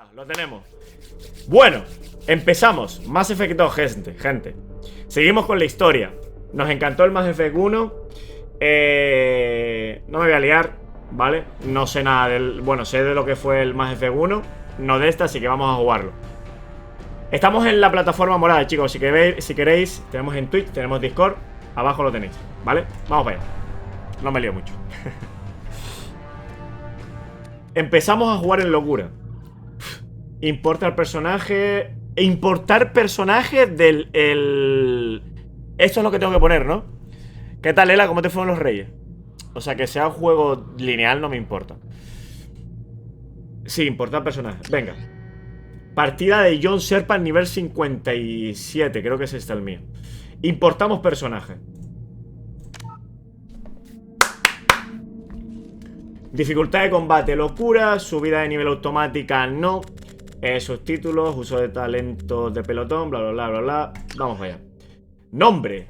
Ya, lo tenemos. Bueno, empezamos. Mass Effect 2, gente. Seguimos con la historia. Nos encantó el Mass Effect 1. No me voy a liar, ¿vale? No sé nada del... Bueno, sé de lo que fue el Mass Effect 1. No de esta, así que vamos a jugarlo. Estamos en la plataforma morada, chicos. Si queréis, tenemos en Twitch, tenemos Discord. Abajo lo tenéis, ¿vale? Vamos para allá. No me lío mucho. Empezamos a jugar en locura. Importar personaje. Importar personaje del... Esto es lo que tengo que poner, ¿no? ¿Qué tal, Ela? ¿Cómo te fueron los reyes? O sea, que sea un juego lineal no me importa. Sí, importar personaje. Venga. Partida de John Serpa nivel 57. Creo que es este el mío. Importamos personaje. Dificultad de combate, locura. Subida de nivel automática, no. Subtítulos, uso de talentos de pelotón, bla, bla, bla, bla, bla. Vamos allá. Nombre: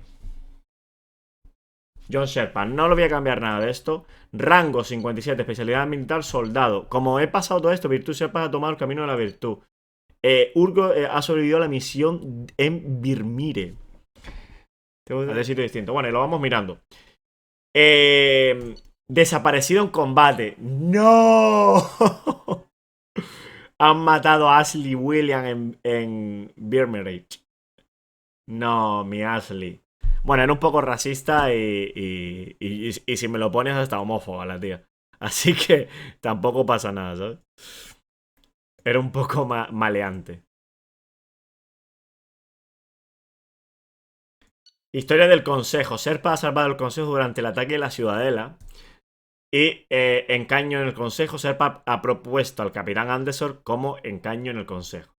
John Sherpa. No lo voy a cambiar nada de esto. Rango 57, especialidad militar, soldado. Como he pasado todo esto, virtud Sherpa ha tomado el camino de la virtud. Urgo ha sobrevivido a la misión en Birmire. De sitio distinto. Bueno, y lo vamos mirando. Desaparecido en combate. ¡No! Han matado a Ashley William en Birmire. No, mi Ashley. Bueno, era un poco racista y si me lo pones hasta homófoba la tía. Así que tampoco pasa nada, ¿sabes? Era un poco maleante. Historia del consejo. Serpa ha salvado el consejo durante el ataque de la ciudadela. Y encaño en el consejo. Serpa ha propuesto al capitán Anderson como encaño en el consejo.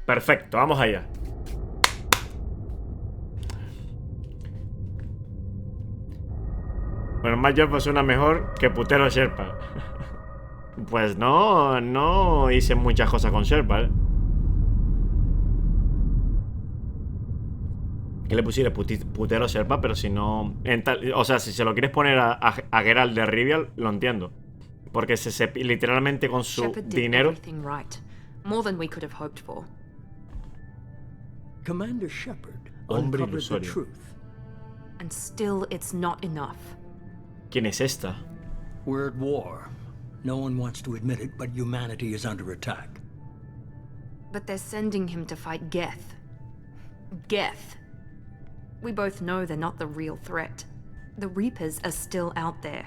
Perfecto, vamos allá. Bueno, más Sherpa suena mejor que putero Sherpa. Pues no hice muchas cosas con Sherpa, ¿eh? Que le pusiera putero Sherpa, pero si no... o sea, si se lo quieres poner a Geralt de Rivia, lo entiendo. Porque literalmente con su dinero... Commander Shepard Hombre uncovered the ilusorio. truth. And still it's not enough. ¿Quién es esta? We're at war. No one wants to admit it, but humanity is under attack. But they're sending him to fight Geth. Geth. We both know they're not the real threat. The Reapers are still out there.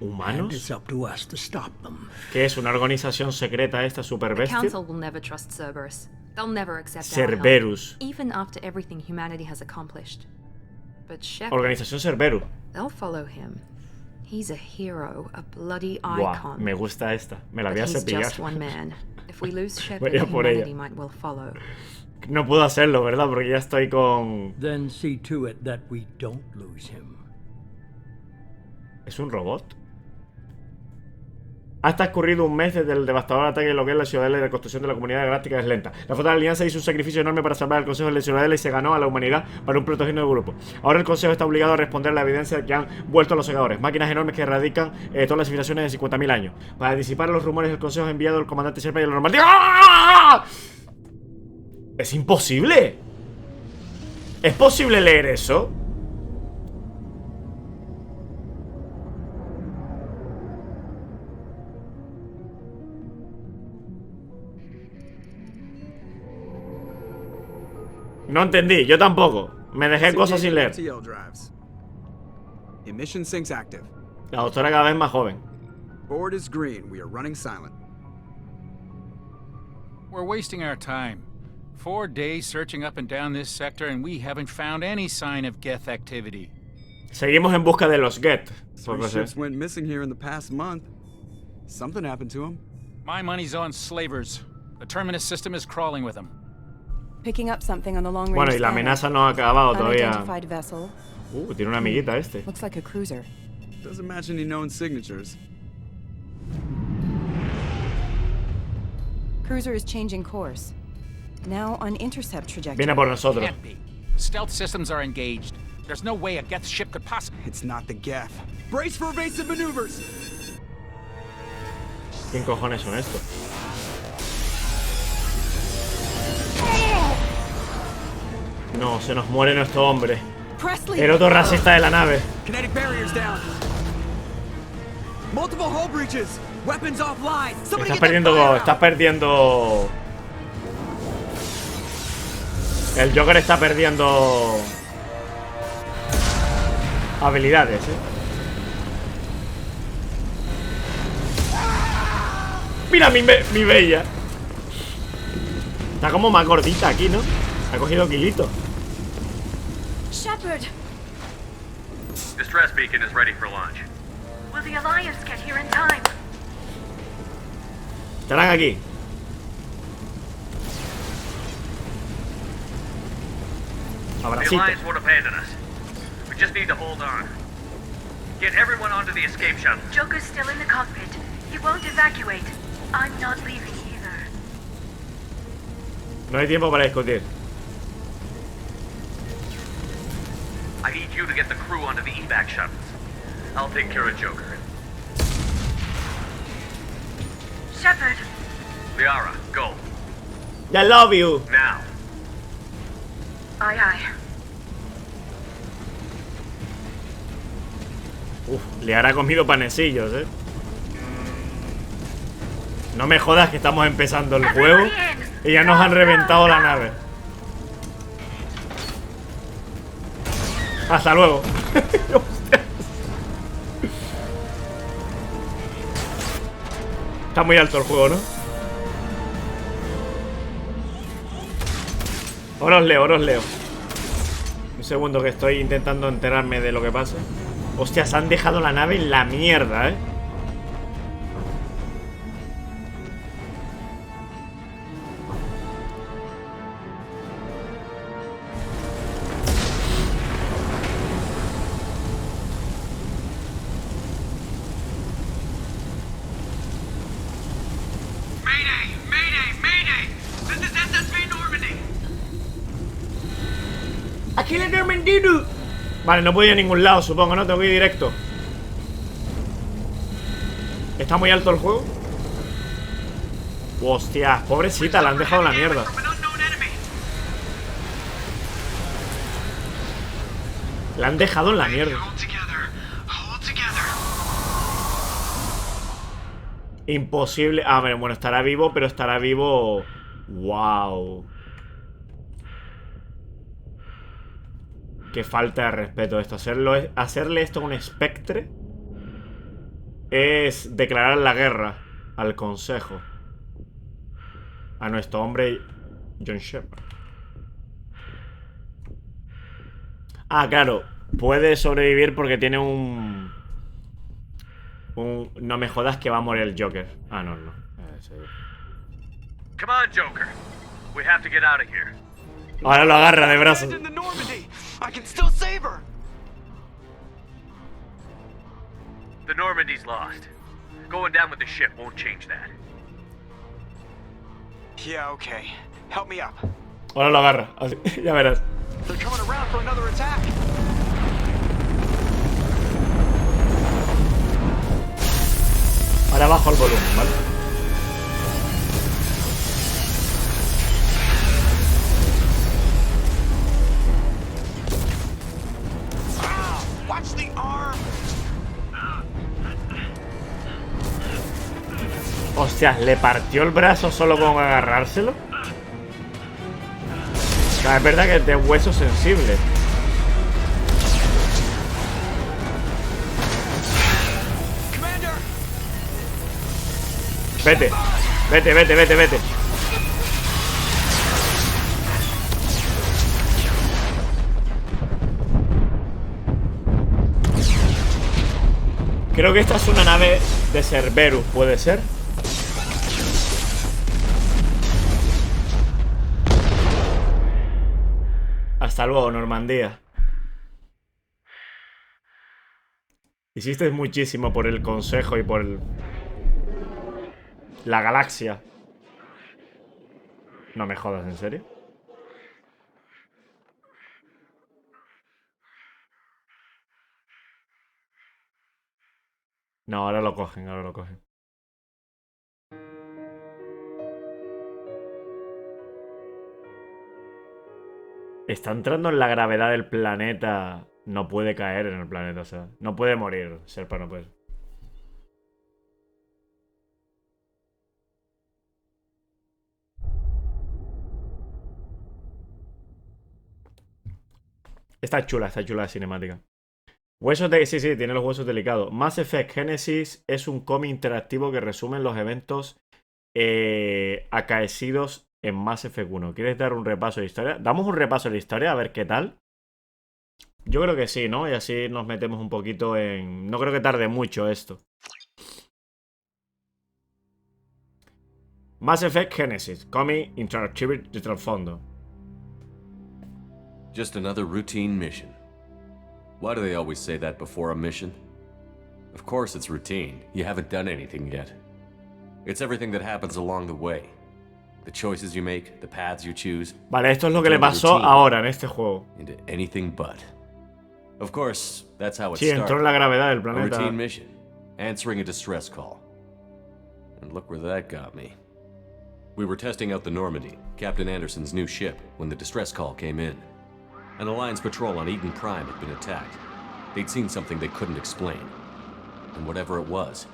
And ¿Humanos? it's up to us to stop them. ¿Qué es? ¿Una organización secreta esta super The bestia? Council will never trust Cerberus. They'll never accept Cerberus. our help, even after everything humanity has accomplished. But Shepard, Organización Cerberus. they'll follow him. He's a hero, a bloody Buah, icon. me gusta esta. Me la voy a But he's cepillar. just one man. If we lose Shepard, Voy a por ella. humanity might well follow. No puedo hacerlo, ¿verdad? Porque ya estoy con... Then see to it that we don't lose him. ¿Es un robot? Ha transcurrido un mes desde el devastador ataque de lo que es la ciudadela y la construcción de la comunidad galáctica es lenta. La flota de la Alianza hizo un sacrificio enorme para salvar al Consejo de la ciudadela y se ganó a la humanidad para un protegido del grupo. Ahora el Consejo está obligado a responder a la evidencia de que han vuelto los segadores, máquinas enormes que erradican todas las civilizaciones de 50.000 años. Para disipar los rumores, el Consejo ha enviado al comandante Sherpa y el Normandy. ¡Ah! ¡Es imposible! ¿Es posible leer eso? No entendí, yo tampoco. Me dejé cosas sin leer. Emission sinks active. La doctora cada vez más joven. Board is green. We are running silent. We're wasting our time. 4 days searching up and down this sector and we haven't found any sign of Geth activity. Seguimos en busca de los Geth. 3 ships went missing here in the past month. Something happened to them. My money's on slavers. The Terminus system is crawling with them. Picking up something on the long range Bueno, y la amenaza no ha acabado todavía. Unidentified vessel. Tiene una amiguita este. Looks like a cruiser. Doesn't match any known signatures. Cruiser is changing course. Now on intercept trajectory. Viene por nosotros. Can't be. Stealth systems are engaged. There's no way a Geth ship could possibly... It's not the Geth. Brace for evasive maneuvers. ¿Quién cojones son estos? No, se nos muere nuestro hombre. Presley! El otro racista de la nave. Kinetic barriers down. Multiple hull breaches. Weapons offline. Somebody Estás get that fire out. estás perdiendo. El Joker está perdiendo habilidades, Mira mi bella. Está como más gordita aquí, ¿no? Ha cogido kilito. Shepard! Distress beacon is ready for launch. Will the Alliance get here in time? Estarán aquí. The Abracito. Alliance won't abandon us. We just need to hold on. Get everyone onto the escape shuttle. Joker's still in the cockpit. He won't evacuate. I'm not leaving either. No hay tiempo para discutir. I need you to get the crew onto the evac shuttles. I'll take care of Joker. Shepard! Liara, go. I love you. Now. Aye, aye. Uf, le hará comido panecillos, No me jodas que estamos empezando el juego y ya nos han reventado la nave. Hasta luego. Está muy alto el juego, ¿no? Ahora os leo, ahora os leo. Un segundo que estoy intentando enterarme de lo que pasa. Hostia, se han dejado la nave en la mierda, Mayday! Mayday! Mayday! This is SSV Normandy! Aquí la Normandy. Vale, no puedo ir a ningún lado, supongo, ¿no? Tengo que ir directo. ¿Está muy alto el juego? Hostia, pobrecita, la han dejado en la mierda. La han dejado en la mierda. Imposible. A ver, bueno, estará vivo, pero estará vivo. Wow. Qué falta de respeto esto. Hacerle esto a un espectre es declarar la guerra al consejo. A nuestro hombre John Shepard. Ah, claro. Puede sobrevivir porque tiene un... No me jodas que va a morir el Joker. Ah, no, no. Come on, Joker. We have to get out of here. Ahora lo agarra de brazos. Abandon the Normandy. I can still save her. The Normandy's lost. Going down with the ship won't change that. Yeah, okay. Help me up. Ahora lo agarra. Así, ya verás. They're coming around for another attack. Ahora bajo el volumen, ¿vale? Watch the arm. Hostias, ¿le partió el brazo solo con agarrárselo? O sea, es verdad que es de hueso sensible. Commander. Vete, vete, vete, vete, vete. Creo que esta es una nave de Cerberus, ¿puede ser? Hasta luego, Normandía. Hiciste muchísimo por el consejo y por la galaxia. No me jodas, ¿en serio? No, ahora lo cogen, ahora lo cogen. Está entrando en la gravedad del planeta. No puede caer en el planeta, o sea, no puede morir. Serpa no puede. Está chula la cinemática. Huesos de... Sí, tiene los huesos delicados. Mass Effect Genesis es un cómic interactivo que resume los eventos acaecidos en Mass Effect 1. ¿Quieres dar un repaso de historia? Damos un repaso de la historia, a ver qué tal. Yo creo que sí, ¿no? Y así nos metemos un poquito en... No creo que tarde mucho esto. Mass Effect Genesis, cómic interactivo de trasfondo. Just another routine mission. Why do they always say that before a mission? Of course it's routine. You haven't done anything yet. It's everything that happens along the way. The choices you make, the paths you choose. Vale, esto es lo que le pasó ahora en este juego. Into anything but. Of course, that's how it Sí, entró en la gravedad del planeta. A routine mission. Answering a distress call. And look where that got me. We were testing out the Normandy, Captain Anderson's new ship, when the distress call came in. An Alliance patrol on Eden Prime had been attacked. They'd seen something they couldn't explain. And whatever it was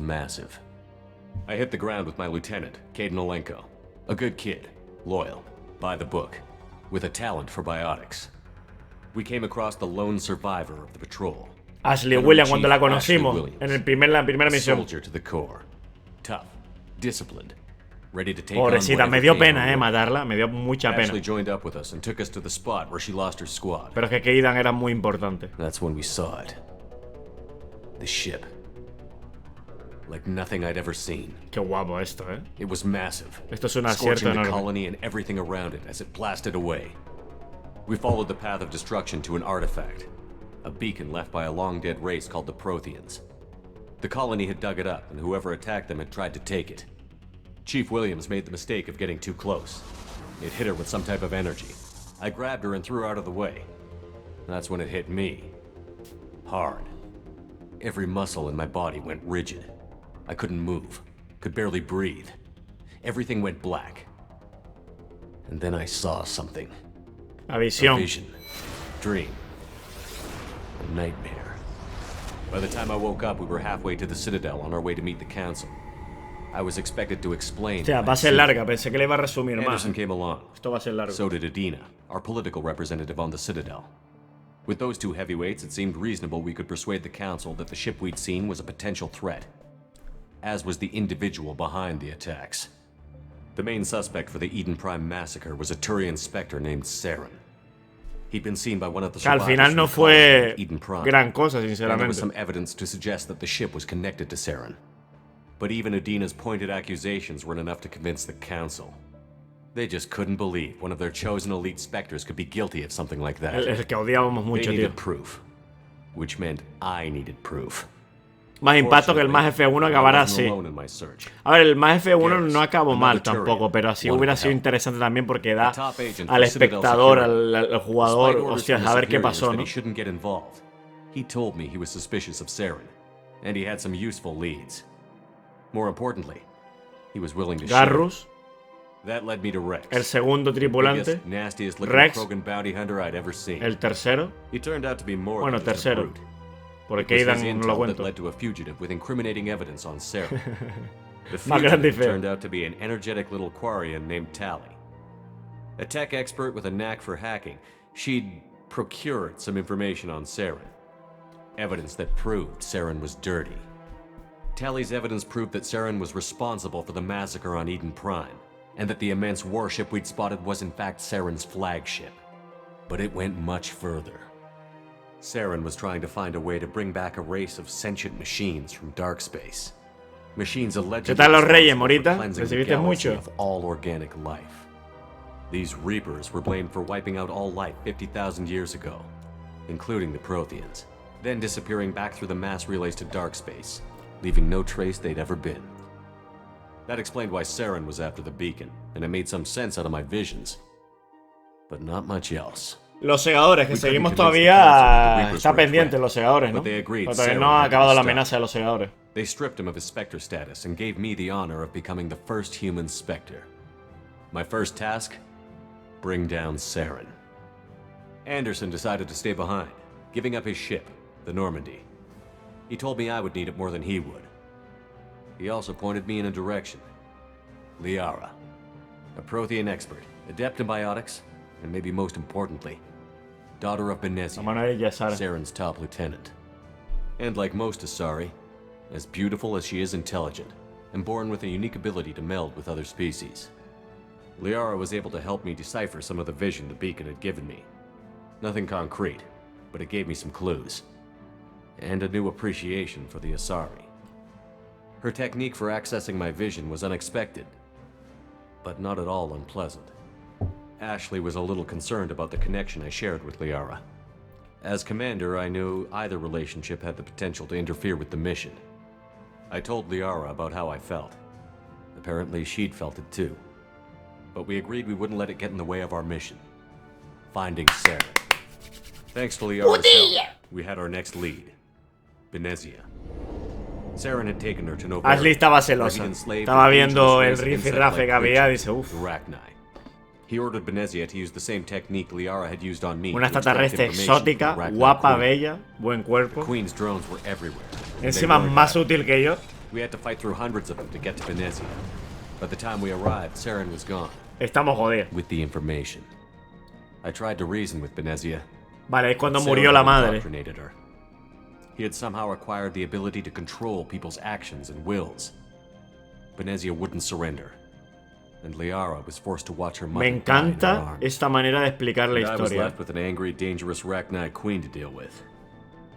massive. I hit the ground with my lieutenant, Caden Olenko. A good kid, loyal, by the book, with a talent for biotics. We came across the lone survivor of the patrol. Ashley Williams, cuando la conocimos en la primera misión. Soldier to the core. Tough, disciplined. Pobrecita, me dio pena, matarla, me dio mucha pena. Pero es que Kaidan era muy importante. That's when we saw it. The ship. Like nothing I'd ever seen. Qué guapo esto, It was massive. Esto es un acierto enorme. The colony and everything around it as it blasted away. We followed the path of destruction to an artifact. A beacon left by a long-dead race called the Protheans. The colony had dug it up, and whoever attacked them had tried to take it. Chief Williams made the mistake of getting too close. It hit her with some type of energy. I grabbed her and threw her out of the way. That's when it hit me. Hard. Every muscle in my body went rigid. I couldn't move. Could barely breathe. Everything went black. And then I saw something. A visión. A vision. Dream. A nightmare. By the time I woke up, we were halfway to the Citadel on our way to meet the Council. I was expected to explain. O sea, va a ser larga, pensé que le iba a resumir más. Anderson came along. Esto va a ser largo. So did Adina, our political representative on the Citadel. With those two heavyweights, it seemed reasonable we could persuade the Council that the ship we'd seen was a potential threat, as was the individual behind the attacks. The main suspect for the Eden Prime massacre was a Turian Spectre named Saren. He'd been seen by one of the survivors al final no fue gran cosa, sinceramente. And there was some evidence to suggest that the ship was connected to Saren. But even Adina's pointed accusations weren't enough to convince the Council. They just couldn't believe one of their chosen elite Spectres could be guilty of something like that. El que odiábamos mucho, they needed tío. Proof, which meant I needed proof. Más impacto que el Mass F1 acabará así. A ver, el Mass F1 no acabó mal tampoco, pero así hubiera sido interesante también porque da al espectador, al jugador, hostia, a ver qué pasó, ¿no? He told me he was suspicious of Saren, and he had some useful leads. More importantly, he was willing to Garrus, that led me to Rex, el segundo tripulante, nastiest Rex, Krogan bounty hunter I'd ever seen. El tercero, he turned out to be more bueno, than tercero, brute. porque Aidan no lo cuento. That led to a fugitive with incriminating evidence on Saren. The Más grande y fugitive feo. turned out to be an energetic little Quarian named Tali. A tech expert with a knack for hacking, she'd procured some information on Saren. Evidence that proved Saren was dirty. Tali's evidence proved that Saren was responsible for the massacre on Eden Prime, and that the immense warship we'd spotted was in fact Saren's flagship. But it went much further. Saren was trying to find a way to bring back a race of sentient machines from dark space. Machines allegedly ¿Qué tal los Reyes, responsible for Morita? cleansing the ¿Recibiste galaxy mucho? of all organic life. These Reapers were blamed for wiping out all life 50,000 years ago, including the Protheans, then disappearing back through the mass relays to dark space, leaving no trace they'd ever been. That explained why Saren was after the beacon, and it made some sense out of my visions. But not much else. Los segadores, que seguimos todavía. Está pendiente los segadores, ¿no? Pero todavía no ha acabado la amenaza de los segadores. They stripped him of his Spectre status and gave me the honor of becoming the first human Spectre. My first task? bring down Saren. Anderson decided to stay behind, giving up his ship, the Normandy. He told me I would need it more than he would. He also pointed me in a direction. Liara, a Prothean expert, adept in biotics, and maybe most importantly, daughter of Benezia, Saren's top lieutenant. And like most Asari, as beautiful as she is intelligent, and born with a unique ability to meld with other species. Liara was able to help me decipher some of the vision the beacon had given me. Nothing concrete, but it gave me some clues. And a new appreciation for the Asari. Her technique for accessing my vision was unexpected, but not at all unpleasant. Ashley was a little concerned about the connection I shared with Liara. As commander, I knew either relationship had the potential to interfere with the mission. I told Liara about how I felt. Apparently, she'd felt it too. But we agreed we wouldn't let it get in the way of our mission. Finding Saren. Thanks to Liara's help, we had our next lead. Benezia. Saren had taken her to Novara. Ashley estaba celosa. Estaba viendo el rifirrafe que había y dice, uff. He ordered Benezia to use the same technique Liara had used on me. Una extraterrestre exótica, guapa, bella, buen cuerpo. The Queen's drones were everywhere. Encima más útil que yo. We had to fight through hundreds of them to get to Benezia. By the time we arrived, Saren was gone. Estamos jodidos. With the information. I tried to reason with Benezia. Vale, es cuando murió la madre. He had somehow acquired the ability to control people's actions and wills. Benezia wouldn't surrender. And Liara was forced to watch her mother. Me encanta esta manera de explicar la I was historia. left with an angry, dangerous Rachni queen to deal with.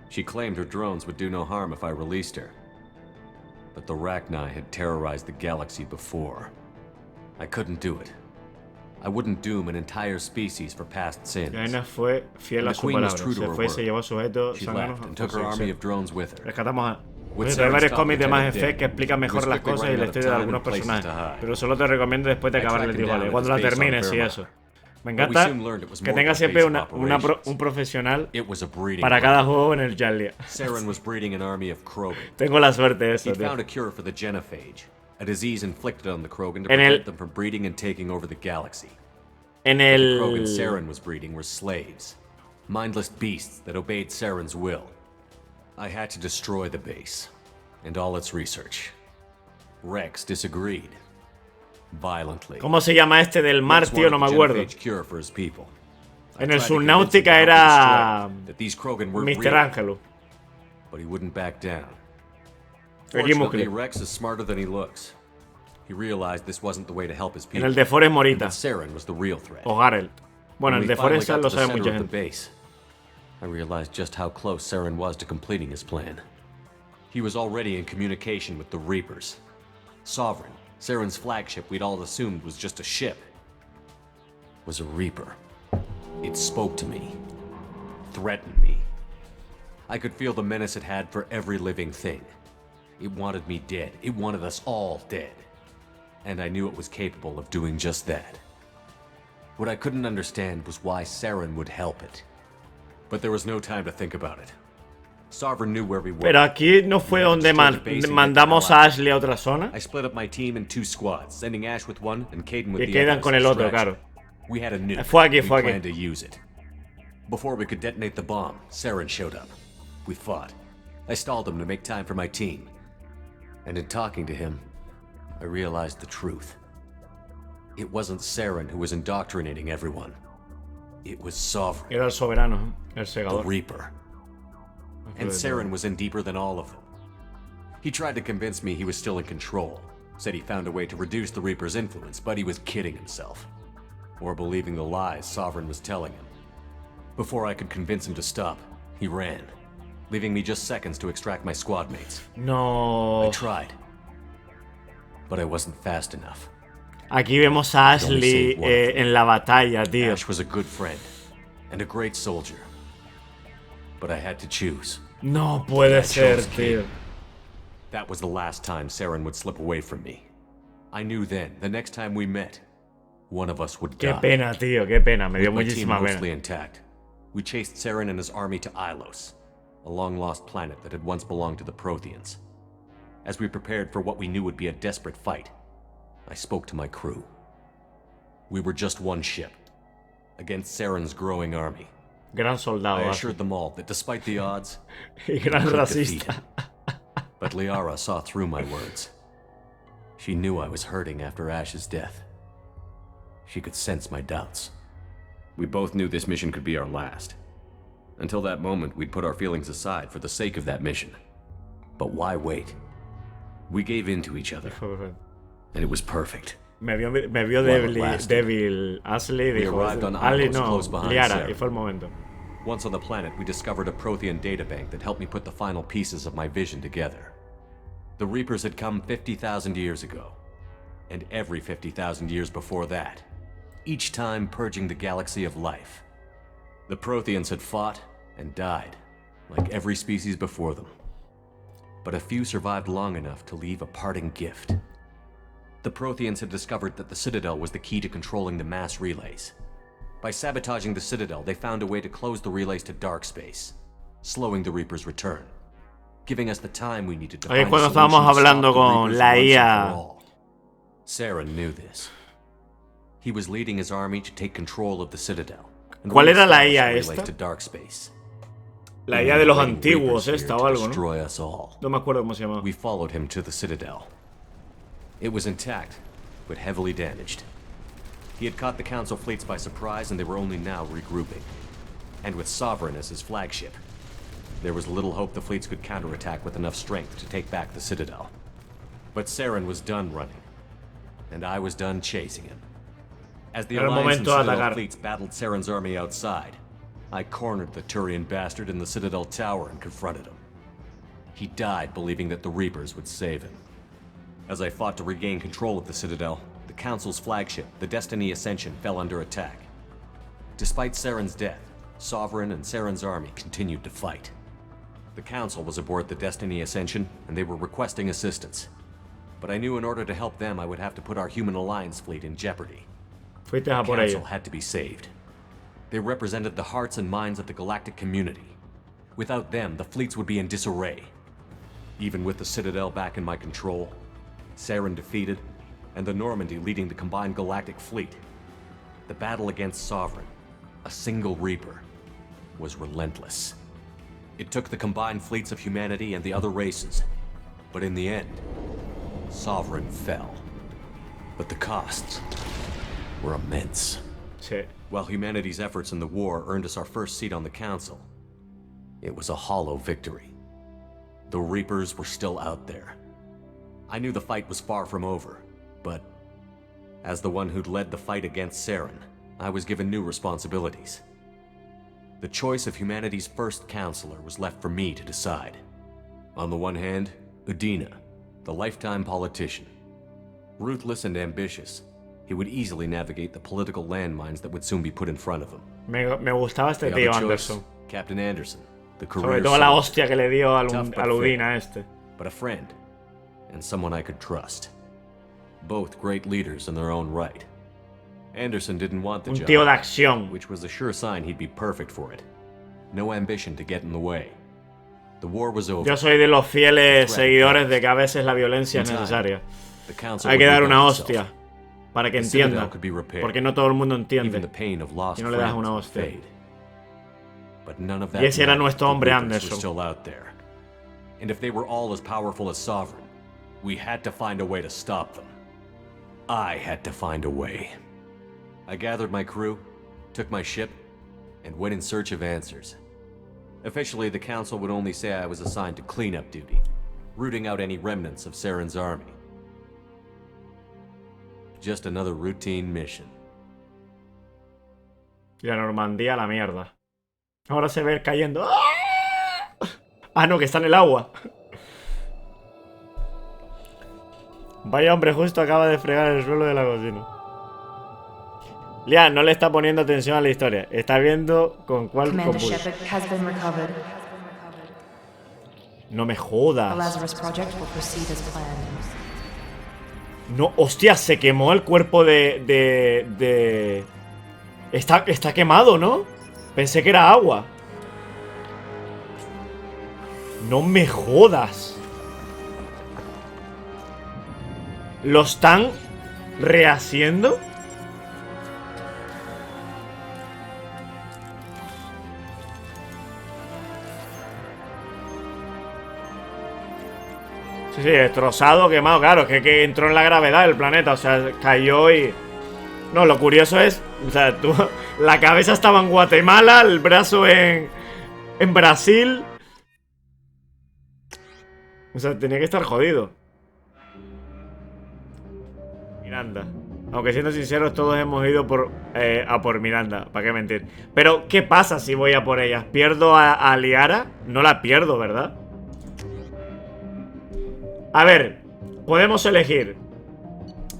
She claimed her drones would do no harm if I released her. But the Rachni had terrorized the galaxy before. I couldn't do it. I wouldn't doom an entire species for past sins. Jaina fue fiel a su palabra. Se fue, se llevó su objeto sangrano and took her army of drones with her. Rescatamos a... Hay varios cómics de Mass Effect que explican mejor las cosas y la historia de algunos personajes, pero solo te recomiendo después de acabar el vale, cuando la termines y eso. Me encanta que tenga siempre un profesional para cada juego en el Darle. Tengo la suerte de eso, tío. A disease inflicted on the Krogan to prevent them from breeding and taking over the galaxy. The Krogan Saren was breeding were slaves, mindless beasts that obeyed Saren's will. I had to destroy the base and all its research. Rex disagreed violently. ¿Cómo se llama este del mar, tío? No me acuerdo. En el Subnautica era Mr. Angelo. But he wouldn't back down. Fortunately, Rex is smarter than he looks. He realized this wasn't the way to help his people. En el de Forest Morita. Saren was the real threat. O Garel. Bueno, el de Forest lo sabe mucha gente. I realized just how close Saren was to completing his plan. He was already in communication with the Reapers. Sovereign, Saren's flagship we'd all assumed was just a ship, was a Reaper. It spoke to me. Threatened me. I could feel the menace it had for every living thing. It wanted me dead. It wanted us all dead. And I knew it was capable of doing just that. What I couldn't understand was why Saren would help it. But there was no time to think about it. Sovereign knew where we were. Pero aquí no fue donde mandamos a Ashley a otra zona. I split up my team in 2 squads, sending Ash with one and Caden with y the other. quedan con el otro, claro. We had a nuke. Fue aquí. Planned to use it. Before we could detonate the bomb, Saren showed up. We fought. I stalled him to make time for my team. And in talking to him, I realized the truth. It wasn't Saren who was indoctrinating everyone. It was Sovereign. Era el soberano, el segador. The Reaper. And Saren was in deeper than all of them. He tried to convince me he was still in control. Said he found a way to reduce the Reaper's influence, but he was kidding himself. Or believing the lies Sovereign was telling him. Before I could convince him to stop, he ran, leaving me just seconds to extract my squad mates. No. I tried, but I wasn't fast enough. Aquí vemos a Ashley en la batalla, tío. Ash was a good friend and a great soldier, but I had to choose. No puede ser, tío. That was the last time Saren would slip away from me. I knew then, the next time we met, one of us would die. Qué pena, tío, qué pena. Me dio muchísima pena. Mostly intact. We chased Saren and his army to Ilos, a long-lost planet that had once belonged to the Protheans. As we prepared for what we knew would be a desperate fight, I spoke to my crew. We were just one ship, against Saren's growing army. Gran soldado. I assured them all that despite the odds, Y gran we could defeat racista. him. But Liara saw through my words. She knew I was hurting after Ash's death. She could sense my doubts. We both knew this mission could be our last. Until that moment, we'd put our feelings aside for the sake of that mission. But why wait? We gave in to each other, and it was perfect. Me vio débil Ashley y dijo, Ali no, Liara, y fue el momento. Once on the planet, we discovered a Prothean databank that helped me put the final pieces of my vision together. The Reapers had come 50,000 years ago, and every 50,000 years before that, each time purging the galaxy of life. The Protheans had fought and died, like every species before them. But a few survived long enough to leave a parting gift. The Protheans had discovered that the Citadel was the key to controlling the mass relays. By sabotaging the Citadel, they found a way to close the relays to dark space, slowing the Reapers' return, giving us the time we needed to find a cuando solution estábamos to hablando stop the con Reapers la once and IA. for all. Saren knew this. He was leading his army to take control of the Citadel. and ¿Cuál era la reestablish IA the relays esta? to dark space. La IA de los Bringing antiguos, Reapers esta here o to algo, ¿no? destroy us all. No me acuerdo cómo se llamaba. We followed him to the Citadel. It was intact, but heavily damaged. He had caught the Council fleets by surprise, and they were only now regrouping. And with Sovereign as his flagship, there was little hope the fleets could counterattack with enough strength to take back the Citadel. But Saren was done running, and I was done chasing him. As the Era el Alliance and momento de Citadel atacar. fleets battled Saren's army outside, I cornered the Turian bastard in the Citadel tower and confronted him. He died believing that the Reapers would save him. As I fought to regain control of the Citadel, the Council's flagship, the Destiny Ascension, fell under attack. Despite Saren's death, Sovereign and Saren's army continued to fight. The Council was aboard the Destiny Ascension, and they were requesting assistance. But I knew in order to help them, I would have to put our Human Alliance fleet in jeopardy. Fuiste a The por Council ello. had to be saved. They represented the hearts and minds of the galactic community. Without them, the fleets would be in disarray. Even with the Citadel back in my control, Saren defeated, and the Normandy leading the combined galactic fleet, the battle against Sovereign, a single Reaper, was relentless. It took the combined fleets of humanity and the other races, but in the end, Sovereign fell. But the costs were immense. Sí. While humanity's efforts in the war earned us our first seat on the Council, it was a hollow victory. The Reapers were still out there. I knew the fight was far from over, but as the one who'd led the fight against Saren, I was given new responsibilities. The choice of humanity's first counselor was left for me to decide. On the one hand, Udina, the lifetime politician. Ruthless and ambitious, he would easily navigate the political landmines that would soon be put in front of him. Me gustaba este The tío other choice, Anderson. Captain Anderson, the Sobre career todo la soldier, hostia que le dio al Tough but Udina este. but a friend, and someone I could trust. Both great leaders in their own right. Anderson didn't want the Un job, tío de acción. which was a sure sign he'd be perfect for it. No ambition to get in the way. The war was over. Yo soy de los fieles seguidores de que a veces la violencia es necesaria. The council Hay que would dar una rebuild itself. hostia para que The Citadel entienda. could be repaired. Porque no todo el mundo Even the entiende. pain of lost Y no le das friends una would hostia. fade. But none of that Y ese era mattered. nuestro The hombre Reapers Anderson. were still out there. And if they were all as powerful as Sovereign, we had to find a way to stop them. I had to find a way. I gathered my crew, took my ship, and went in search of answers. Officially, the Council would only say I was assigned to cleanup duty, rooting out any remnants of Saren's army. Just another routine mission. Y la Normandía a la mierda. Ahora se ve cayendo. ¡Ah! Ah, no, que está en el agua. Vaya hombre, justo acaba de fregar el suelo de la cocina. Lian no le está poniendo atención a la historia. Está viendo con cuál Commander compulsa. Shepard has been recovered. No me The jodas. Lazarus project will proceed as planned. No, hostia, se quemó el cuerpo de... Está quemado, ¿no? Pensé que era agua. No me jodas. ¿Lo están rehaciendo? Sí, destrozado, quemado, claro, es que entró en la gravedad del planeta, o sea, cayó y... No, lo curioso es, o sea, la cabeza estaba en Guatemala, el brazo en Brasil. O sea, tenía que estar jodido. Miranda. Aunque siendo sinceros, todos hemos ido a por Miranda, ¿para qué mentir? Pero, ¿qué pasa si voy a por ellas? ¿Pierdo a Liara? No la pierdo, ¿verdad? A ver, podemos elegir.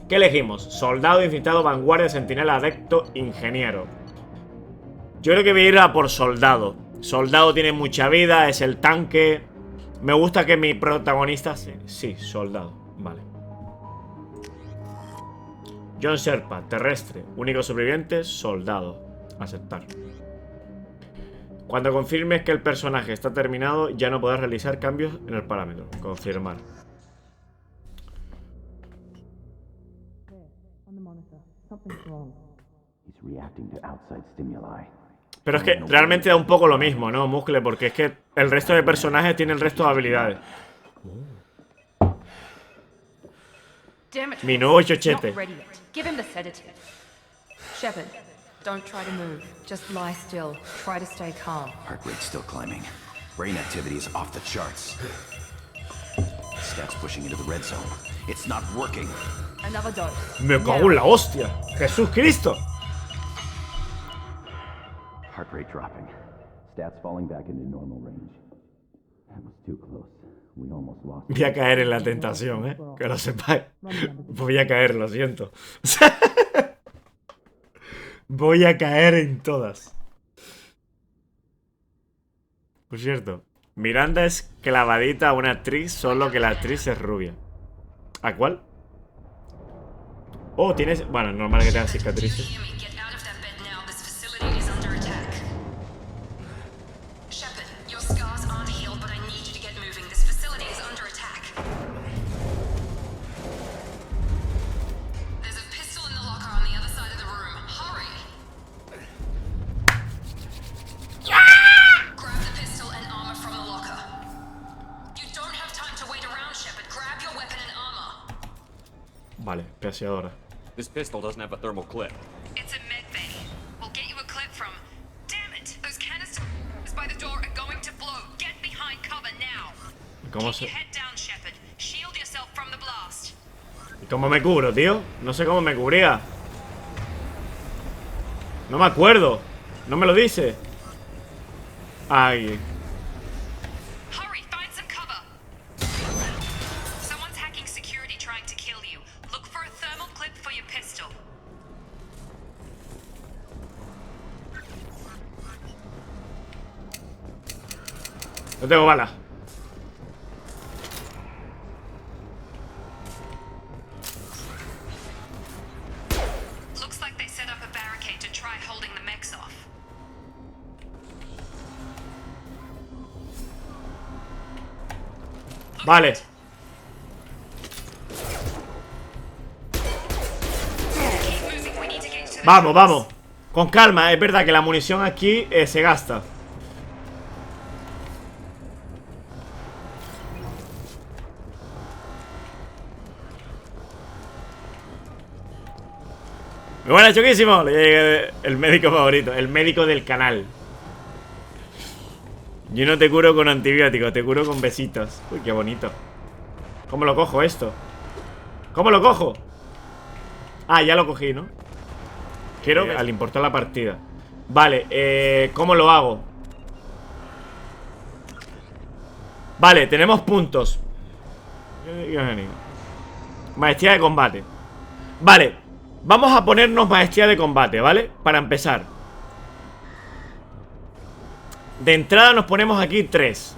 ¿Qué elegimos? Soldado, infiltrado, vanguardia, centinela, adepto, ingeniero. Yo creo que voy a ir a por soldado. Soldado tiene mucha vida, es el tanque. Me gusta que mi protagonista... Sí, soldado, vale. John Sherpa, terrestre. Único sobreviviente, soldado. Aceptar. Cuando confirmes que el personaje está terminado, ya no podrás realizar cambios en el parámetro. Confirmar. Pero es que realmente da un poco lo mismo, ¿no, Muscle? Porque es que el resto de personajes tienen el resto de habilidades. Mi nuevo chochete. Give him the sedative. Shepard, don't try to move. Just lie still. Try to stay calm. Heart rate still climbing. Brain activity is off the charts. Stats pushing into the red zone. It's not working. Another dose. Me cago en la hostia. Jesús Cristo. Heart rate dropping. Stats falling back into normal range. That was too close. We almost lost. Voy a caer en la tentación, que lo sepáis. Voy a caer, lo siento. Voy a caer en todas. Por cierto, Miranda es clavadita a una actriz, solo que la actriz es rubia. ¿A cuál? Oh, tienes... Bueno, normal que tenga cicatrices. Vale, peseadora. This pistol doesn't have a thermal clip. It's a med bay. We'll get you a clip from... Damn it! Those canisters by the door are going to blow. Get behind cover now. ¿Cómo se...? Keep your head down, Shepard. Shield yourself from the blast. ¿Y cómo me cubro, tío? No sé cómo me cubría. No me acuerdo. No me lo dice. Ay. Hurry, find some cover. Someone's hacking security trying to kill you. Look for a thermal clip for your pistol. No tengo balas. Looks like they set up a barricade to try holding the mechs off. Vale. Vamos, vamos. Con calma, es verdad que la munición aquí se gasta. Muy buena, choquísimo. El médico favorito, el médico del canal. Yo no te curo con antibióticos, te curo con besitos. Uy, qué bonito. ¿Cómo lo cojo esto? ¿Cómo lo cojo? Ah, ya lo cogí, ¿no? Quiero al importar la partida. Vale, ¿cómo lo hago? Vale, tenemos puntos. Maestría de combate. Vale, vamos a ponernos maestría de combate, ¿vale? Para empezar. De entrada nos ponemos aquí 3.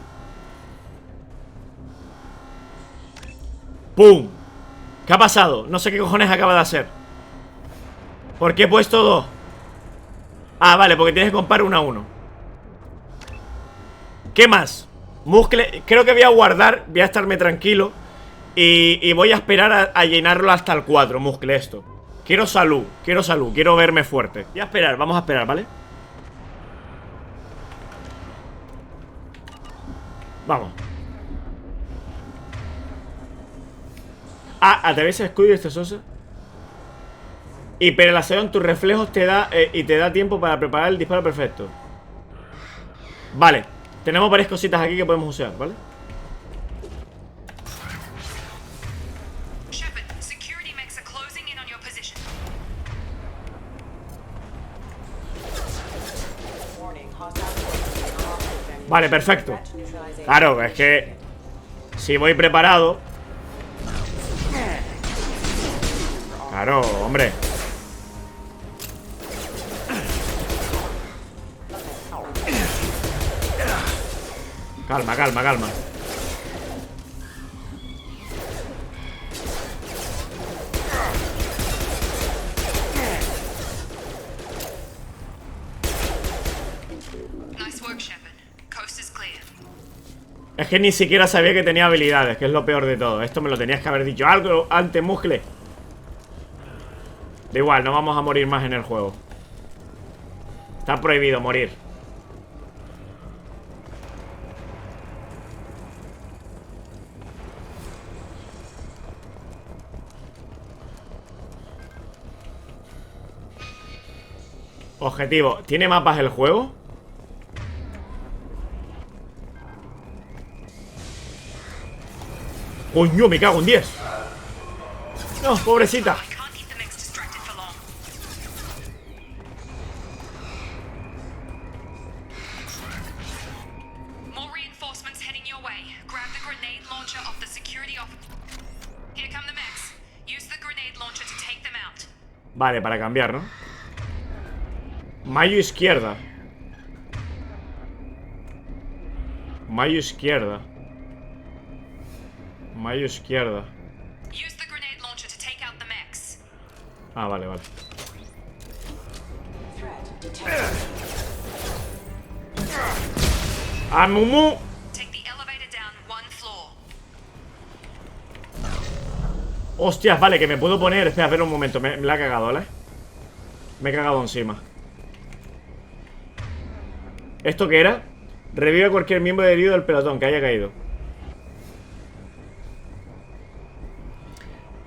¡Pum! ¿Qué ha pasado? No sé qué cojones acaba de hacer. ¿Por qué he puesto 2? Ah, vale, porque tienes que comprar 1 a 1. ¿Qué más? Muscle. Creo que voy a guardar. Voy a estarme tranquilo. Y voy a esperar a llenarlo hasta el 4, Muscle, esto. Quiero salud, quiero verme fuerte. Voy a esperar, vamos a esperar, ¿vale? Vamos. Atraviesa el escudo y esta sosa. Hiperelación, tus reflejos te da y te da tiempo para preparar el disparo perfecto. Vale, tenemos varias cositas aquí que podemos usar, ¿vale? Vale, perfecto. Claro, es que si voy preparado. Claro, hombre. Calma, calma, calma. Es que ni siquiera sabía que tenía habilidades, que es lo peor de todo. Esto me lo tenías que haber dicho algo antes, muscle. Da igual, no vamos a morir más en el juego. Está prohibido morir. Objetivo. ¿Tiene mapas el juego? ¡Coño, me cago en 10! ¡No, pobrecita! Vale, para cambiar, ¿no? Mayo izquierda. Mayo izquierda. Mayo izquierda. Ah, vale, vale. ¡Ah, Mumu! Hostias, vale, que me puedo poner. Espera, espera un momento, me la ha cagado, ¿vale? Me he cagado encima. ¿Esto qué era? Revive a cualquier miembro herido del pelotón que haya caído.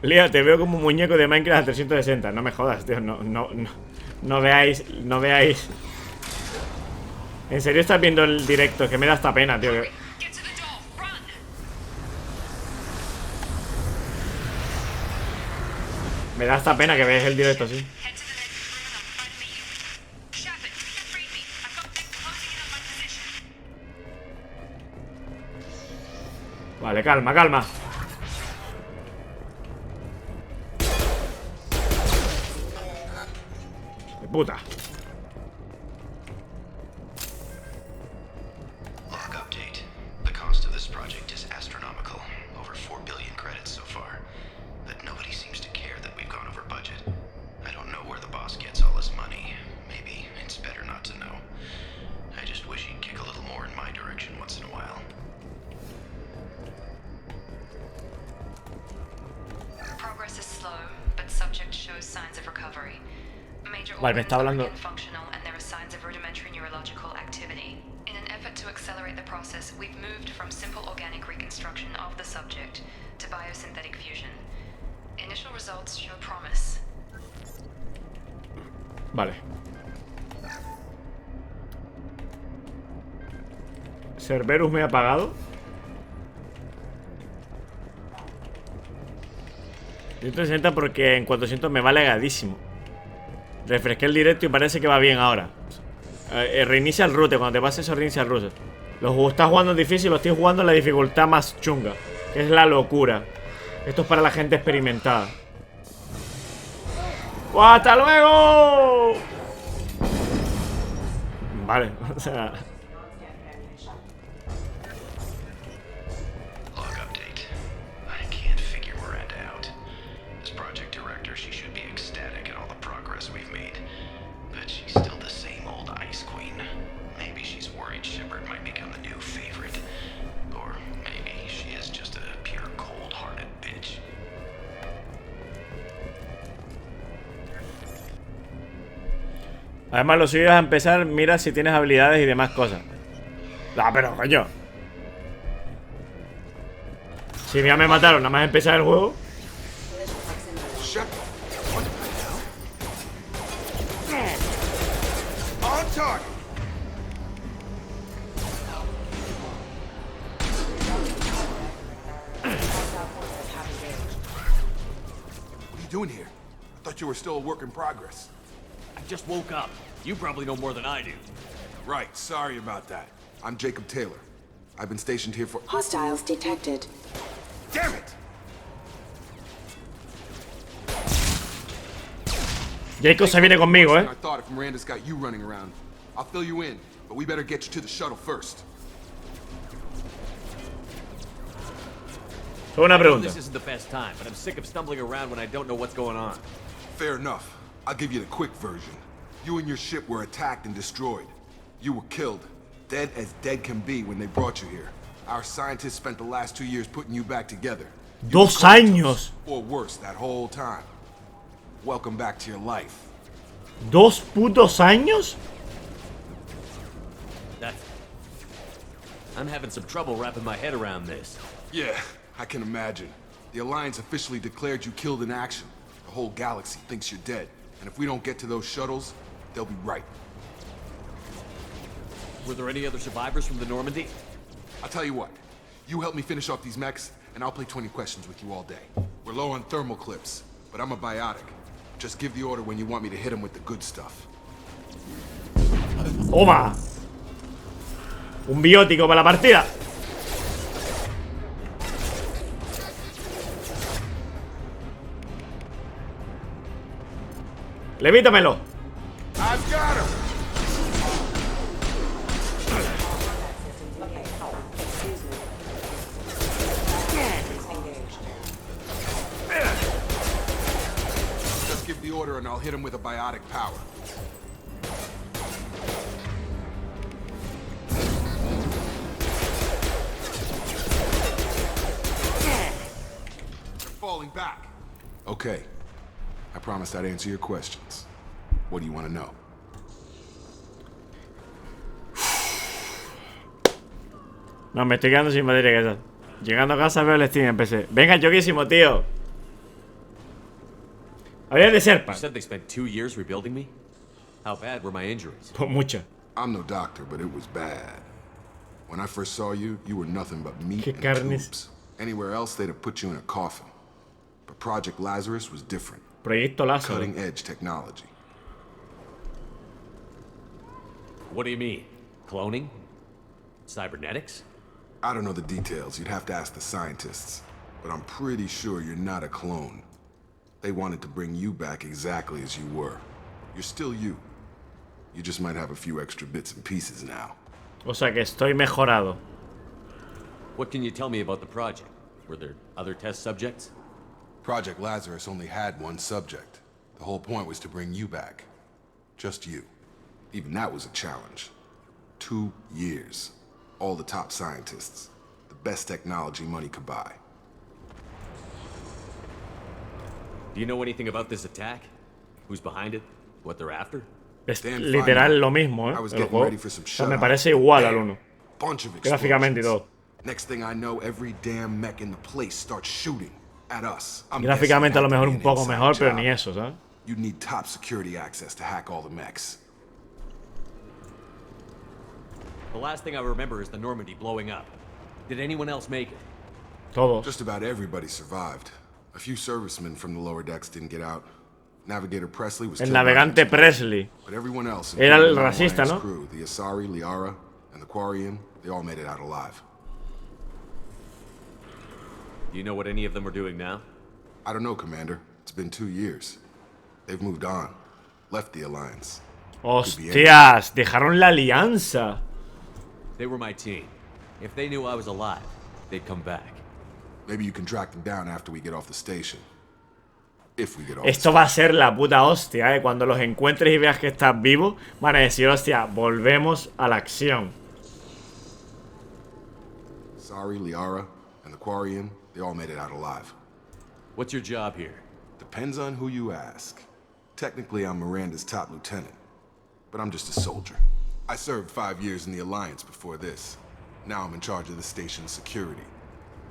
Lía, te veo como un muñeco de Minecraft a 360. No me jodas, tío, no veáis. No veáis. ¿En serio estás viendo el directo? Que me da esta pena, tío. Me da esta pena que veáis el directo así. Vale, calma, calma. De puta. Vale, me está hablando. Vale. Cerberus me ha apagado. 160 porque en 400 me va legadísimo. Refresqué el directo y parece que va bien ahora. Reinicia el route. Cuando te pase eso, reinicia el route. Lo estás jugando en difícil, lo estoy jugando en la dificultad más chunga, que es la locura. Esto es para la gente experimentada. ¡Hasta luego! Vale, o sea... Además, lo suyo es empezar, mira si tienes habilidades y demás cosas. Ah, pero coño. Si ya me mataron, nada más empezar el juego. Shut. What the hell? On target. What are you doing here? I thought you were still a work in progress. I just woke up. You probably know more than I do. Right, sorry about that. I'm Jacob Taylor. I've been stationed here for— Hostiles detected. Damn it! Jacob se viene conmigo, I thought if Miranda's got you running around, I'll fill you in, but we better get you to the shuttle first. Una pregunta. This isn't the best time, but I'm sick of stumbling around when I don't know what's going on. Fair enough. I'll give you the quick version. You and your ship were attacked and destroyed. You were killed, dead as dead can be when they brought you here. Our scientists spent the last 2 years putting you back together. You 2 años. Or worse, that whole time. Welcome back to your life. 2 putos años? I'm having some trouble wrapping my head around this. Yeah, I can imagine. The Alliance officially declared you killed in action. The whole galaxy thinks you're dead. And if we don't get to those shuttles, they'll be right. Were there any other survivors from the Normandy? I'll tell you what. You help me finish off these mechs, and I'll play 20 questions with you all day. We're low on thermal clips, but I'm a biotic. Just give the order when you want me to hit them with the good stuff. Toma. Un biótico para la partida. Levítamelo. I've got him. Just give the order and I'll hit him with a biotic power. They're falling back. Okay. I promised I'd answer your questions. What do you want to know? No, me estoy quedando sin batería, que llegando a casa veo el Steam en PC. Venga, choquísimo, tío. Había de ser, You said they spent 2 years rebuilding me? How bad were my injuries? Pues mucho. I'm no doctor, but it was bad. When I first saw you, you were nothing but meat ¿Qué and carnes? tubes. Anywhere else, they'd have put you in a coffin. But Project Lazarus was different. Proyecto Lazarus. Cutting-edge technology. What do you mean? Cloning? Cybernetics? I don't know the details. You'd have to ask the scientists. But I'm pretty sure you're not a clone. They wanted to bring you back exactly as you were. You're still you. You just might have a few extra bits and pieces now. O sea que estoy mejorado. What can you tell me about the project? Were there other test subjects? Project Lazarus only had one subject. The whole point was to bring you back. Just you. Even that was a challenge. 2 years. All the top scientists. The best technology money could buy. Do you know anything about this attack? Who's behind it? What they're after? Es literal lo mismo, I was el getting juego. ready for some O sea, me shut-eye. parece igual al 1. Bunch of Gráficamente y todo. Next thing I know, every damn mech in the place starts shooting at us. Gráficamente a lo mejor un poco mejor, pero ni eso, ¿sabes? You need top security access to hack all the mechs. The last thing I remember is the Normandy blowing up. Did anyone else make it? Todos. Just about everybody survived. A few servicemen from the lower decks didn't get out. Navigator Presley was El killed by navegante Presley. but everyone else, Era el including the racista, Alliance ¿no? crew, the Asari, Liara, and the Quarian, they all made it out alive. Do you know what any of them are doing now? I don't know, Commander. It's been 2 years. They've moved on. Left the Alliance. Hostias, dejaron la alianza. They were my team. If they knew I was alive, they'd come back. Maybe you can track them down after we get off the station. If we get off Esto va a ser la puta hostia, ¿eh? Cuando los encuentres y veas que estás vivo, van a decir, hostia, volvemos a la acción. Sorry, Liara, and the Quarian, they all made it out alive. What's your job here? Depends on who you ask. Technically, I'm Miranda's top lieutenant, but I'm just a soldier. I served 5 years in the Alliance before this. Now I'm in charge of the station's security.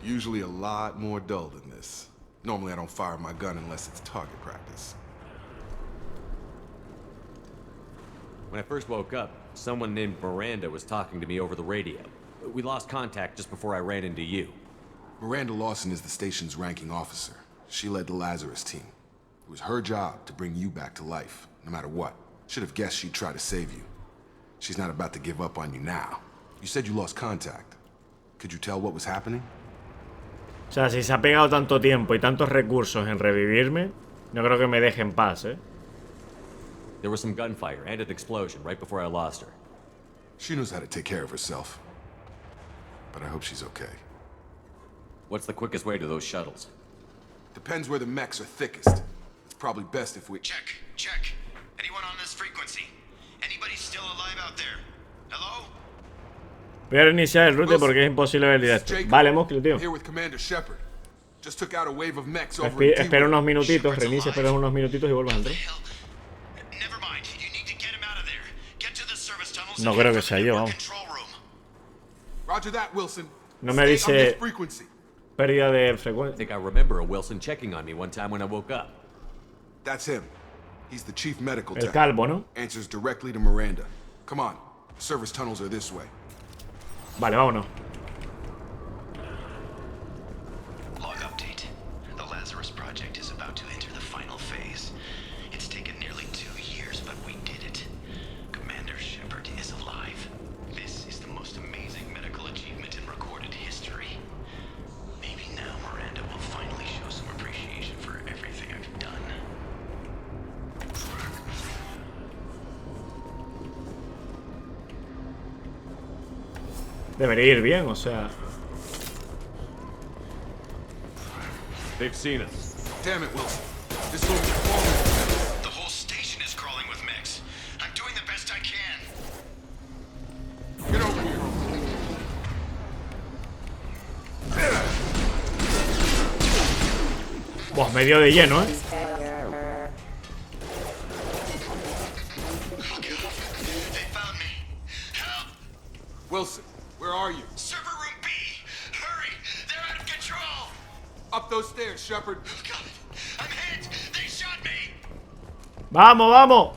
Usually a lot more dull than this. Normally I don't fire my gun unless it's target practice. When I first woke up, someone named Miranda was talking to me over the radio. We lost contact just before I ran into you. Miranda Lawson is the station's ranking officer. She led the Lazarus team. It was her job to bring you back to life, no matter what. Should have guessed she'd try to save you. She's not about to give up on you now. You said you lost contact. Could you tell what was happening? O sea, si se ha pegado tanto tiempo y tantos recursos en revivirme, no creo que me deje en paz, ¿eh? There was some gunfire and an explosion right before I lost her. She knows how to take care of herself. But I hope she's okay. What's the quickest way to those shuttles? Depends where the mechs are thickest. It's probably best if we... Check. Anyone on this frequency? Anybody still alive out there? Hello? Voy a reiniciar el route porque es imposible ver el directo. Vale, Mosquito, tío. Espera unos minutitos, reinicia, espera unos minutitos y vuelvo a entrar. No creo que sea yo, vamos. No me dice pérdida de frecuencia. I think I remember a Wilson checking on me one time when I woke up. That's him. He's the chief medical El calvo, ¿no? Answers directly to Miranda. Come on. The service tunnels are this way. Vale, vámonos. Log update. The Lazarus project is about to enter the final phase. It's taken nearly 2 years, but we did it. Commander Shepard is alive. This is the most amazing medical achievement in recorded history. Maybe now Miranda will finally show some appreciation for everything I've done. Debería ir bien, o sea. They've seen us. Damn it, Wilson. This will be falling. The whole station is crawling with mechs. I'm doing the best I can. Get over here. Buah, medio de lleno, ¿eh? Wilson, where are you? Server room B! Hurry! They're out of control! Up those stairs, Shepard. God, I'm hit! They shot me! ¡Vamos, vamos!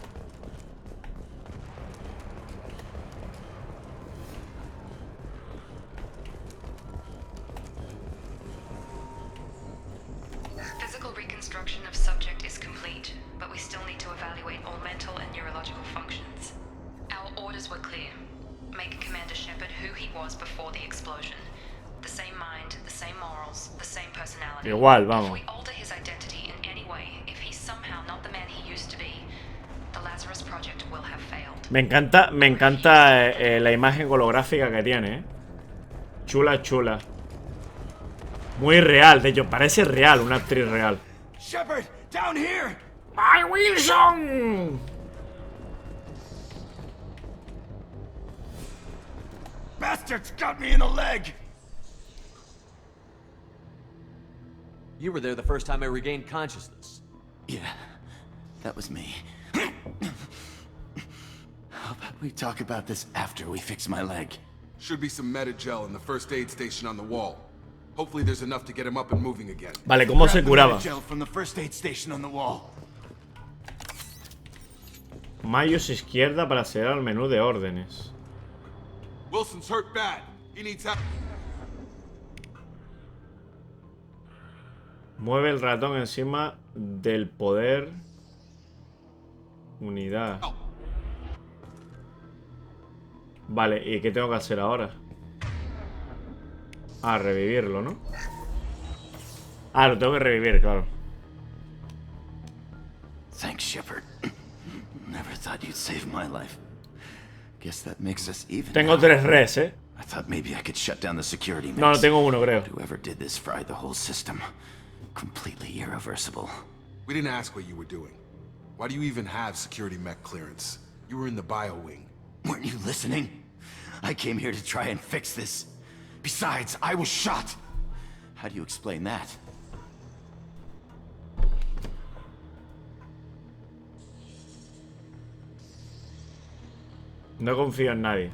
Physical reconstruction of subject is complete, but we still need to evaluate all mental and neurological functions. Our orders were clear. Make Commander Shepard who he was before the explosion. The same mind, the same morals, the same personality. Igual, vamos. If we alter his identity in any way, if he's somehow not the man he used to be, the Lazarus project will have failed. Me encanta la imagen holográfica que tiene, ¿eh? Chula, chula. Muy real, de hecho, parece real, una actriz real. Shepard, down here! ¡Ay, Wilson! Bastards got me in the leg! You were there the first time I regained consciousness. Yeah, that was me. How about we talk about this after we fix my leg? Should be some Medi-gel in the first aid station on the wall. Hopefully there's enough to get him up and moving again. Vale, ¿cómo se curaba? Medi-gel from the first aid station on the wall. Mayus izquierda para acceder al menú de órdenes. Wilson's hurt bad. He needs help. Mueve el ratón encima del poder. Unidad. Vale, ¿y qué tengo que hacer ahora? Ah, revivirlo, ¿no? Ah, lo tengo que revivir, claro. Thanks, Shepard. Never thought you'd save my life. Guess that makes us even. Tengo 3 res, ¿eh? I thought maybe I could shut down the security mix. No, tengo 1, creo. Whoever did this fried the whole system. Completely irreversible. We didn't ask what you were doing. Why do you even have security mech clearance? You were in the bio wing. Weren't you listening? I came here to try and fix this. Besides, I was shot. How do you explain that? No confío en nadie.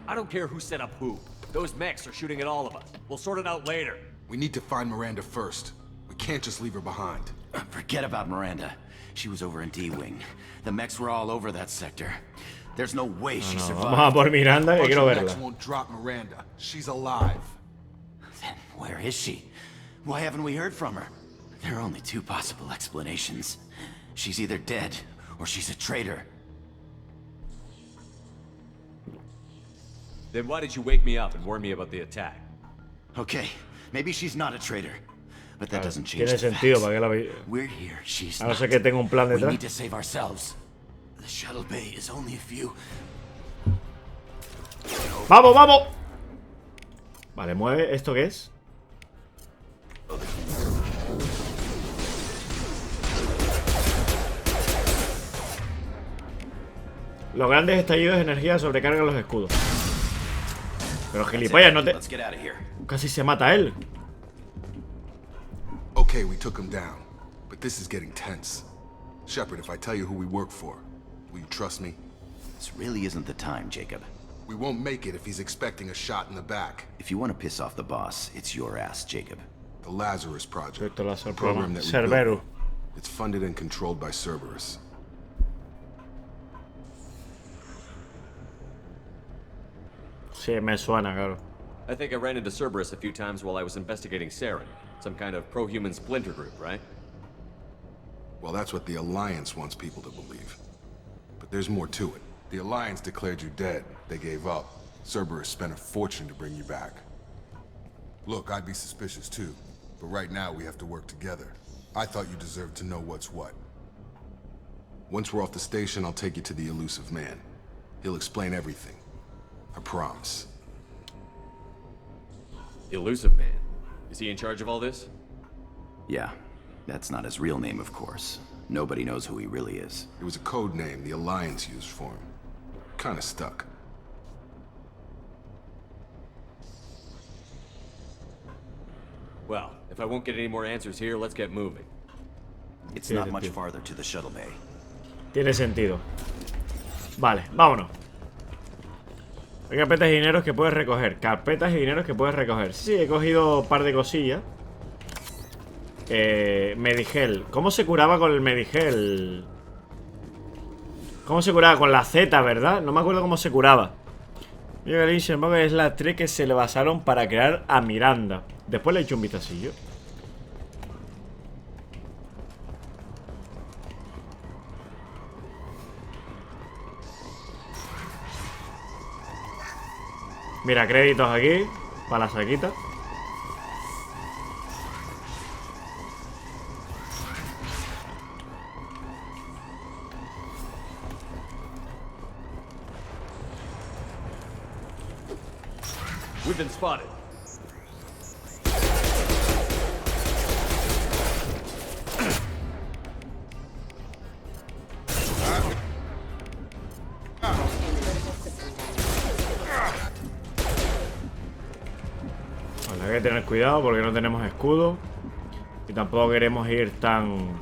I don't care who set up who. Those mechs are shooting at all of us. We'll sort it out later. We need to find Miranda first. We can't just leave her behind. Forget about Miranda. She was over in D-Wing. The mechs were all over that sector. There's no way she survived. Vamos a por Miranda, que quiero verla. Won't drop Miranda. She's alive. Then where is she? Why haven't we heard from her? There are only two possible explanations. She's either dead, or she's a traitor. Then why did you wake me up and warn me about the attack? Okay, maybe she's not a traitor. But that doesn't change Tiene the sentido, facts. ¿para qué la veis? We're here, she's A no not. ser que tenga un plan We detrás. need to save ourselves. The shuttle bay is only a few. ¡Vamos, vamos! Vale, mueve. ¿Esto qué es? Los grandes estallidos de energía sobrecargan los escudos. Pero gilipollas, no te... Let's get out of here. Casi se mata él. Okay, we took him down. But this is getting tense. Shepard, if I tell you who we work for, will you trust me? This really isn't the time, Jacob. We won't make it if he's expecting a shot in the back. If you want to piss off the boss, it's your ass, Jacob. The Lazarus Project. Proyecto Lazarus, the program that we Cerberus. built. It's funded and controlled by Cerberus. Sí, me suena, claro. I think I ran into Cerberus a few times while I was investigating Saren. Some kind of pro-human splinter group, right? Well, that's what the Alliance wants people to believe. But there's more to it. The Alliance declared you dead. They gave up. Cerberus spent a fortune to bring you back. Look, I'd be suspicious too. But right now we have to work together. I thought you deserved to know what's what. Once we're off the station, I'll take you to the elusive man. He'll explain everything. I promise. Elusive Man. Is he in charge of all this? Yeah, that's not his real name, of course. Nobody knows who he really is. It was a code name the Alliance used for him. Kinda stuck. Well, if I won't get any more answers here, let's get moving. It's not much farther to the shuttle bay. Tiene sentido. Vale, vámonos. Hay carpetas y dineros que puedes recoger. Carpetas y dineros que puedes recoger. Sí, he cogido un par de cosillas. Medigel. ¿Cómo se curaba con el Medigel? ¿Cómo se curaba? Con la Z, ¿verdad? No me acuerdo cómo se curaba. Yo que es la actriz que se le basaron para crear a Miranda. Después le he hecho un vistacillo. Mira, créditos aquí para la saquita. We've been spotted. Vale, hay que tener cuidado porque no tenemos escudo. Y tampoco queremos ir tan...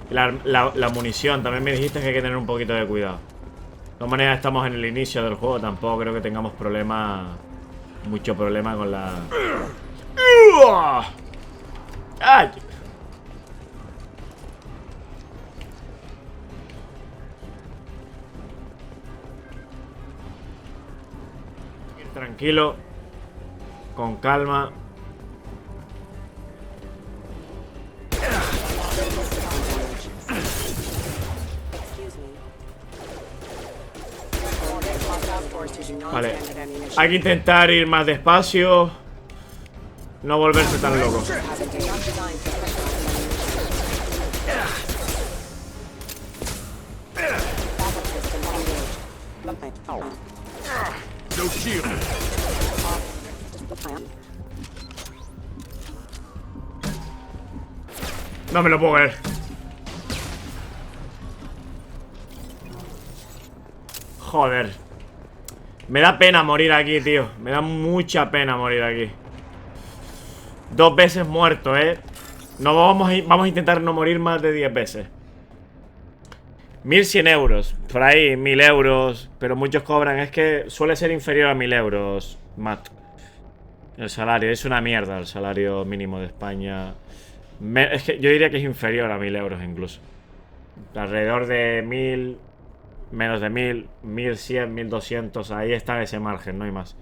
La munición, también me dijiste que hay que tener un poquito de cuidado. De todas maneras estamos en el inicio del juego. Tampoco creo que tengamos mucho problema con la... ¡Ay! Tranquilo. Con calma. Vale, hay que intentar ir más despacio. No volverse tan loco. No shield. No me lo puedo creer. Joder. Me da pena morir aquí, tío. Me da mucha pena morir aquí. 2 veces muerto, No vamos a intentar no morir más de 10 veces. 1100 euros. Por ahí, 1000 euros. Pero muchos cobran. Es que suele ser inferior a 1000 euros, Matt. El salario es una mierda, el salario mínimo de España. Es que yo diría que es inferior a 1000 euros incluso. Alrededor de 1000, menos de 1000, 1100, 1200. Ahí está ese margen, no hay más.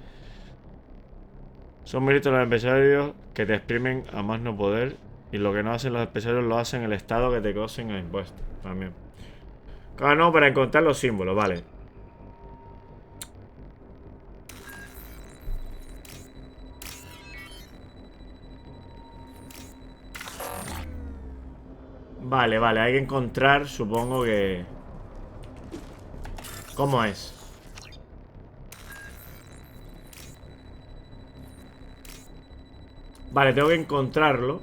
Son méritos los empresarios que te exprimen a más no poder. Y lo que no hacen los empresarios lo hacen el Estado que te cosen a impuestos. También. Claro, no, para encontrar los símbolos, vale. Vale, vale, hay que encontrar, supongo que... ¿Cómo es? Vale, tengo que encontrarlo.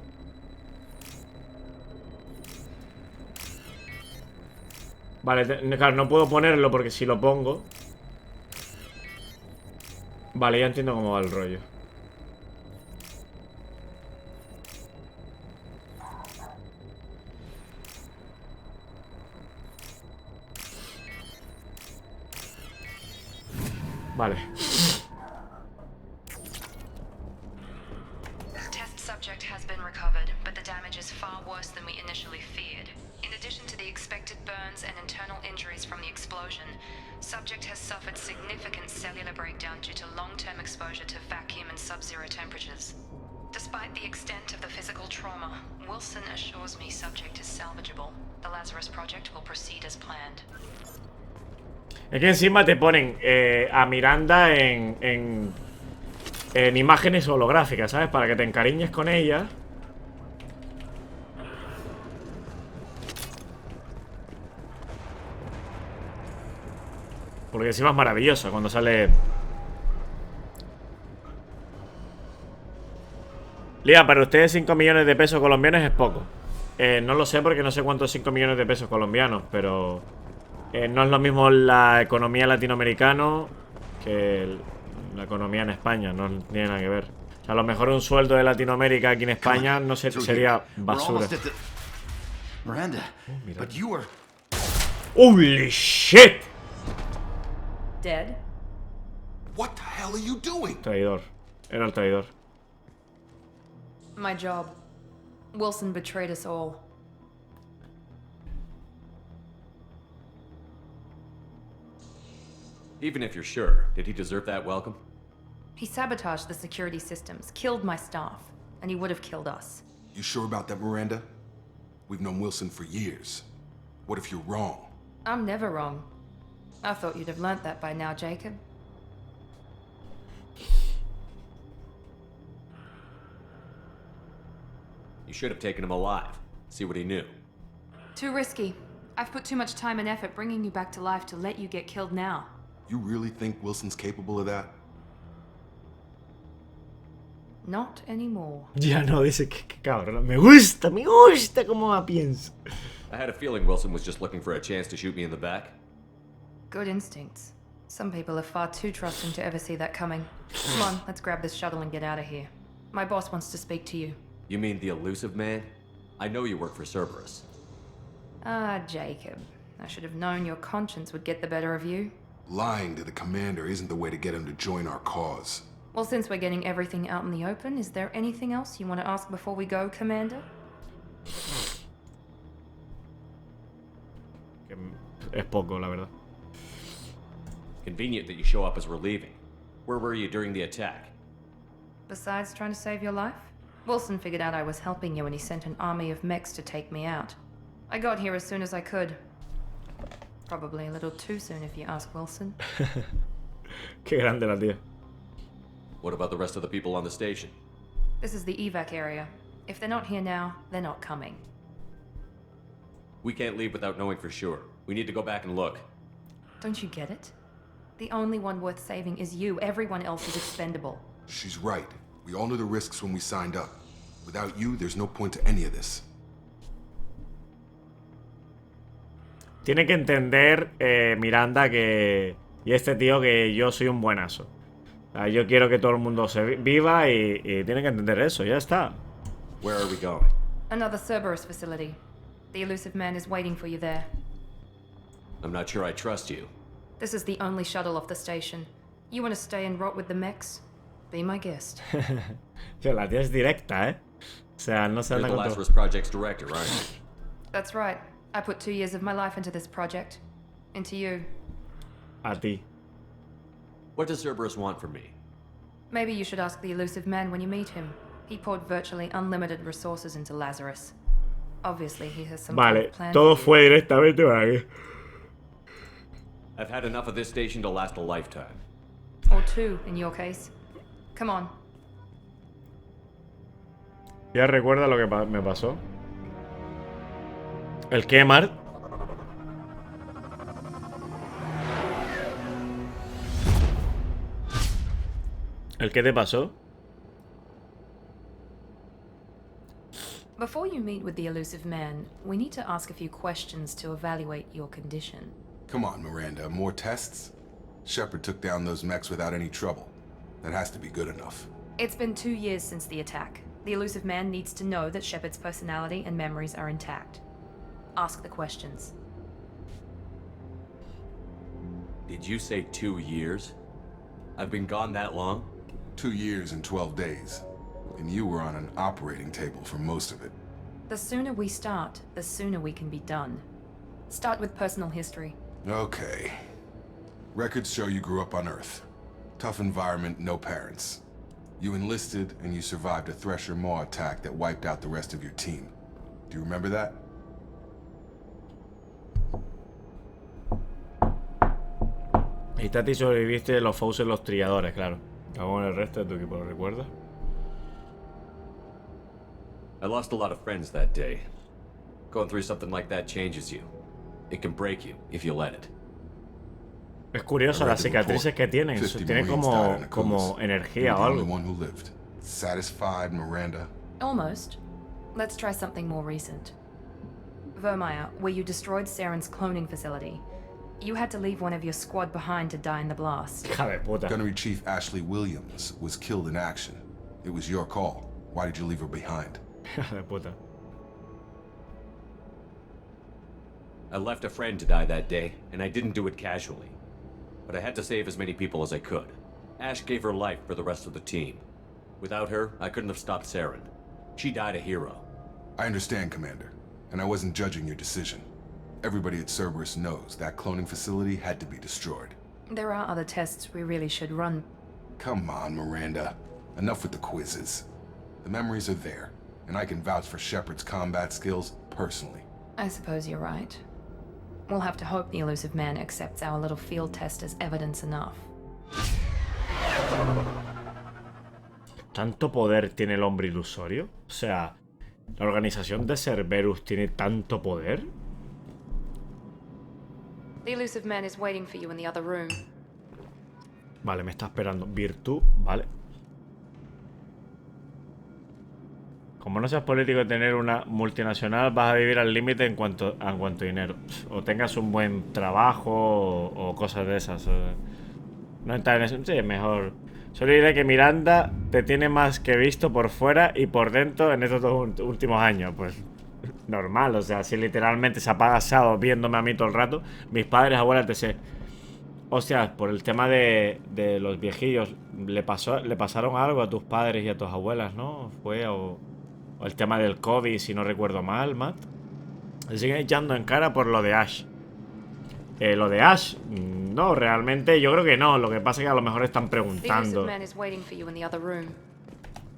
Vale, claro, no puedo ponerlo porque si lo pongo... Vale, ya entiendo cómo va el rollo. Vale. Test subject has been recovered, but the damage is far worse than we initially feared. In addition to the expected burns and internal injuries from the explosion, subject has suffered significant cellular breakdown due to long-term exposure to vacuum and sub-zero temperatures. Despite the extent of the physical trauma, Wilson assures me subject is salvageable. The Lazarus project will proceed as planned. Es que encima te ponen a Miranda en imágenes holográficas, ¿sabes? Para que te encariñes con ella. Porque encima es maravillosa cuando sale... Lía, para ustedes 5 millones de pesos colombianos es poco. No lo sé porque no sé cuántos 5 millones de pesos colombianos, pero... no es lo mismo la economía latinoamericana que la economía en España. No tiene nada que ver. O sea, a lo mejor un sueldo de Latinoamérica aquí en España no sé, sería basura. Miranda, but you were... ¡Holy shit! Dead? What the hell are you doing? Traidor. Era el traidor. My job. Wilson betrayed us all. Even if you're sure, did he deserve that welcome? He sabotaged the security systems, killed my staff, and he would have killed us. You sure about that, Miranda? We've known Wilson for years. What if you're wrong? I'm never wrong. I thought you'd have learnt that by now, Jacob. You should have taken him alive. See what he knew. Too risky. I've put too much time and effort bringing you back to life to let you get killed now. You really think Wilson's capable of that? Not anymore. Ya no, dice que cabrón. Me gusta cómo piensa. I had a feeling Wilson was just looking for a chance to shoot me in the back. Good instincts. Some people are far too trusting to ever see that coming. Come on, let's grab this shuttle and get out of here. My boss wants to speak to you. You mean the elusive man? I know you work for Cerberus. Ah, Jacob. I should have known your conscience would get the better of you. Lying to the commander isn't the way to get him to join our cause. Well, since we're getting everything out in the open, is there anything else you want to ask before we go, Commander? Es poco, la verdad. Convenient that you show up as we're leaving. Where were you during the attack? Besides trying to save your life, Wilson figured out I was helping you and he sent an army of mechs to take me out. I got here as soon as I could. Probably a little too soon if you ask Wilson. Qué grande la tía. What about the rest of the people on the station? This is the evac area. If they're not here now, they're not coming. We can't leave without knowing for sure. We need to go back and look. Don't you get it? The only one worth saving is you. Everyone else is expendable. She's right. We all knew the risks when we signed up. Without you, there's no point to any of this. Tiene que entender Miranda que... Y este tío que yo soy un buenazo. O sea, yo quiero que todo el mundo se viva y tiene que entender eso, ya está. Where are we going? Another Cerberus facility. The elusive man is waiting for you there. I'm not sure I trust you. This is the only shuttle off the station. You want to stay and rot with the mechs? Be my guest. Tío, la tía es directa, ¿eh? O sea, no se You're anda the con Lazarus Project's director, aren't you? That's right. I put 2 years of my life into this project. Into you. a ti. What does Cerberus want from me? Maybe you should ask the elusive man when you meet him. He poured virtually unlimited resources into Lazarus. Obviously, he has some kind Vale, of plan todo for you. fue directamente para aquí. I've had enough of this station to last a lifetime. Or 2, in your case. Come on. Ya recuerda lo que me pasó. ¿El qué, Mart? ¿El qué te pasó? Before you meet with the elusive man, we need to ask a few questions to evaluate your condition. Come on, Miranda, more tests? Shepard took down those mechs without any trouble. That has to be good enough. It's been 2 years since the attack. The elusive man needs to know that Shepard's personality and memories are intact. Ask the questions. Did you say 2 years? I've been gone that long? 2 years and 12 days. And you were on an operating table for most of it. The sooner we start, the sooner we can be done. Start with personal history. Okay. Records show you grew up on Earth. Tough environment, no parents. You enlisted and you survived a Thresher Maw attack that wiped out the rest of your team. Do you remember that? Y Tati sobreviviste los Fauces los Trilladores, claro. Hago con el resto de tu equipo, ¿lo recuerdas? I lost a lot of friends that day. Going through something like that changes you. It can break you if you let it. Es curioso las cicatrices que tienen. Tienen como energía o algo. Satisfied, Miranda? Almost. Let's try something more recent. Vermeer, where you destroyed Saren's cloning facility. You had to leave one of your squad behind to die in the blast. Hija de puta. Gunnery Chief Ashley Williams was killed in action. It was your call. Why did you leave her behind? Hija de puta. I left a friend to die that day, and I didn't do it casually. But I had to save as many people as I could. Ash gave her life for the rest of the team. Without her, I couldn't have stopped Saren. She died a hero. I understand, Commander, and I wasn't judging your decision. Everybody at Cerberus knows that cloning facility had to be destroyed. There are other tests we really should run. Come on, Miranda. Enough with the quizzes. The memories are there, and I can vouch for Shepard's combat skills personally. I suppose you're right. We'll have to hope the elusive man accepts our little field test as evidence enough. ¿Tanto poder tiene el hombre ilusorio? O sea, ¿la organización de Cerberus tiene tanto poder? The elusive man is waiting for you in the other room. Vale, me está esperando. Virtud, vale. Como no seas político de tener una multinacional, vas a vivir al límite en cuanto a dinero. O tengas un buen trabajo o cosas de esas. No entrar en eso. Sí, mejor. Solo diré que Miranda te tiene más que visto por fuera y por dentro en estos 2 últimos años. Pues normal, o sea, si literalmente se ha pasado viéndome a mí todo el rato. Mis padres, abuelas, etc. O sea, por el tema de los viejillos, le pasaron algo a tus padres y a tus abuelas, ¿no? Fue o el tema del COVID, si no recuerdo mal, Matt. Se siguen echando en cara por lo de Ash. Lo de Ash, no, realmente yo creo que no. Lo que pasa es que a lo mejor están preguntando. I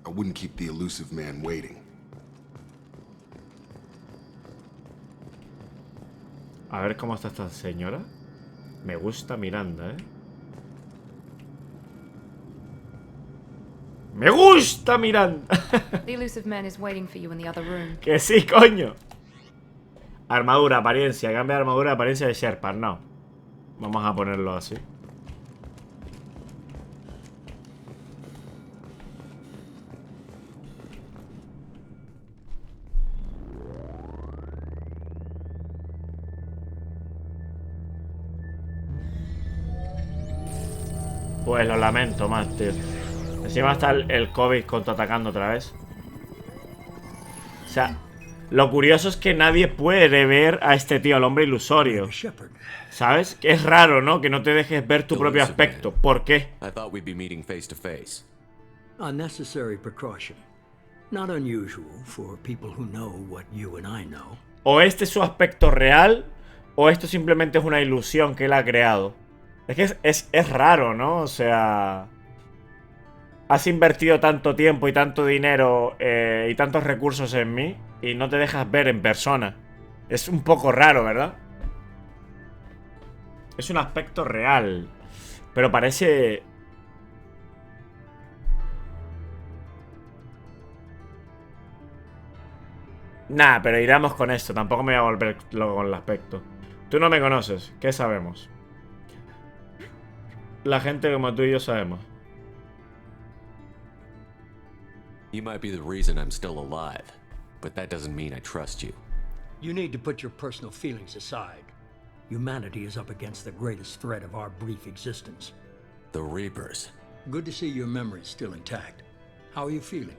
wouldn't keep the elusive man waiting. A ver cómo está esta señora. Me gusta Miranda, ¿eh? ¡Me gusta Miranda! The elusive man is waiting for you in the other room. ¡Que sí, coño! Armadura, apariencia. Cambia de armadura, apariencia de Sherpa. No. Vamos a ponerlo así. Pues lo lamento más, tío. Encima está el COVID contraatacando otra vez. O sea, lo curioso es que nadie puede ver a este tío, al hombre ilusorio. ¿Sabes? Que es raro, ¿no? Que no te dejes ver tu propio aspecto. ¿Por qué? A necessary precaution. Not unusual for people who know what you and I know. O este es su aspecto real, o esto simplemente es una ilusión que él ha creado. Es que es raro, ¿no? O sea... Has invertido tanto tiempo y tanto dinero y tantos recursos en mí y no te dejas ver en persona. Es un poco raro, ¿verdad? Es un aspecto real. Pero parece... Nah, pero iremos con esto. Tampoco me voy a volver loco con el aspecto. Tú no me conoces. ¿Qué sabemos? La gente como tú y yo sabemos. You might be the reason I'm still alive, but that doesn't mean I trust you. You need to put your personal feelings aside. Humanity is up against the greatest threat of our brief existence. The Reapers. Good to see your memory's still intact. How are you feeling?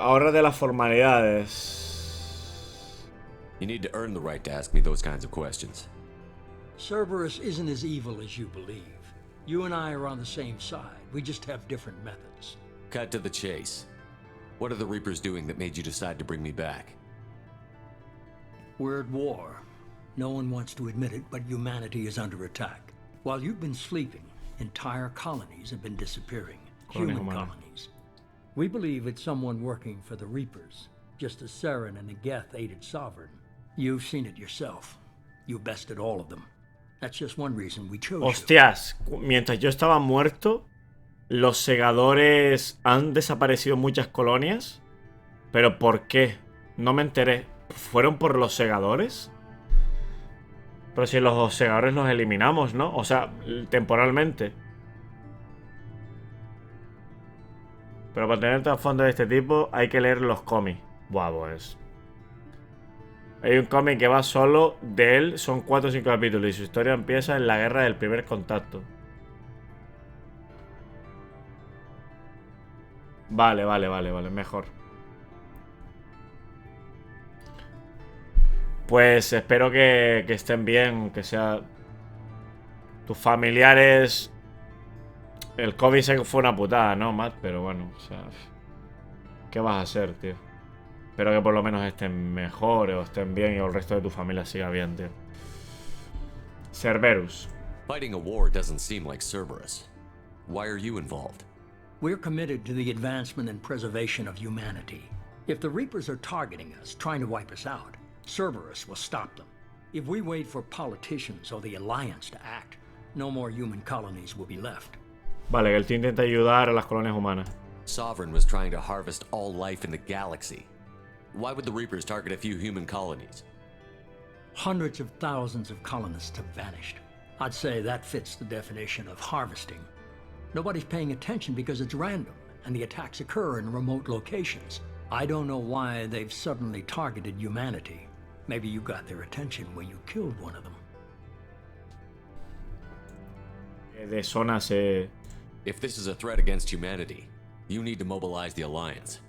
Ahora de las formalidades. You need to earn the right to ask me those kinds of questions. Cerberus isn't as evil as you believe. You and I are on the same side. We just have different methods. Cut to the chase. What are the Reapers doing that made you decide to bring me back? We're at war. No one wants to admit it, but humanity is under attack. While you've been sleeping, entire colonies have been disappearing. Human colonies. We believe it's someone working for the Reapers, just as Saren and the Geth aided Sovereign. You've seen it yourself. You bested all of them. That's just one reason we chose you. Hostias, mientras yo estaba muerto, los segadores han desaparecido muchas colonias. ¿Pero por qué? No me enteré. ¿Fueron por los segadores? Pero si los segadores los eliminamos, ¿no? O sea, temporalmente. Pero para tener trasfondo de este tipo hay que leer los cómics. Buah, pues. Hay un cómic que va solo de él, son 4 o 5 capítulos y su historia empieza en la guerra del primer contacto. Vale, mejor. Pues espero que estén bien, que sea... Tus familiares... El COVID sé que fue una putada, ¿no, Matt? Pero bueno, o sea... ¿Qué vas a hacer, tío? Espero que por lo menos estén mejor o estén bien y el resto de tu familia siga bien, tío. Cerberus. Fighting a war doesn't seem like Cerberus. Why are you involved? We're committed to the advancement and preservation of humanity. If the Reapers are targeting us, trying to wipe us out, Cerberus will stop them. If we wait for politicians or the Alliance to act, no more human colonies will be left. Vale, que el tío intenta ayudar a las colonias humanas. Sovereign was trying to harvest all life in the galaxy. Why would the Reapers target a few human colonies? Hundreds of thousands of colonists have vanished. I'd say that fits the definition of harvesting. Nobody's paying attention because it's random, and the attacks occur in remote locations. I don't know why they've suddenly targeted humanity. Maybe you got their attention when you killed one of them. De zona se... If this is a threat against humanity, you need to mobilize the Alliance.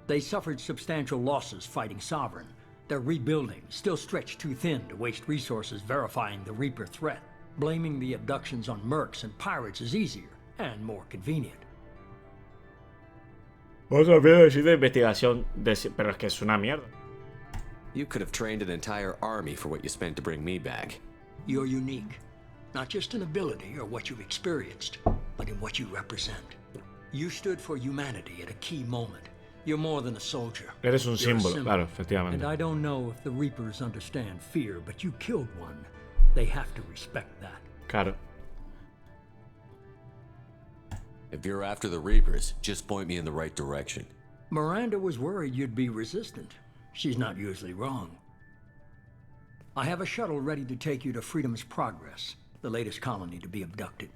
They suffered substantial losses fighting Sovereign. They're rebuilding, still stretched too thin to waste resources verifying the Reaper threat. Blaming the abductions on mercs and pirates is easier and more convenient. Otra mierda de investigación, pero es que es una mierda. You could have trained an entire army for what you spent to bring me back. You're unique. Not just in ability or what you've experienced, but in what you represent. You stood for humanity at a key moment. You're more than a soldier. Eres un símbolo, claro, efectivamente. And I don't know if the Reapers understand fear, but you killed one. They have to respect that. Claro. If you're after the Reapers, just point me in the right direction. Miranda was worried you'd be resistant. She's not usually wrong. I have a shuttle ready to take you to Freedom's Progress, the latest colony to be abducted.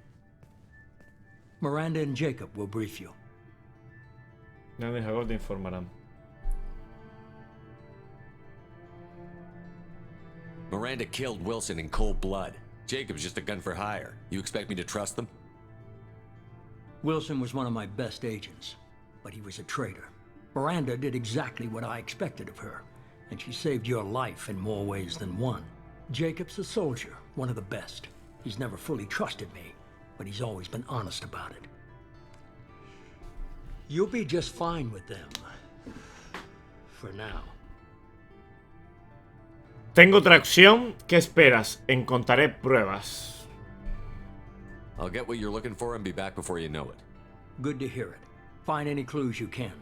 Miranda and Jacob will brief you. LihakauppiasGamer te informarán. Miranda killed Wilson in cold blood. Jacob's just a gun for hire. You expect me to trust them? Wilson was one of my best agents, but he was a traitor. Miranda did exactly what I expected of her, and she saved your life in more ways than one. Jacob's a soldier, one of the best. He's never fully trusted me, but he's always been honest about it. You'll be just fine with them. For now. Tengo otra opción. ¿Qué esperas? Encontraré pruebas. I'll get what you're looking for and be back before you know it. Good to hear it. Find any clues you can.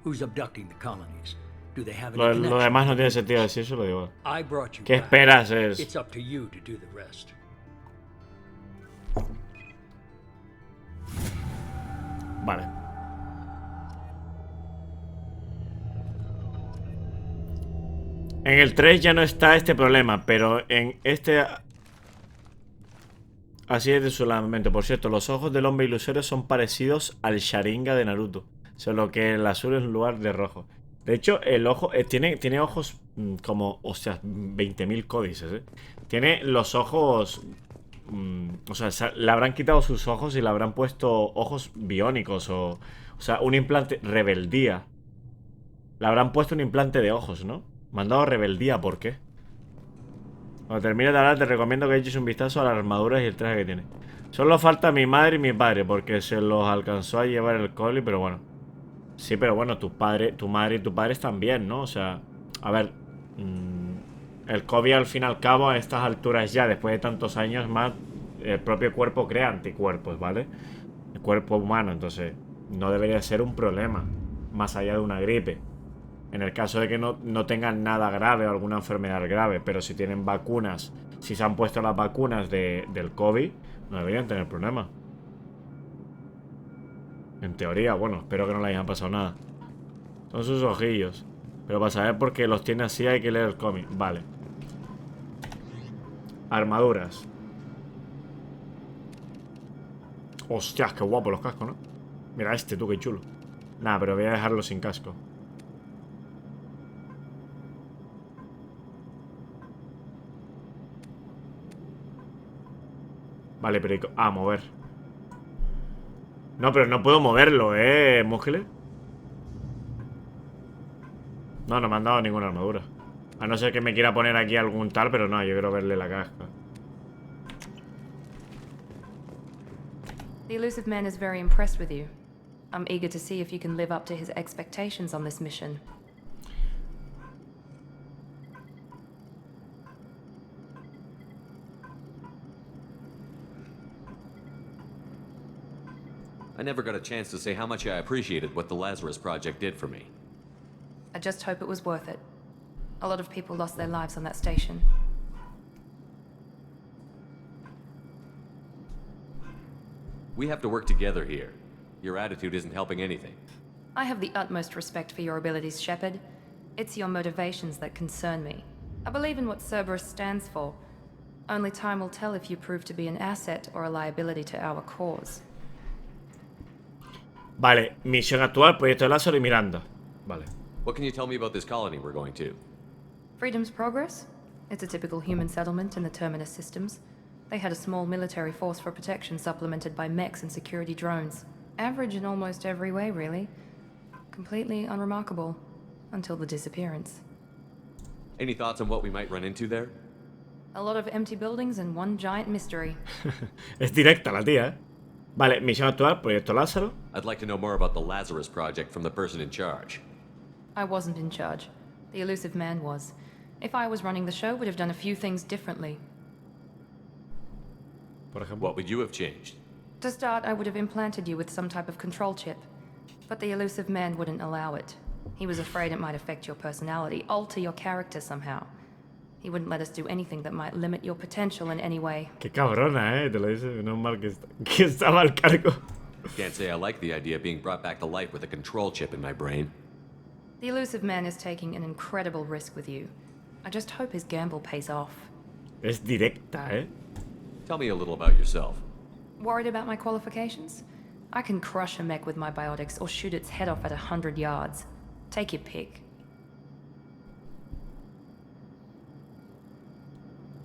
Who's abducting the colonies? Do they have any Lo connection? demás no tiene sentido decir, eso lo digo. I brought you ¿Qué back. esperas es? It's up to you to do the rest. Vale. En el 3 ya no está este problema, pero en este... Así es de su lamento. Por cierto, los ojos del hombre ilusorio son parecidos al Sharingan de Naruto. Solo que el azul es en lugar de rojo. De hecho, el ojo tiene ojos como... O sea, 20.000 códices, Tiene los ojos... o sea, le habrán quitado sus ojos y le habrán puesto ojos biónicos o sea, un implante... Rebeldía. Le habrán puesto un implante de ojos, ¿no? Me han dado rebeldía, ¿por qué? Cuando termine de hablar te recomiendo que eches un vistazo a las armaduras y el traje que tiene. Solo falta mi madre y mi padre porque se los alcanzó a llevar el coli, pero bueno. Sí, pero bueno, tu madre y tu padre están bien, ¿no? O sea, a ver, el COVID al fin y al cabo a estas alturas ya, después de tantos años más, el propio cuerpo crea anticuerpos, ¿vale? El cuerpo humano, entonces no debería ser un problema, más allá de una gripe. En el caso de que no tengan nada grave o alguna enfermedad grave, pero si tienen vacunas, si se han puesto las vacunas del COVID, no deberían tener problema. En teoría, bueno, espero que no le hayan pasado nada. Son sus ojillos. Pero para saber por qué los tiene así hay que leer el cómic. Vale. Armaduras. Hostias, qué guapo los cascos, ¿no? Mira este, tú, qué chulo. Nada, pero voy a dejarlo sin casco. Vale, pero... Ah, mover. No, pero no puedo moverlo, Múscules. No, no me han dado ninguna armadura. A no ser que me quiera poner aquí algún tal, pero no, yo quiero verle la casca. The elusive man is very impressed with you. I'm eager to see if you can live up to his expectations on this mission. I never got a chance to say how much I appreciated what the Lazarus project did for me. I just hope it was worth it. A lot of people lost their lives on that station. We have to work together here. Your attitude isn't helping anything. I have the utmost respect for your abilities, Shepard. It's your motivations that concern me. I believe in what Cerberus stands for. Only time will tell if you prove to be an asset or a liability to our cause. Vale, misión actual, proyecto de Lazarus y Miranda. Vale. What can you tell me about this colony we're going to? Freedom's Progress? It's a typical human settlement in the Terminus systems. They had a small military force for protection supplemented by mechs and security drones. Average in almost every way, really. Completely unremarkable. Until the disappearance. Any thoughts on what we might run into there? A lot of empty buildings and one giant mystery. Es directa la tía, Vale, misión actual, proyecto Lázaro. I'd like to know more about the Lazarus project from the person in charge. I wasn't in charge. The elusive man was. If I was running the show, would have done a few things differently. Por ejemplo. What would you have changed? To start, I would have implanted you with some type of control chip. But the elusive man wouldn't allow it. He was afraid it might affect your personality, alter your character somehow. He wouldn't let us do anything that might limit your potential in any way. Qué cabrona, te lo dice. No mal que estaba al cargo. Can't say I like the idea of being brought back to life with a control chip in my brain. The elusive man is taking an incredible risk with you. I just hope his gamble pays off. Es directa, Tell me a little about yourself. Worried about my qualifications? I can crush a mech with my biotics or shoot its head off at 100 yards. Take your pick.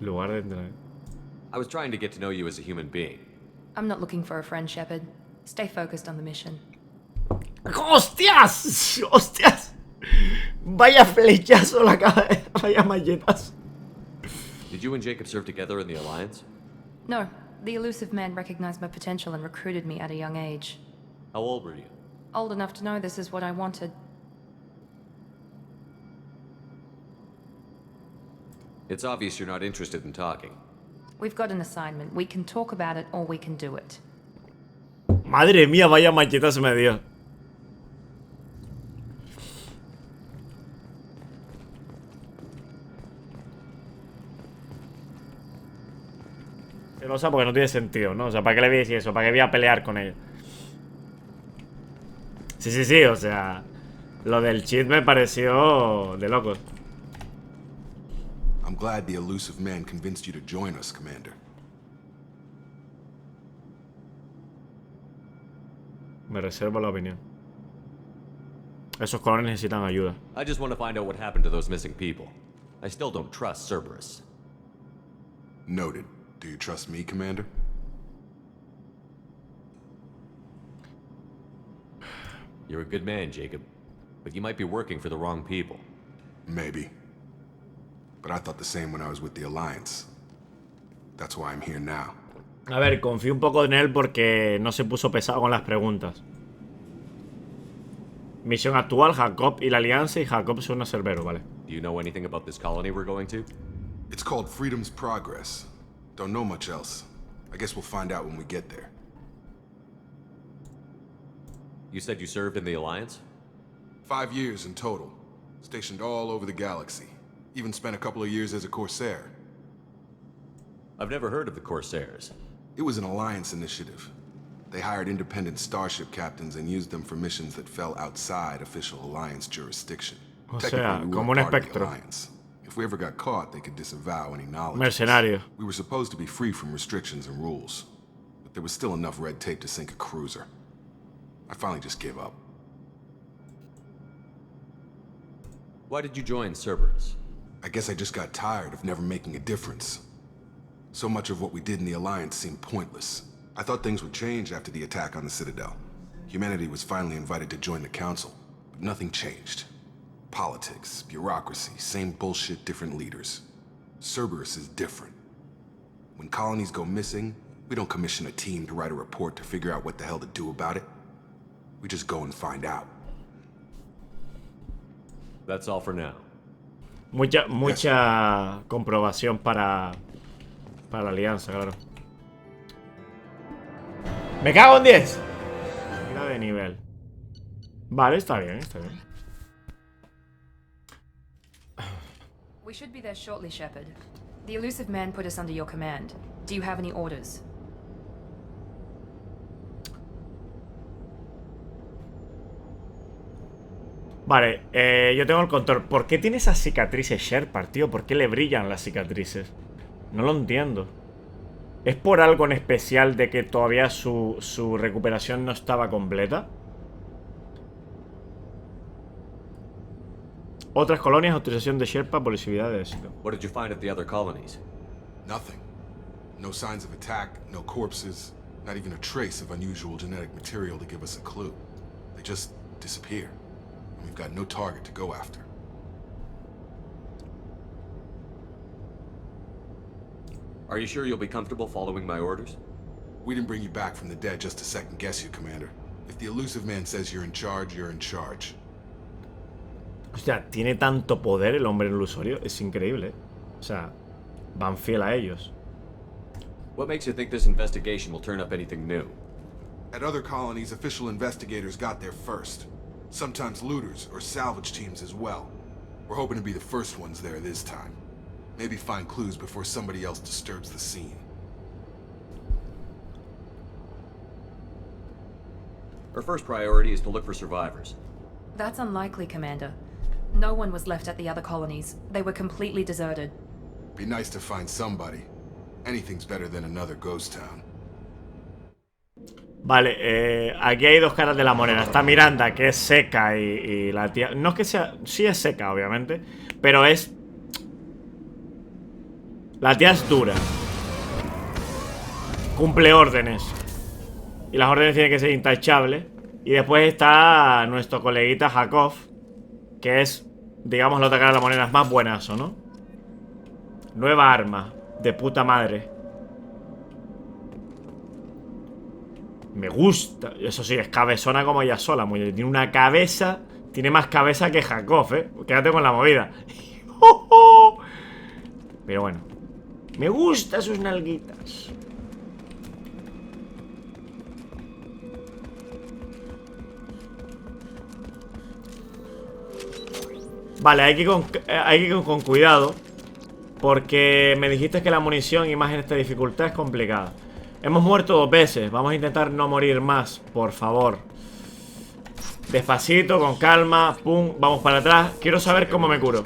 Lugar de entrar. I was trying to get to know you as a human being. I'm not looking for a friend, Shepard. Stay focused on the mission. ¡Hostias! ¡Hostias! Vaya flechazo la cabeza. Vaya malletas. Did Did you and Jacob serve together in the Alliance? No, the elusive man recognized my potential and recruited me at a young age. How old were you? Old enough to know this is what I wanted. It's obvious you're not interested in talking. We've got an assignment. We can talk about it or we can do it. Madre mía, vaya machetazo me dio. O sea, porque no tiene sentido, ¿no? O sea, ¿para qué le voy a decir eso? ¿Para qué voy a pelear con ella? Sí, o sea, lo del cheat me pareció de locos. I'm glad the elusive man convinced you to join us, Commander. Me reservo la opinión. Esos colones necesitan ayuda. I just want to find out what happened to those missing people. I still don't trust Cerberus. Noted. Do you trust me, Commander? You're a good man, Jacob. But you might be working for the wrong people. Maybe. But I thought the same when I was with the Alliance. That's why I'm here now. A ver, confío un poco en él porque no se puso pesado con las preguntas. Misión actual, Jacob y la Alianza, y Jacob se une a Cerberus, vale. Do you know anything about this colony we're going to? It's called Freedom's Progress. Don't know much else. I guess we'll find out when we get there. You said you served in the Alliance? 5 years in total. Stationed all over the galaxy. Even spent a couple of years as a Corsair. I've never heard of the Corsairs. It was an Alliance initiative. They hired independent starship captains and used them for missions that fell outside official Alliance jurisdiction. O sea, como un espectro. If we ever got caught, they could disavow any knowledge. Mercenario. We were supposed to be free from restrictions and rules, but there was still enough red tape to sink a cruiser. I finally just gave up. Why did you join Cerberus? I guess I just got tired of never making a difference. So much of what we did in the Alliance seemed pointless. I thought things would change after the attack on the Citadel. Humanity was finally invited to join the Council, but nothing changed. Politics, bureaucracy, same bullshit, different leaders. Cerberus is different. When colonies go missing, we don't commission a team to write a report to figure out what the hell to do about it. We just go and find out. That's all for now. Mucha comprobación para la Alianza, claro. ¡Me cago en 10! Subida de nivel. Vale, está bien, está bien. We should be there shortly, Shepard. The elusive man put us under your command. Do you have any orders? Vale, yo tengo el control. ¿Por qué tiene esas cicatrices Shepard, tío? ¿Por qué le brillan las cicatrices? No lo entiendo. ¿Es por algo en especial de que todavía su recuperación no estaba completa? Otras colonias, autorización de Sherpa, policividad de éxito. What did you find at the other colonies? Nothing. No signs of attack, no corpses, not even a trace of unusual genetic material to give us a clue. They just disappear. And we've got no target to go after. Are you sure you'll be comfortable following my orders? We didn't bring you back from the dead just to second guess you, Commander. If the elusive man says you're in charge, you're in charge. O sea, tiene tanto poder el hombre ilusorio, es increíble. O sea, van fiel a ellos. What makes you think this investigation will turn up anything new? At other colonies, official investigators got there first. Sometimes looters or salvage teams as well. We're hoping to be the first ones there this time. Maybe find clues before somebody else disturbs the scene. Our first priority is to look for survivors. That's unlikely, Commander. No one was left at the other colonies. They were completely deserted. Be nice to find somebody. Anything's better than another ghost town. Vale, aquí hay dos caras de la moneda. Está Miranda, que es seca, y la tía... No es que sea... Sí es seca, obviamente, pero es... La tía es dura. Cumple órdenes. Y las órdenes tienen que ser intachables. Y después está nuestro coleguita Jacob, que es, digamos, la otra cara de la moneda. Es más buenazo, ¿no? Nueva arma. De puta madre. Me gusta. Eso sí, es cabezona como ella sola. Tiene una cabeza. Tiene más cabeza que Jacob, Quédate con la movida. Pero bueno. Me gustan sus nalguitas. Vale, hay que ir con cuidado. Porque me dijiste que la munición y más en esta dificultad es complicada. Hemos muerto 2 veces. Vamos a intentar no morir más, por favor. Despacito, con calma. Pum, vamos para atrás. Quiero saber cómo me curo.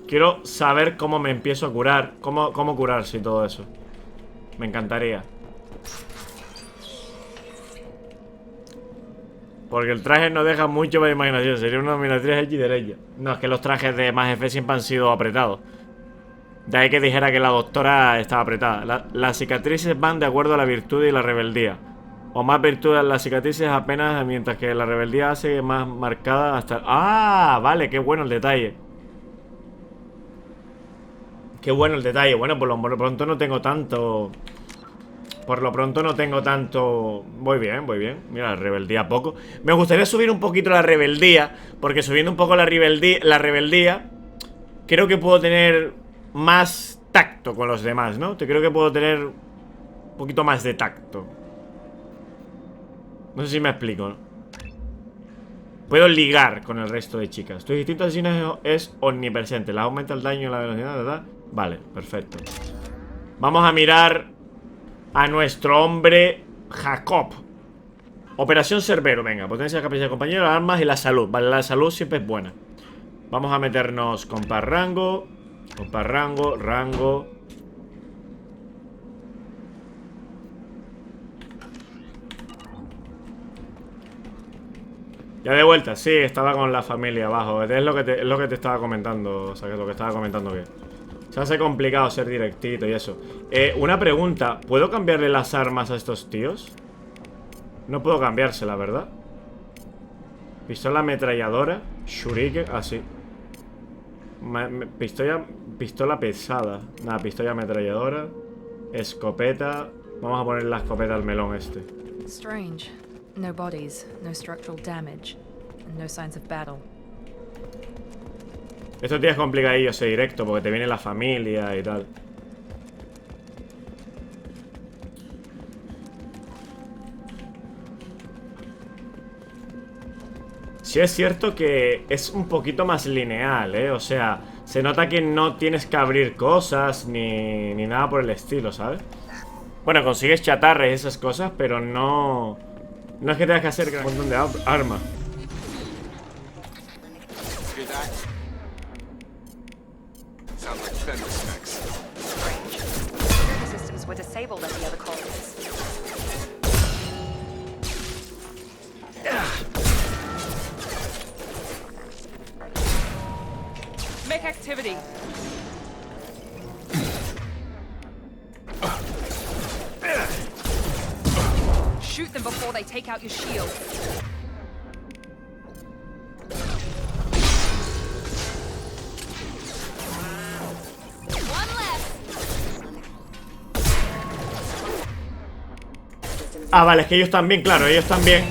Quiero saber cómo me empiezo a curar. Cómo curarse y todo eso. Me encantaría. Porque el traje no deja mucho para imaginación. Sería una dominatriz hecha y derecha. No, es que los trajes de Mass Effect siempre han sido apretados. De ahí que dijera que la doctora estaba apretada. Las cicatrices van de acuerdo a la virtud y la rebeldía. O más virtud las cicatrices apenas, mientras que la rebeldía hace más marcada hasta... ¡Ah! Vale, qué bueno el detalle. Qué bueno el detalle. Bueno, por lo pronto no tengo tanto... Por lo pronto no tengo tanto... Voy bien, voy bien. Mira, la rebeldía poco. Me gustaría subir un poquito la rebeldía. Porque subiendo un poco la rebeldía creo que puedo tener más tacto con los demás, ¿no? Creo que puedo tener un poquito más de tacto. No sé si me explico, ¿no? Puedo ligar con el resto de chicas. Tu instinto asesino es omnipresente. Le aumenta el daño y la velocidad, ¿verdad? Vale, perfecto. Vamos a mirar a nuestro hombre Jacob. Operación Cerberus, venga. Potencia, capacidad de compañero, armas y la salud. Vale, la salud siempre es buena. Vamos a meternos compar rango. Compar rango. Ya de vuelta, sí, estaba con la familia abajo. Es lo que te estaba comentando. O sea, que es lo que estaba comentando que se hace complicado ser directito y eso. Una pregunta, ¿puedo cambiarle las armas a estos tíos? No puedo cambiársela, ¿verdad? Pistola ametralladora, shuriken, así. Pistola pesada. Nada, pistola ametralladora. Escopeta. Vamos a poner la escopeta al melón este. Strange. No bodies, no structural damage, and no signs of battle. Estos días complicadillos ese directo porque te viene la familia y tal. Sí es cierto que es un poquito más lineal, O sea, se nota que no tienes que abrir cosas ni nada por el estilo, ¿sabes? Bueno, consigues chatarras y esas cosas, pero no... No es que tengas que hacer un montón de armas. Systems were disabled at the other colonies. Make activity. Shoot them before they take out your shield. One left. Ah, vale, es que ellos también, claro, ellos también.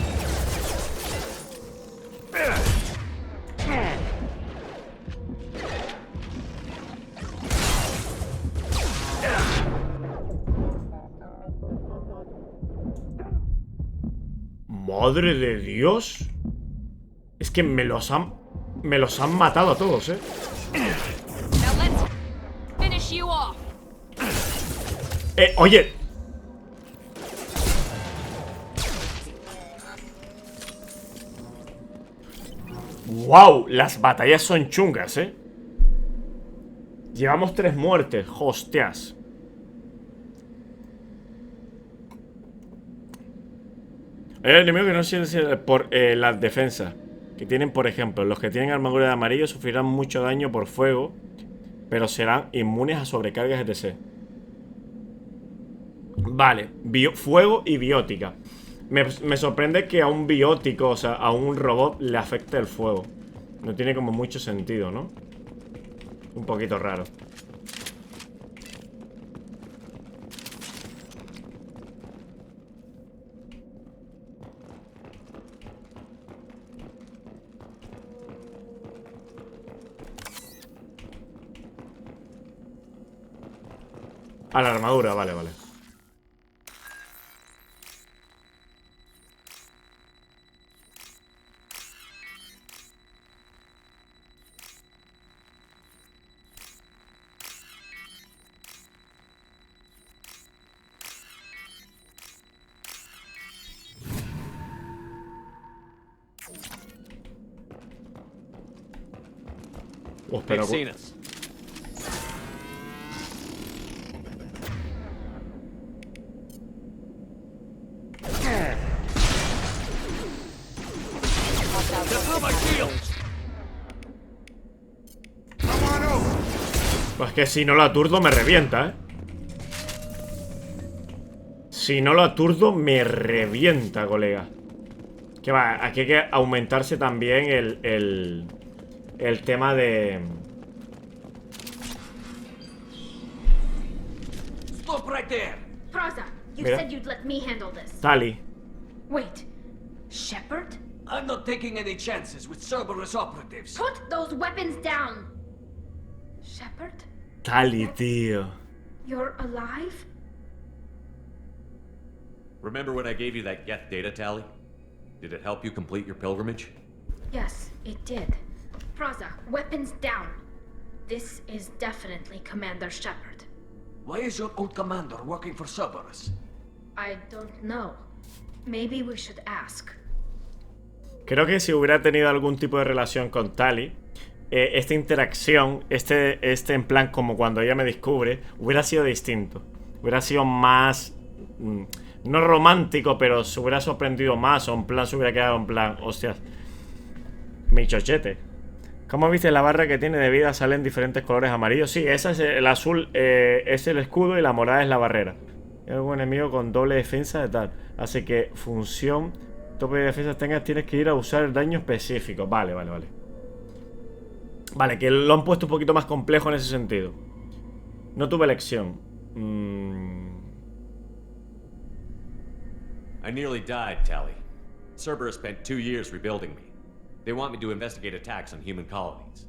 Madre de Dios. Es que me los han matado a todos, oye. Wow, las batallas son chungas, Llevamos 3 muertes, hostias. Hay enemigos que no sirven por las defensas que tienen, por ejemplo, los que tienen armadura de amarillo sufrirán mucho daño por fuego, pero serán inmunes a sobrecargas, etc. Vale, fuego y biótica. Me sorprende que a un biótico, o sea, a un robot le afecte el fuego. No tiene como mucho sentido, ¿no? un poquito raro. A la armadura, vale, vale. Pero... Pues que si no lo aturdo me revienta, ¿eh? Si no lo aturdo me revienta, colega. Que va, aquí hay que aumentarse también el tema de... Stop right there. Praza, you Mira. said you'd let me handle this. Tali. Wait, Shepard? I'm not taking any chances with Cerberus operatives. Put those weapons down. Shepard? Tali, tío. You're alive? Remember when I gave you that Geth data tally? Did it help you complete your pilgrimage? Yes, it did. Praza, weapons down. This is definitely Commander Shepard. Why is your old commander working for Cerberus? I don't know. Maybe we should ask. Creo que si hubiera tenido algún tipo de relación con Tali, esta interacción, este en plan como cuando ella me descubre, hubiera sido distinto. Hubiera sido más... no romántico, pero se hubiera sorprendido más. O en plan se hubiera quedado en plan, hostias, mi chochete. ¿Cómo viste la barra que tiene de vida? Salen diferentes colores amarillos. Sí, esa es el azul, es el escudo y la morada es la barrera. Es un enemigo con doble defensa de tal. Así que función, tope de defensa tengas, tienes que ir a usar el daño específico. Vale, vale, vale. Vale, que lo han puesto un poquito más complejo en ese sentido. No tuve elección. I nearly died, Tali. Cerberus spent 2 years rebuilding me. They want me to investigate attacks on human colonies.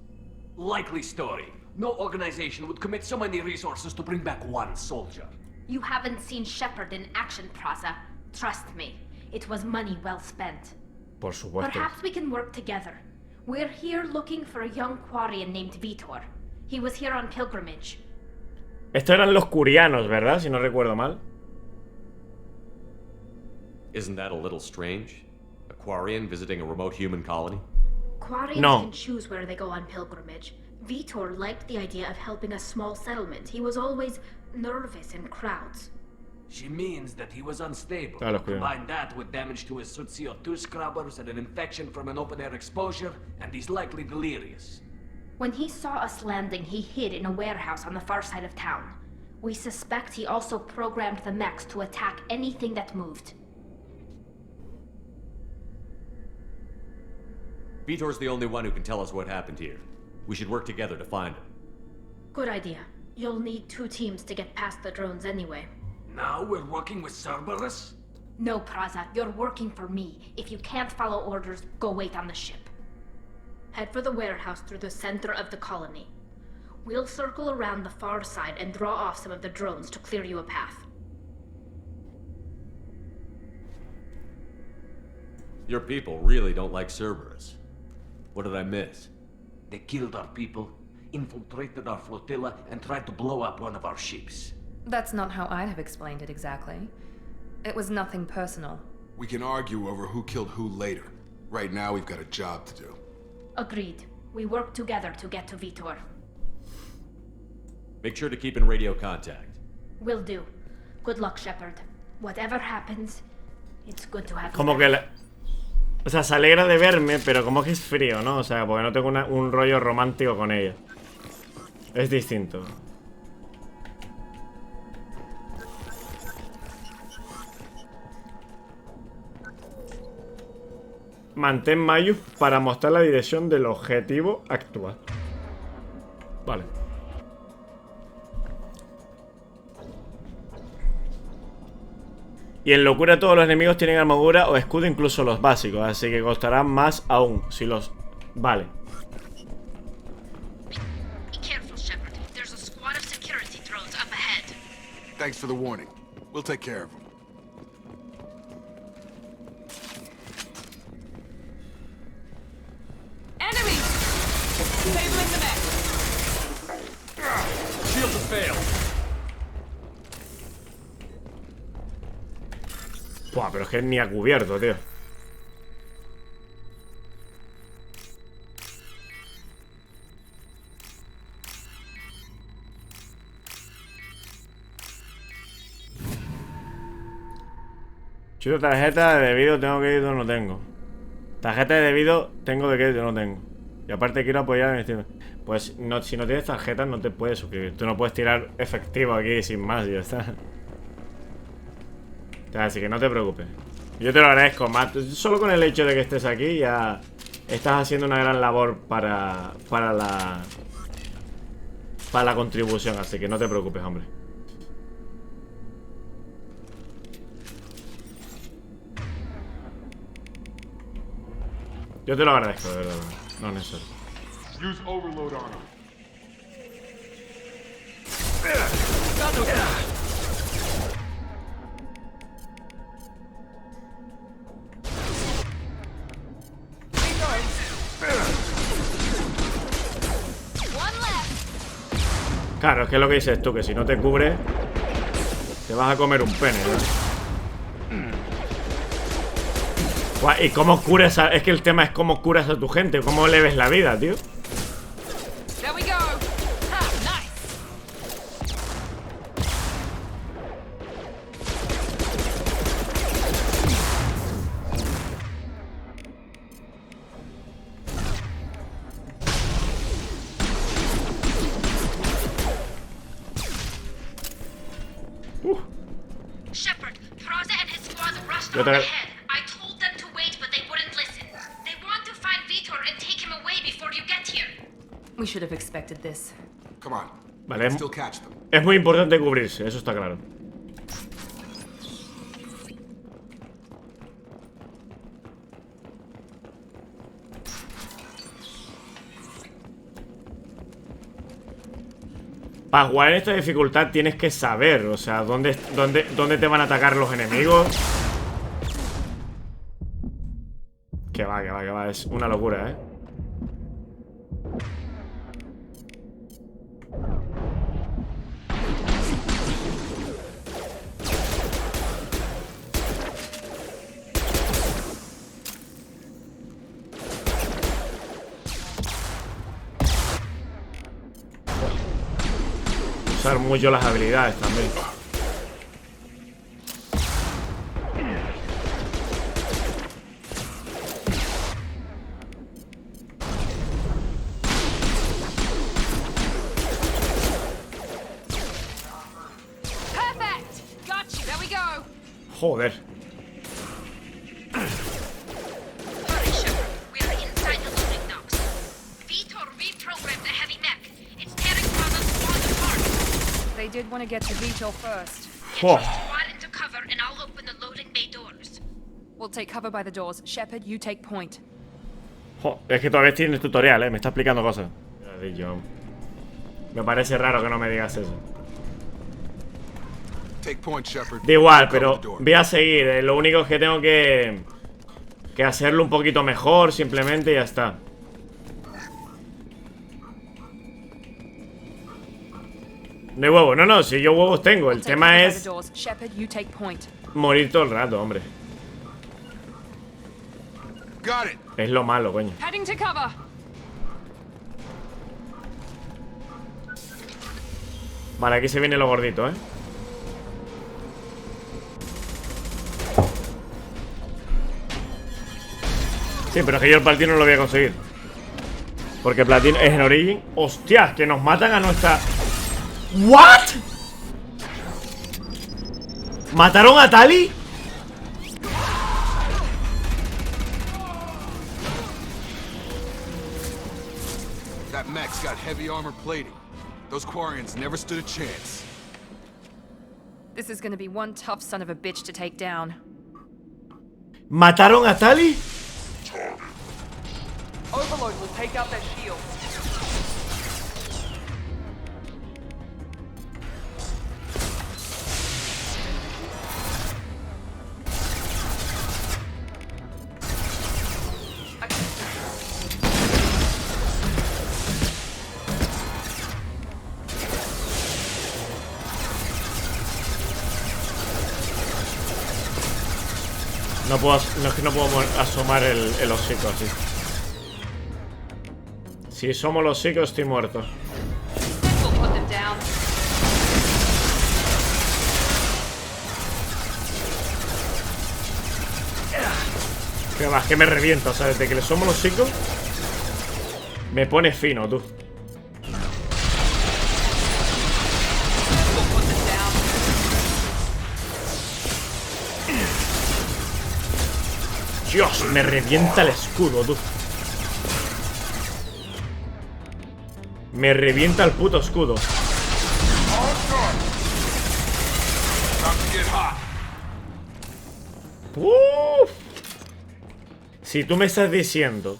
Likely story. No organization would commit so many resources to bring back one soldier. You haven't seen Shepard in action, Praza. Trust me, it was money well spent. Por supuesto. Perhaps we can work together. We're here looking for a young Quarian named Vitor. He was here on pilgrimage. Estos eran los curianos, ¿verdad? Si no recuerdo mal. Isn't that a little strange? A Quarian visiting a remote human colony? Quarians can choose where they go on pilgrimage. Vitor liked the idea of helping a small settlement. He was always nervous in crowds. She means that he was unstable. Claro, Combine that with damage to his suit CO2 scrubbers and an infection from an open-air exposure, and he's likely delirious. When he saw us landing, he hid in a warehouse on the far side of town. We suspect he also programmed the mechs to attack anything that moved. Vitor's the only one who can tell us what happened here. We should work together to find him. Good idea. You'll need 2 teams to get past the drones anyway. Now we're working with Cerberus? No, Praza, you're working for me. If you can't follow orders, go wait on the ship. Head for the warehouse through the center of the colony. We'll circle around the far side and draw off some of the drones to clear you a path. Your people really don't like Cerberus. What did I miss? They killed our people, infiltrated our flotilla, and tried to blow up one of our ships. That's not how I'd have explained it exactly. It was nothing personal. We can argue over who killed who later. Right now, we've got a job to do. Agreed. We work together to get to Vitor. Make sure to keep in radio contact. Will do. Good luck, Shepard. Whatever happens, it's good to have you Como back. que o sea, se alegra de verme, pero como que es frío, ¿no? O sea, porque no tengo un rollo romántico con ella. Es distinto. Mantén Mayus para mostrar la dirección del objetivo actual. Vale. Y en locura todos los enemigos tienen armadura o escudo, incluso los básicos. Así que costarán más aún si los... Vale. Thanks for the warning. We'll take care of them. Enemy! Disabling the mech. Shield to fail. Buah, pero es que ni ha cubierto, tío. Chulo, tarjeta de débito, tengo crédito, no tengo. Tarjeta de débito, tengo de crédito, no tengo. Y aparte quiero apoyar en Steam. Pues no, si no tienes tarjetas no te puedes suscribir. Tú no puedes tirar efectivo aquí sin más y ya está. Así que no te preocupes. Yo te lo agradezco, Matt. Solo con el hecho de que estés aquí ya estás haciendo una gran labor para la contribución. Así que no te preocupes, hombre. Yo te lo agradezco, de verdad. No es necesario. Use overload on them. Claro, es que es lo que dices tú, que si no te cubre te vas a comer un pene, ¿no? Guau, ¿y cómo curas a...? Es que el tema es cómo curas a tu gente, cómo le ves la vida, tío. Yo te... We should have expected this. Come on. Vale, Still catch them. es muy importante cubrirse, eso está claro. Para jugar en esta dificultad tienes que saber, o sea, dónde te van a atacar los enemigos. Que va, es una locura, ¿eh? Usar mucho las habilidades también. Joder. They did want to get to Vito first. Oh. Into cover and I'll open the loading bay doors. We'll take cover by the doors. Shepard, you take point. Jo, es que todavía tienes tutorial, me está explicando cosas. Me parece raro que no me digas eso. Da igual, pero voy a seguir. Lo único es que tengo que hacerlo un poquito mejor, simplemente, y ya está. No hay huevos, no, si yo huevos tengo. El tema es morir todo el rato, hombre. Es lo malo, coño. Vale, aquí se viene lo gordito, Sí, pero es que yo el platino no lo voy a conseguir. Porque el platino es en Origin. ¡Hostias! Que nos matan a nuestra... ¿What? ¿Mataron a Tali? That mech's got heavy armor plating. Those Quarians never stood a chance. This is gonna be one tough son of a bitch to take down. ¿Mataron a Tali? Overload will take out their shield. No es que no puedo asomar el hocico así. Si somos los hocicos estoy muerto. We'll put them down. Que más que me revienta, o sea, desde que le somos los hocicos me pone fino, tú. Dios, me revienta el escudo, tú. Me revienta el puto escudo. Uf. Si tú me estás diciendo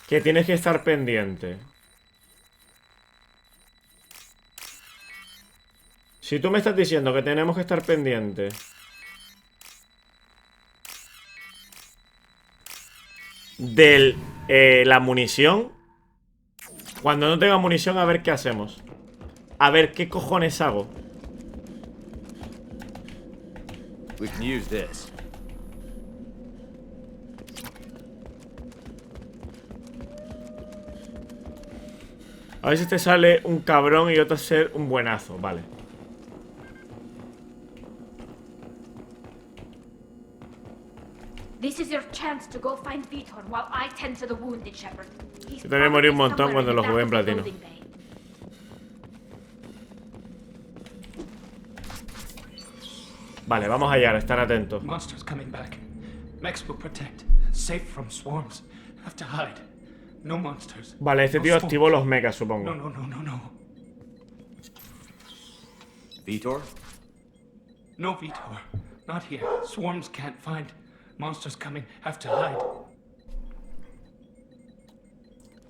que tienes que estar pendiente. Si tú me estás diciendo que tenemos que estar pendiente de la munición. Cuando no tenga munición, a ver qué hacemos. A ver qué cojones hago. We can use this. A ver si te sale un cabrón y otro ser un buenazo. Vale. This is your chance to go find Vitor while I tend to the wounded shepherd. Yo también morí un montón cuando lo jugué en platino. Vale, vamos allá, estar atentos. Monsters coming back. Mechs will protect. Safe from swarms. Have to hide. No monsters. Vale, este tío activó los mechas, supongo. No. Vitor? No Vitor. Not here. Swarms can't find. Monsters coming. Have to hide.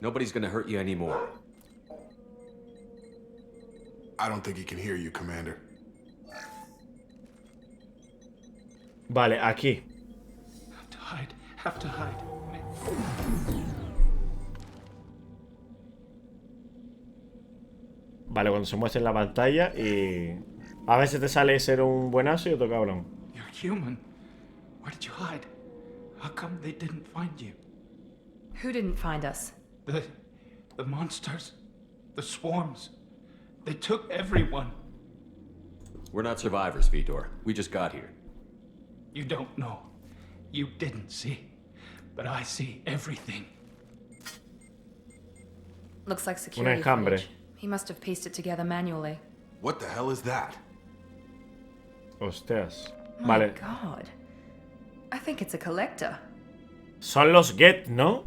Nobody's gonna hurt you anymore. I don't think he can hear you, Commander. Vale, aquí. Have to hide. Have to hide. Vale, cuando se muestre en la pantalla y... A veces te sale ser un buenazo y otro cabrón. You're human. Where did you hide? How come they didn't find you? Who didn't find us? The monsters. The swarms. They took everyone. We're not survivors, Vitor. We just got here. You don't know. You didn't see. But I see everything. Looks like security footage. He must have pieced it together manually. What the hell is that? Hostias. My Vale. God. I think it's a collector. Son los Get, ¿no?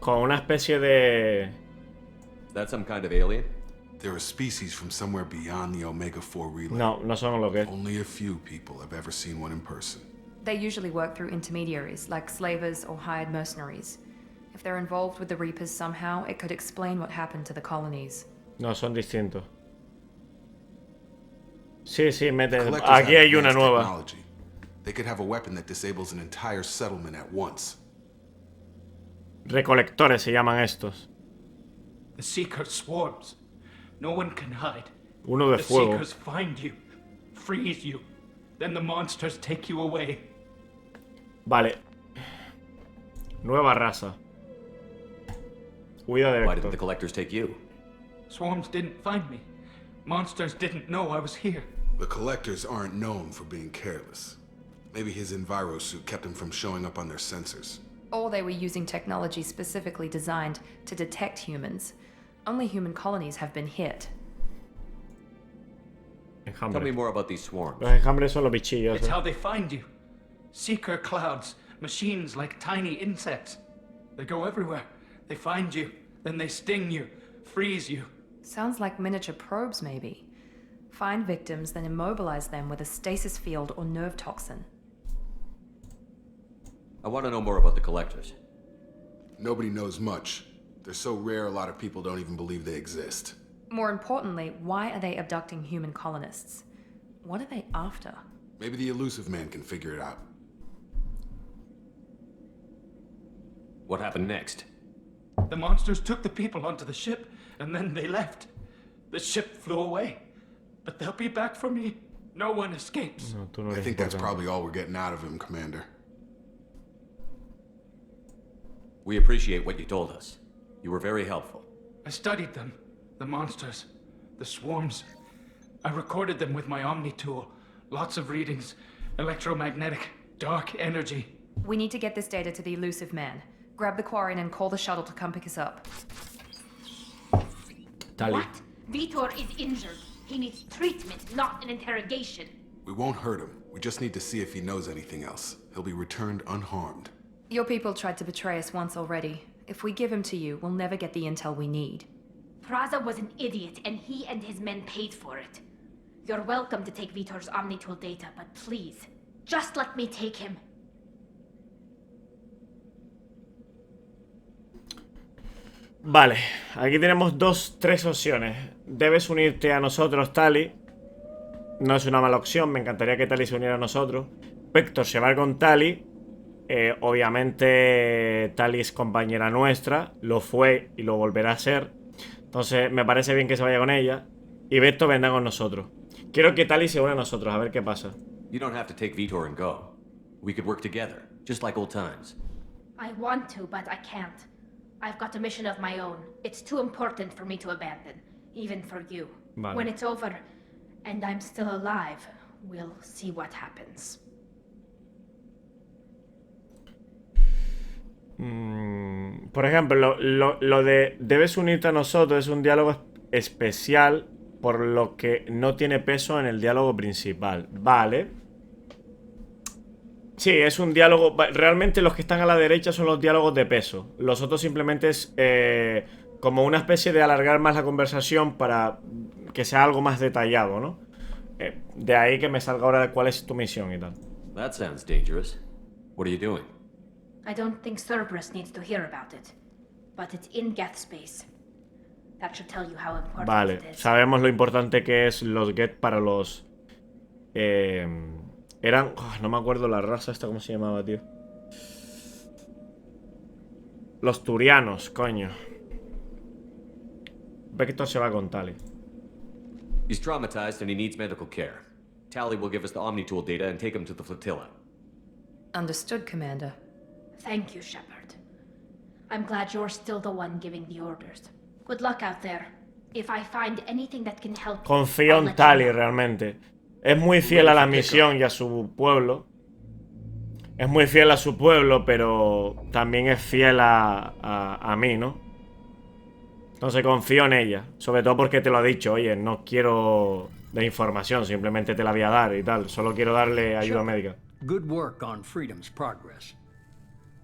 Con una especie de... That some kind of alien? They're a species from somewhere beyond the Omega-4 relay. No, no son los Get. Only a few people have ever seen one in person. They usually work through intermediaries, like slavers or hired mercenaries. If they're involved with the Reapers somehow, it could explain what happened to the colonies. No, son distintos. Sí, sí, mete. Aquí hay una nueva. They could have a weapon that disables an entire settlement at once. Recolectores se llaman estos. The Seeker swarms. No one can hide. Uno de fuego. The Seekers find you, freeze you, then the monsters take you away. Vale. Nueva raza. Huida de Vector. Why didn't the collectors take you? Swarms didn't find me. Monsters didn't know I was here. The collectors aren't known for being careless. Maybe his enviro suit kept him from showing up on their sensors. Or they were using technology specifically designed to detect humans. Only human colonies have been hit. Tell me more about these swarms. Los enjambres son los bichillos. It's how they find you. Seeker clouds, machines like tiny insects. They go everywhere. They find you, Then they sting you, freeze you. Sounds like miniature probes, maybe. Find victims, then immobilize them with a stasis field or nerve toxin. I want to know more about the collectors. Nobody knows much. They're so rare, a lot of people don't even believe they exist. More importantly, why are they abducting human colonists? What are they after? Maybe the elusive man can figure it out. What happened next? The monsters took the people onto the ship, and then they left. The ship flew away. But they'll be back for me. No one escapes. No, I think that's probably all we're getting out of him, Commander. We appreciate what you told us. You were very helpful. I studied them. The monsters. The swarms. I recorded them with my Omni tool. Lots of readings. Electromagnetic. Dark energy. We need to get this data to the elusive man. Grab the Quarian and call the shuttle to come pick us up. Tali. What? Vitor is injured. He needs treatment, not an interrogation. We won't hurt him. We just need to see if he knows anything else. He'll be returned unharmed. Your people tried to betray us once already. If we give him to you, we'll never get the intel we need. Praza was an idiot, and he and his men paid for it. You're welcome to take Vitor's Omnitool data, but please, just let me take him. Vale, aquí tenemos tres opciones. Debes unirte a nosotros, Tali. No es una mala opción, me encantaría que Tali se uniera a nosotros. Vector se va con Tali. Obviamente Tali es compañera nuestra. Lo fue y lo volverá a ser. Entonces me parece bien que se vaya con ella. Y Vector vendrá con nosotros. Quiero que Tali se una a nosotros, a ver qué pasa. You don't have to take Vitor and go. We could work together, just like old times. I want to, but I can't. I've got a mission of my own. It's too important for me to abandon, even for you. Vale. When it's over, and I'm still alive, we'll see what happens. Por ejemplo, lo de debes unirte a nosotros es un diálogo especial, por lo que no tiene peso en el diálogo principal. Vale. Sí, es un diálogo. Realmente los que están a la derecha son los diálogos de peso. Los otros simplemente es como una especie de alargar más la conversación para que sea algo más detallado, ¿no? De ahí que me salga ahora cuál es tu misión y tal. That sounds dangerous. What are you doing? I don't think Cerberus needs to hear about it, but it's in Geth space. That should tell you how important Vale, it is. sabemos lo importante que es los Geth para los... Eran... no me acuerdo la raza esta, ¿cómo se llamaba, tío? Los turianos, coño. Vector se va con Tali. He's traumatized and he needs medical care. Tali will give us the Omnitool data and take him to the flotilla. Understood, Commander. Thank you, Shepard. I'm glad you're still the one giving the orders. Good luck out there. If I find anything that can help, Confío en Tali, realmente. Es muy fiel a la misión y a su pueblo. Es muy fiel a su pueblo, pero también es fiel a mí, ¿no? Entonces confío en ella. Sobre todo porque te lo ha dicho. Oye, no quiero de información, simplemente te la voy a dar y tal. Solo quiero darle ayuda médica. Good work on Freedom's progress.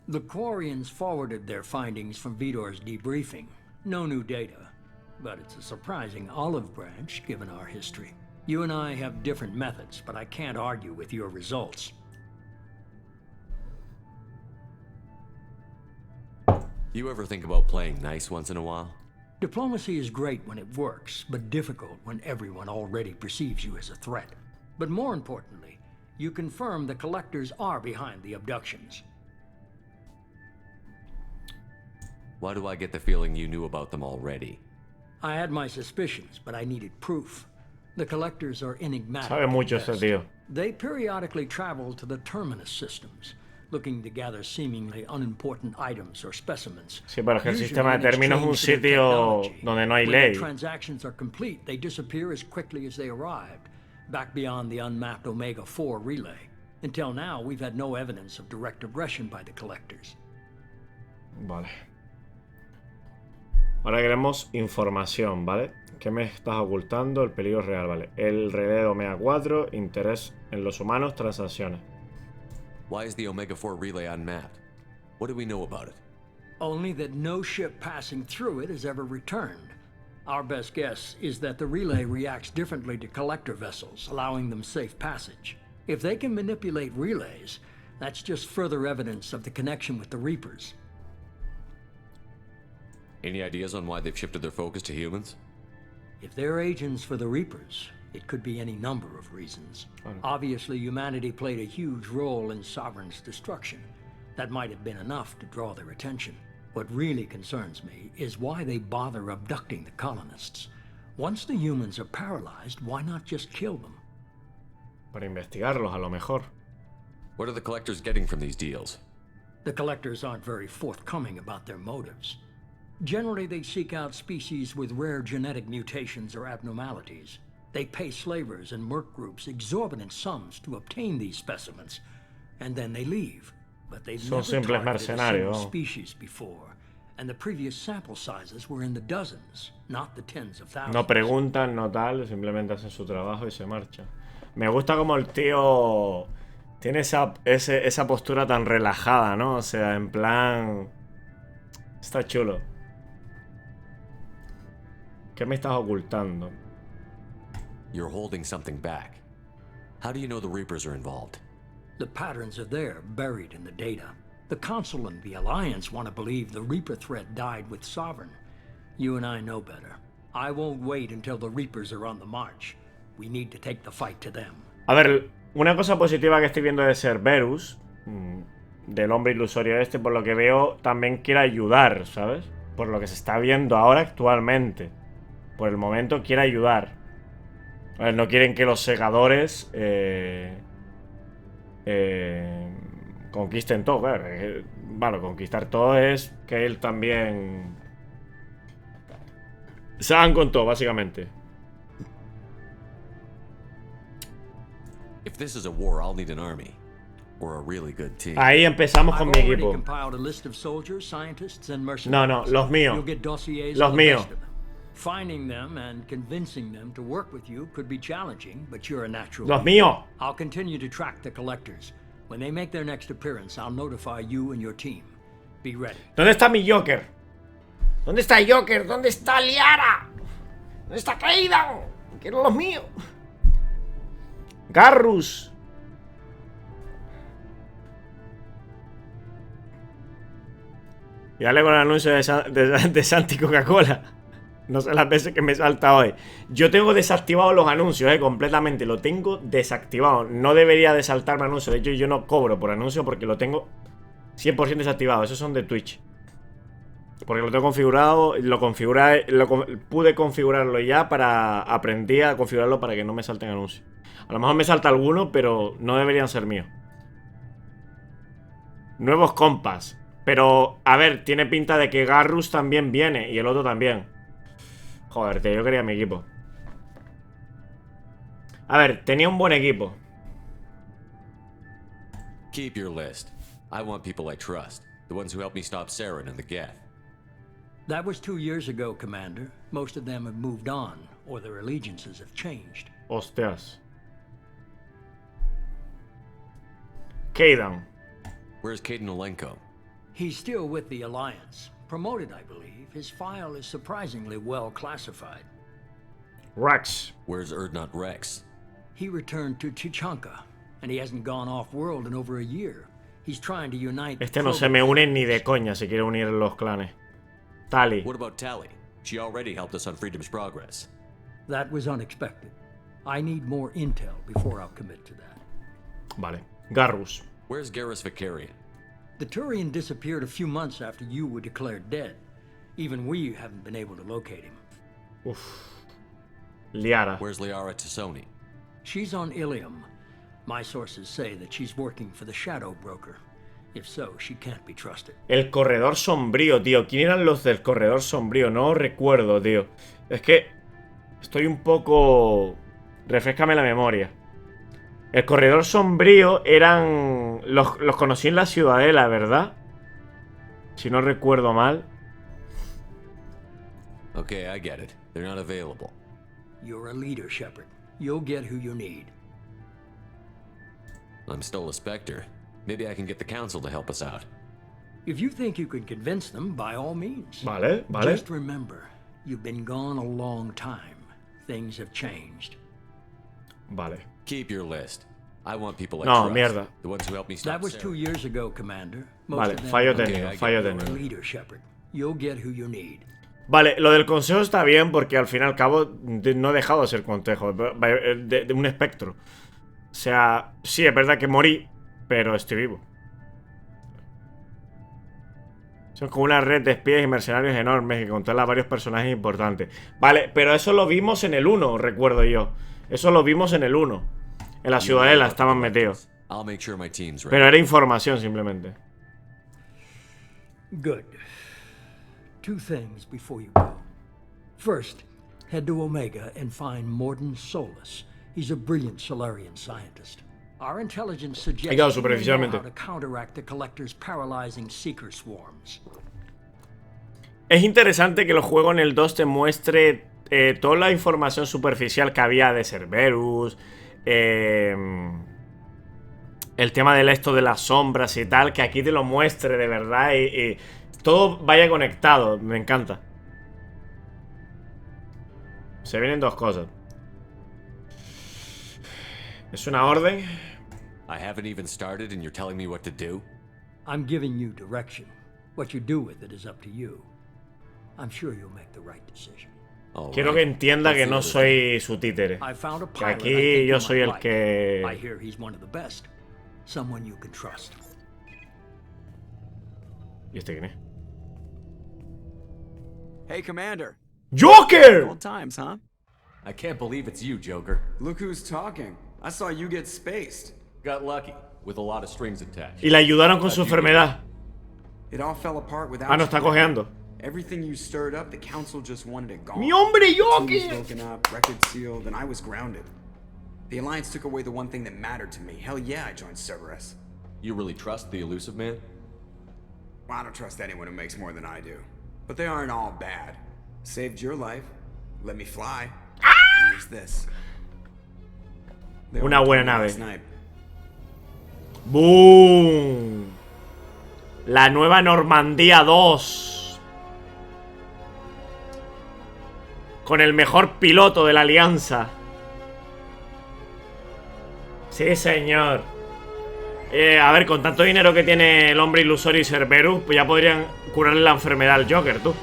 The Quarians forwarded their findings from Vitor's debriefing. No new data, but it's a surprising olive branch given our history. You and I have different methods, but I can't argue with your results. You ever think about playing nice once in a while? Diplomacy is great when it works, but difficult when everyone already perceives you as a threat. But more importantly, you confirm the collectors are behind the abductions. Why do I get the feeling you knew about them already? I had my suspicions, but I needed proof. The collectors are enigmatic. Sabe mucho este tío. They periodically travel to the terminus systems, looking to gather seemingly unimportant items or specimens. Sí, pero es que el sistema de términos es un sitio donde no hay ley. When the transactions are complete, they disappear as quickly as they arrived, back beyond the unmapped Omega-4 relay. Until now, we've had no evidence of direct aggression by the collectors. Vale. Ahora queremos información, ¿vale? ¿Qué me estás ocultando? El peligro real, ¿vale? El relé de Omega 4, interés en los humanos, transacciones. Why is the Omega-4 relay unmapped? What do we know about it? only that no ship passing through it has ever returned. Our best guess is that the relay reacts differently to collector vessels, allowing them safe passage. If they can manipulate relays, that's just further evidence of the connection with the Reapers. Any ideas on why they've shifted their focus to humans? If they're agents for the Reapers, it could be any number of reasons. Obviously, humanity played a huge role in Sovereign's destruction. That might have been enough to draw their attention. What really concerns me is why they bother abducting the colonists. Once the humans are paralyzed, why not just kill them? Para investigarlos, a lo mejor. What are the collectors getting from these deals? The collectors aren't very forthcoming about their motives. Generally, they seek out species with rare genetic mutations or abnormalities. They pay slavers and merc groups exorbitant sums to obtain these specimens, and then they leave. But they've never targeted a single species before, and the previous sample sizes were in the dozens, not the tens of thousands. No preguntan, no tal, simplemente hacen su trabajo y se marchan. Me gusta como el tío tiene esa postura tan relajada, ¿no? O sea, en plan... Está chulo. ¿Qué me estás ocultando? You're holding something back. How do you know the Reapers are involved? The patterns are there, buried in the data. The Council and the Alliance want to believe the Reaper threat died with Sovereign. You and I know better. I won't wait until the Reapers are on the march. We need to take the fight to them. A ver, una cosa positiva que estoy viendo de Cerberus, del hombre ilusorio este, por lo que veo, también quiere ayudar, ¿sabes? Por lo que se está viendo ahora actualmente. Por el momento quiere ayudar. A ver, no quieren que los segadores conquisten todo. Bueno, conquistar todo es que él también se hagan con todo, básicamente. If this is a war, I'll need an army. Or a really good team. Ahí empezamos con mi equipo. No, no, los míos. Los míos. Finding them and convincing them to work with you could be challenging, but you're a natural. Los míos. I'll continue to track the collectors. When they make their next appearance, I'll notify you and your team. Be ready. ¿Dónde está mi Joker? ¿Dónde está Joker? ¿Dónde está Liara? ¿Dónde está Kaidan? Quiero los míos. Garrus. Y dale con el anuncio de Santi Coca-Cola. No sé las veces que me salta hoy. Yo tengo desactivados los anuncios, completamente. Lo tengo desactivado. No debería de saltarme anuncios. De hecho, yo no cobro por anuncio porque lo tengo 100% desactivado. Esos son de Twitch. Porque lo tengo configurado. Pude configurarlo ya para... Aprendí a configurarlo para que no me salten anuncios. A lo mejor me salta alguno, pero no deberían ser míos. Nuevos compas. Pero, a ver, tiene pinta de que Garrus también viene. Y el otro también. Joder, tío, yo quería mi equipo. A ver, tenía un buen equipo. Keep your list. I want people I trust. The ones who helped me stop Saren and the Geth. That was 2 years ago, Commander. Most of them have moved on, or their allegiances have changed. Hostias. Kaidan. Where's Kaidan Olenko? He's still with the Alliance. Promoted, I believe. His file is surprisingly well classified. Rex. Where's Erdnot Rex? He returned to Chichanka, and he hasn't gone off-world in over a year. He's trying to unite... Este no se me une ni de coña si quiere unir los clanes. Tali. What about Tali? She already helped us on Freedom's Progress. That was unexpected. I need more intel before I'll commit to that. Vale. Garrus. Where's Garrus Vicarian? The Turian disappeared a few months after you were declared dead. Even we haven't been able to locate him. Oof. Liara. Where's Liara Tassoni? She's on Ilium. My sources say that she's working for the Shadow Broker. If so, she can't be trusted. El Corredor Sombrío, tío. ¿Quién eran los del Corredor Sombrío? No recuerdo, tío. Es que estoy un poco... Refréscame la memoria. El Corredor Sombrío eran... Los conocí en la Ciudadela, ¿verdad? Si no recuerdo mal. Okay, I get it. They're not available. You're a leader, Shepard. You'll get who you need. I'm still a Spectre. Maybe I can get the Council to help us out. If you think you can convince them, by all means. Vale, vale. Just remember, you've been gone a long time. Things have changed. Vale. Keep your list. I want people I No, trust. mierda. The ones who help me stop That was Saren. 2 years ago, Commander. Vale, fallo técnico, fallo You're a técnico. leader, Shepard. You'll get who you need. Vale, lo del consejo está bien porque al fin y al cabo no he dejado de ser consejo, de un espectro. O sea, sí, es verdad que morí, pero estoy vivo. Son como una red de espías y mercenarios enormes que controla a varios personajes importantes. Vale, pero eso lo vimos en el 1, recuerdo yo. Eso lo vimos en el 1. En la ciudadela estaban metidos. Pero era información simplemente. Good. 2 things before you go. First, head to Omega and find Morden Solus. He's a brilliant Solarian scientist. Our intelligence suggests Llegado he may know superficialmente. how to counteract the Collector's paralyzing seeker swarms. Es interesante que el juego en el 2 te muestre toda la información superficial que había de Cerberus, el tema del esto de las sombras y tal, que aquí te lo muestre de verdad y todo vaya conectado. Me encanta. Se vienen 2 cosas. Es una orden. I haven't even started and you're telling me what to do? I'm giving you direction. What you do with it is up to you. I'm sure you'll make the right decision. Quiero que entienda que no soy su títere. Que aquí yo soy el que... I hear he's one of the best. Someone you can trust. ¿Y este quién es? Hey, Commander. ¡Joker! Old times, huh? I can't believe it's you, Joker. Look who's talking. I saw you get spaced. Got lucky, with a lot of strings attached. Y le ayudaron con su enfermedad. It all fell apart without Ah, no, está cojeando. Everything you stirred up, the council just wanted it gone. ¡Mi hombre, Joker! Teams broken up, record sealed, and I was grounded. The Alliance took away the one thing that mattered to me. Hell yeah, I joined Cerberus. You really trust the elusive man? Well, I don't trust anyone who makes more than I do. But they aren't all bad. Saved your life. Let me fly. And there's this. They Una only buena told me nave. last night. ¡Boom! La nueva Normandía 2. Con el mejor piloto de la Alianza. Sí, señor. A ver, con tanto dinero que tiene el hombre ilusorio y Cerberus, pues ya podrían curarle la enfermedad al Joker, tú.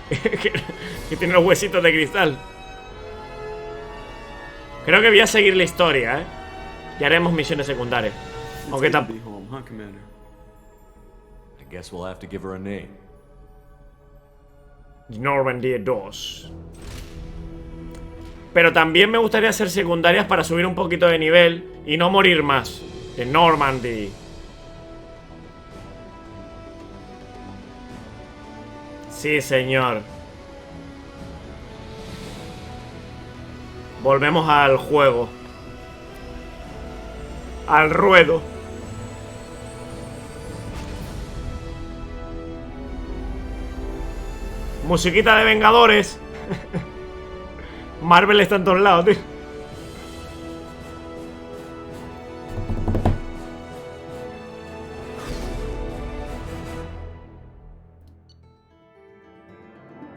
que tiene los huesitos de cristal. Creo que voy a seguir la historia, y haremos misiones secundarias. Aunque tampoco... I guess we'll have to give her a name. Normandy 2. Pero también me gustaría hacer secundarias para subir un poquito de nivel y no morir más. En Normandy. Sí, señor. Volvemos al juego. Al ruedo. Musiquita de Vengadores. Marvel está en todos lados, tío.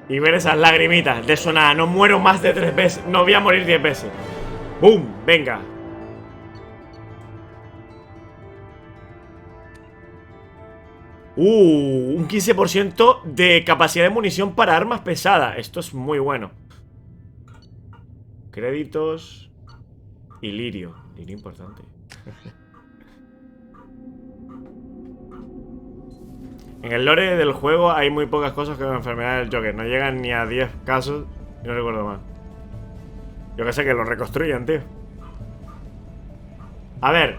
Y ver esas lagrimitas. De eso nada, no muero más de 3 veces. No voy a morir 10 veces. ¡Bum! Venga. Un 15% de capacidad de munición para armas pesadas. Esto es muy bueno. Créditos. Y lirio. Lirio importante. En el lore del juego hay muy pocas cosas que la enfermedad del Joker. No llegan ni a 10 casos. Y no recuerdo más. Yo que sé, que lo reconstruyan, tío. A ver.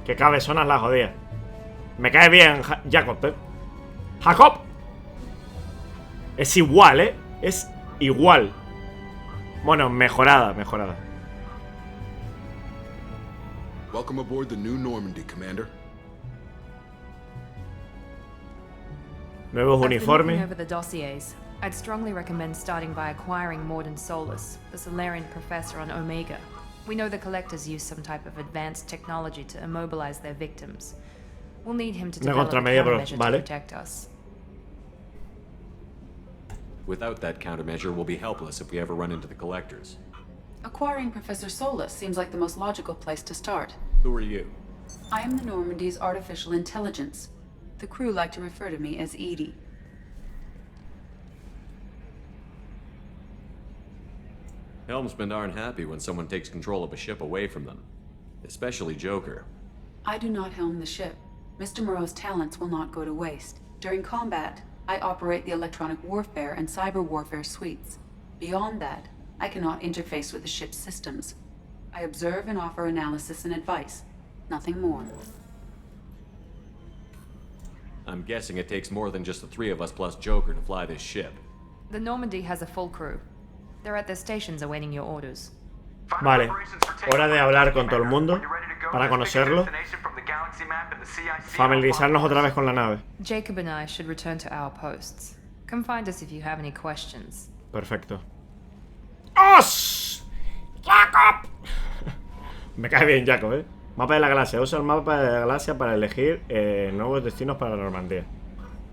Qué cabezonas la jodía. Me cae bien Jacob, ¿eh? ¡Jacob! Es igual, ¿eh? Es igual. Bueno, mejorada, mejorada. Welcome aboard the new Normandy, Commander. Nuevos After uniformes. looking over the dossiers, I'd strongly recommend starting by acquiring Morden Solus, the Solarian professor on Omega. We know the collectors use some type of advanced technology to immobilize their victims. We'll need him to develop a countermeasure to protect us. Without that countermeasure, we'll be helpless if we ever run into the collectors. Acquiring Professor Solus seems like the most logical place to start. Who are you? I am the Normandy's artificial intelligence. The crew like to refer to me as Edie. Helmsmen aren't happy when someone takes control of a ship away from them. Especially Joker. I do not helm the ship. Mr. Moreau's talents will not go to waste. During combat, I operate the electronic warfare and cyber warfare suites. Beyond that, I cannot interface with the ship's systems. I observe and offer analysis and advice. Nothing more. I'm guessing it takes more than just the three of us plus Joker to fly this ship. The Normandy has a full crew. They're at their stations awaiting your orders. Vale, hora de hablar con todo el mundo para conocerlo. Familiarizarnos otra vez con la nave. Jacob and I should return to our posts. Come find us if you have any questions. Perfecto. ¡Os! ¡Jacob! Me cae bien Jacob, ¿eh? Mapa de la galaxia. Usa el mapa de la galaxia para elegir nuevos destinos para la Normandía.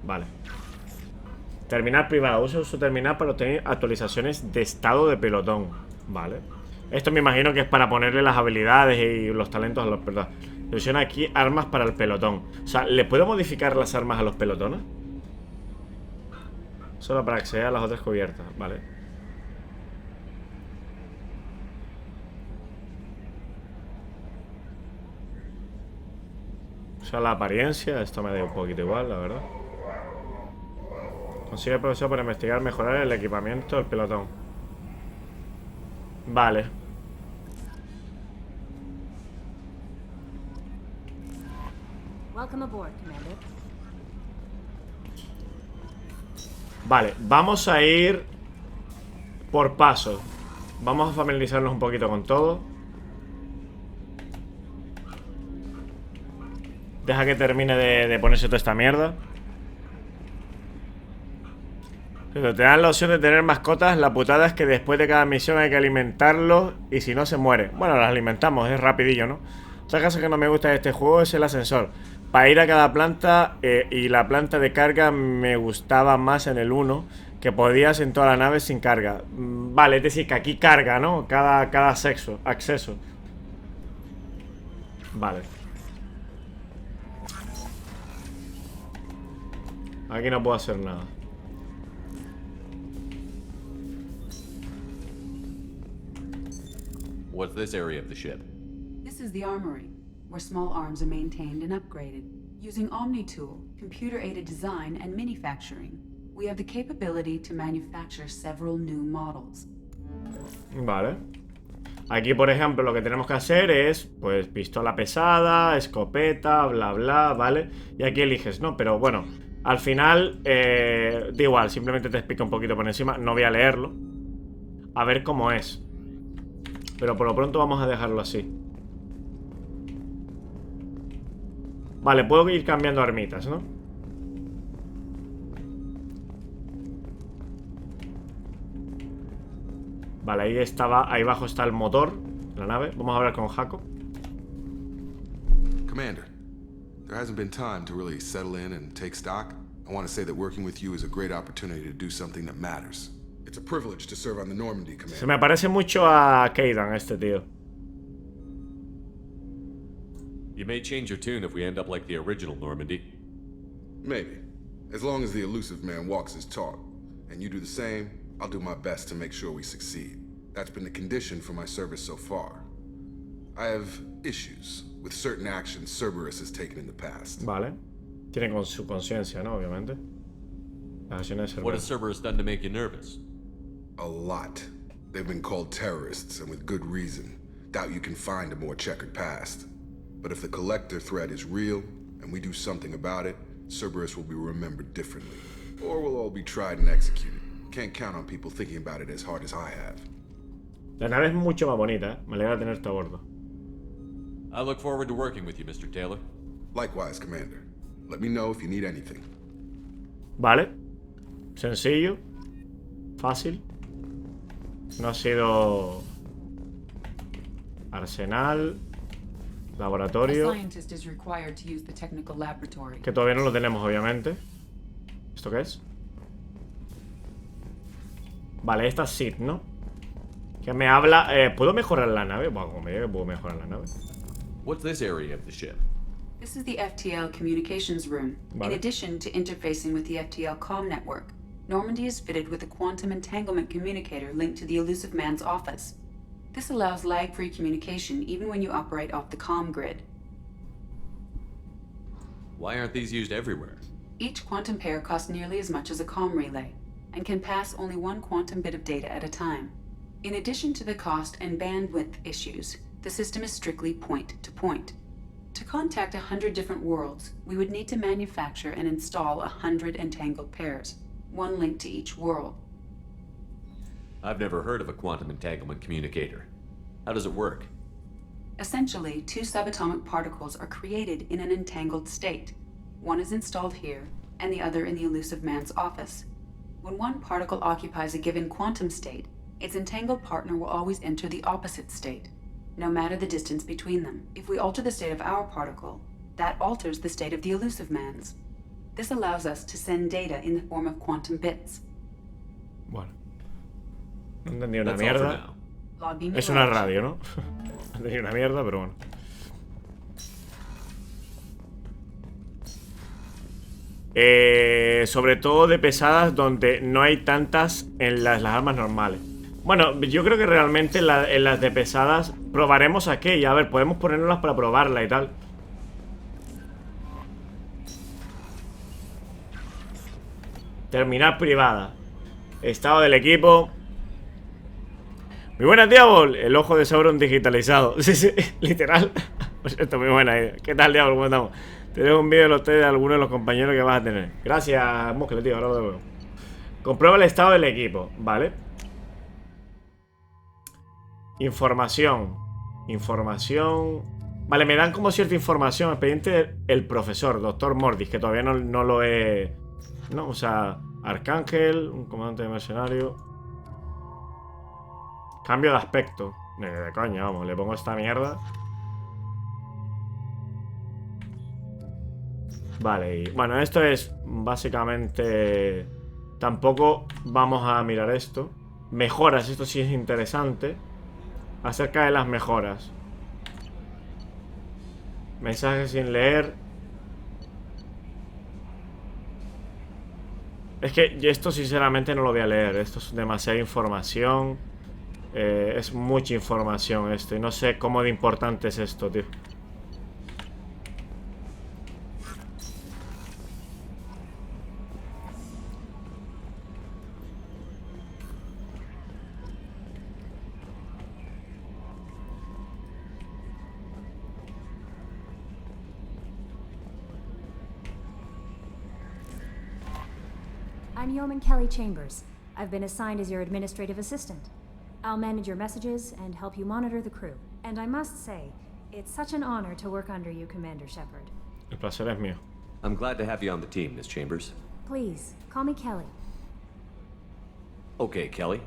Vale. Terminal privado. Usa su terminal para obtener actualizaciones de estado de pelotón. Vale. Esto me imagino que es para ponerle las habilidades y los talentos a los pelotones. Selecciona aquí armas para el pelotón. O sea, ¿le puedo modificar las armas a los pelotones? Solo para acceder a las otras cubiertas. Vale. O sea, la apariencia. Esto me da un poquito igual, la verdad. Consigue progreso para investigar, mejorar el equipamiento del pelotón. Vale. Welcome aboard, Commander. Vale, vamos a ir por paso. Vamos a familiarizarnos un poquito con todo. Deja que termine de ponerse toda esta mierda. Pero te dan la opción de tener mascotas. La putada es que después de cada misión hay que alimentarlos y si no se muere. Bueno, las alimentamos, es rapidillo, ¿no? Otra cosa que no me gusta de este juego es el ascensor. Para ir a cada planta y la planta de carga me gustaba más en el 1, que podías en toda la nave sin carga. Vale, es decir, que aquí carga, ¿no? Cada acceso. Vale. Aquí no puedo hacer nada. What's this area of the ship? This is the armory, where small arms are maintained and upgraded. Using Omni-Tool, computer-aided design, and manufacturing, we have the capability to manufacture several new models. Vale. Aquí, por ejemplo, lo que tenemos que hacer es, pues, pistola pesada, escopeta, bla, bla, ¿vale? Y aquí eliges, ¿no? Pero bueno, al final, da igual, simplemente te explico un poquito por encima. No voy a leerlo. A ver cómo es. Pero por lo pronto vamos a dejarlo así. Vale, puedo ir cambiando armitas, ¿no? Vale, ahí estaba, ahí abajo está el motor, la nave. Vamos a hablar con Jaco. Commander, there hasn't been time to really settle in and take stock. I want to say that working with you is a great opportunity to do something that matters. It's a privilege to serve on the Normandy, Commander. Se me parece mucho a Kaidan, este tío. You may change your tune if we end up like the original Normandy. Maybe. As long as the elusive man walks his talk, and you do the same, I'll do my best to make sure we succeed. That's been the condition for my service so far. I have issues with certain actions Cerberus has taken in the past. Vale. Tiene con su conciencia, ¿no? Obviamente. Las acciones de What has Cerberus done to make you nervous? A lot. They've been called terrorists, and with good reason. Doubt you can find a more checkered past. But if the collector threat is real, and we do something about it, Cerberus will be remembered differently. Or we'll all be tried and executed. Can't count on people thinking about it as hard as I have. La nave es mucho más bonita, ¿eh? Me alegra tenerte a bordo. I look forward to working with you, Mr. Taylor. Likewise, Commander. Let me know if you need anything. Vale. Sencillo. Fácil. No ha sido Arsenal. A Laboratorio. scientist is required to use the technical laboratory. Que todavía no lo tenemos, obviamente. ¿Esto qué es? Vale, esta es Sid, ¿no? Que me habla... ¿puedo mejorar la nave? Bueno, como me diga que puedo mejorar la nave. What's this area of the ship? This is the FTL communications room. Vale. In addition to interfacing with the FTL comm network, Normandy is fitted with a quantum entanglement communicator linked to the elusive man's office. This allows lag-free communication even when you operate off the comm grid. Why aren't these used everywhere? Each quantum pair costs nearly as much as a comm relay, and can pass only one quantum bit of data at a time. In addition to the cost and bandwidth issues, the system is strictly point-to-point. To contact 100 different worlds, we would need to manufacture and install 100 entangled pairs, one link to each world. I've never heard of a quantum entanglement communicator. How does it work? Essentially, two subatomic particles are created in an entangled state. One is installed here, and the other in the elusive man's office. When one particle occupies a given quantum state, its entangled partner will always enter the opposite state, no matter the distance between them. If we alter the state of our particle, that alters the state of the elusive man's. This allows us to send data in the form of quantum bits. Bueno. No entendí una That's all for mierda. now. Es una radio, ¿no? No entendí una mierda, pero bueno. Sobre todo de pesadas donde no hay tantas en las armas normales. Bueno, yo creo que realmente en las de pesadas probaremos aquella. A ver, podemos ponernoslas para probarla y tal. Terminal privada. Estado del equipo. Muy buena, Diabol. El ojo de Sauron digitalizado. Sí, sí, literal. Pues esto, muy buena idea. ¿Qué tal, Diabol? ¿Cómo estamos? Te dejo un vídeo de los test de alguno de los compañeros que vas a tener. Gracias, Muscle, tío. Ahora lo veo. Comprueba el estado del equipo. Vale. Información. Información. Vale, me dan como cierta información. Expediente del profesor, doctor Mordis, que todavía no lo he... No, o sea, Arcángel, un comandante de mercenario. Cambio de aspecto. De coña, vamos, le pongo esta mierda. Vale, y bueno, esto es básicamente... Tampoco vamos a mirar esto. Mejoras, esto sí es interesante. Acerca de las mejoras. Mensajes sin leer. Es que esto sinceramente no lo voy a leer. Esto es demasiada información. Es mucha información esto. Y no sé cómo de importante es esto, tío. I'm Yeoman Kelly Chambers. I've been assigned as your administrative assistant. I'll manage your messages and help you monitor the crew. And I must say, it's such an honor to work under you, Commander Shepard. El placer es mío. I'm glad to have you on the team, Miss Chambers. Please, call me Kelly. Okay, Kelly.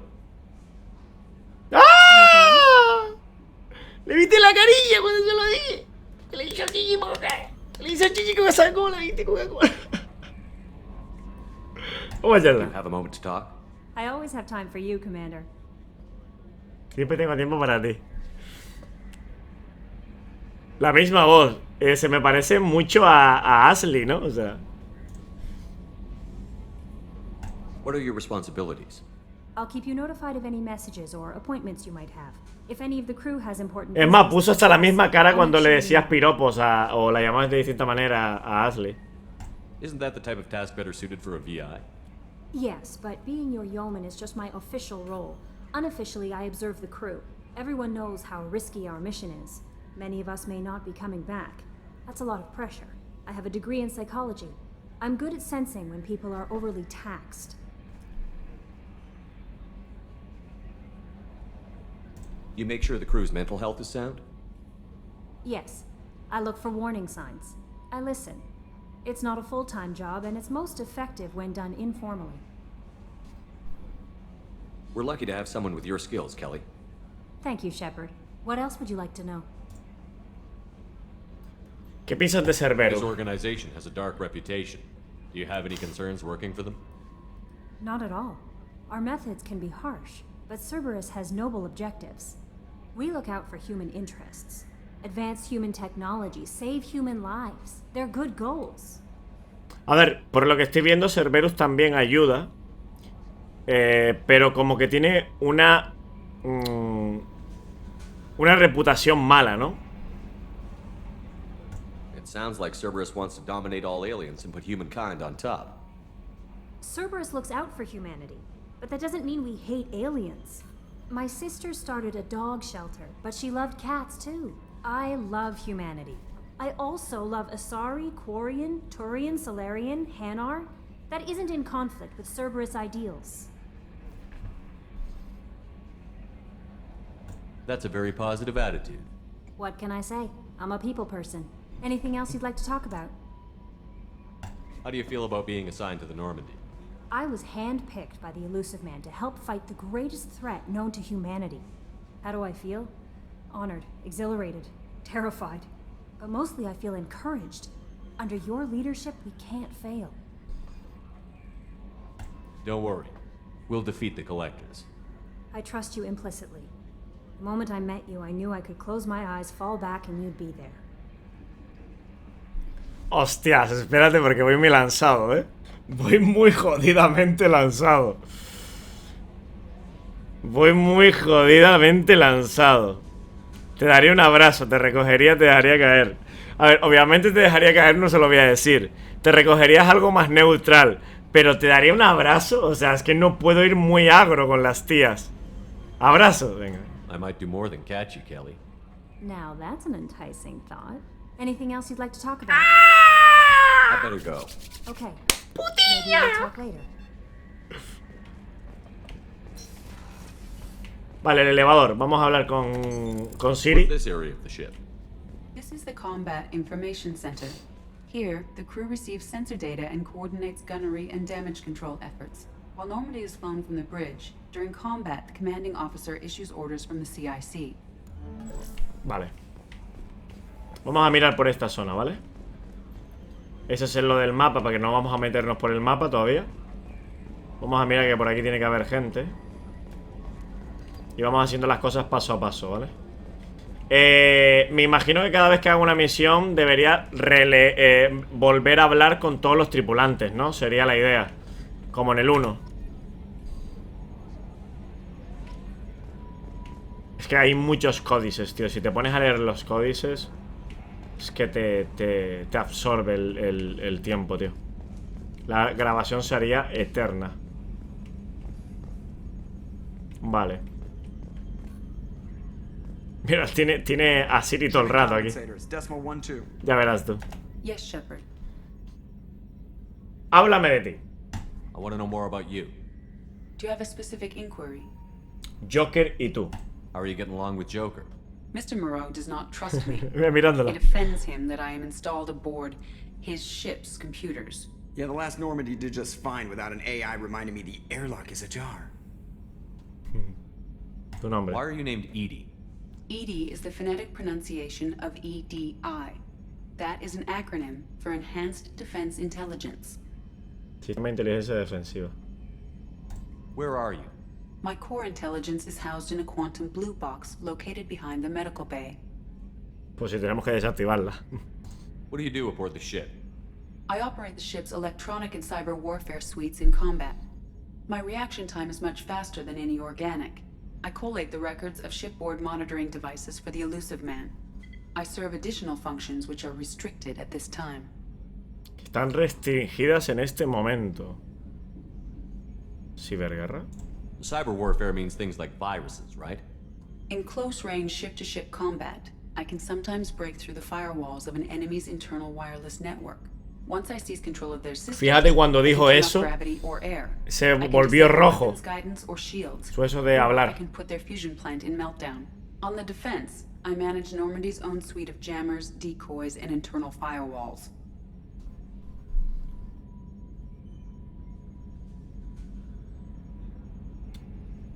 ¡Ah! Le viste la carilla cuando se lo dije. Le hizo chichi moca. Le hizo chichi Coca-Cola, viste Coca-Cola. Vamos a You have a moment to talk? I always have time for you, Commander. Siempre tengo tiempo para ti. La misma voz. Se me parece mucho a Ashley, ¿no? O sea. What are your responsibilities? I'll keep you notified of any messages or appointments you might have. If any of the crew has important Es más, business, puso hasta la misma cara cuando le I'll decías piropos o la llamabas de distinta manera a Ashley. Isn't that the type of task better suited for a VI? Yes, but being your yeoman is just my official role. Unofficially, I observe the crew. Everyone knows how risky our mission is. Many of us may not be coming back. That's a lot of pressure. I have a degree in psychology. I'm good at sensing when people are overly taxed. You make sure the crew's mental health is sound? Yes, I look for warning signs. I listen. It's not a full-time job, and it's most effective when done informally. We're lucky to have someone with your skills, Kelly. Thank you, Shepard. What else would you like to know? ¿Qué piensas de Cerberus? This organization has a dark reputation. Do you have any concerns working for them? Not at all. Our methods can be harsh, but Cerberus has noble objectives. We look out for human interests. Advance human technology, save human lives. They're good goals. A ver, por lo que estoy viendo, Cerberus también ayuda. Pero como que tiene una reputación mala, ¿no? It sounds like Cerberus wants to dominate all aliens and put humankind on top. Cerberus looks out for humanity, but that doesn't mean we hate aliens. My sister started a dog shelter, but she loved cats too. I love humanity. I also love Asari, Quarian, Turian, Solarian, Hanar. That isn't in conflict with Cerberus ideals. That's a very positive attitude. What can I say? I'm a people person. Anything else you'd like to talk about? How do you feel about being assigned to the Normandy? I was handpicked by the Elusive Man to help fight the greatest threat known to humanity. How do I feel? Honored, exhilarated, terrified. But mostly I feel encouraged. Under your leadership, we can't fail. Don't worry. We'll defeat the Collectors. I trust you implicitly. The moment I met you, I knew I could close my eyes, fall back, and you'd be there. Hostias, espérate porque voy muy lanzado, ¿eh? Voy muy jodidamente lanzado. Voy muy jodidamente lanzado. Te daría un abrazo, te recogería, te dejaría caer. A ver, obviamente te dejaría caer, no se lo voy a decir. Te recogerías algo más neutral, pero te daría un abrazo. O sea, es que no puedo ir muy agro con las tías. Abrazo, venga. I might do more than catch you, Kelly. Now that's an enticing thought. Anything else you'd like to talk about? I better go. Okay. Maybe we'll talk later. Vale, el elevador. Vamos a hablar con Siri. What's this area of the ship? This is the Combat Information Center. Here, the crew receives sensor data and coordinates gunnery and damage control efforts. While Normandy is flown from the bridge, during combat, the commanding officer issues orders from the CIC. Vale. Vamos a mirar por esta zona, ¿vale? Ese es lo del mapa, para que no vamos a meternos por el mapa todavía. Vamos a mirar que por aquí tiene que haber gente. Y vamos haciendo las cosas paso a paso, ¿vale? Me imagino que cada vez que haga una misión debería volver a hablar con todos los tripulantes, ¿no? Sería la idea. Como en el 1. Es que hay muchos códices, tío. Si te pones a leer los códices, es que te absorbe el tiempo, tío. La grabación se haría eterna. Vale. Mira, tiene a Siri todo el rato aquí. Ya verás tú. Yes, Shepard. Háblame de ti. I want to know more about you. Do you have a specific inquiry? Joker y tú. How are you getting along with Joker? Mr. Moreau does not trust me. Mirándola. It offends him that I am installed aboard his ship's computers. Yeah, the last Normandy did just fine without an AI reminding me the airlock is ajar. Tu nombre. Why are you named Edie? EDI is the phonetic pronunciation of EDI. That is an acronym for Enhanced Defense Intelligence. Sistema de inteligencia defensiva. Where are you? My core intelligence is housed in a quantum blue box located behind the medical bay. Pues si tenemos que desactivarla. What do you do aboard the ship? I operate the ship's electronic and cyber warfare suites in combat. My reaction time is much faster than any organic. I collate the records of shipboard monitoring devices for the Elusive Man. I serve additional functions which are restricted at this time. Están restringidas en este momento. ¿Ciberguerra? Cyber warfare means things like viruses, right? In close-range ship-to-ship combat, I can sometimes break through the firewalls of an enemy's internal wireless network. Once I seize control of their system, fíjate cuando dijo eso, se volvió rojo. Su eso de hablar. I can put their fusion plant in meltdown. On the defense, I manage Normandy's own suite of jammers, decoys, and internal firewalls.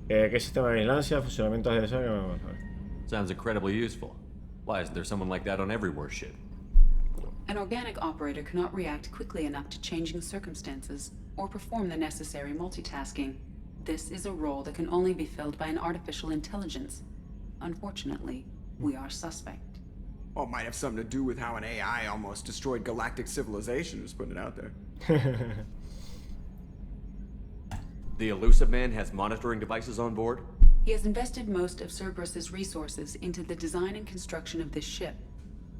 ¿Qué sistema de vigilancia? Funcionamiento de... Sounds incredibly useful. Why isn't there someone like that on every warship? An organic operator cannot react quickly enough to changing circumstances or perform the necessary multitasking. This is a role that can only be filled by an artificial intelligence. Unfortunately, we are suspect. Well, it might have something to do with how an AI almost destroyed galactic civilization, just putting it out there. The elusive man has monitoring devices on board? He has invested most of Cerberus's resources into the design and construction of this ship.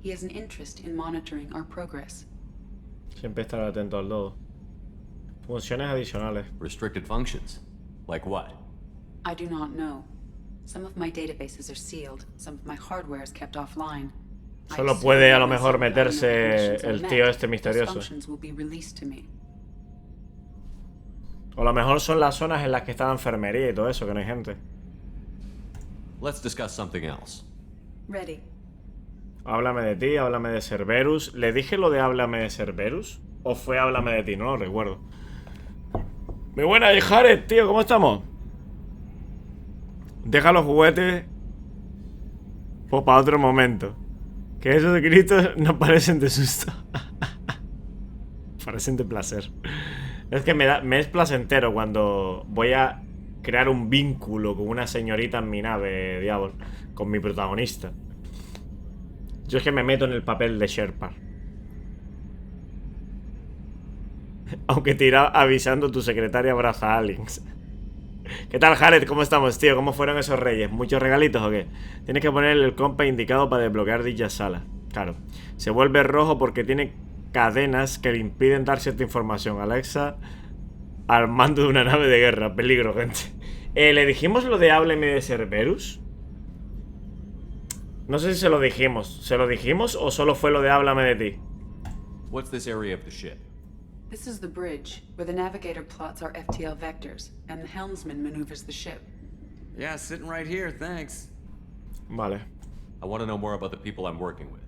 He has an interest in monitoring our progress. Siempre estar atento al todo. Funciones adicionales. Restricted functions? Like what? I do not know. Some of my databases are sealed. Some of my hardware is kept offline. Solo puede a lo mejor meterse el tío este misterioso. O a lo mejor son las zonas en las que está la enfermería y todo eso, que no hay gente. Let's discuss something else. Ready. Háblame de ti, háblame de Cerberus. ¿Le dije lo de háblame de Cerberus? ¿O fue háblame de ti? No lo recuerdo. Muy buena, Jared, tío, ¿cómo estamos? Deja los juguetes pues para otro momento. Que esos gritos no parecen de susto. Parecen de placer. Es que me es placentero cuando voy a crear un vínculo con una señorita en mi nave, diablo, con mi protagonista. Yo es que me meto en el papel de Sherpa. Aunque te irá avisando tu secretaria abraza a aliens. ¿Qué tal, Jared? ¿Cómo estamos, tío? ¿Cómo fueron esos reyes? ¿Muchos regalitos o qué? Tienes que poner el compa indicado para desbloquear dicha sala. Claro. Se vuelve rojo porque tiene cadenas que le impiden dar cierta información. Alexa, al mando de una nave de guerra. Peligro, gente. ¿Le dijimos lo de hábleme de Cerberus? No sé si se lo dijimos. ¿Se lo dijimos o solo fue lo de háblame de ti? What's this area of the ship? This is the bridge, where the navigator plots our FTL vectors, and the helmsman maneuvers the ship. Yeah, sitting right here, thanks. Vale. I want to know more about the people I'm working with.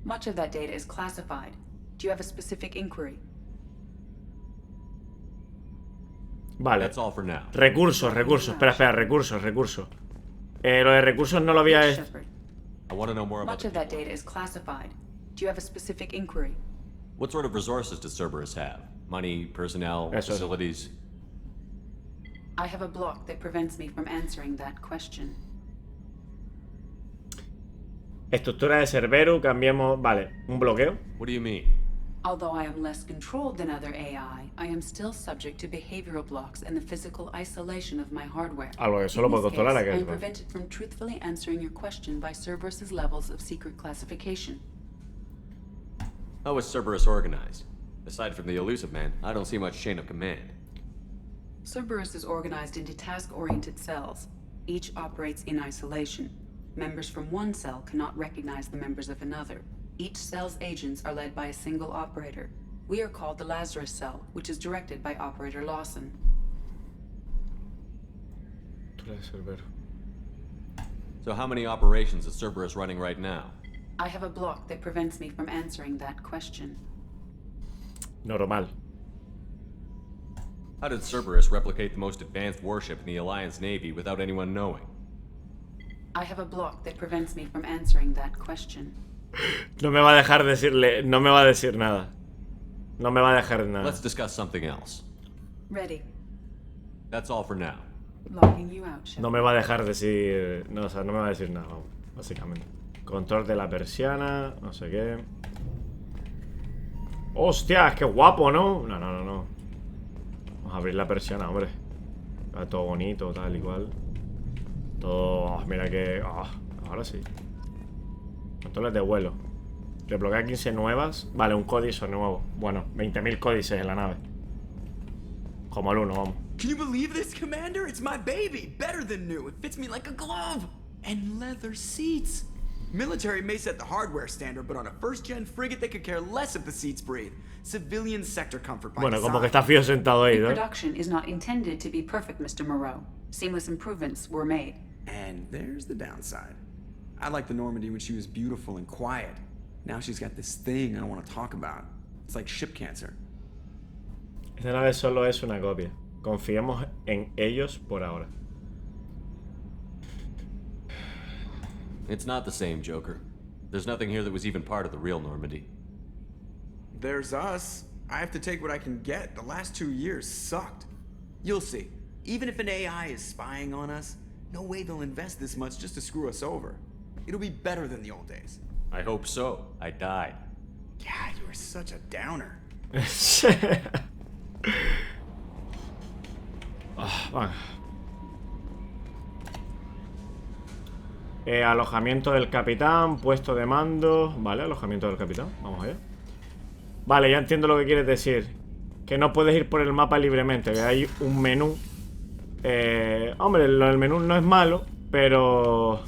Much of that data is classified. Do you have a specific inquiry? Vale. That's all for now. Recursos. Espera, recursos. Lo de recursos no lo había... I want to know more about Much of that data is classified. Do you have a specific inquiry? What sort of resources does Cerberus have? Money, personnel, facilities? I have a block that prevents me from answering that question. Estructura de Cerberus, cambiemos... Vale, un bloqueo. What do you mean? Although I am less controlled than other AI, I am still subject to behavioral blocks and the physical isolation of my hardware. Algo que solo puedo controlar I am prevented from truthfully answering your question by Cerberus's levels of secret classification. How is Cerberus organized? Aside from the elusive man, I don't see much chain of command. Cerberus is organized into task-oriented cells. Each operates in isolation. Members from one cell cannot recognize the members of another. Each cell's agents are led by a single operator. We are called the Lazarus cell, which is directed by Operator Lawson. So how many operations is Cerberus running right now? I have a block that prevents me from answering that question. Normal. How did Cerberus replicate the most advanced warship in the Alliance Navy without anyone knowing? I have a block that prevents me from answering that question. No me va a dejar decirle... No me va a decir nada. No me va a dejar nada. Let's discuss something else. Ready. That's all for now. Logging you out, no me va a dejar decir... No, o sea, no me va a decir nada, vamos, básicamente. Control de la persiana, no sé qué. ¡Hostia! ¡Qué guapo!, ¿no? No. Vamos a abrir la persiana, hombre. Está todo bonito, tal y cual. Todo... mira que... ahora sí. Controles de vuelo. Desbloquear 15 nuevas. Vale, un códice nuevo. Bueno, 20.000 códices en la nave. Como el 1, vamos. Can you believe this, Commander? It's my baby! Better than new. It fits me like a glove! And leather seats! Military may set the hardware standard, but on a first-gen frigate they could care less if the seats breathe. Civilian sector comfort by bueno, como que está Fío sentado ahí, ¿no? Production is not intended to be perfect, Mr. Moreau. Seamless improvements were made. And there's the downside. I liked the Normandy when she was beautiful and quiet. Now she's got this thing I don't want to talk about. It's like ship cancer. Esta nave solo es una copia. Confiemos en ellos por ahora. It's not the same, Joker. There's nothing here that was even part of the real Normandy. There's us. I have to take what I can get. The last 2 years sucked. You'll see. Even if an AI is spying on us, no way they'll invest this much just to screw us over. It'll be better than the old days. I hope so. I died. God, you are such a downer. Bueno. Alojamiento del capitán, puesto de mando. Vale, alojamiento del capitán. Vamos allá. Vale, ya entiendo lo que quieres decir. Que no puedes ir por el mapa libremente, que hay un menú. Hombre, el menú no es malo, pero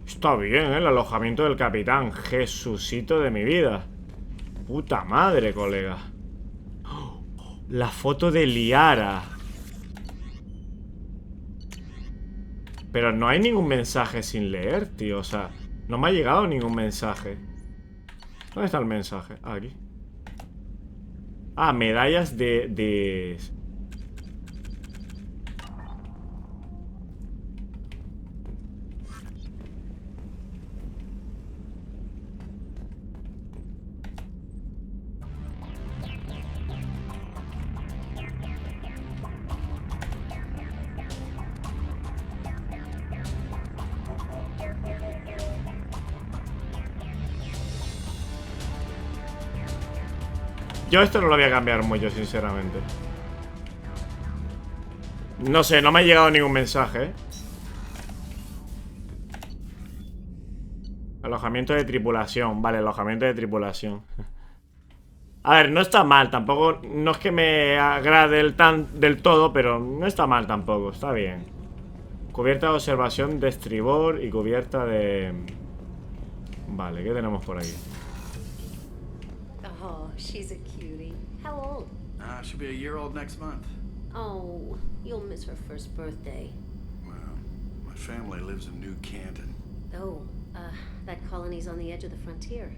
está bien, el alojamiento del capitán. Jesucito de mi vida. Puta madre, colega. La foto de Liara. Pero no hay ningún mensaje sin leer, tío. O sea, no me ha llegado ningún mensaje. ¿Dónde está el mensaje? Ah, aquí. Ah, medallas de... Yo esto no lo voy a cambiar mucho, sinceramente. No sé, no me ha llegado ningún mensaje, ¿eh? Alojamiento de tripulación. Vale, alojamiento de tripulación. A ver, no está mal, tampoco. No es que me agrade del todo, pero no está mal tampoco, está bien. Cubierta de observación de estribor y cubierta de... Vale, ¿qué tenemos por aquí? Oh, she's a cutie. How old? She'll be a year old next month. Oh, you'll miss her first birthday. Well, my family lives in New Canton. Oh, that colony's on the edge of the frontier.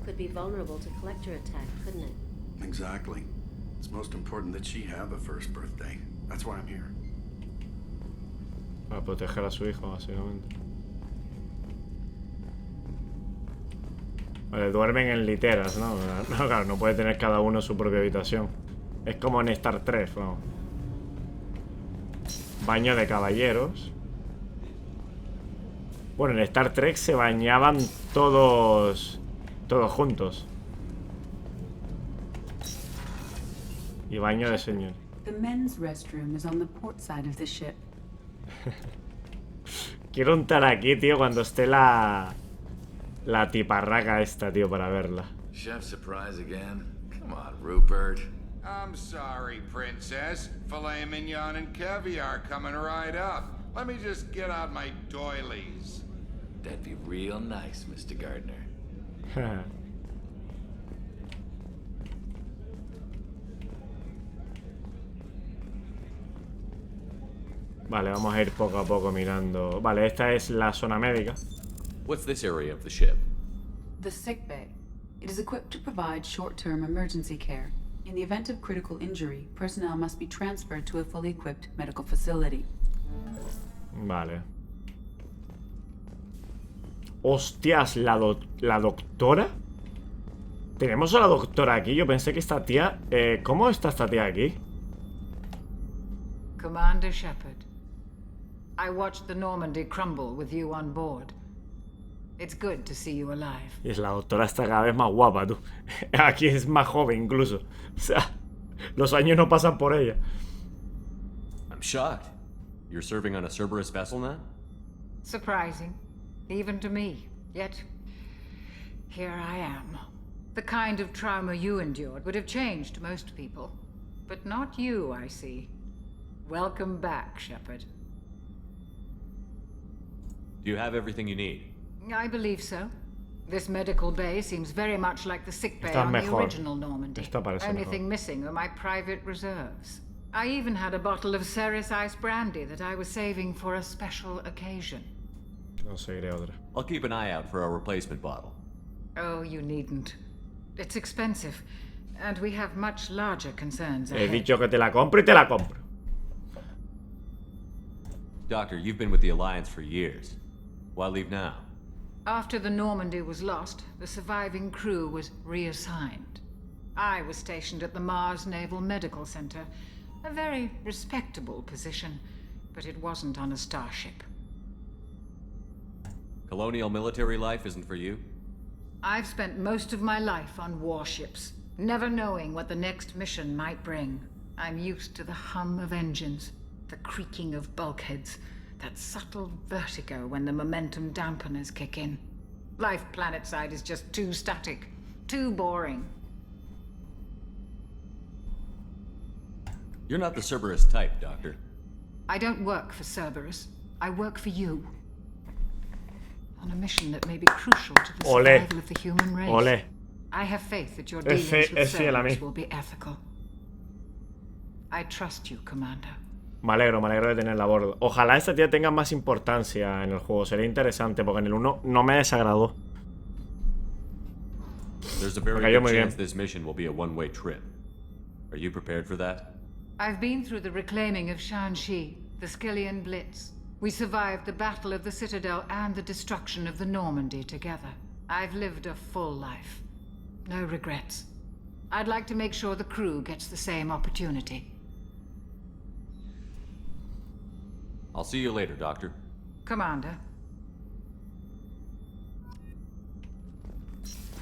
Could be vulnerable to collector attack, couldn't it? Exactly. It's most important that she have a first birthday. That's why I'm here. Para proteger a su hijo, básicamente. Vale, duermen en literas, ¿no? No, claro, no puede tener cada uno su propia habitación. Es como en Star 3, vamos. Baño de caballeros. Bueno, en Star Trek se bañaban todos juntos. Y baño de señor. The men's restroom is on the port side of the ship. Quiero untar aquí, tío, cuando esté la tiparraca esta, tío, para verla. Chef surprise again? Come on, Rupert. I'm sorry, princess. Filet mignon and caviar coming right up. Let me just get out my doilies. That'd be real nice, Mr. Gardner. Vale, vamos a ir poco a poco mirando. Vale, esta es la zona médica. What's this area of the ship? The sick bay. It is equipped to provide short-term emergency care. In the event of critical injury, personnel must be transferred to a fully equipped medical facility. Vale. Hostias, la doctora. Tenemos a la doctora aquí. Yo pensé que esta tía... ¿Cómo está esta tía aquí? Commander Shepard, I watched the Normandy crumble with you on board. It's good to see you alive. Y la doctora está cada vez más guapa, tú. Aquí es más joven incluso. O sea, los años no pasan por ella. I'm shocked. You're serving on a Cerberus vessel now? Surprising, even to me. Yet, here I am. The kind of trauma you endured would have changed most people. But not you, I see. Welcome back, Shepard. Do you have everything you need? I believe so. This medical bay seems very much like the sick bay on the original Normandy. Only thing missing are my private reserves. I even had a bottle of Ceres ice brandy that I was saving for a special occasion. Conseguiré otra. I'll keep an eye out for a replacement bottle. Oh, you needn't. It's expensive, and we have much larger concerns He ahead. dicho que te la compro y te la compro. Doctor, you've been with the Alliance for years. Why leave now? After the Normandy was lost, the surviving crew was reassigned. I was stationed at the Mars Naval Medical Center, a very respectable position, but it wasn't on a starship. Colonial military life isn't for you? I've spent most of my life on warships, never knowing what the next mission might bring. I'm used to the hum of engines, the creaking of bulkheads, that subtle vertigo when the momentum dampeners kick in. Life planetside is just too static, too boring. You're not the Cerberus type, Doctor. I don't work for Cerberus. I work for you. On a mission that may be crucial to the survival of the human race. Ole. I have faith that your dealings with Cerberus will be ethical. I trust you, Commander. Me alegro de tenerla a bordo. Ojalá esta tía tenga más importancia en el juego. Sería interesante, porque en el 1 no me desagradó. There's a very good chance this mission will be a one-way trip. Are you prepared for that? I've been through the reclaiming of Shanxi, the Skillian Blitz. We survived the Battle of the Citadel and the destruction of the Normandy together. I've lived a full life. No regrets. I'd like to make sure the crew gets the same opportunity. I'll see you later, Doctor. Commander.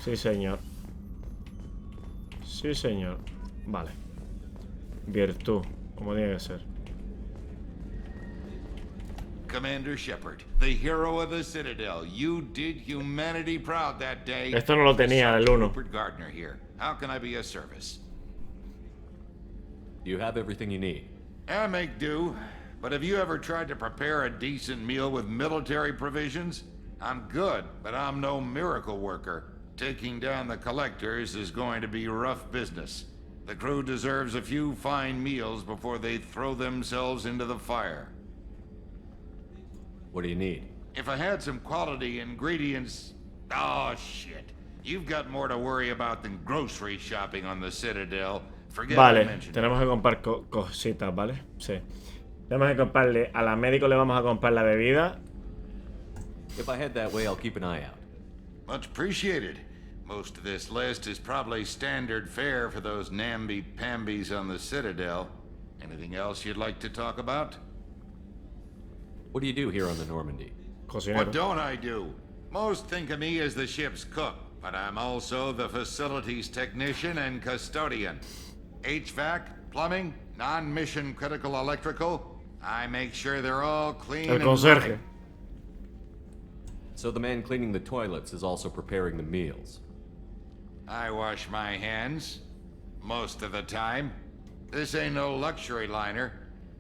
Sí, señor. Sí, señor. Vale. Virtud, como tiene que ser. Commander Shepard, the hero of the Citadel. You did humanity proud that day. Esto no lo tenía del 1. Rupert Gardner here. How can I be of service? You have everything you need. I make do. But have you ever tried to prepare a decent meal with military provisions? I'm good, but I'm no miracle worker. Taking down the collectors is going to be rough business. The crew deserves a few fine meals before they throw themselves into the fire. What do you need? If I had some quality ingredients... Oh, shit. You've got more to worry about than grocery shopping on the Citadel. Forget I Vale, mentioned tenemos que comprar cositas, ¿vale? Sí. Tenemos que comprarle... A la médico le vamos a comprar la bebida. If I head that way, I'll keep an eye out. Much appreciated. Most of this list is probably standard fare for those namby-pambies on the Citadel. Anything else you'd like to talk about? What do you do here on the Normandy? Cocinero. What don't I do? Most think of me as the ship's cook, but I'm also the facilities technician and custodian. HVAC, plumbing, non-mission critical electrical. I make sure they're all clean El and conserje. running. So the man cleaning the toilets is also preparing the meals. I wash my hands. Most of the time. This ain't no luxury liner.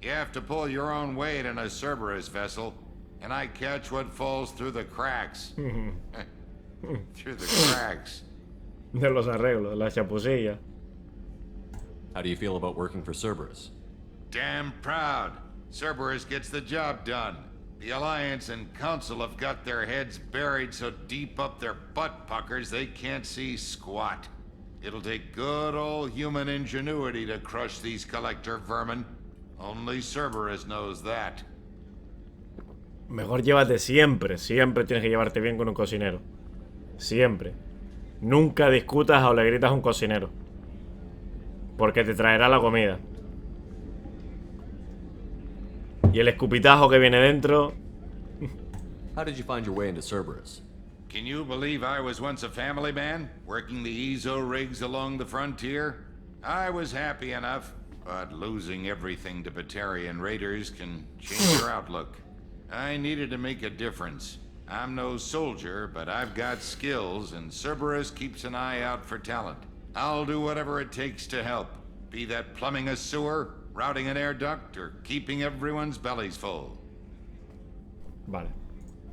You have to pull your own weight in a Cerberus vessel, and I catch what falls through the cracks. Through the cracks. De los arreglos, la chapucilla. How do you feel about working for Cerberus? Damn proud. Cerberus gets the job done. The Alliance and Council have got their heads buried so deep up their butt puckers they can't see squat. It'll take good old human ingenuity to crush these collector vermin. Only Cerberus knows that. Mejor llévate siempre. Siempre tienes que llevarte bien con un cocinero. Siempre. Nunca discutas o le gritas a un cocinero. Porque te traerá la comida. Y el escupitajo que viene dentro. How did you find your way into Cerberus? Can you believe I was once a family man, working the EZO rigs along the frontier? I was happy enough, but losing everything to Batarian raiders can change your outlook. I needed to make a difference. I'm no soldier, but I've got skills, and Cerberus keeps an eye out for talent. I'll do whatever it takes to help, be that plumbing a sewer, routing an air duct, or keeping everyone's bellies full. Vale.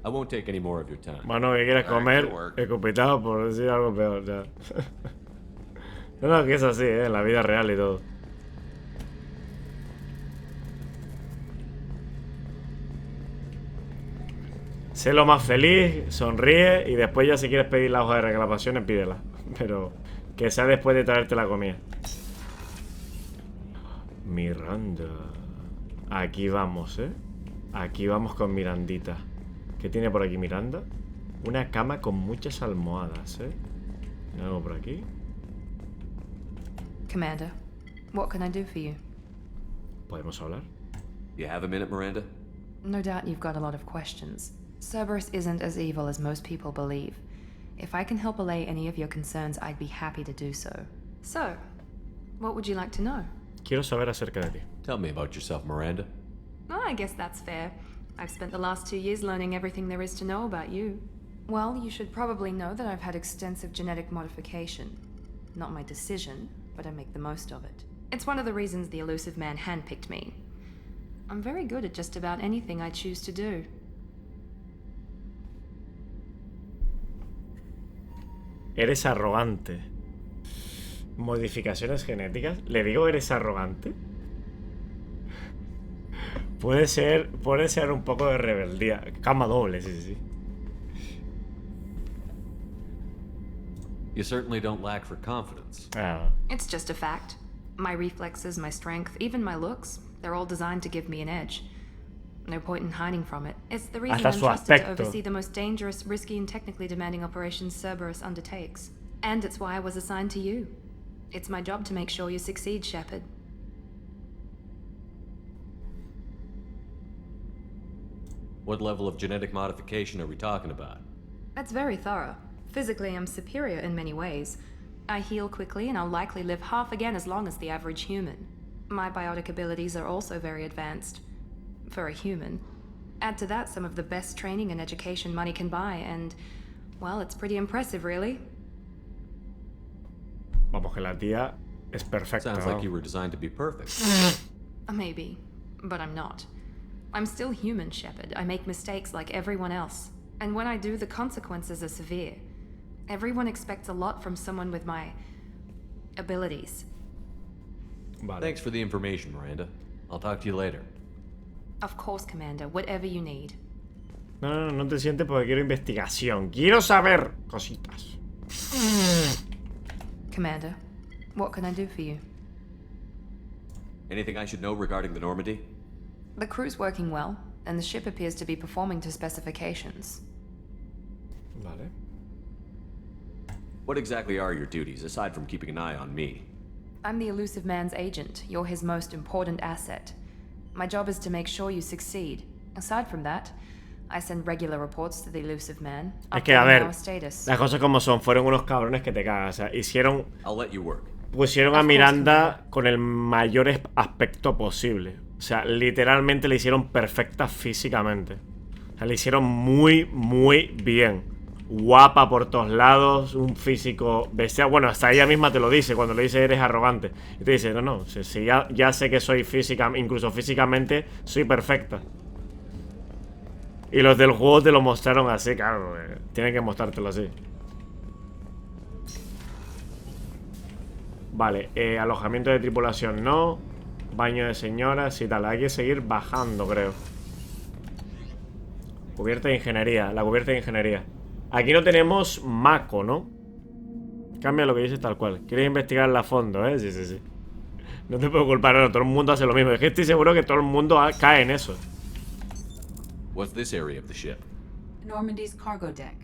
I won't take any more of your time. Mano, que quieres comer escupitajo por decir algo peor, ya. No, que es así, en la vida real y todo. Sé lo más feliz, sonríe y después ya si quieres pedir la hoja de reclamaciones, pídela. Pero que sea después de traerte la comida. Miranda. Aquí vamos, Aquí vamos con Mirandita. ¿Qué tiene por aquí Miranda? Una cama con muchas almohadas, algo por aquí. Commander, what can I do for you? ¿Podemos hablar? You have a minute, Miranda? No doubt you've got a lot of questions. Cerberus isn't as evil as most people believe. If I can help allay any of your concerns, I'd be happy to do so. So, what would you like to know? Quiero saber acerca de ti. Tell me about yourself, Miranda. Oh, I guess that's fair. I've spent the last 2 years learning everything there is to know about you. Well, you should probably know that I've had extensive genetic modification. Not my decision, but I make the most of it. It's one of the reasons the elusive man handpicked me. I'm very good at just about anything I choose to do. Eres arrogante. Modificaciones genéticas. ¿Le digo eres arrogante? Puede ser un poco de rebeldía. Cama doble, sí. You certainly don't lack for confidence. It's just a fact. My reflexes, my strength, even my looks, they're all designed to give me an edge. No point in hiding from it. It's the reason I'm trusted to oversee the most dangerous, risky, and technically demanding operations Cerberus undertakes. And it's why I was assigned to you. It's my job to make sure you succeed, Shepard. What level of genetic modification are we talking about? That's very thorough. Physically, I'm superior in many ways. I heal quickly, and I'll likely live half again as long as the average human. My biotic abilities are also very advanced. For a human. Add to that some of the best training and education money can buy, and, well, it's pretty impressive, really. Vamos, que la tía es perfecta. Sounds like you were designed to be perfect. Maybe, but I'm not. I'm still human, Shepard. I make mistakes like everyone else. And when I do, the consequences are severe. Everyone expects a lot from someone with my abilities. Vale. Thanks for the information, Miranda. I'll talk to you later. Of course, Commander. Whatever you need. No te sientes porque quiero investigación. Quiero saber cositas. Commander, what can I do for you? Anything I should know regarding the Normandy? The crew's working well, and the ship appears to be performing to specifications. Vale. What exactly are your duties, aside from keeping an eye on me? I'm the elusive man's agent. You're his most important asset. My job is to make sure you succeed. Aside from that, I send regular reports to the elusive man. Es que, a ver, las cosas como son, fueron unos cabrones que te cagas. O sea, pusieron a Miranda con el mayor aspecto posible. O sea, literalmente le hicieron perfecta físicamente. O sea, le hicieron muy, muy bien. Guapa por todos lados, un físico bestial. Bueno, hasta ella misma te lo dice cuando le dice eres arrogante. Y te dice, no, si ya sé que soy física, incluso físicamente, soy perfecta. Y los del juego te lo mostraron así, claro, tienen que mostrártelo así. Vale, alojamiento de tripulación no. Baño de señoras y tal. Hay que seguir bajando, creo. Cubierta de ingeniería, la cubierta de ingeniería. Aquí no tenemos Mako, ¿no? Cambia lo que dices tal cual. Quieres investigarla a fondo, ¿eh? Sí. No te puedo culpar, no, todo el mundo hace lo mismo. Es que estoy seguro que todo el mundo cae en eso. What's this area of the ship? Normandy's cargo deck.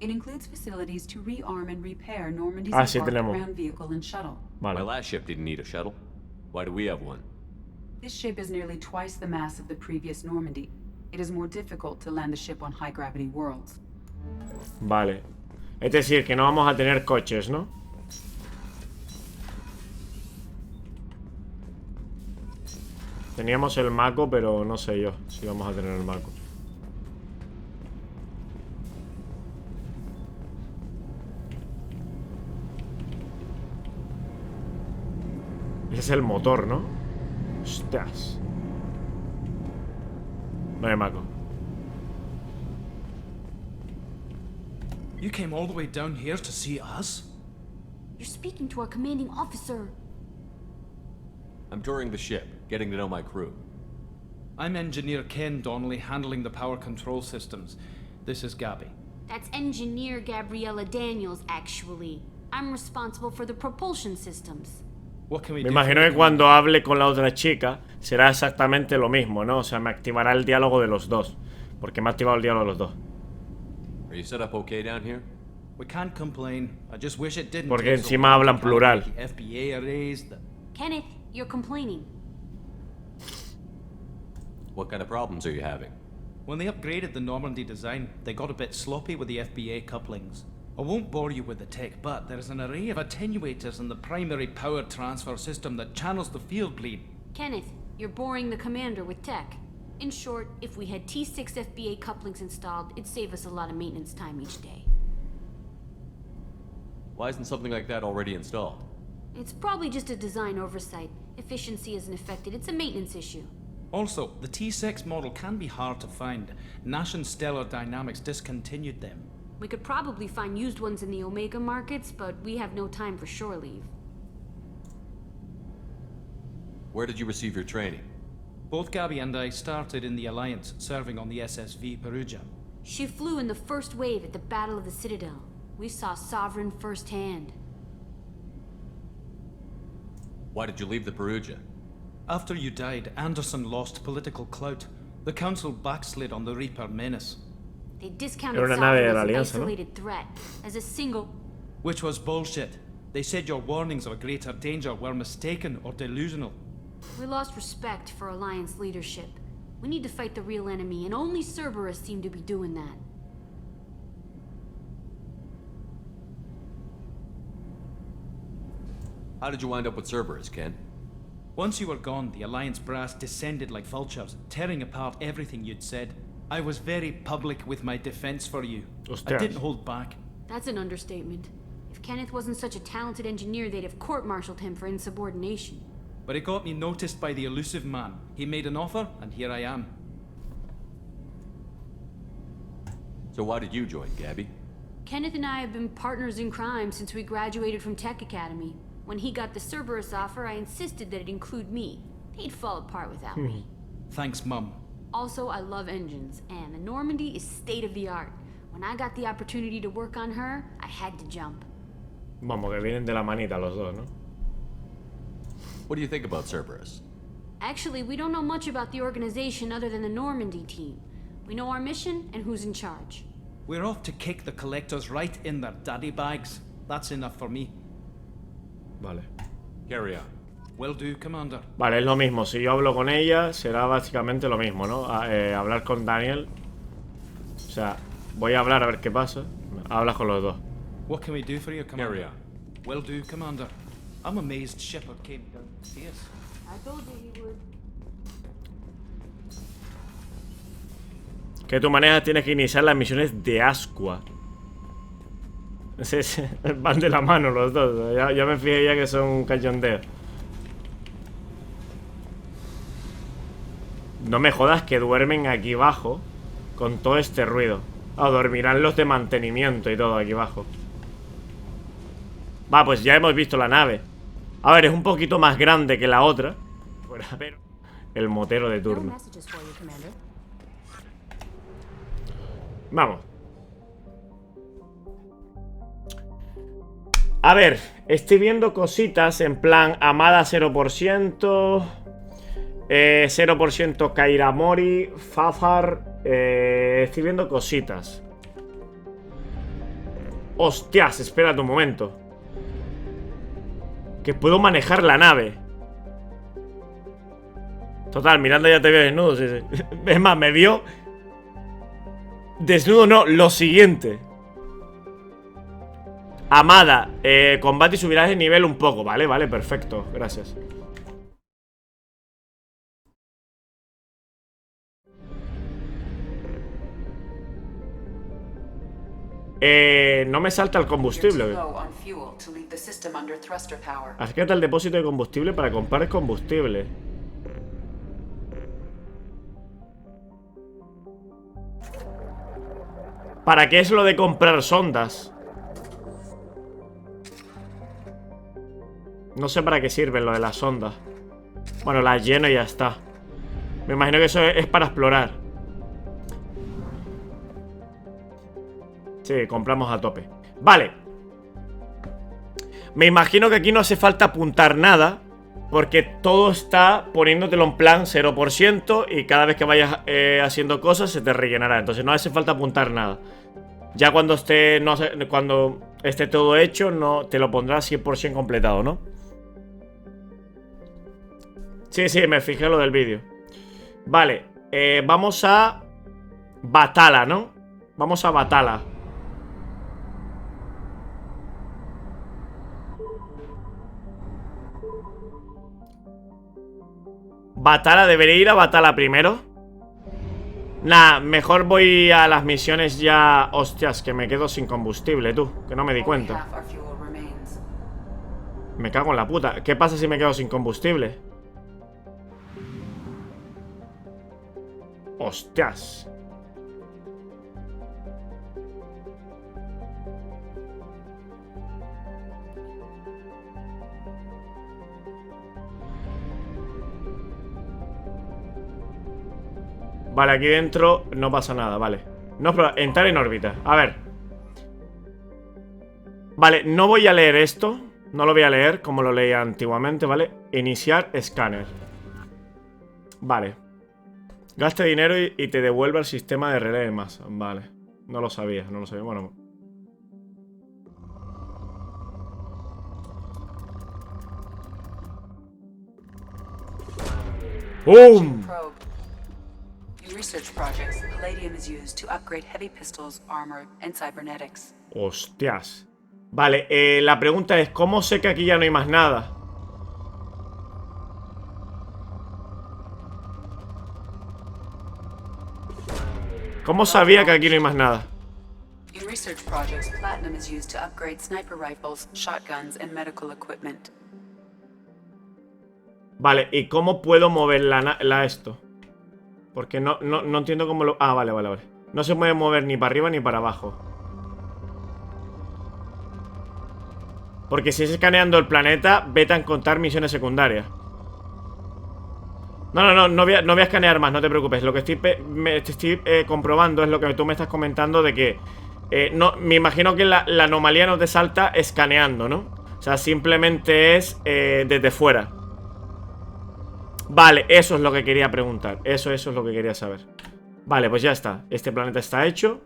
It includes facilities to rearm and repair Normandy's sí, ground vehicle and shuttle. Vale. My last ship didn't need a shuttle. Why do we have one? This ship is nearly twice the mass of the previous Normandy. It is more difficult to land the ship on high-gravity worlds. Vale. Es decir, que no vamos a tener coches, ¿no? Teníamos el Mako, pero no sé yo si vamos a tener el Mako. Ese es el motor, ¿no? Hostias. No hay Mako. You came all the way down here to see us? You're speaking to our commanding officer. I'm touring the ship, getting to know my crew. I'm Engineer Ken Donnelly, handling the power control systems. This is Gabby. That's Engineer Gabriella Daniels, actually. I'm responsible for the propulsion systems. What can we Me do imagino que cuando hable con la otra chica será exactamente lo mismo, ¿no? O sea, me activará el diálogo de los dos. Porque me ha activado el diálogo de los dos. Are you set up okay down here? We can't complain. I just wish it didn't. Porque encima hablan plural. The FBA arrays, Kenneth, you're complaining. What kind of problems are you having? When they upgraded the Normandy design, they got a bit sloppy with the FBA couplings. I won't bore you with the tech, but there is an array of attenuators in the primary power transfer system that channels the field bleed. Kenneth, you're boring the commander with tech. In short, if we had T6 FBA couplings installed, it'd save us a lot of maintenance time each day. Why isn't something like that already installed? It's probably just a design oversight. Efficiency isn't affected, it's a maintenance issue. Also, the T6 model can be hard to find. Nash and Stellar Dynamics discontinued them. We could probably find used ones in the Omega markets, but we have no time for shore leave. Where did you receive your training? Both Gabby and I started in the Alliance, serving on the SSV Perugia. She flew in the first wave at the Battle of the Citadel. We saw Sovereign firsthand. Why did you leave the Perugia? After you died, Anderson lost political clout. The Council backslid on the Reaper menace. They discounted Sovereign as an isolated ¿no? threat, as a single... Which was bullshit. They said your warnings of a greater danger were mistaken or delusional. We lost respect for Alliance leadership. We need to fight the real enemy, and only Cerberus seemed to be doing that. How did you wind up with Cerberus, Ken? Once you were gone, the Alliance brass descended like vultures, tearing apart everything you'd said. I was very public with my defense for you. I didn't hold back. That's an understatement. If Kenneth wasn't such a talented engineer, they'd have court-martialed him for insubordination. But it got me noticed by the elusive man. He made an offer, and here I am. So why did you join, Gabby? Kenneth and I have been partners in crime since we graduated from Tech Academy. When he got the Cerberus offer, I insisted that it include me. He'd fall apart without me. Thanks, Mum. Also, I love engines, and the Normandy is state-of-the-art. When I got the opportunity to work on her, I had to jump. Vamos, que vienen de la manita los dos, ¿no? What do you think about Cerberus? Actually, we don't know much about the organization other than the Normandy team. We know our mission and who's in charge. We're off to kick the collectors right in their daddy bags. That's enough for me. Vale. Carry on. Will do, Commander. Vale, es lo mismo. Si yo hablo con ella, será básicamente lo mismo, ¿no? Hablar con Daniel. O sea, voy a hablar a ver qué pasa. Hablas con los dos. What can we do for you, Commander? Carry on. Will do, Commander. I'm amazed Shepard came down to see us. I told you he would. Que tu manera tienes que iniciar las misiones de Asqua. Van de la mano los dos. Ya me fijé ya que son un cachondeo. No me jodas que duermen aquí abajo con todo este ruido. Ah, dormirán los de mantenimiento y todo aquí abajo. Va, pues ya hemos visto la nave. A ver, es un poquito más grande que la otra. Pero el motero de turno. Vamos. A ver, estoy viendo cositas en plan Amada 0%, 0% Kairamori, Fafar. Estoy viendo cositas. Hostias, espérate un momento. Que puedo manejar la nave. Total, Miranda ya te veo desnudo, sí, sí. Es más, me vio desnudo, no, lo siguiente. Amada, combate y subirás de nivel un poco. Vale, vale, perfecto, gracias. No me salta el combustible. Acércate al depósito de combustible para comprar combustible. ¿Para qué es lo de comprar sondas? No sé para qué sirven lo de las sondas. Bueno, las lleno y ya está. Me imagino que eso es para explorar. Sí, compramos a tope. Vale. Me imagino que aquí no hace falta apuntar nada, porque todo está poniéndotelo en plan 0%, y cada vez que vayas haciendo cosas se te rellenará. Entonces no hace falta apuntar nada. Ya cuando esté, no sé, cuando esté todo hecho, no te lo pondrá 100% completado, ¿no? Sí, sí, me fijé lo del vídeo. Vale, vamos a Batala, ¿no? Vamos a Batala. Batala, debería ir a Batala primero. Nah, mejor voy a las misiones ya. Hostias, que me quedo sin combustible, tú. Que no me di cuenta. Me cago en la puta. ¿Qué pasa si me quedo sin combustible? Hostias. Vale, aquí dentro no pasa nada, vale. No, pero entrar en órbita. A ver. Vale, no voy a leer esto. No lo voy a leer como lo leía antiguamente, ¿vale? Iniciar escáner. Vale. Gaste dinero y te devuelve el sistema de relé de masa. Vale. No lo sabía, no lo sabía. Bueno. ¡Bum! Research projects, palladium is used to upgrade heavy pistols, armor, and cybernetics. Hostias. Vale, la pregunta es, ¿cómo sé que aquí ya no hay más nada? ¿Cómo sabía que aquí no hay más nada? In research projects, platinum is used to upgrade sniper rifles, shotguns, and medical equipment. Vale, ¿y cómo puedo mover la esto? Porque no entiendo cómo lo... Ah, vale. No se puede mover ni para arriba ni para abajo. Porque si es escaneando el planeta, vete a contar misiones secundarias. No voy a escanear más, no te preocupes. Lo que estoy comprobando es lo que tú me estás comentando de que... me imagino que la anomalía no te salta escaneando, ¿no? O sea, simplemente es desde fuera. Vale, eso es lo que quería preguntar. Eso es lo que quería saber. Vale, pues ya está. Este planeta está hecho.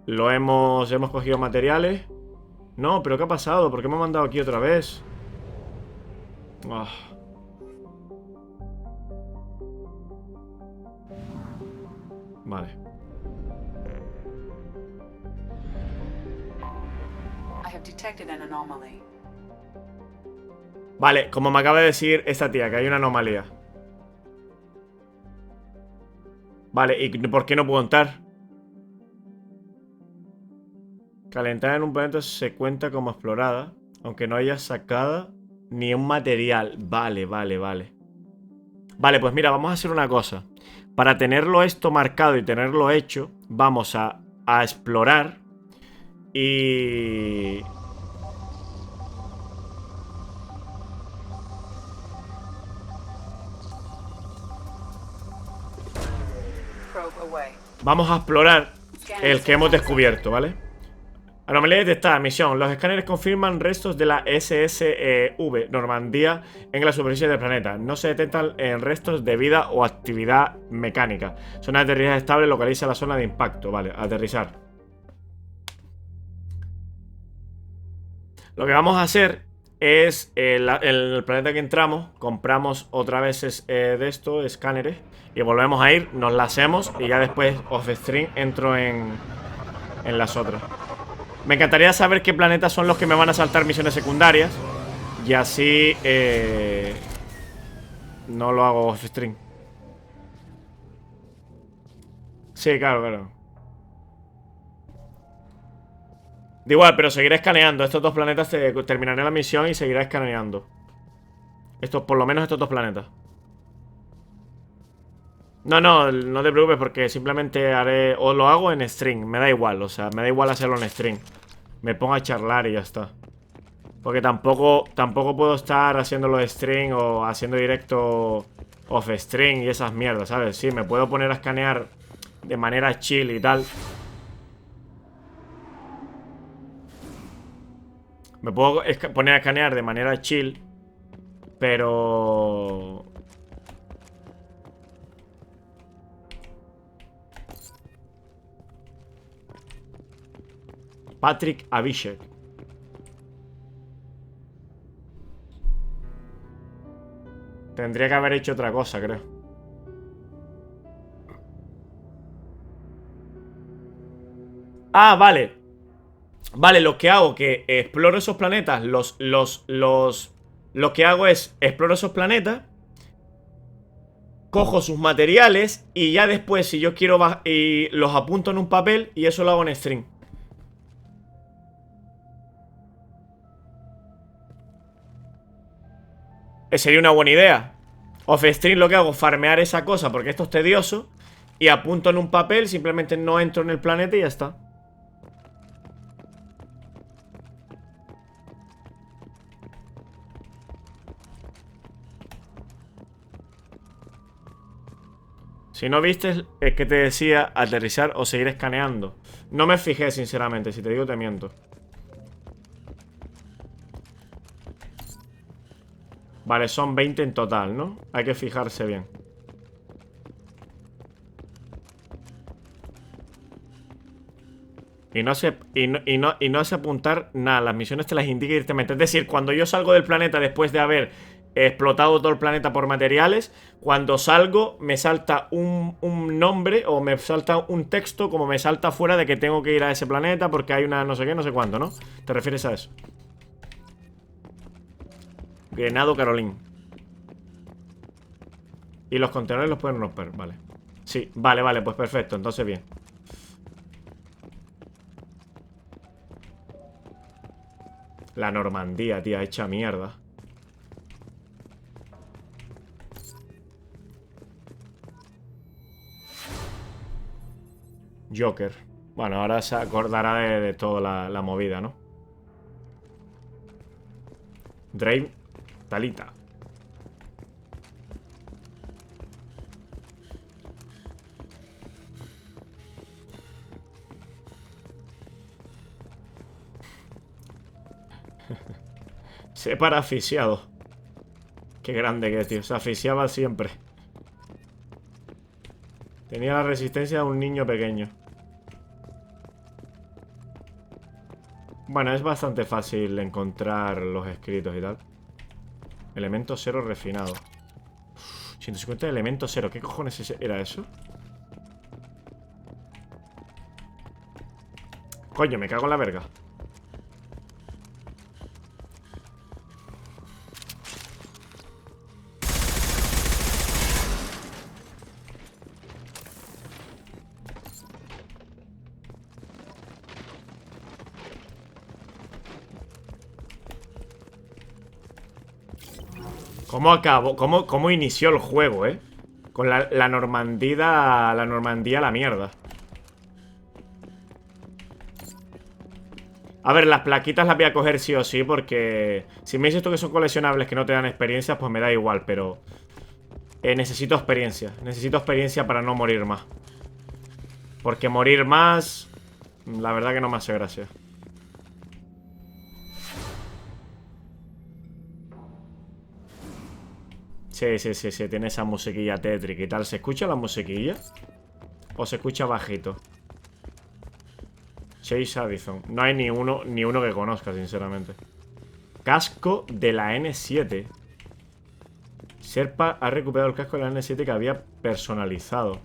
Hemos cogido materiales. No, pero ¿qué ha pasado? ¿Por qué me ha mandado aquí otra vez? Oh. Vale. I have detected an anomaly. Vale, como me acaba de decir esta tía, que hay una anomalía. Vale, ¿y por qué no puedo entrar? Calentar en un planeta se cuenta como explorada, aunque no haya sacado ni un material. Vale. Vale, pues mira, vamos a hacer una cosa. Para tenerlo esto marcado y tenerlo hecho, vamos a explorar y... Vamos a explorar el que hemos descubierto, ¿vale? Anomalía detectada, misión. Los escáneres confirman restos de la SSV Normandía en la superficie del planeta. No se detectan restos de vida o actividad mecánica. Zona de aterrizaje estable, localiza la zona de impacto. Vale, aterrizar. Lo que vamos a hacer es, el planeta que entramos, compramos otra vez de estos escáneres y volvemos a ir, nos la hacemos y ya después off-stream entro en las otras. Me encantaría saber qué planetas son los que me van a saltar misiones secundarias y así no lo hago off-stream. Sí, claro. Da igual, pero seguiré escaneando. Estos dos planetas terminaré la misión y seguiré escaneando. Por lo menos estos dos planetas. No te preocupes porque simplemente haré... O lo hago en stream, me da igual. O sea, me da igual hacerlo en stream. Me pongo a charlar y ya está. Porque tampoco puedo estar haciéndolo de stream o haciendo directo off stream y esas mierdas, ¿sabes? Sí, me puedo poner a escanear de manera chill y tal. Me puedo poner a escanear de manera chill, pero... Patrick Abhishek. Tendría que haber hecho otra cosa, creo. Ah, vale. Vale, lo que hago que exploro esos planetas. Lo que hago es exploro esos planetas, cojo sus materiales y ya después, si yo quiero, y los apunto en un papel y eso lo hago en stream. Sería una buena idea. Off stream lo que hago es farmear esa cosa porque esto es tedioso y apunto en un papel, simplemente no entro en el planeta y ya está. Si no viste, es que te decía aterrizar o seguir escaneando. No me fijé, sinceramente, si te digo te miento. Vale, son 20 en total, ¿no? Hay que fijarse bien. Y no sé apuntar nada. Las misiones te las indica directamente. Es decir, cuando yo salgo del planeta después de haber explotado todo el planeta por materiales, cuando salgo me salta un nombre o me salta un texto, como me salta fuera de que tengo que ir a ese planeta porque hay una no sé qué, no sé cuánto, ¿no? ¿Te refieres a eso? Grenado Caroline. Y los contenedores los pueden romper, vale. Sí, vale, pues perfecto, entonces bien. La Normandía, tía, hecha mierda. Joker. Bueno, ahora se acordará de toda la movida, ¿no? Drake, Talita. Se para asfixiado. Qué grande que es, tío. Se asfixiaba siempre. Tenía la resistencia de un niño pequeño. Bueno, es bastante fácil encontrar los escritos y tal. Elemento cero refinado. 150 de elemento cero. ¿Qué cojones era eso? Coño, me cago en la verga. ¿Cómo acabó? ¿Cómo inició el juego, Con la Normandía. La Normandía a la mierda. A ver, las plaquitas las voy a coger sí o sí, porque si me dices tú que son coleccionables que no te dan experiencias, pues me da igual, pero necesito experiencia. Necesito experiencia para no morir más. Porque morir más, la verdad que no me hace gracia. Sí, tiene esa musiquilla tétrica y tal. ¿Se escucha la musiquilla? ¿O se escucha bajito? Chase Addison. No hay ni uno que conozca, sinceramente. Casco de la N7. Sherpa ha recuperado el casco de la N7 que había personalizado.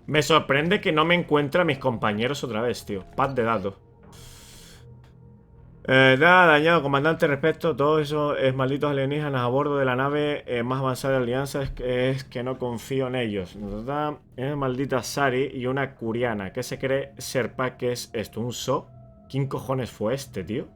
Me sorprende que no me encuentre a mis compañeros otra vez, tío. Pad de datos. Nada, dañado, comandante. Respecto a todos esos malditos alienígenas a bordo de la nave más avanzada de Alianza, es que no confío en ellos. Es maldita Sari y una curiana. ¿Qué se cree Sherpa? ¿Qué es esto? ¿Un so? ¿Quién cojones fue este, tío?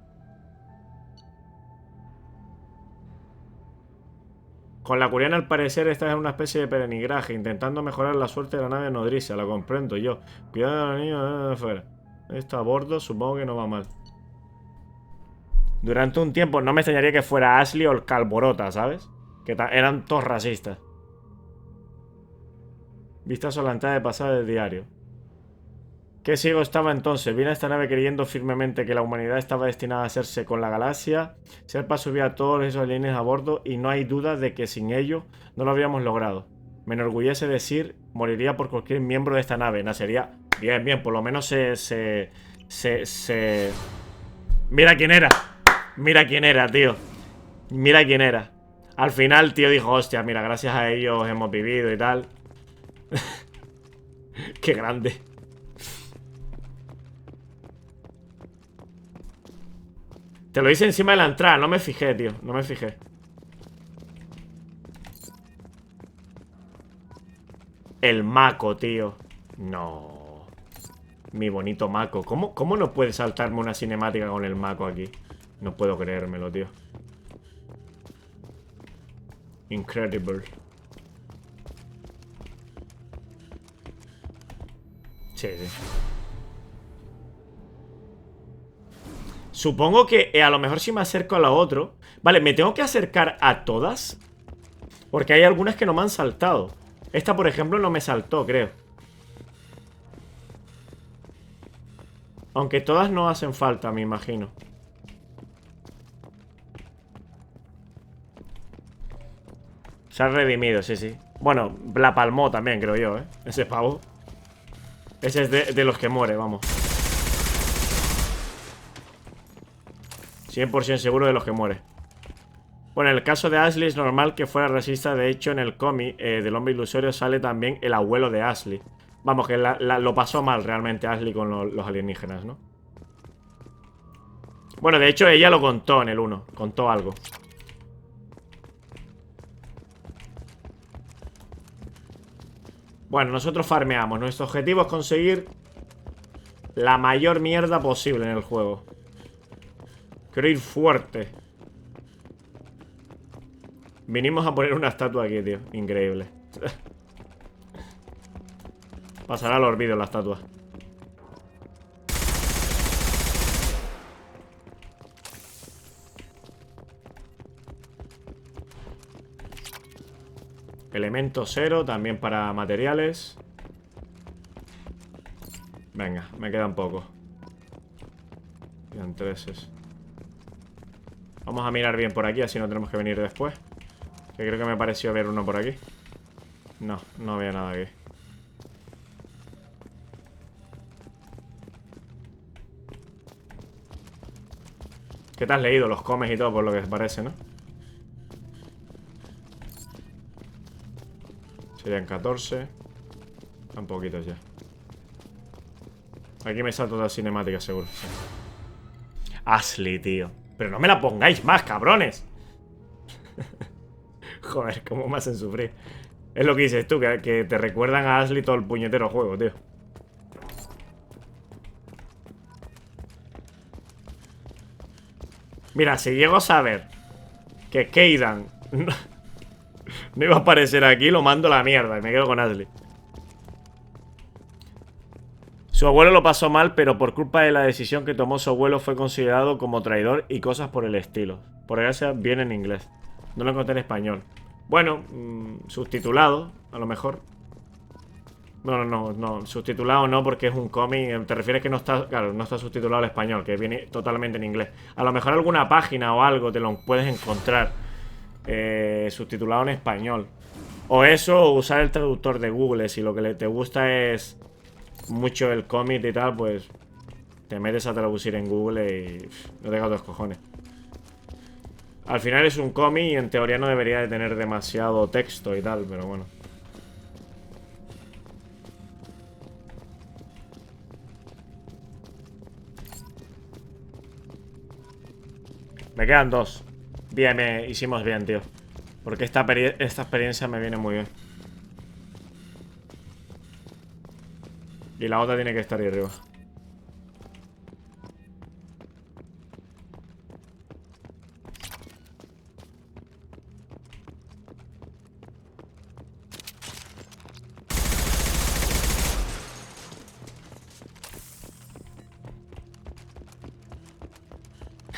Con la curiana al parecer esta es una especie de peregrinaje, intentando mejorar la suerte de la nave nodriza, la comprendo yo. Cuidado de los niños afuera. Esto a bordo supongo que no va mal. Durante un tiempo no me extrañaría que fuera Ashley o el Calborota, ¿sabes? Que eran todos racistas. Vista solamente de pasada del diario. Qué ciego estaba entonces. Vine a esta nave creyendo firmemente que la humanidad estaba destinada a hacerse con la galaxia. Serpa subía a todos esos alienígenas a bordo y no hay duda de que sin ello no lo habríamos logrado. Me enorgullece decir, moriría por cualquier miembro de esta nave. Nacería... Bien, bien, por lo menos se... Mira quién era. Mira quién era, tío. Mira quién era. Al final el tío dijo, hostia, mira, gracias a ellos hemos vivido y tal. Qué grande. Te lo hice encima de la entrada, no me fijé, tío. No me fijé. El maco, tío. No. Mi bonito maco. ¿Cómo no puede saltarme una cinemática con el maco aquí? No puedo creérmelo, tío. Incredible. Sí, sí. Supongo que a lo mejor si me acerco a la otra. Vale, ¿me tengo que acercar a todas? Porque hay algunas que no me han saltado. Esta, por ejemplo, no me saltó, creo. Aunque todas no hacen falta, me imagino. Se ha redimido, sí, sí. Bueno, la palmó también, creo yo, ¿eh? Ese pavo. Ese es de los que muere, vamos. 100% seguro de los que muere. Bueno, en el caso de Ashley es normal que fuera racista. De hecho, en el cómic del hombre ilusorio sale también el abuelo de Ashley. Vamos, que lo pasó mal realmente Ashley con los alienígenas, ¿no? Bueno, de hecho ella lo contó en el 1. Contó algo. Bueno, nosotros farmeamos. Nuestro objetivo es conseguir la mayor mierda posible en el juego. Quiero ir fuerte. Vinimos a poner una estatua aquí, tío. Increíble. Pasará al olvido la estatua. Elemento 0, también para materiales. Venga, me quedan pocos. Quedan 3. Vamos a mirar bien por aquí, así no tenemos que venir después. Que creo que me pareció ver uno por aquí. No, no había nada aquí. ¿Qué te has leído? Los comes y todo, por lo que parece, ¿no? Serían 14. Están poquitos ya. Aquí me salto la cinemática, seguro. Sí. Ashley, tío. Pero no me la pongáis más, cabrones. Joder, cómo me hacen sufrir. Es lo que dices tú, que te recuerdan a Ashley todo el puñetero juego, tío. Mira, si llego a saber que Keidan no iba a aparecer aquí, lo mando a la mierda y me quedo con Ashley. Su abuelo lo pasó mal, pero por culpa de la decisión que tomó su abuelo fue considerado como traidor y cosas por el estilo. Por desgracia viene en inglés. No lo encontré en español. Bueno, subtitulado, a lo mejor. No, subtitulado no, porque es un cómic. Te refieres que no está, claro, no está subtitulado al español, que viene totalmente en inglés. A lo mejor alguna página o algo te lo puedes encontrar subtitulado en español. O eso, o usar el traductor de Google. Si lo que te gusta es mucho el cómic y tal, pues te metes a traducir en Google y no te cago dos cojones. Al final es un cómic y en teoría no debería de tener demasiado texto y tal, pero bueno. Me quedan 2. Bien, hicimos bien, tío. Porque esta experiencia me viene muy bien. Y la otra tiene que estar ahí arriba.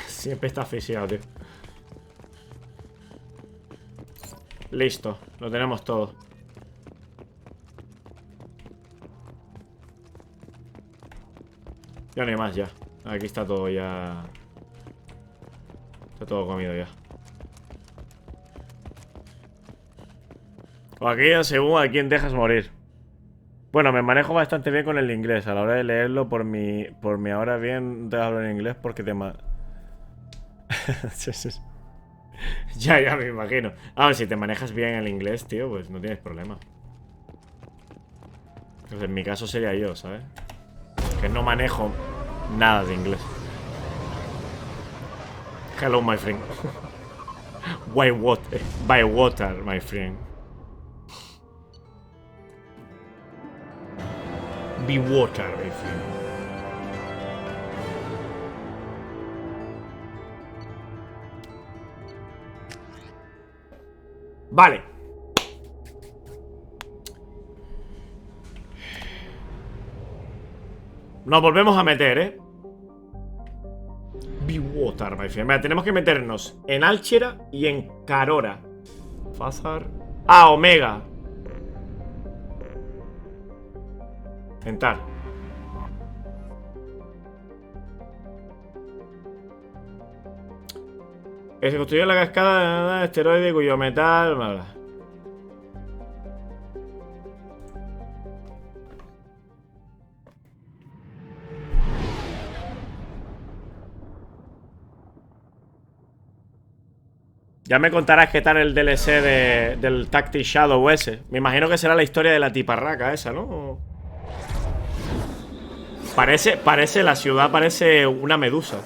Siempre está asfixiado, tío. Listo, lo tenemos todo. Ya no hay más, ya. Aquí está todo ya. Está todo comido ya. O aquí ya según a quién dejas morir. Bueno, me manejo bastante bien con el inglés. A la hora de leerlo, por mi ahora bien te hablo en inglés porque te Ya me imagino. A ver, si te manejas bien el inglés, tío, pues no tienes problema. Pues en mi caso sería yo, ¿sabes? Que no manejo nada de inglés. Hello, my friend. By water, my friend. Be water, my friend. Vale. Nos volvemos a meter, ¿eh? Be water, my friend. Mira, tenemos que meternos en Álchera y en Carora. Fazar. Ah, Omega. Entrar. Se construyó la cascada de esteroide cuyo metal. Bla, bla. Ya me contarás qué tal el DLC del Tactic Shadow ese. Me imagino que será la historia de la tiparraca esa, ¿no? Parece, la ciudad parece una medusa.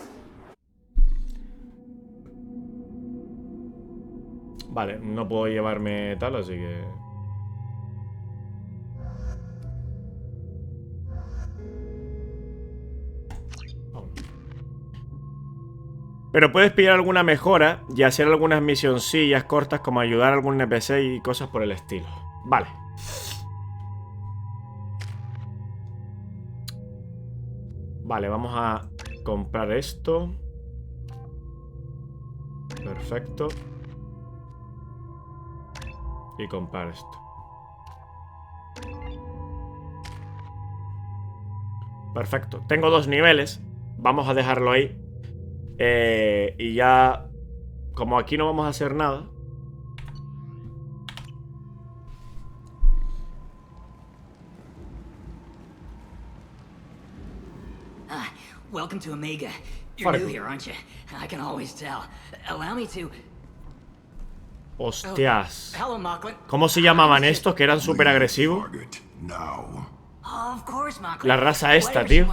Vale, no puedo llevarme tal, así que... Pero puedes pillar alguna mejora y hacer algunas misioncillas cortas como ayudar a algún NPC y cosas por el estilo. Vale. Vale, vamos a comprar esto. Perfecto. Y comprar esto. Perfecto. Tengo 2 niveles. Vamos a dejarlo ahí. Y ya... Como aquí no vamos a hacer nada. Welcome to Omega. You're new here, aren't you? I can always tell. Allow me to... Hostias. Hello, Mocklin. ¿Cómo se llamaban estos? Que eran súper agresivos. Of course, Mocklin. La raza esta, tío.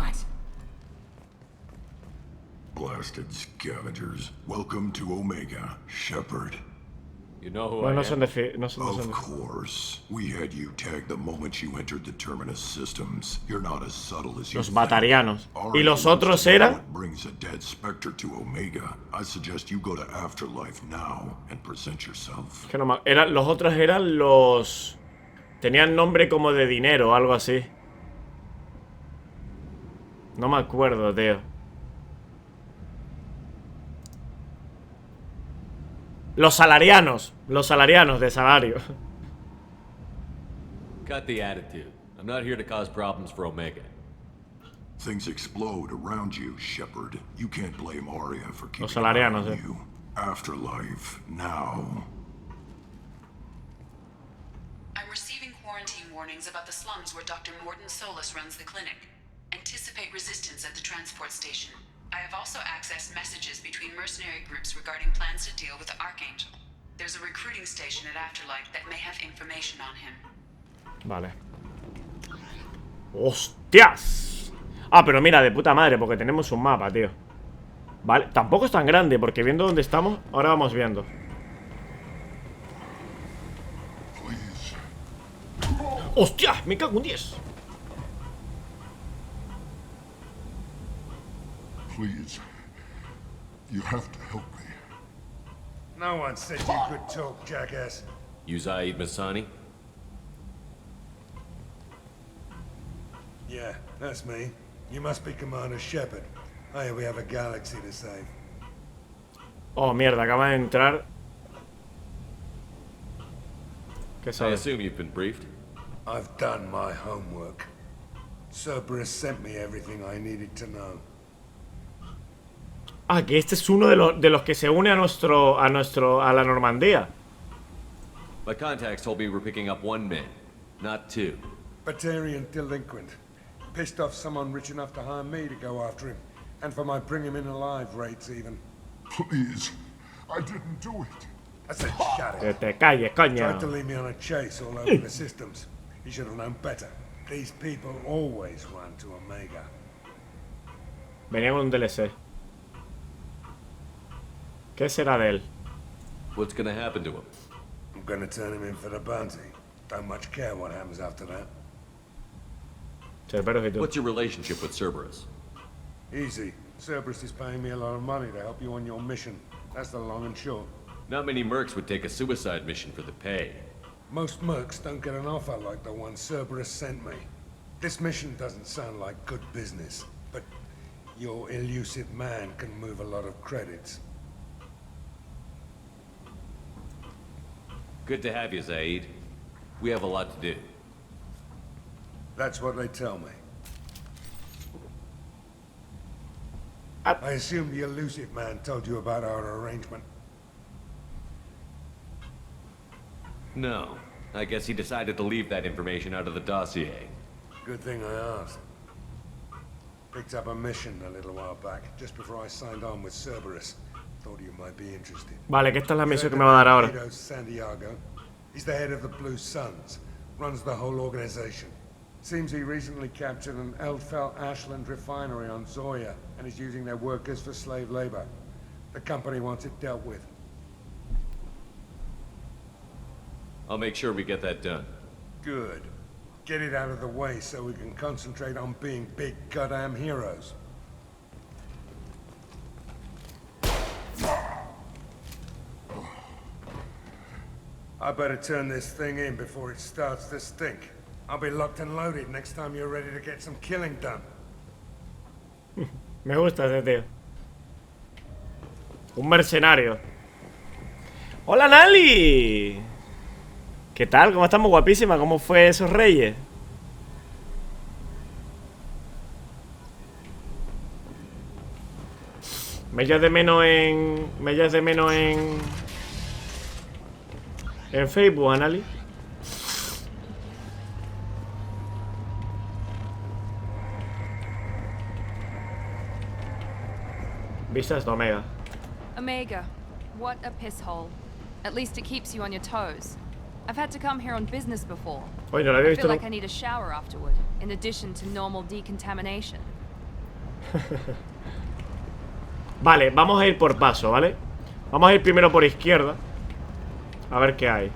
Blasted scavengers. Welcome to Omega, Shepard. You know who Bueno, I am? Of course. We had you tagged the moment you entered the Terminus systems. You're not as subtle as you Los think. batarianos. Our Y los wants otros to know eran... what brings a dead specter to Omega. I suggest you go to Afterlife now and present yourself. Que no me... los otros eran los... Tenían nombre como de dinero o algo así. No me acuerdo, tío. Los salarianos de salario. Cut the attitude. I'm not here to cause problems for Omega. Things explode around you, Shepard. You can't blame Aria for keeping Los salarianos, an eye on you. Afterlife now. I'm receiving quarantine warnings about the slums where Dr. Morton Solus runs the clinic. Anticipate resistance at the transport station. I have also accessed messages between mercenary groups regarding plans to deal with the Archangel. There's a recruiting station at Afterlife that may have information on him. Vale. ¡Hostias! Ah, pero mira, de puta madre, porque tenemos un mapa, tío. Vale, tampoco es tan grande, porque viendo dónde estamos, ahora vamos viendo. ¡Hostia! Me cago en 10. Please. You have to help me. No one said you could talk, jackass. Uzaid Masani? Yeah, that's me. You must be Commander Shepard. Hey, we have a galaxy to save. Oh, mierda, acaba de entrar. ¿Qué I sabes? assume you've been briefed. I've done my homework. Cerberus sent me everything I needed to know. Ah, que este es uno de los que se une a la Normandía. My contacts told me we're picking up 1 man, not 2. Batarian delinquent. Pissed off someone rich enough to hire me to go after him. And for my bring him in alive rates even. Please, I didn't do it. I said shut Que it. te calles, coño. Tried to leave me on a chase all over the systems. He should have known better. These people always run to Omega. Venía con un DLC. ¿Qué será de él? What's gonna happen to him? I'm gonna turn him in for the bounty. Don't much care what happens after that. Cerberus y tú. What's your relationship with Cerberus? Easy. Cerberus is paying me a lot of money to help you on your mission. That's the long and short. Not many mercs would take a suicide mission for the pay. Most mercs don't get an offer like the one Cerberus sent me. This mission doesn't sound like good business, but your elusive man can move a lot of credits. Good to have you, Zaid. We have a lot to do. That's what they tell me. I assume the elusive man told you about our arrangement. No. I guess he decided to leave that information out of the dossier. Good thing I asked. Picked up a mission a little while back, just before I signed on with Cerberus. Thought you might be interested. Vale, que esta es la misión que me va a dar ahora. Santiago. He's the head of the Blue Suns. Runs the whole organization. Seems he recently captured an Eldfell Ashland refinery on Zoya and is using their workers for slave labor. The company wants it dealt with. I'll make sure we get that done. Good. Get it out of the way so we can concentrate on being big goddamn heroes. I better turn this thing in before it starts to stink. I'll be locked and loaded next time you're ready to get some killing done. Me gusta ese tío. Un mercenario. ¡Hola, Nali! ¿Qué tal? ¿Cómo estamos? Guapísima. ¿Cómo fue esos reyes? Me echas de menos en... Me echas de menos en Facebook, Anali. Vistas de Omega. Omega, what a piss hole. At least it keeps you on your toes. I've had to come here on business before. Oye, no lo había I visto. feel like I need a shower afterward, in addition to normal decontamination. Vale, vamos a ir por paso, ¿vale? Vamos a ir primero por izquierda. A ver qué hay.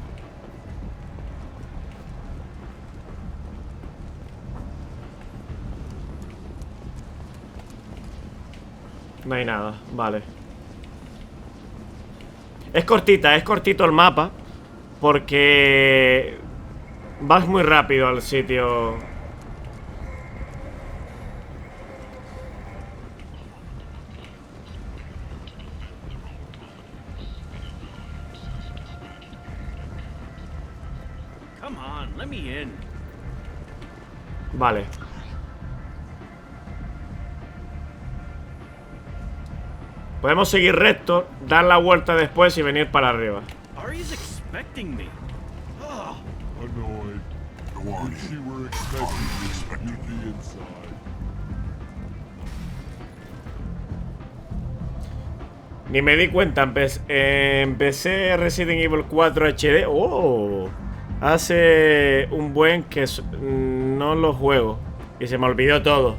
No hay nada, vale. Es cortito el mapa. Porque vas muy rápido al sitio. Come on, let me in. Vale. Podemos seguir recto, dar la vuelta después y venir para arriba. Ari's expecting me. Oh. Annoyed. Go on. If she were expecting me, you'd be inside. Ni me di cuenta, empecé Resident Evil 4 HD. ¡Oh! Hace un buen que no lo juego y se me olvidó todo.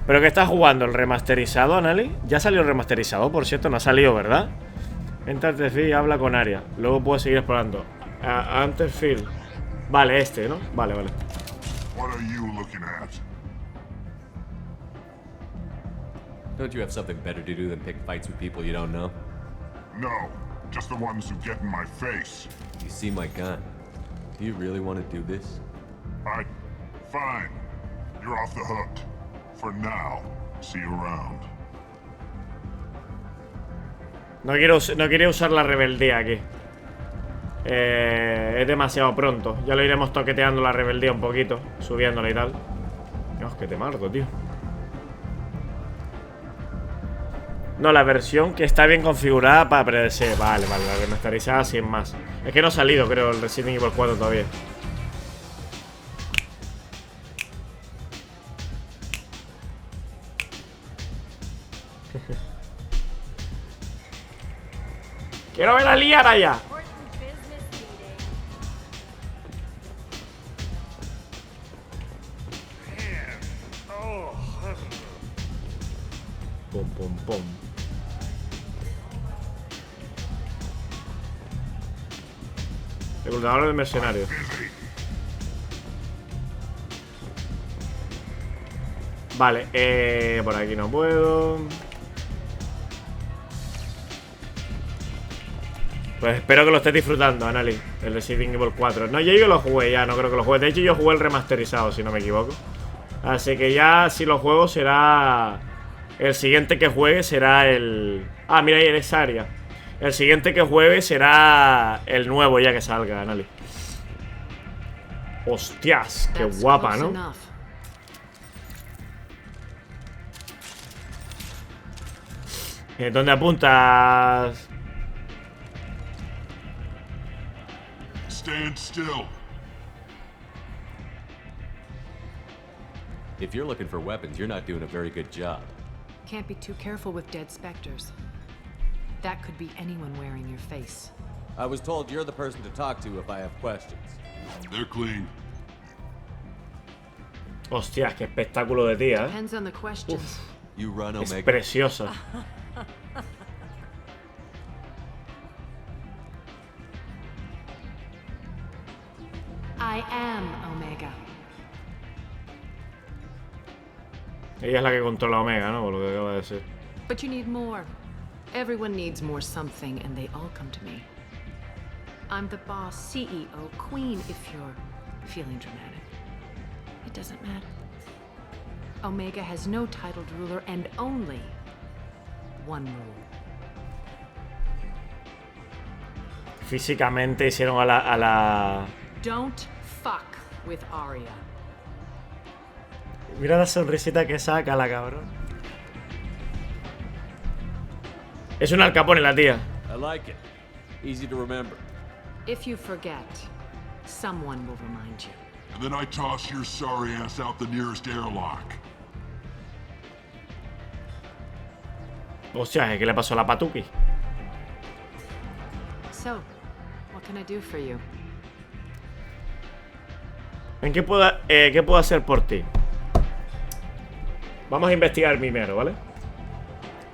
¿Pero qué estás jugando? ¿El remasterizado, Anali? Ya salió el remasterizado, por cierto, no ha salido, ¿verdad? Entra al perfil y habla con Aria. Luego puedo seguir explorando. Anterfield. Vale, este, ¿no? Vale, vale. What are you looking at? Don't you have something better to do than pick fights with people you don't know? No, just the ones who get in my face. You see my gun. Do you really want to do this? Fine. You're off the hook. For now. See you around. No quiero usar la rebeldía aquí. Es demasiado pronto. Ya lo iremos toqueteando la rebeldía un poquito, subiéndola y tal. Dios, que te marco, tío. No, la versión que está bien configurada para predecir. Vale, vale, la remasterizada sin más. Es que no ha salido, creo, el Resident Evil 4 todavía. Quiero ver a liar ya. Pum, pum, pum. Reclutador del mercenario. Vale, por aquí no puedo. Pues espero que lo estés disfrutando, Anali, el Resident Evil 4. No, yo lo jugué ya, no creo que lo juegue. De hecho, yo jugué el remasterizado, si no me equivoco. Así que ya, si lo juego, será... El siguiente que juegue será el... Ah, mira, ahí eres área. El siguiente que juegue será el nuevo ya que salga, Anali. Hostias, qué guapa, ¿no? ¿Dónde apuntas? Stand still. If you're looking for weapons, you're not doing a very good job. Can't be too careful with dead specters. That could be anyone wearing your face. I was told you're the person to talk to if I have questions. They're clean. Hostias, qué espectáculo de tía, Depends on the questions. You run, Omega. Es preciosa. I am Omega. Ella es la que controla Omega, ¿no? Por lo que acaba de decir. But you need more. Everyone needs more something, and they all come to me. I'm the boss, CEO, queen, if you're feeling dramatic. It doesn't matter. Omega has no titled ruler and only one rule. Físicamente hicieron a la... Don't fuck with Arya. Mira la sonrisita que saca la cabrón. Es un Al Capone la tía. I like it. Easy to remember. If you forget, someone will remind you. And then I toss your sorry ass out the nearest airlock. O sea, ¿qué le pasó a la Patuki? So, what can I do for you? ¿En qué puedo hacer por ti? Vamos a investigar primero, ¿vale?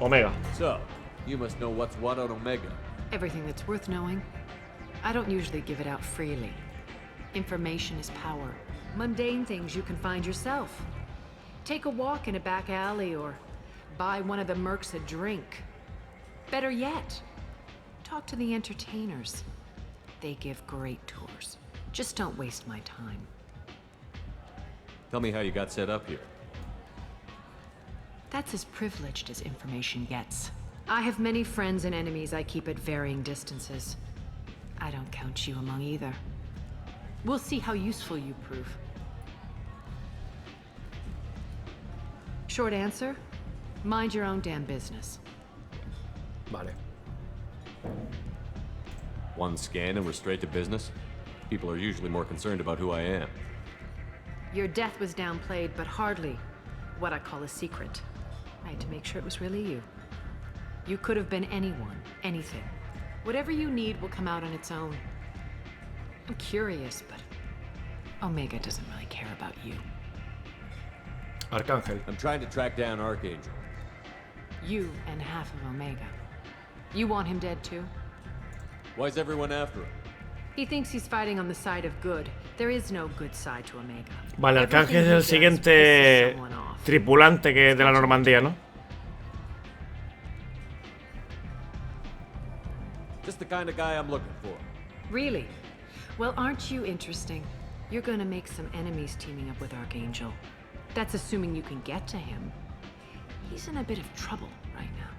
Omega. So, you must know what's what on Omega. Everything that's worth knowing. I don't usually give it out freely. Information is power. Mundane things you can find yourself. Take a walk in a back alley or buy one of the mercs a drink. Better yet, talk to the entertainers. They give great tours. Just don't waste my time. Tell me how you got set up here. That's as privileged as information gets. I have many friends and enemies I keep at varying distances. I don't count you among either. We'll see how useful you prove. Short answer, mind your own damn business. Vale. One scan and we're straight to business? People are usually more concerned about who I am. Your death was downplayed, but hardly what I call a secret. I had to make sure it was really you. You could have been anyone, anything. Whatever you need will come out on its own. I'm curious, but Omega doesn't really care about you. Arcángel. I'm trying to track down Archangel. You and half of Omega. You want him dead too? Why's everyone after him? He thinks he's fighting on the side of good. There is no good side to Omega. Vale, Arcángel es el siguiente tripulante que de la Normandía, ¿no? Just the kind of guy I'm looking for. Really? Well, aren't you interesting? You're gonna make some enemies teaming up with Archangel. That's assuming you can get to him. He's in a bit of trouble right now.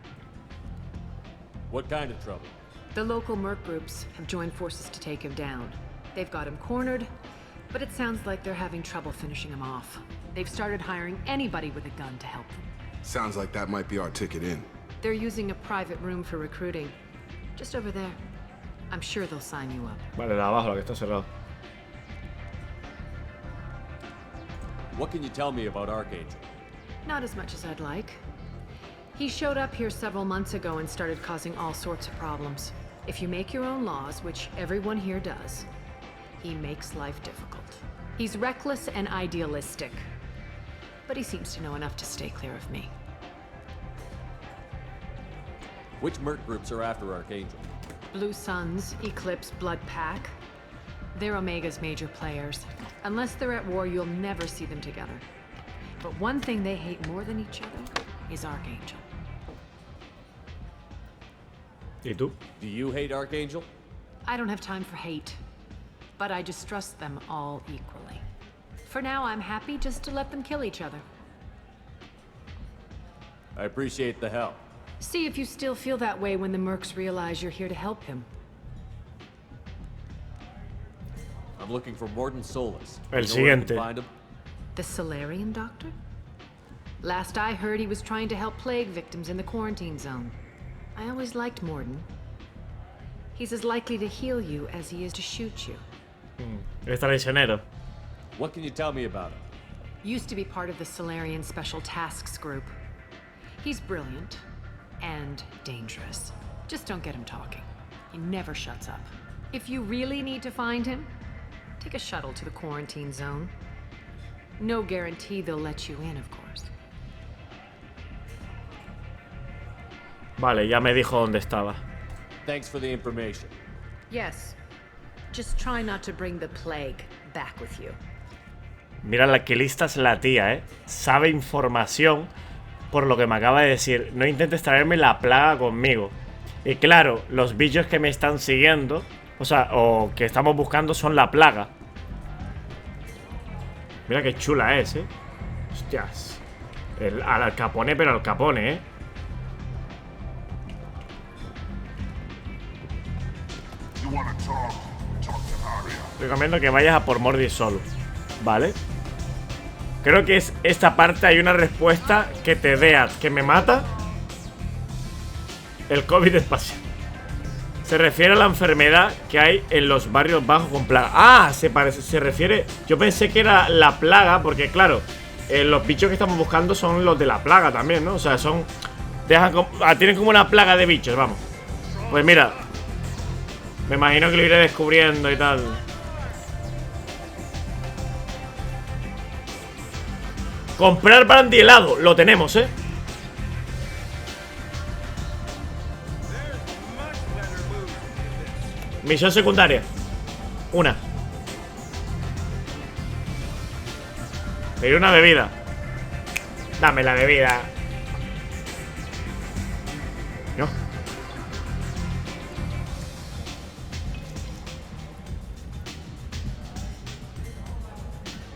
What kind of trouble? The local merc groups have joined forces to take him down. They've got him cornered, But it sounds like they're having trouble finishing him off. They've started hiring anybody with a gun to help them. Sounds like that might be our ticket in. They're using a private room for recruiting. Just over there. I'm sure they'll sign you up. Vale, la abajo, la que está cerrado. What can you tell me about Archangel? Not as much as I'd like. He showed up here several months ago and started causing all sorts of problems. If you make your own laws, which everyone here does, he makes life difficult. He's reckless and idealistic. But he seems to know enough to stay clear of me. Which merc groups are after Archangel? Blue Suns, Eclipse, Blood Pack. They're Omega's major players. Unless they're at war, you'll never see them together. But one thing they hate more than each other is Archangel. ¿Y tú? Do you hate Archangel? I don't have time for hate. But I distrust them all equally. For now, I'm happy just to let them kill each other. I appreciate the help. See if you still feel that way when the mercs realize you're here to help him. I'm looking for Morden Solis. El You know where I can siguiente. find him? The Solarian doctor? Last I heard, he was trying to help plague victims in the quarantine zone. I always liked Morden. He's as likely to heal you as he is to shoot you. Es traicionero. What can you tell me about him? Used to be part of the Solarian Special Tasks Group. He's brilliant and dangerous. Just don't get him talking. He never shuts up. If you really need to find him, take a shuttle to the quarantine zone. No guarantee they'll let you in, of course. Vale, ya me dijo dónde estaba. Thanks for the information. Yes. Just try not to bring the plague back with you. Mira la que lista es la tía, sabe información por lo que me acaba de decir. No intentes traerme la plaga conmigo. Y claro, los bichos que me están siguiendo, o sea, o que estamos buscando son la plaga. Mira qué chula es, Hostias. Al Capone, pero al Capone, Recomiendo que vayas a por Mordi solo. Vale. Creo que es esta parte. Hay una respuesta que te vea que me mata. El COVID espacial. Se refiere a la enfermedad que hay en los barrios bajos con plaga. Ah, se refiere. Yo pensé que era la plaga, porque claro, los bichos que estamos buscando son los de la plaga también, ¿no? O sea, son. Tienen como una plaga de bichos, vamos. Pues mira, me imagino que lo iré descubriendo y tal. Comprar brandy helado, lo tenemos, Misión secundaria. Una. Pedir una bebida. Dame la bebida. No.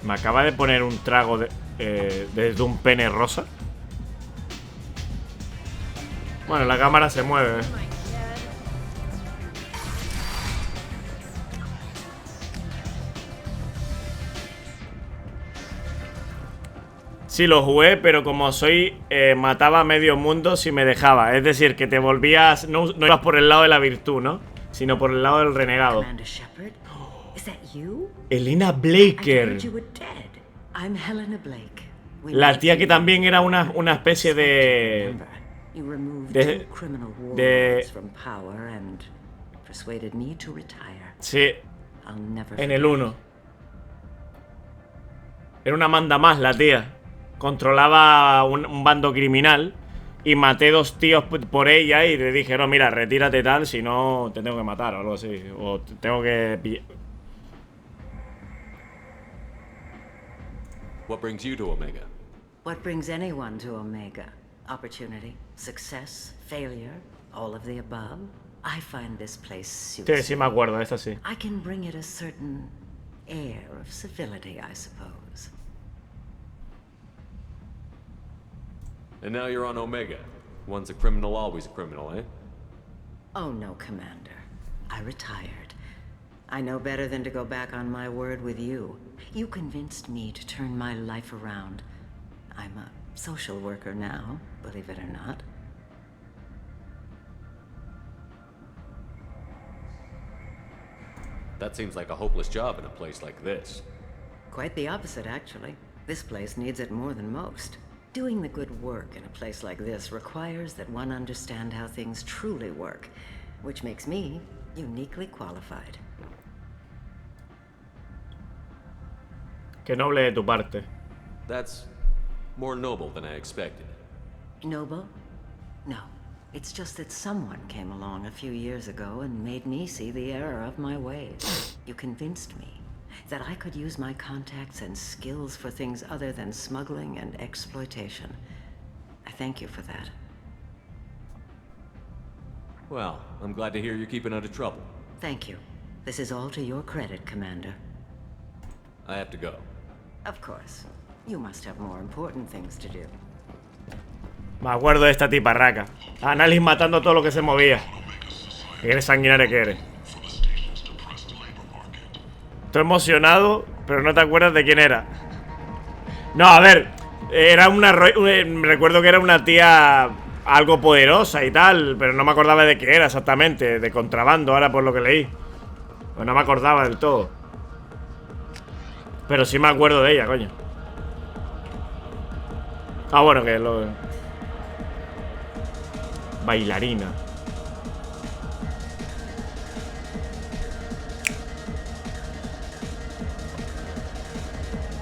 Me acaba de poner un trago desde un pene rosa. Bueno, la cámara se mueve, Sí, lo jugué, pero como soy, mataba a medio mundo si me dejaba. Es decir, que te volvías... No ibas por el lado de la virtud, ¿no? Sino por el lado del renegado. Elena Blaker. La tía que también era una especie de... Sí. En el 1. Era una manda más la tía. Controlaba un bando criminal. Y maté 2 tíos por ella. Y le dije, no, mira, retírate tal. Si no, te tengo que matar o algo así. O te tengo que... What brings you to Omega? What brings anyone to Omega? Opportunity, success, failure, all of the above. I find this place suitable. Sí, sí me acuerdo, esta sí. I can bring it a certain air of civility, I suppose. And now you're on Omega. Once a criminal, always a criminal, eh? Oh no, Commander. I retired. I know better than to go back on my word with you. You convinced me to turn my life around. I'm a social worker now, believe it or not. That seems like a hopeless job in a place like this. Quite the opposite, actually. This place needs it more than most. Doing the good work in a place like this requires that one understand how things truly work, which makes me uniquely qualified. Qué noble de tu parte. That's more noble than I expected. Noble? No. It's just that someone came along a few years ago and made me see the error of my ways. You convinced me that I could use my contacts and skills for things other than smuggling and exploitation. I thank you for that. Well, I'm glad to hear you're keeping out of trouble. Thank you. This is all to your credit, Commander. I have to go. Of course. You must have more important things to do. Me acuerdo de esta tiparraca. Annalise matando todo lo que se movía. Que eres sanguinaria que eres. Estoy emocionado, pero no te acuerdas de quién era. No, a ver. Era una... recuerdo que era una tía algo poderosa y tal, pero no me acordaba de qué era exactamente. De contrabando, ahora por lo que leí. Pues no me acordaba del todo. Pero sí me acuerdo de ella, coño. Ah, bueno, que lo... Bailarina.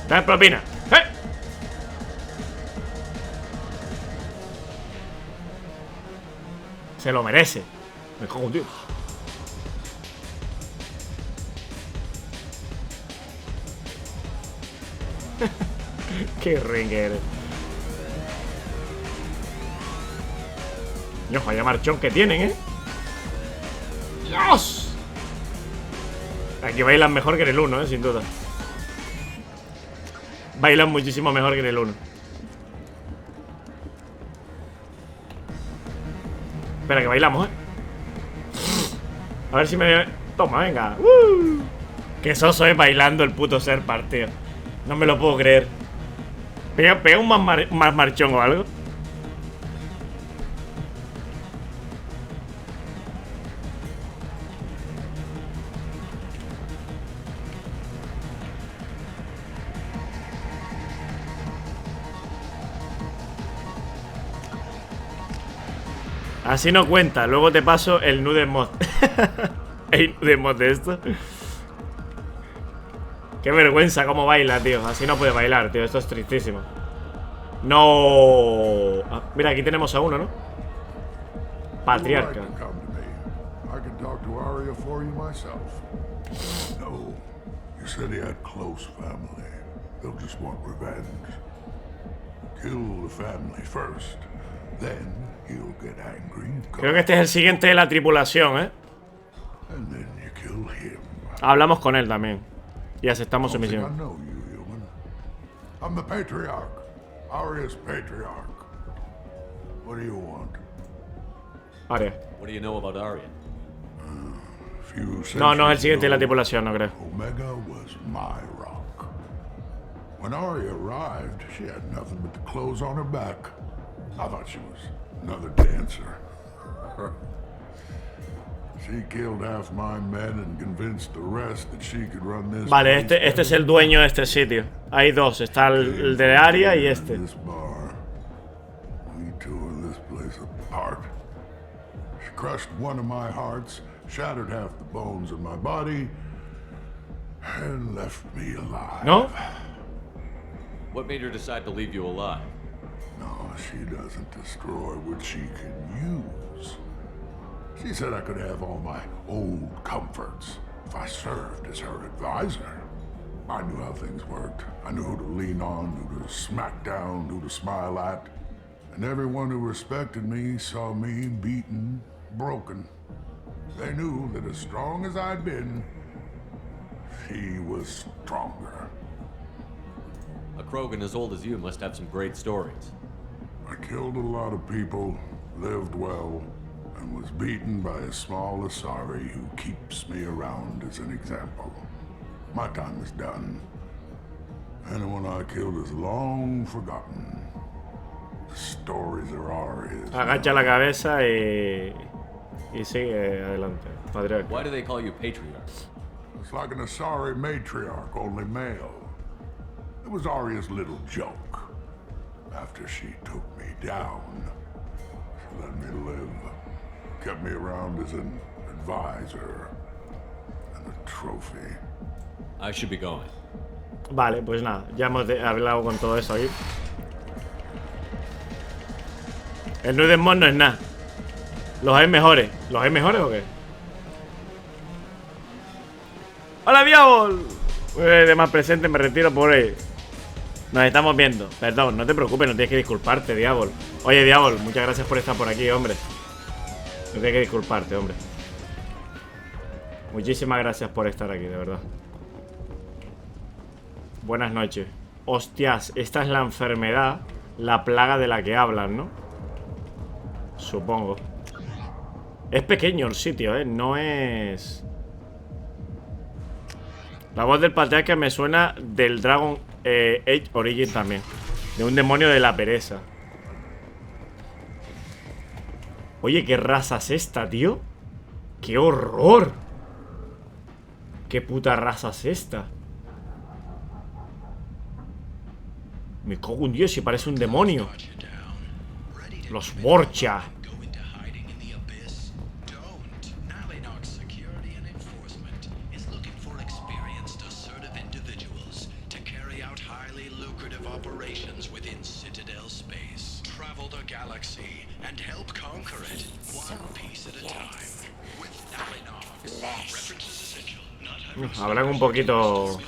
Dame propina. ¡Eh! Se lo merece. Me cago, tío. Qué ring eres. Dios, vaya marchón que tienen, ¿eh? ¡Dios! Aquí bailan mejor que en el 1, sin duda. Bailan muchísimo mejor que en el 1. Espera, que bailamos, A ver si me... Toma, venga. Qué soso es bailando el puto Serpar, tío. No me lo puedo creer. Pega un más marchón o algo. Así no cuenta, luego te paso el nude mod. El nude mod de esto. Qué vergüenza cómo baila, tío. Así no puede bailar, tío, esto es tristísimo. No. Ah, mira, aquí tenemos a uno, ¿no? Patriarca. Creo que este es el siguiente de la tripulación, ¿eh? Hablamos con él también. Y aceptamos su misión. I'm the Patriarch. Aria's Patriarch. What do you want? Aria. What do you know about Aria? No, no es el siguiente de la tripulación, no creo. Omega was my rock. When Aria arrived, she had nothing but the clothes on her back. I thought she was another dancer. She killed half my men and convinced the rest that she could run this. Vale, este es el dueño de este sitio. Hay dos, está el de Aria y este. We tore this place apart. She crushed one of my hearts, shattered half the bones in my body, and left me alive. ¿No? What made her decide to leave you alive? No, she doesn't destroy what she can use. She said I could have all my old comforts if I served as her advisor. I knew how things worked. I knew who to lean on, who to smack down, who to smile at. And everyone who respected me saw me beaten, broken. They knew that as strong as I'd been, she was stronger. A Krogan as old as you must have some great stories. I killed a lot of people, lived well, and was beaten by a small Asari who keeps me around as an example. My time is done. Anyone I killed is long forgotten. The stories are his. Agacha la cabeza y sigue adelante. Patriarca. Why do they call you patriarch? It's like an Asari matriarch, only male. It was Arya's little joke. After she took me down, she let me live. Kept me around as an advisor and a trophy. I should be going. Vale, pues nada, ya hemos hablado con todo eso aquí. El Nude Mod no es nada. Los hay mejores. ¿Los hay mejores o qué? ¡Hola, Diabol! De más presente, me retiro por ahí. Nos estamos viendo. Perdón, no te preocupes, no tienes que disculparte, Diabol. Oye, Diabol, muchas gracias por estar por aquí, hombre. No tienes que disculparte, hombre. Muchísimas gracias por estar aquí, de verdad. Buenas noches. Hostias, esta es la enfermedad, la plaga de la que hablan, ¿no? Supongo. Es pequeño el sitio, ¿eh? No es... La voz del patriarca me suena del Dragon Age Origin también. De un demonio de la pereza. Oye, ¿qué raza es esta, tío? ¡Qué horror! ¿Qué puta raza es esta? Me cago en Dios, si parece un demonio. Los Borcha. Hablan un poquito.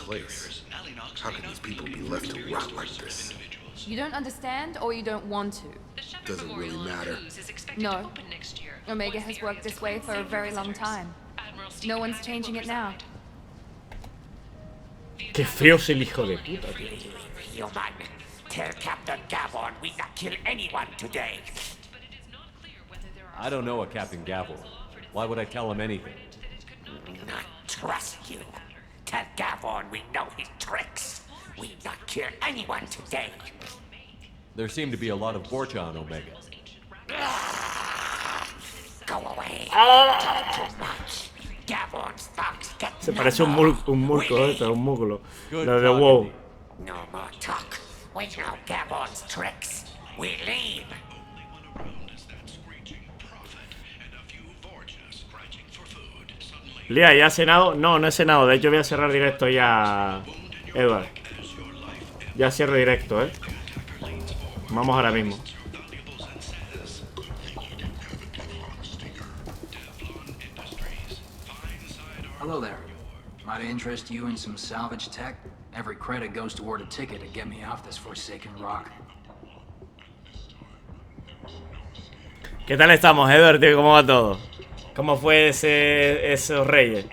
You don't understand or you don't want to? Doesn't really matter. No. Omega has worked this way for a very long time. No one's changing it now. Qué feo es el hijo de puta, tío. Human, tell Captain Gavon we not kill anyone today. I don't know a Captain Gavon. Why would I tell him anything? Not trust you. Tell Gavon we know his tricks. We not kill anyone today. There seem to be a lot of Borcha on Omega. Go away. Talk too much. Gavon's thugs get Se parece un murco, un músculo. Lo de WoW. No more talk. We know Gavon's tricks. We leave. Lía, ¿ya has cenado? No, no he cenado. De hecho voy a cerrar directo ya, Edward. Ya cierro directo, ¿eh? Vamos ahora mismo. Hello there. Might I interest you in some salvage tech? Every credit goes toward a ticket to get me off this forsaken rock. ¿Qué tal estamos, Edward, tío? ¿Cómo va todo? ¿Cómo fue esos reyes?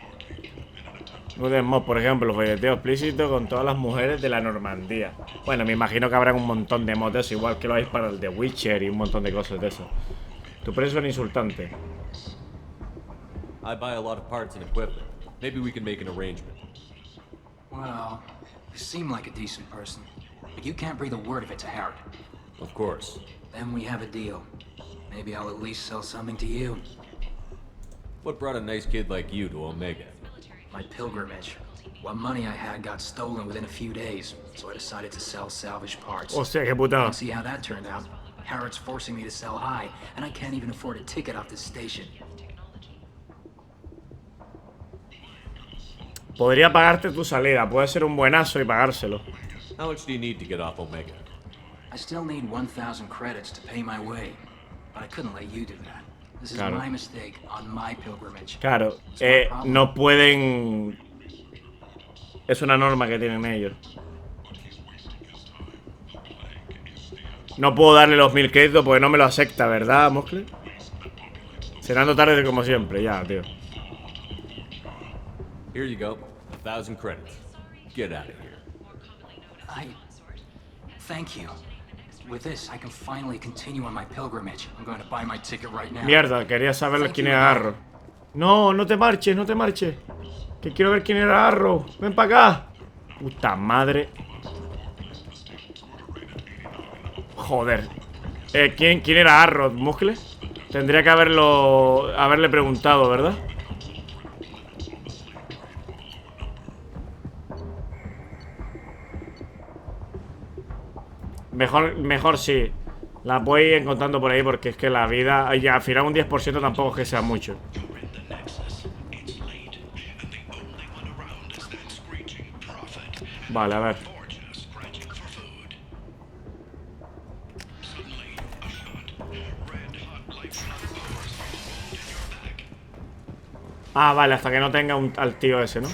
Por ejemplo, folleteo explícito con todas las mujeres de la Normandía. Bueno, me imagino que habrán un montón de motes, igual que lo hay para el de Witcher y un montón de cosas de eso. Tu precio es insultante. I buy a lot of parts and equipment. Maybe we can make an arrangement. Well, you seem like a decent person, but you can't breathe a word of it to Harrod. Of course. Then we have a deal. Maybe I'll at least sell something to you. What brought a nice kid like you to Omega? My pilgrimage. What money I had got stolen within a few days, so I decided to sell salvage parts. Hostia, qué putada. See how that turned out. Harrod's forcing me to sell high, and I can't even afford a ticket off this station. Podría pagarte tu salida. Puede ser un buenazo y pagárselo. How much do you need to get off Omega? I still need 1,000 credits to pay my way, but I couldn't let you do that. This is Claro. my mistake on my pilgrimage. Claro, no pueden... Es una norma que tienen ellos. No puedo darle los 1000 créditos porque no me lo acepta, ¿verdad, Moscle? Cenando tarde como siempre, ya, tío. Here you go. 1,000 credits. Get out of here. Thank you. With this, I can finally continue on my pilgrimage. I'm going to buy my ticket right now. Mierda, quería saber quién era Arrow. No, no te marches, no te marches. Que quiero ver quién era Arrow. Ven para acá. Puta madre. Joder. ¿Quién era Arrow, Muscle? Tendría que haberle preguntado, ¿verdad? Mejor sí. La voy encontrando por ahí porque es que la vida... Ya, al final un 10% tampoco es que sea mucho. Vale, a ver. Ah, vale, hasta que no tenga al tío ese, ¿no?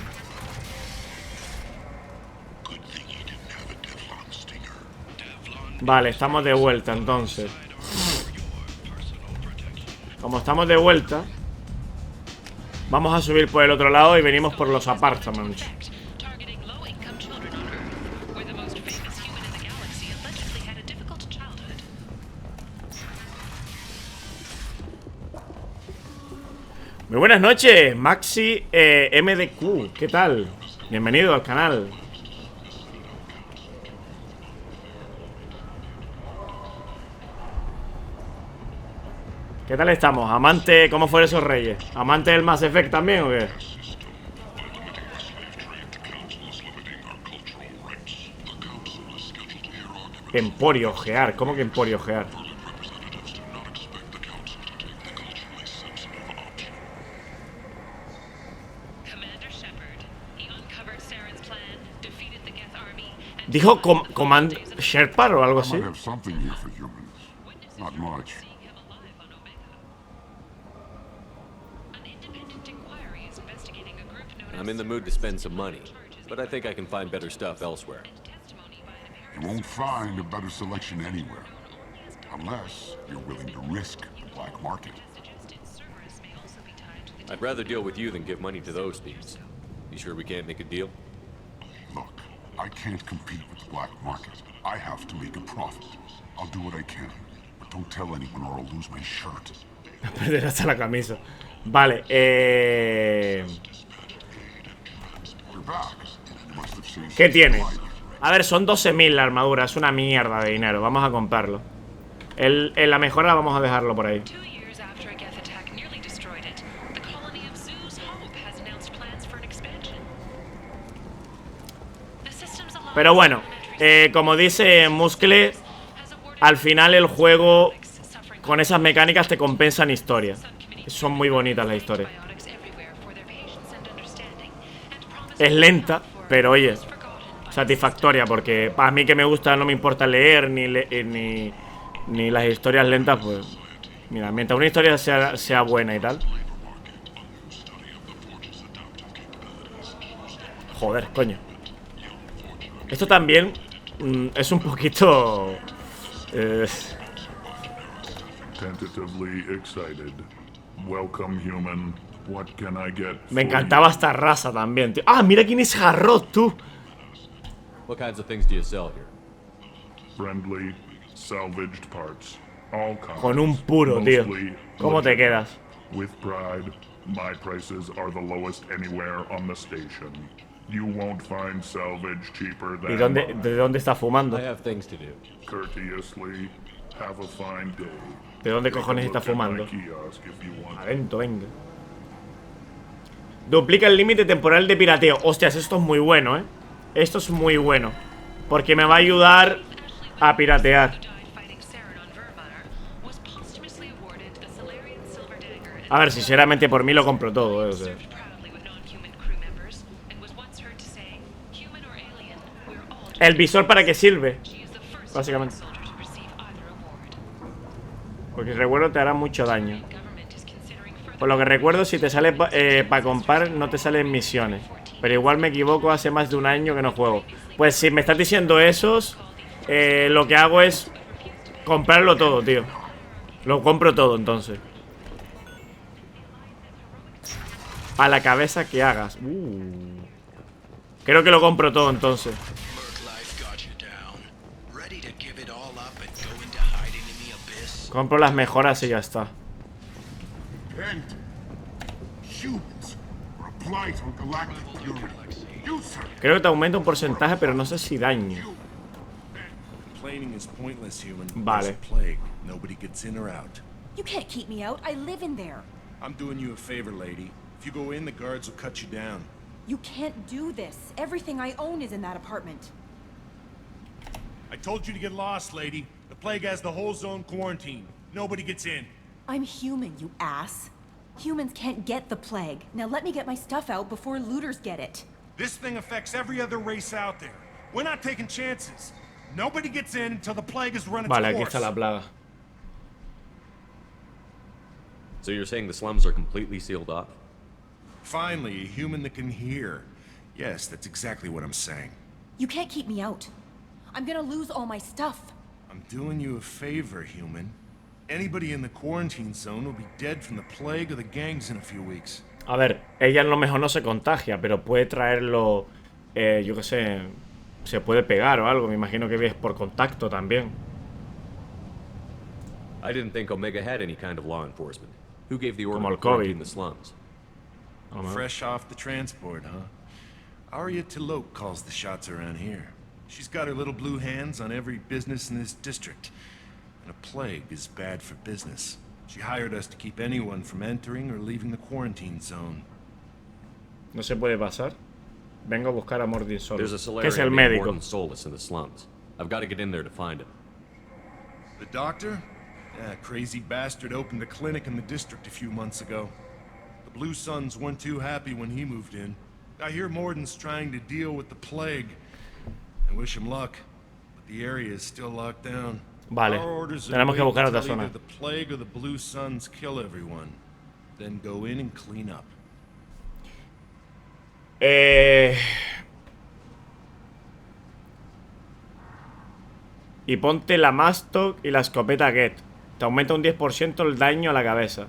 Vale, estamos de vuelta entonces. Como estamos de vuelta, vamos a subir por el otro lado y venimos por los apartments. Muy buenas noches, Maxi MDQ, ¿qué tal? Bienvenido al canal. ¿Qué tal estamos? Amante, ¿cómo fueron esos reyes? ¿Amante del Mass Effect también o qué? Emporiojear, ¿cómo que emporiojear? Dijo Command Sherpa o algo así. I'm in the mood to spend some money, but I think I can find better stuff elsewhere. You won't find a better selection anywhere, unless you're willing to risk the black market. I'd rather deal with you than give money to those thieves. You sure we can't make a deal? Look, I can't compete with the black market. I have to make a profit. I'll do what I can, but don't tell anyone or I'll lose my shirt. Perder hasta la camisa. Vale, ¿qué tiene? A ver, son 12.000 la armadura. Es una mierda de dinero. Vamos a comprarlo. En la mejora vamos a dejarlo por ahí. Pero bueno, como dice Muscle, al final el juego con esas mecánicas te compensan historia. Son muy bonitas las historias. Es lenta, pero oye, satisfactoria, porque a mí que me gusta no me importa leer ni las historias lentas, pues mira, mientras una historia sea buena y tal. Joder, coño. Esto también es un poquito Tentatively excited. Welcome, human. What can I get? Me encantaba esta raza también, tío. Ah, mira quién es Harrod, tú. What kinds of things do you sell here? Friendly, salvaged parts. All kinds. Con un puro, tío. ¿Cómo te quedas? With pride, my prices are the lowest anywhere on the station. You won't find salvage cheaper than. ¿Y de dónde está fumando? I have things to do. Courteously, have a fine day. ¿De dónde cojones está fumando? Adentro, venga. Duplica el límite temporal de pirateo. Hostias, esto es muy bueno, Esto es muy bueno, porque me va a ayudar a piratear. A ver, sinceramente por mí lo compro todo, o sea. ¿El visor para qué sirve? Básicamente. Porque recuerdo te hará mucho daño. Por lo que recuerdo, si te sale para comprar, no te salen misiones. Pero igual me equivoco, hace más de un año que no juego. Pues si me estás diciendo esos, lo que hago es comprarlo todo, tío. Lo compro todo, entonces. A la cabeza que hagas. Creo que lo compro todo, entonces. Compro las mejoras y ya está. Creo que te aumenta un porcentaje, pero no sé si daño. Vale. You can't keep me out. I live in there. I'm doing you a favor, lady. If you go in, the guards will cut you down. You can't do this. Everything I own is in that apartment. I told you to get lost, lady. The plague has the whole zone quarantined. Nobody gets in. I'm human, you ass. Humans can't get the plague. Now let me get my stuff out before looters get it. This thing affects every other race out there. We're not taking chances. Nobody gets in until the plague has run its course. Vale, aquí está la plaga. So you're saying the slums are completely sealed off? Finally, a human that can hear. Yes, that's exactly what I'm saying. You can't keep me out. I'm gonna lose all my stuff. I'm doing you a favor, human. Anybody in the quarantine zone will be dead from the plague or the gangs in a few weeks. A ver, ella a lo mejor no se contagia, pero puede traerlo, yo qué sé, se puede pegar o algo. Me imagino que es por contacto también. I didn't think Omega had any kind of law enforcement. Who gave the order Como el to quarantine COVID. the slums? Fresh off the transport, huh? Arya Tiloke calls the shots around here. She's got her little blue hands on every business in this district. And a plague is bad for business. She hired us to keep anyone from entering or leaving the quarantine zone. No se puede pasar. Vengo a buscar a Mordin Solus. There's a ¿Qué es el Solarian named médico? Mordin Solus in the slums. I've got to get in there to find him. The doctor? Yeah, crazy bastard opened a clinic in the district a few months ago. The Blue Suns weren't too happy when he moved in. I hear Morden's trying to deal with the plague. I wish him luck, but the area is still locked down. Vale, tenemos que buscar otra zona. The plague or the Blue Suns kill everyone. Then go in and clean up. Y ponte la Mastoc y la escopeta Get. Te aumenta un 10% el daño a la cabeza.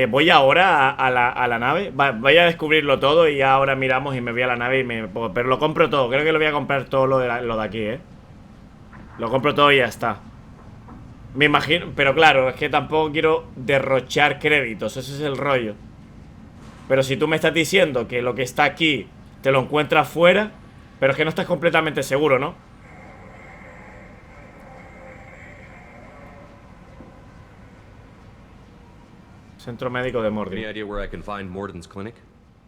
Voy ahora a la nave. Voy a descubrirlo todo y ahora miramos y me voy a la nave y me... Pero lo compro todo. Creo que lo voy a comprar todo lo de aquí, Lo compro todo y ya está. Me imagino... Pero claro, es que tampoco quiero derrochar créditos. Ese es el rollo. Pero si tú me estás diciendo que lo que está aquí te lo encuentras fuera... Pero es que no estás completamente seguro, ¿no? Centro médico de Mordin. Any idea where I can find Morden's clinic?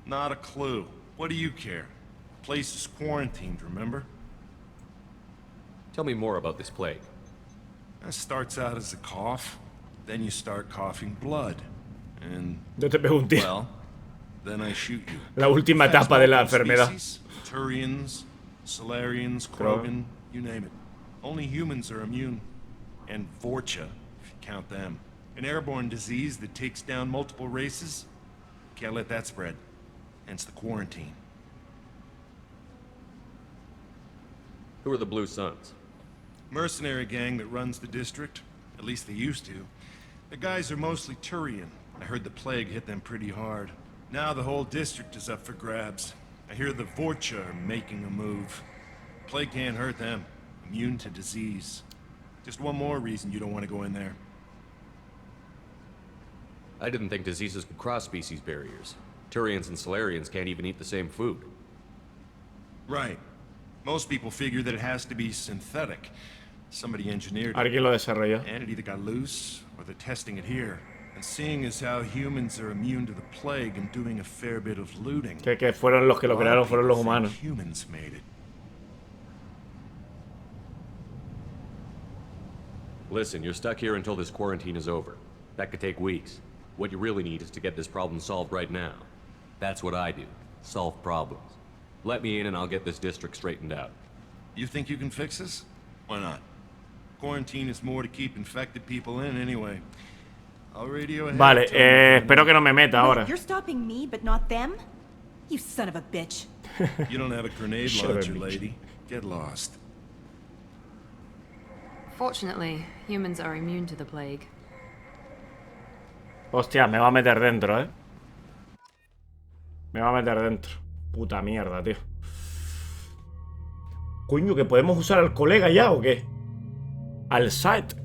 Not a clue. What do you care? The place is quarantined, remember? Tell me more about this plague. It starts out as a cough, then you start coughing blood, and... Yo te pego un tiro. Well, then I shoot you. La última etapa de la enfermedad. Turians, Solarians, Krogan, you name it. Only humans are immune. And Vorcha, if you count them. An airborne disease that takes down multiple races. Can't let that spread. Hence the quarantine. Who are the Blue Suns? Mercenary gang that runs the district. At least they used to. The guys are mostly Turian. I heard the plague hit them pretty hard. Now the whole district is up for grabs. I hear the Vorcha are making a move. Plague can't hurt them. Immune to disease. Just one more reason you don't want to go in there. I didn't think diseases could cross species barriers. Turians and Solarians can't even eat the same food. Right. Most people figure that it has to be synthetic. Somebody engineered it. Alguien lo desarrolló. And it either got loose, or they're testing it here. And seeing as how humans are immune to the plague and doing a fair bit of looting. Que fueron los que lo crearon, fueron los humanos. Humans made it. Listen, you're stuck here until this quarantine is over. That could take weeks. What you really need is to get this problem solved right now. That's what I do. Solve problems. Let me in and I'll get this district straightened out. You think you can fix this? Why not? Quarantine is more to keep infected people in anyway. I'll radio ahead. Vale, espero que no me meta ahora. You're stopping me, but not them? You son of a bitch. You don't have a grenade launcher, lady. Get lost. Fortunately, humans are immune to the plague. Hostia, me va a meter dentro, Me va a meter dentro. Puta mierda, tío. Coño, ¿que podemos usar al colega ya o qué? Al site.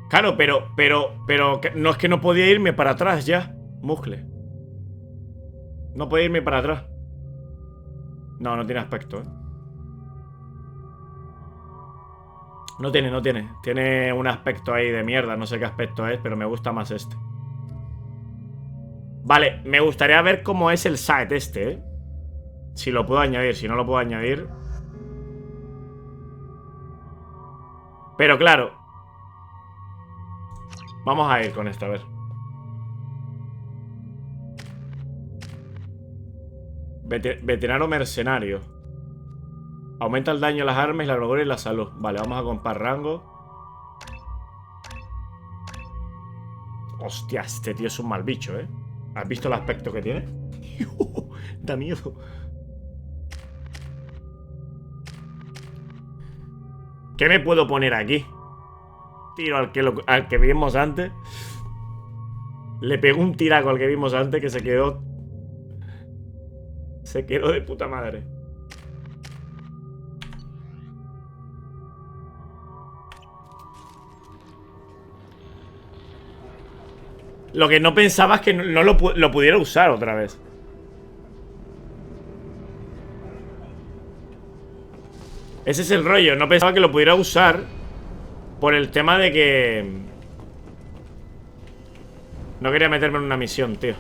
Claro, pero no es que no podía irme para atrás ya. Muscle. No puede irme para atrás. No, no tiene aspecto, No tiene. Tiene un aspecto ahí de mierda. No sé qué aspecto es, pero me gusta más este. Vale, me gustaría ver cómo es el site este, Si lo puedo añadir, si no lo puedo añadir. Pero claro, vamos a ir con esto, a ver. Veterano mercenario. Aumenta el daño a las armas, la armadura y la salud. Vale, vamos a comprar rango. Hostia, este tío es un mal bicho, ¿Has visto el aspecto que tiene? Da miedo. ¿Qué me puedo poner aquí? Tiro al que vimos antes. Le pegó un tiraco al que vimos antes que se quedó... Se quedó de puta madre. Lo que no pensaba es que no lo pudiera usar otra vez. Ese es el rollo. No pensaba que lo pudiera usar por el tema de que... No quería meterme en una misión, tío.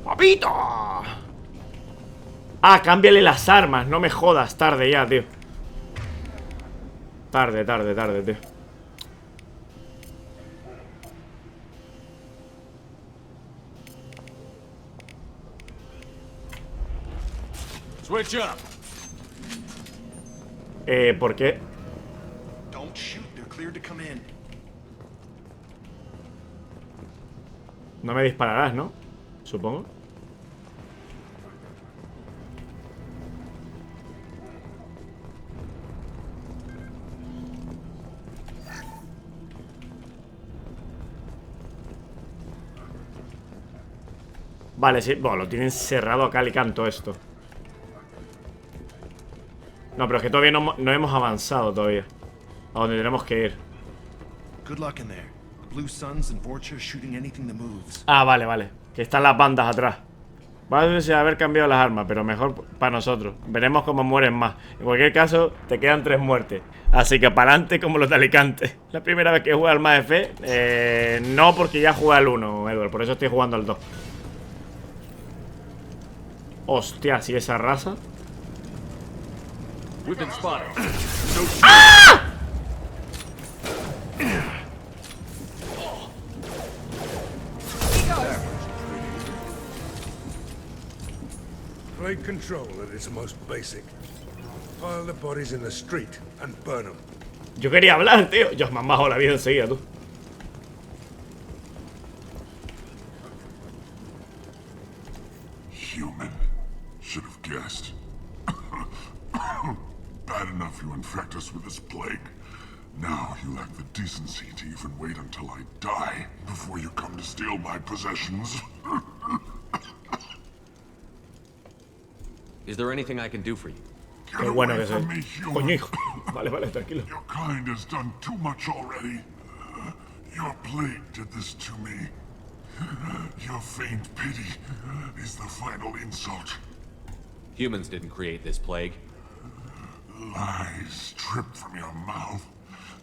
¡Papito! Ah, cámbiale las armas. No me jodas. Tarde ya, tío. Tarde, tío. Switch up. ¿Por qué? Don't shoot. They're cleared to come in. No me dispararás, ¿no? Supongo. Vale, sí. Bueno, lo tienen cerrado a cal y canto esto. No, pero es que todavía no hemos avanzado todavía. A donde tenemos que ir. Ah, vale. Que están las bandas atrás. Va a haber cambiado las armas, pero mejor para nosotros. Veremos cómo mueren más. En cualquier caso, te quedan 3 muertes. Así que para adelante como los de Alicante. La primera vez que juego al más de fe. No, porque ya jugué al 1, Edward. Por eso estoy jugando al 2. Hostia, si esa raza. ¡Ah! Plague control at its most basic. Pile the bodies in the street and burn them. Yo quería hablar, tío. Yo me han bajado la vida enseguida, tú. Human. Should have guessed. Bad enough you infect us with this plague. Now you lack the decency to even wait until I die before you come to steal my possessions. Is there anything I can do for you? Qué bueno que soy. Coño, hijo. Vale, tranquilo. Your kind has done too much already. Your plague did this to me. Your feigned pity is the final insult. Humans didn't create this plague. Lies drip from your mouth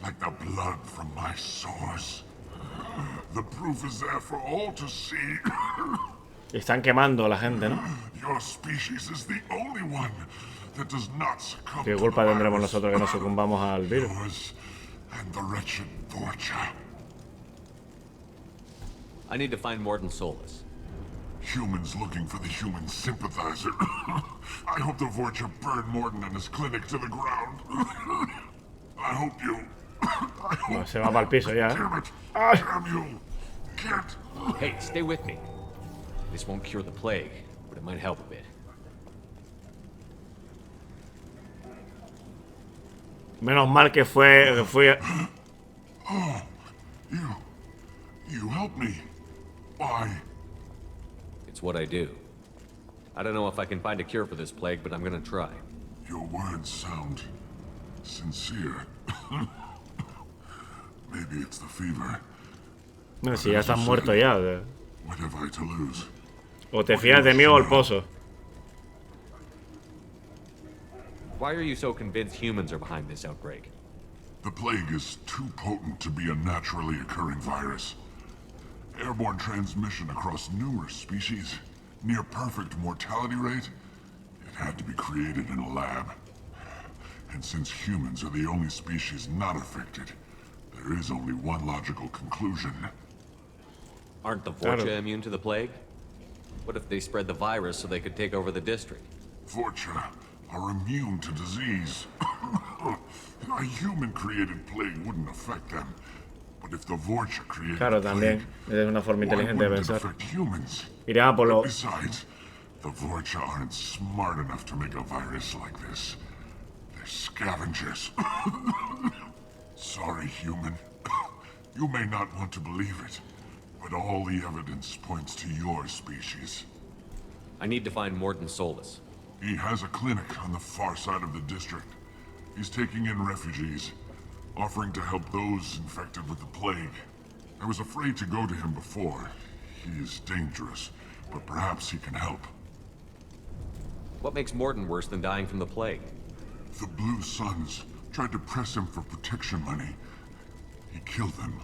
like the blood from my sores. The proof is there for all to see. Están quemando a la gente, ¿no? Your species is the only one that does not succumb. ¿Qué culpa tendremos nosotros que no sucumbamos al virus? And the wretched Vorcha. I need to find Morden Solus. Humans looking for the human sympathizer. I hope the Vorcha burned Morden and his clinic to the ground. I hope you... No, se va para el piso ya, Damn it! Damn you! Can't... Hey, stay with me. This won't cure the plague, but it might help a bit. Menos mal que fue... Oh, you helped me. Why? It's what I do. I don't know if I can find a cure for this plague, but I'm gonna try. Your words sound sincere. Maybe it's the fever. No, si ya estás muerto ya. What have I to lose? O te fías de mí o el pozo. Why are you so convinced humans are behind this outbreak? The plague is too potent to be a naturally occurring virus. Airborne transmission across numerous species, near perfect mortality rate. It had to be created in a lab. And since humans are the only species not affected, there is only one logical conclusion. Aren't the Vorcha immune to the plague? What if they spread the virus so they could take over the district? Vorcha are immune to disease. A human-created plague wouldn't affect them. But if the Vorcha created Claro, también. Es una forma inteligente de pensar. Irá a por lo... Besides, the Vorcha aren't smart enough to make a virus like this. They're scavengers. Sorry, human. You may not want to believe it, but all the evidence points to your species. I need to find Morton Solus. He has a clinic on the far side of the district. He's taking in refugees, offering to help those infected with the plague. I was afraid to go to him before. He is dangerous, but perhaps he can help. What makes Morton worse than dying from the plague? The Blue Suns tried to press him for protection money. He killed them,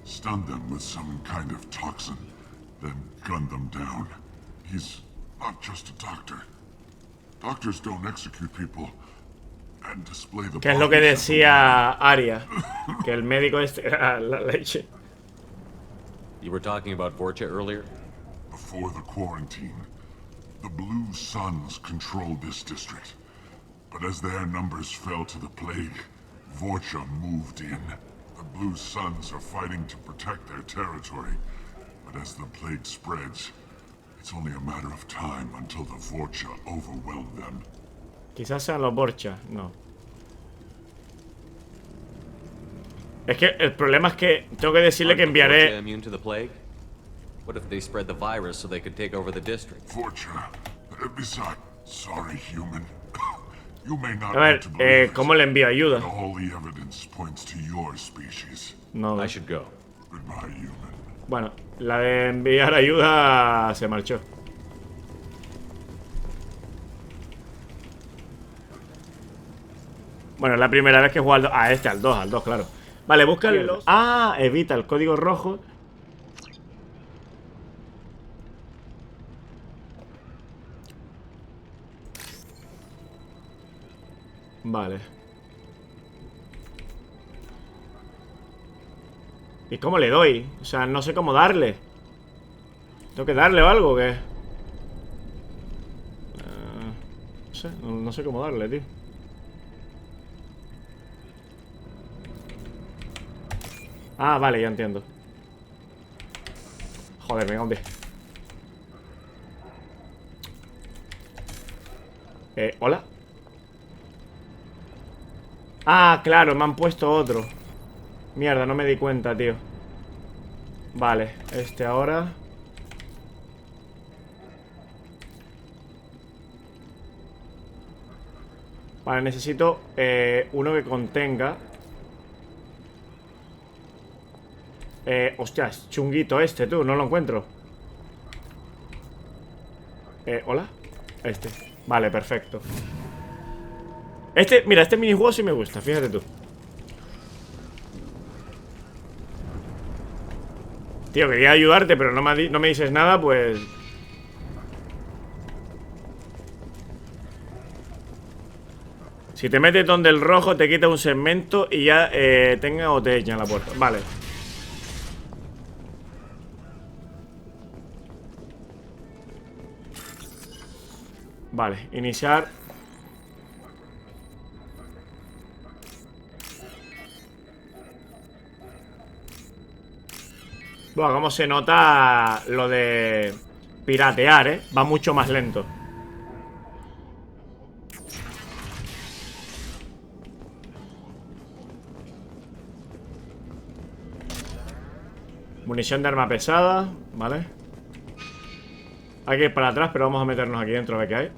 stunned them with some kind of toxin, then gunned them down. He's not just a doctor. Doctors don't execute people and display the... Que es lo que decía Arya, que el médico este era la leche. You were talking about Vorcha earlier? Before the quarantine, the Blue Suns controlled this district. But as their numbers fell to the plague, Vorcha moved in. The Blue Suns are fighting to protect their territory. But as the plague spreads, it's only a matter of time until the Vorcha overwhelm them. Quizás sean los Vorcha, no. Es que el problema es que tengo que decirle que enviaré... Immune to the plague? What if they spread the virus so they could take over the district? Vorcha, besides, sorry, human. You may not A ver, ¿cómo le envío ayuda? All the evidence points to your species. No. I should go. Goodbye, human. Bueno, la de enviar ayuda se marchó. Bueno, es la primera vez que juego al 2. Ah, al 2, claro. Vale, busca el... Ah, evita el código rojo. Vale. ¿Y cómo le doy? O sea, no sé cómo darle. ¿Tengo que darle o algo o qué? No sé, no sé cómo darle, tío. Ah, vale, ya entiendo. Joder, venga, un 10. ¿Hola? Ah, claro, me han puesto otro. Mierda, no me di cuenta, tío. Vale, ahora. Vale, necesito uno que contenga. Hostias, chunguito tú, no lo encuentro. ¿Hola? Vale, perfecto. Mira, este minijuego sí me gusta, fíjate tú. Tío, quería ayudarte, pero no me dices nada, pues... Si te metes donde el rojo te quita un segmento y ya tenga o te echan la puerta. Vale. Vale, iniciar. Bueno, cómo se nota lo de piratear, va mucho más lento. Munición de arma pesada, ¿vale? Hay que ir para atrás, pero vamos a meternos aquí dentro a ver qué hay.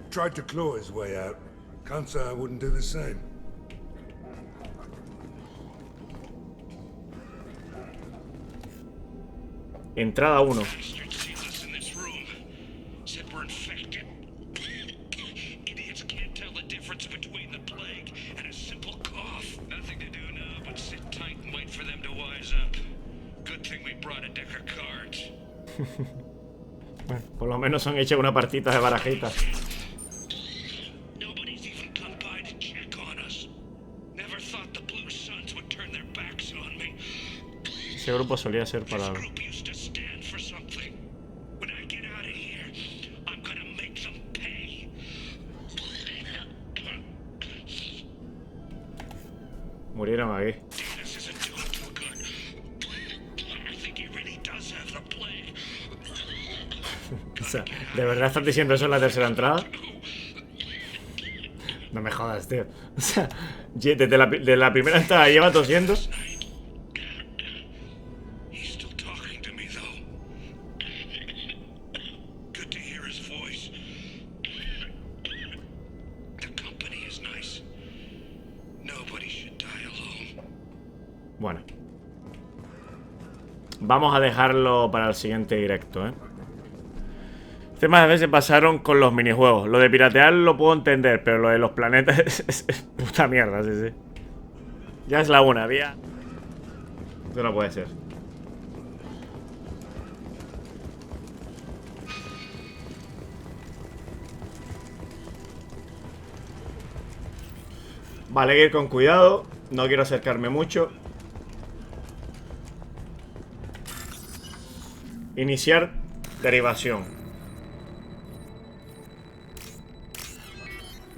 Tried to claw his way out. Can't say I wouldn't do the same. Entrada 1. Bueno, por lo menos han hecho una partita de barajitas. Ese grupo solía ser para... Murieron aquí. O sea, ¿de verdad estás diciendo eso en la tercera entrada? No me jodas, tío. O sea, desde la primera entrada lleva tosiendo. Bueno. Vamos a dejarlo para el siguiente directo, ¿eh? Temas a veces pasaron con los minijuegos. Lo de piratear lo puedo entender, pero lo de los planetas es puta mierda, sí, sí. Ya es la una, vía. Esto no puede ser. Vale, hay que ir con cuidado. No quiero acercarme mucho. Iniciar derivación.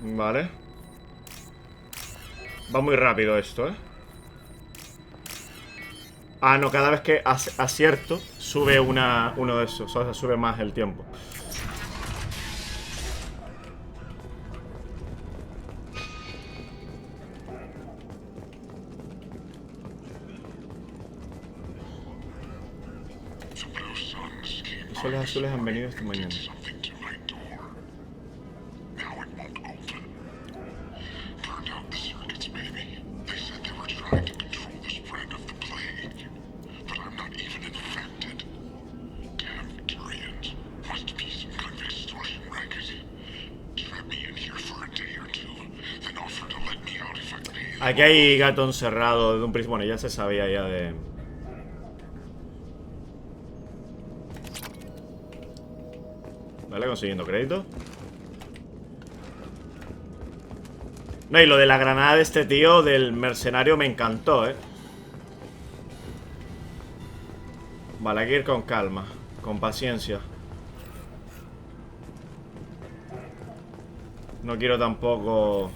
Vale. Va muy rápido esto, ¿eh? Ah, no, cada vez que acierto sube uno de esos. O sea, sube más el tiempo. Los soles azules han venido esta mañana. Aquí hay gato encerrado de un principio. Bueno, ya se sabía ya de... Vale, consiguiendo crédito. No, y lo de la granada de este tío, del mercenario, me encantó, ¿eh? Vale, hay que ir con calma, con paciencia. No quiero tampoco...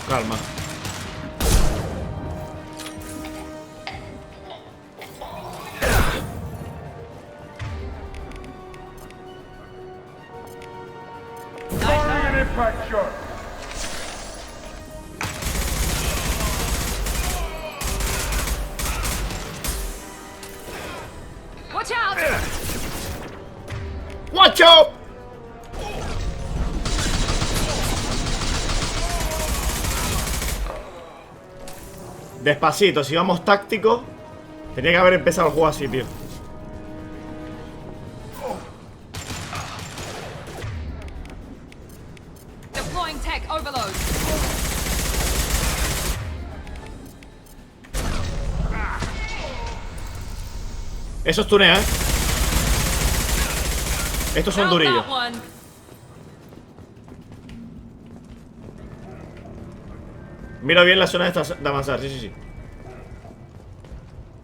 Calma. Watch out! Watch out! Despacito, si vamos táctico. Tenía que haber empezado el juego así, tío. Deploying tech overload. Eso es tunea, ¿eh? Estos son durillos. Miro bien la zona de avanzar, sí.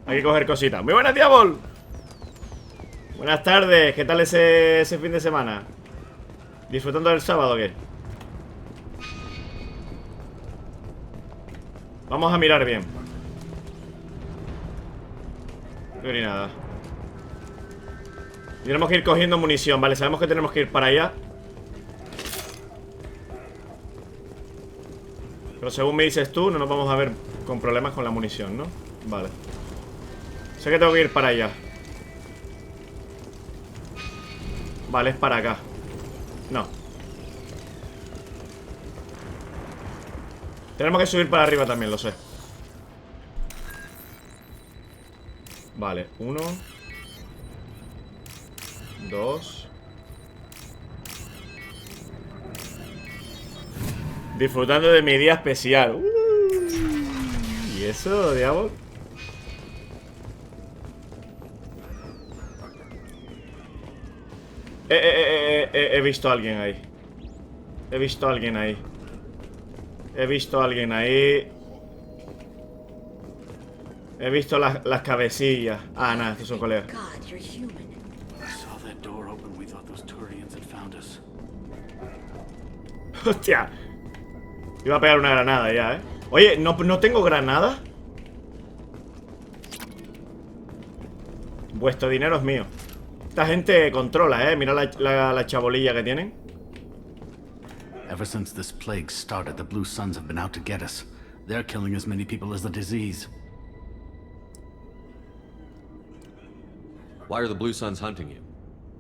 Hay que coger cositas. Muy buenas, Diabol. Buenas tardes, ¿qué tal ese fin de semana? ¿Disfrutando del sábado o qué? Vamos a mirar bien. No ni nada. Tenemos que ir cogiendo munición, vale, sabemos que tenemos que ir para allá. Pero según me dices tú, no nos vamos a ver con problemas con la munición, ¿no? Vale. Sé que tengo que ir para allá. Vale, es para acá. No. Tenemos que subir para arriba también, lo sé. Vale, 1 2. Disfrutando de mi día especial. ¿Y eso, diablo? He visto a alguien ahí. He visto a alguien ahí. He visto a alguien ahí. He visto las cabecillas. Ah, nada, estos son colegas. Hostia. Iba a pegar una granada ya, Oye, ¿no tengo granada? Vuestro dinero es mío. Esta gente controla, Mira la chabolilla que tienen. Ever since this plague started, the Blue Suns have been out to get us. They're killing as many people as the disease. Why are the Blue Suns hunting you?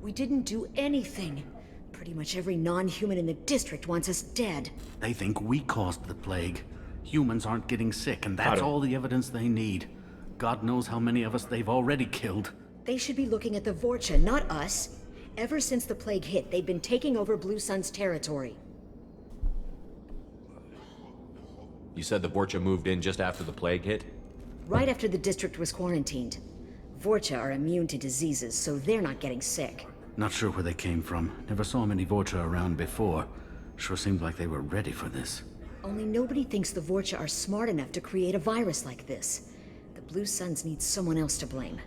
We didn't do anything. Pretty much every non-human in the district wants us dead. They think we caused the plague. Humans aren't getting sick, and that's all the evidence they need. God knows how many of us they've already killed. They should be looking at the Vorcha, not us. Ever since the plague hit, they've been taking over Blue Sun's territory. You said the Vorcha moved in just after the plague hit? Right after the district was quarantined. Vorcha are immune to diseases, so they're not getting sick. Not sure where they came from. Never saw many Vorcha around before. Sure seemed like they were ready for this. Only nobody thinks the Vorcha are smart enough to create a virus like this. The Blue Suns need someone else to blame.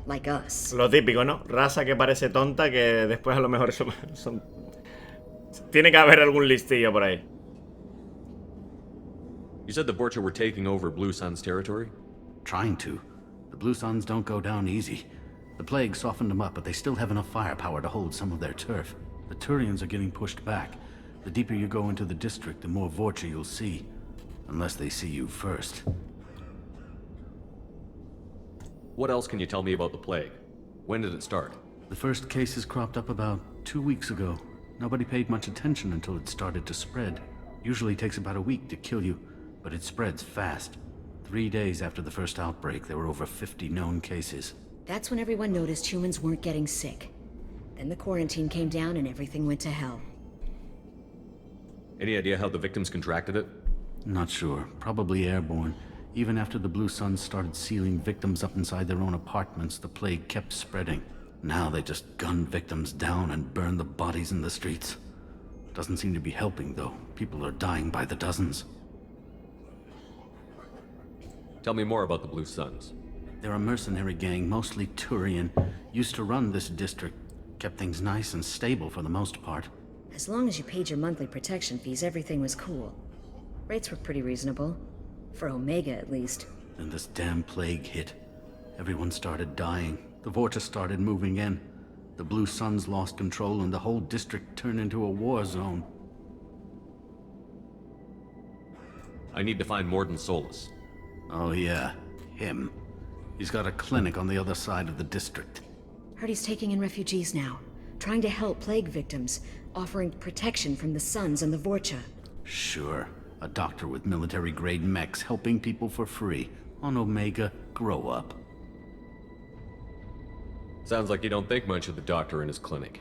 Like us. Lo típico, ¿no? Raza que parece tonta que después a lo mejor son... Tiene que haber algún listillo por ahí. You said the Vorcha were taking over Blue Sun's territory? Trying to. The Blue Suns don't go down easy. The plague softened them up, but they still have enough firepower to hold some of their turf. The Turians are getting pushed back. The deeper you go into the district, the more Vorcha you'll see. Unless they see you first. What else can you tell me about the plague? When did it start? The first cases cropped up about 2 weeks ago. Nobody paid much attention until it started to spread. Usually takes about a week to kill you, but it spreads fast. 3 days after the first outbreak, there were over 50 known cases. That's when everyone noticed humans weren't getting sick. Then the quarantine came down and everything went to hell. Any idea how the victims contracted it? Not sure. Probably airborne. Even after the Blue Suns started sealing victims up inside their own apartments, the plague kept spreading. Now they just gun victims down and burn the bodies in the streets. Doesn't seem to be helping, though. People are dying by the dozens. Tell me more about the Blue Suns. They're a mercenary gang, mostly Turian. Used to run this district. Kept things nice and stable for the most part. As long as you paid your monthly protection fees, everything was cool. Rates were pretty reasonable. For Omega, at least. Then this damn plague hit. Everyone started dying. The Vorcha started moving in. The Blue Suns lost control and the whole district turned into a war zone. I need to find Morden Solus. Oh yeah, him. He's got a clinic on the other side of the district. Heard he's taking in refugees now. Trying to help plague victims. Offering protection from the Suns and the Vorcha. Sure. A doctor with military-grade mechs helping people for free. On Omega, grow up. Sounds like you don't think much of the doctor in his clinic.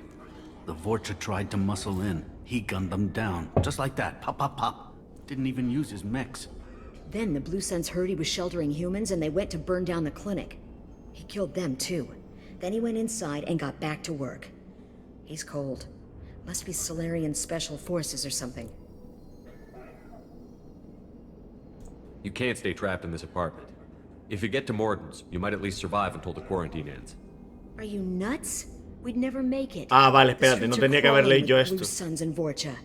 The Vorcha tried to muscle in. He gunned them down. Just like that. Pop, pop, pop. Didn't even use his mechs. Then the Blue Suns heard he was sheltering humans and they went to burn down the clinic. He killed them too. Then he went inside and got back to work. He's cold. Must be Solarian Special Forces or something. You can't stay trapped in this apartment. If you get to Morden's, you might at least survive until the quarantine ends. Are you nuts? We'd never make it. Ah, vale, espérate, no tenía que haber leído esto. Blue Suns and Vorcha.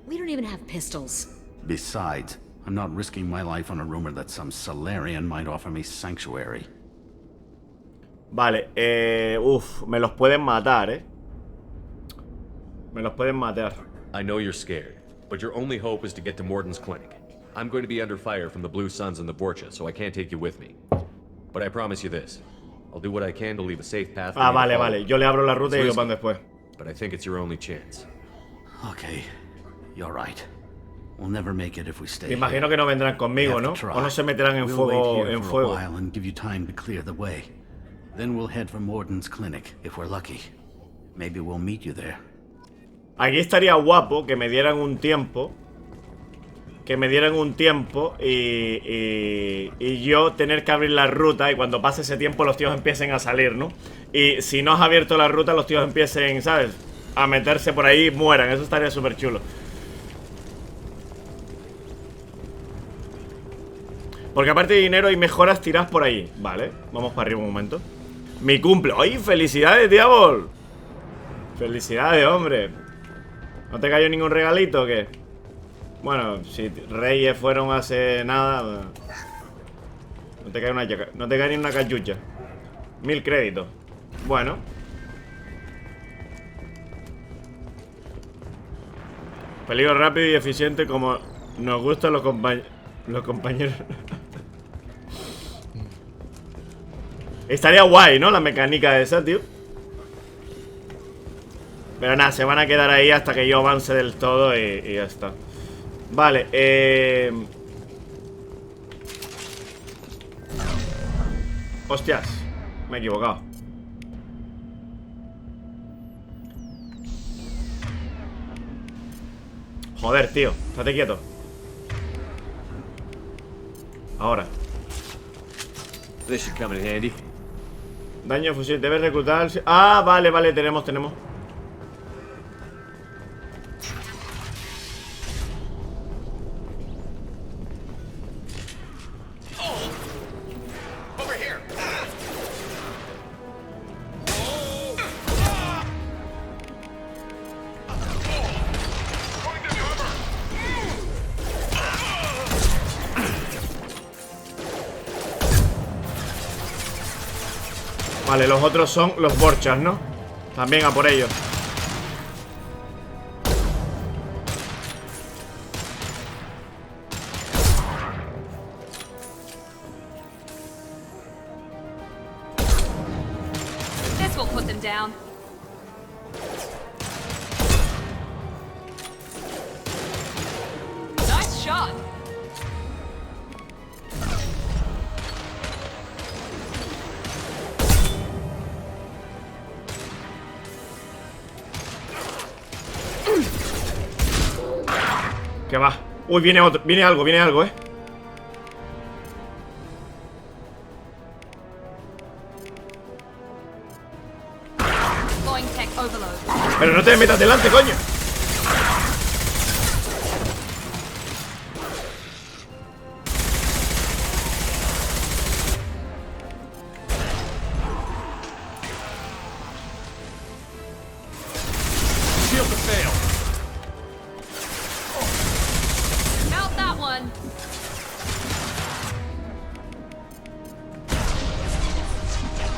We don't even have pistols. Besides, I'm not risking my life on a rumor that some Solarian might offer me sanctuary. Vale, me los pueden matar, Me los pueden matar. I know you're scared, but your only hope is to get to Morden's clinic. I'm going to be under fire from the Blue Suns and the Vorcha, so I can't take you with me. But I promise you this. I'll do what I can to leave a safe path. Ah, vale, vale. Yo le abro la ruta y ellos van después. But I think it's your only chance. Okay, you're right. We'll never make it if we stay. Me imagino que no vendrán conmigo, ¿no? O no se meterán en fuego, en fuego. And give you time to clear the way. Then we'll head for Morden's clinic if we're lucky. Maybe we'll meet you there. Aquí estaría guapo que me dieran un tiempo. Que me dieran un tiempo y yo tener que abrir la ruta y cuando pase ese tiempo los tíos empiecen a salir, ¿no? Y si no has abierto la ruta los tíos empiecen, ¿sabes? A meterse por ahí y mueran. Eso estaría súper chulo. Porque aparte de dinero hay mejoras tiradas por ahí. Vale, vamos para arriba un momento. Mi cumple. ¡Ay, felicidades, Diabol! Felicidades, hombre. ¿No te cayó ningún regalito o qué? Bueno, si Reyes fueron hace nada. No te cae ni una cachucha. 1000 créditos. Bueno. Peligro rápido y eficiente como nos gustan los compañeros. Estaría guay, ¿no? La mecánica esa, tío. Pero nada, se van a quedar ahí hasta que yo avance del todo y ya está. Vale, hostias, me he equivocado. Joder, tío, estate quieto. Ahora. This should come in handy. Daño de fusil, debes reclutar. Ah, vale, vale, tenemos. Vale, los otros son los Vorchas, ¿no? También a por ellos. This will put them down. Nice shot. Que va. Uy, viene otro. Viene algo, Pero no te metas delante, coño.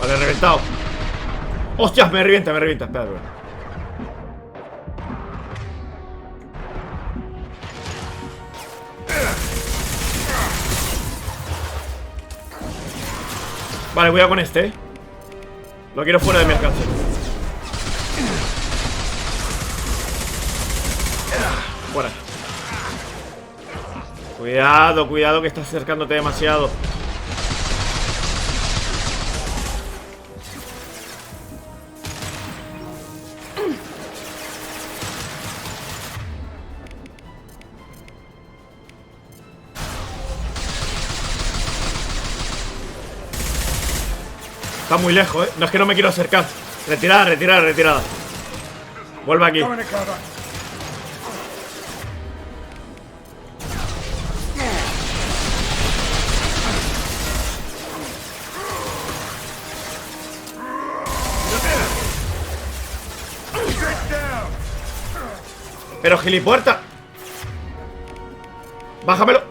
Vale, reventado. ¡Hostias! Me revienta, espera. Vale, cuidado con este, Lo quiero fuera de mi alcance. Fuera. Cuidado que estás acercándote demasiado. Está muy lejos, No es que no me quiero acercar. Retirada. Vuelve aquí. Pero gilipuerta. Bájamelo.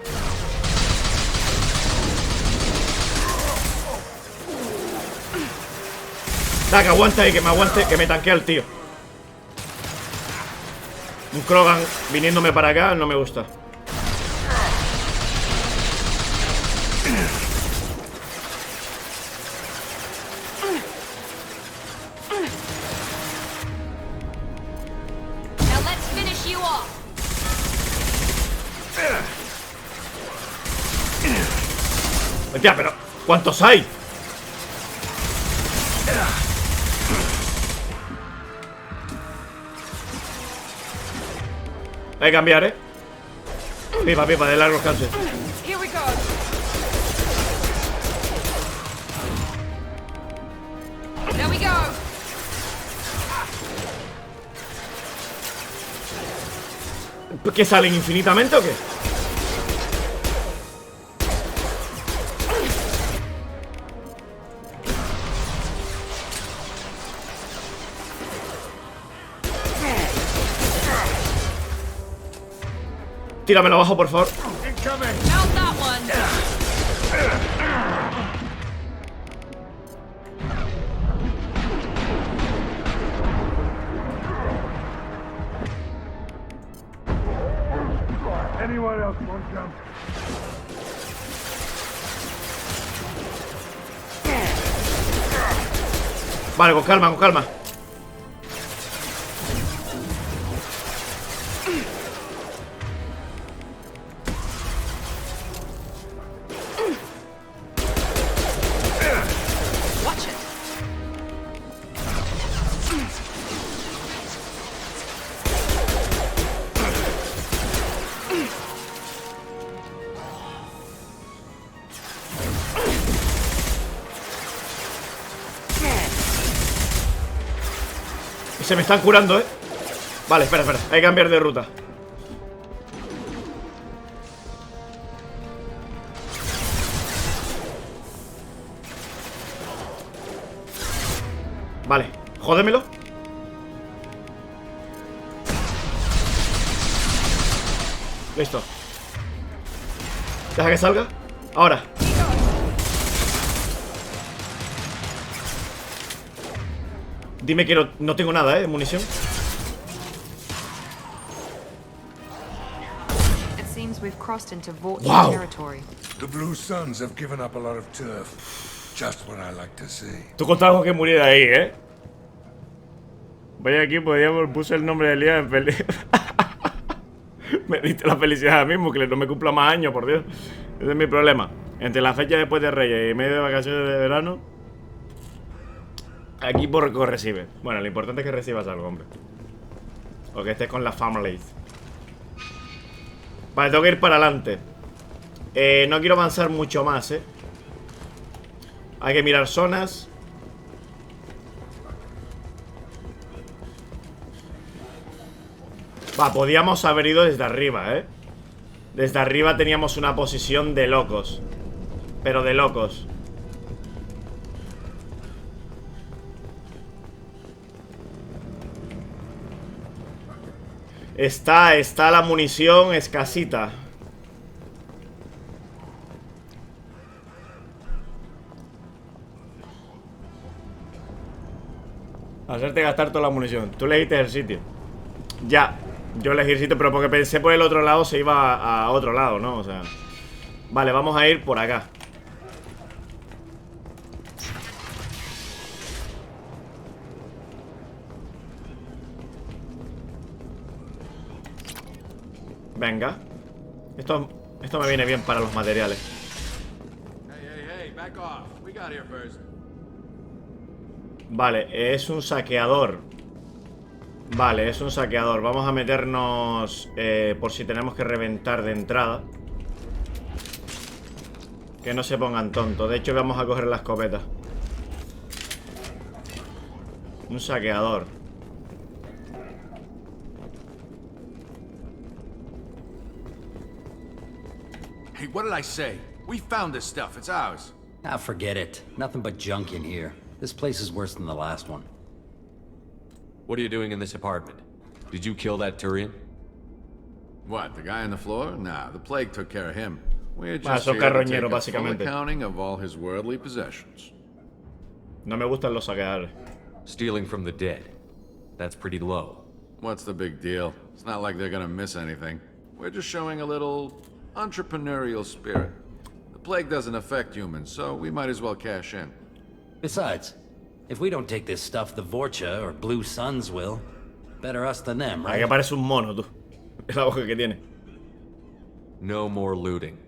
Da, que aguante ahí, que me aguante, que me tanquea el tío. Un Krogan viniéndome para acá no me gusta. Hostia, pero ¿cuántos hay? Hay que cambiar, ¿eh? Pipa, pipa, de largos canses. ¿Qué salen infinitamente o qué? Tíramelo abajo, por favor. Vale, con calma, con calma. Se me están curando, ¿eh? Vale, espera, espera. Hay que cambiar de ruta. Vale, jódemelo. Listo. Deja que salga. Ahora. Dime que no tengo nada, munición. Wow. The Blue Suns have given up a lot of turf. Just what I like to see. Tú contabas que muriera ahí, Vaya aquí, puse el nombre de Lía en feliz. Me diste la felicidad mismo, que no me cumpla más años, por Dios. Ese es mi problema. Entre la fecha después de Reyes y medio de vacaciones de verano. Aquí por recibe. Bueno, lo importante es que recibas algo, hombre. O que estés con la family. Vale, tengo que ir para adelante. No quiero avanzar mucho más, Hay que mirar zonas. Va, podíamos haber ido desde arriba, Desde arriba teníamos una posición de locos. Pero de locos. Está la munición escasita. Hacerte gastar toda la munición. Tú elegiste el sitio. Ya, yo elegí el sitio, pero porque pensé por el otro lado se iba a otro lado, ¿no? O sea. Vale, vamos a ir por acá. Venga. Esto me viene bien para los materiales. Vale, es un saqueador. Vale, es un saqueador. Vamos a meternos por si tenemos que reventar de entrada. Que no se pongan tontos. De hecho, vamos a coger la escopeta. Un saqueador. Hey, what did I say? We found this stuff. It's ours. Ah, forget it. Nothing but junk in here. This place is worse than the last one. What are you doing in this apartment? Did you kill that Turian? What, the guy on the floor? Nah, the plague took care of him. We're Ah, just son here to take carroñero, a full básicamente. accounting of all his worldly possessions. No me gustan los saqueadores. Stealing from the dead. That's pretty low. What's the big deal? It's not like they're gonna miss anything. We're just showing a little entrepreneurial spirit. The plague doesn't affect humans, so we might as well cash in. Besides, if we don't take this stuff, the Vorcha or Blue Suns will. Better us than them, right? Aquí parece un mono, tú. Es la boca que tiene. No more looting.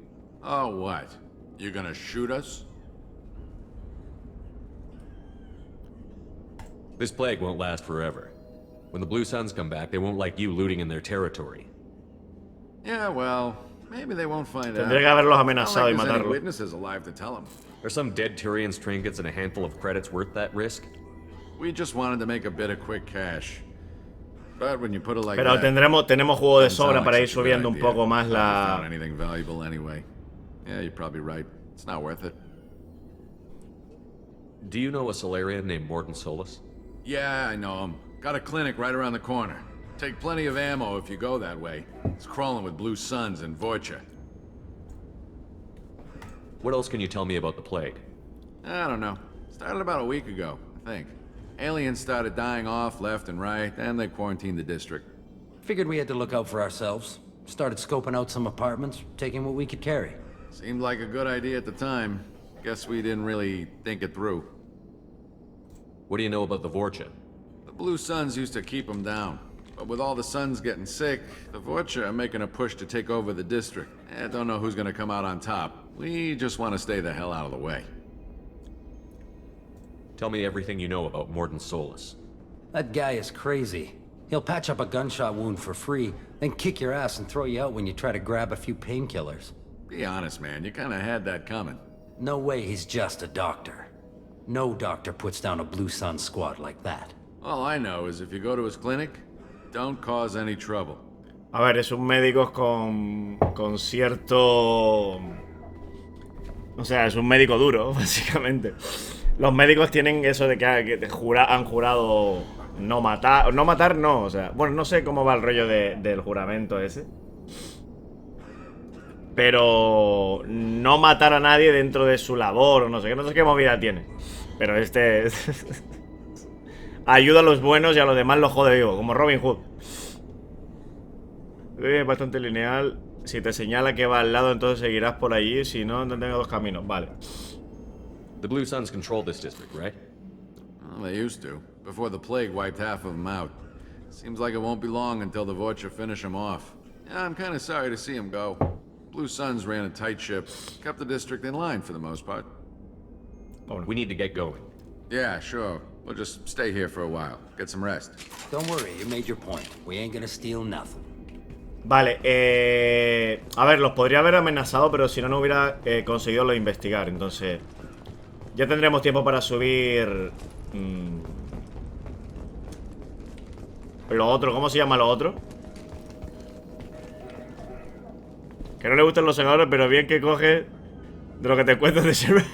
Oh, what? You gonna shoot us? This plague won't last forever. When the Blue Suns come back, they won't like you looting in their territory. Yeah, well, maybe they won't find out. Tendría que haberlos Not amenazado like y there's any matarlo. witnesses alive to tell them. Are some dead Tyrians' trinkets and a handful of credits worth that risk? We just wanted to make a bit of quick cash. But when you put it like Pero that, tenemos juego de doesn't sound sobra like para ir such a good subiendo un idea. poco más Probably la... found anything valuable anyway. Yeah, you're probably right. It's not worth it. Do you know a Solarian named Morton Solus? Yeah, I know him. Got a clinic right around the corner. Take plenty of ammo if you go that way. It's crawling with Blue Suns and Vorcha. What else can you tell me about the plague? I don't know. Started about a week ago, I think. Aliens started dying off left and right, and they quarantined the district. Figured we had to look out for ourselves. Started scoping out some apartments, taking what we could carry. Seemed like a good idea at the time. Guess we didn't really think it through. What do you know about the Vorcha? The Blue Suns used to keep them down. But with all the Suns getting sick, the Vorcha are making a push to take over the district. I don't know who's gonna come out on top. We just want to stay the hell out of the way. Tell me everything you know about Morton Solus. That guy is crazy. He'll patch up a gunshot wound for free, then kick your ass and throw you out when you try to grab a few painkillers. Be honest, man. You kinda had that coming. No way he's just a doctor. No doctor puts down a Blue Sun squad like that. All I know is if you go to his clinic, don't cause any trouble. A ver, es un médico con cierto... O sea, es un médico duro, básicamente. Los médicos tienen eso de que han jurado no matar. No matar, no, o sea... Bueno, no sé cómo va el rollo del juramento ese. Pero no matar a nadie dentro de su labor, no sé qué movida tiene. Pero este... ayuda a los buenos y a los demás los jode vivo, como Robin Hood. Es bastante lineal. Si te señala que va al lado, entonces seguirás por allí. Si no, no tengo dos caminos. Vale. The Blue Suns control this district, right? Well, they used to, before the plague wiped half of them out. Seems like it won't be long until the Vorcha finish them off. Yeah, I'm kind of sorry to see them go. Blue Suns ran a tight ship, kept the district in line for the most part. We need to get going. Yeah, sure. We'll just stay here for a while. Get some rest. Don't worry, you made your point. We ain't gonna steal nothing. Vale, a ver, los podría haber amenazado, pero si no, no hubiera conseguido lo de investigar. Entonces, ya tendremos tiempo para subir lo otro. ¿Cómo se llama lo otro? Que no le gustan los segadores, pero bien que coge de lo que te cuentas de Cerberus.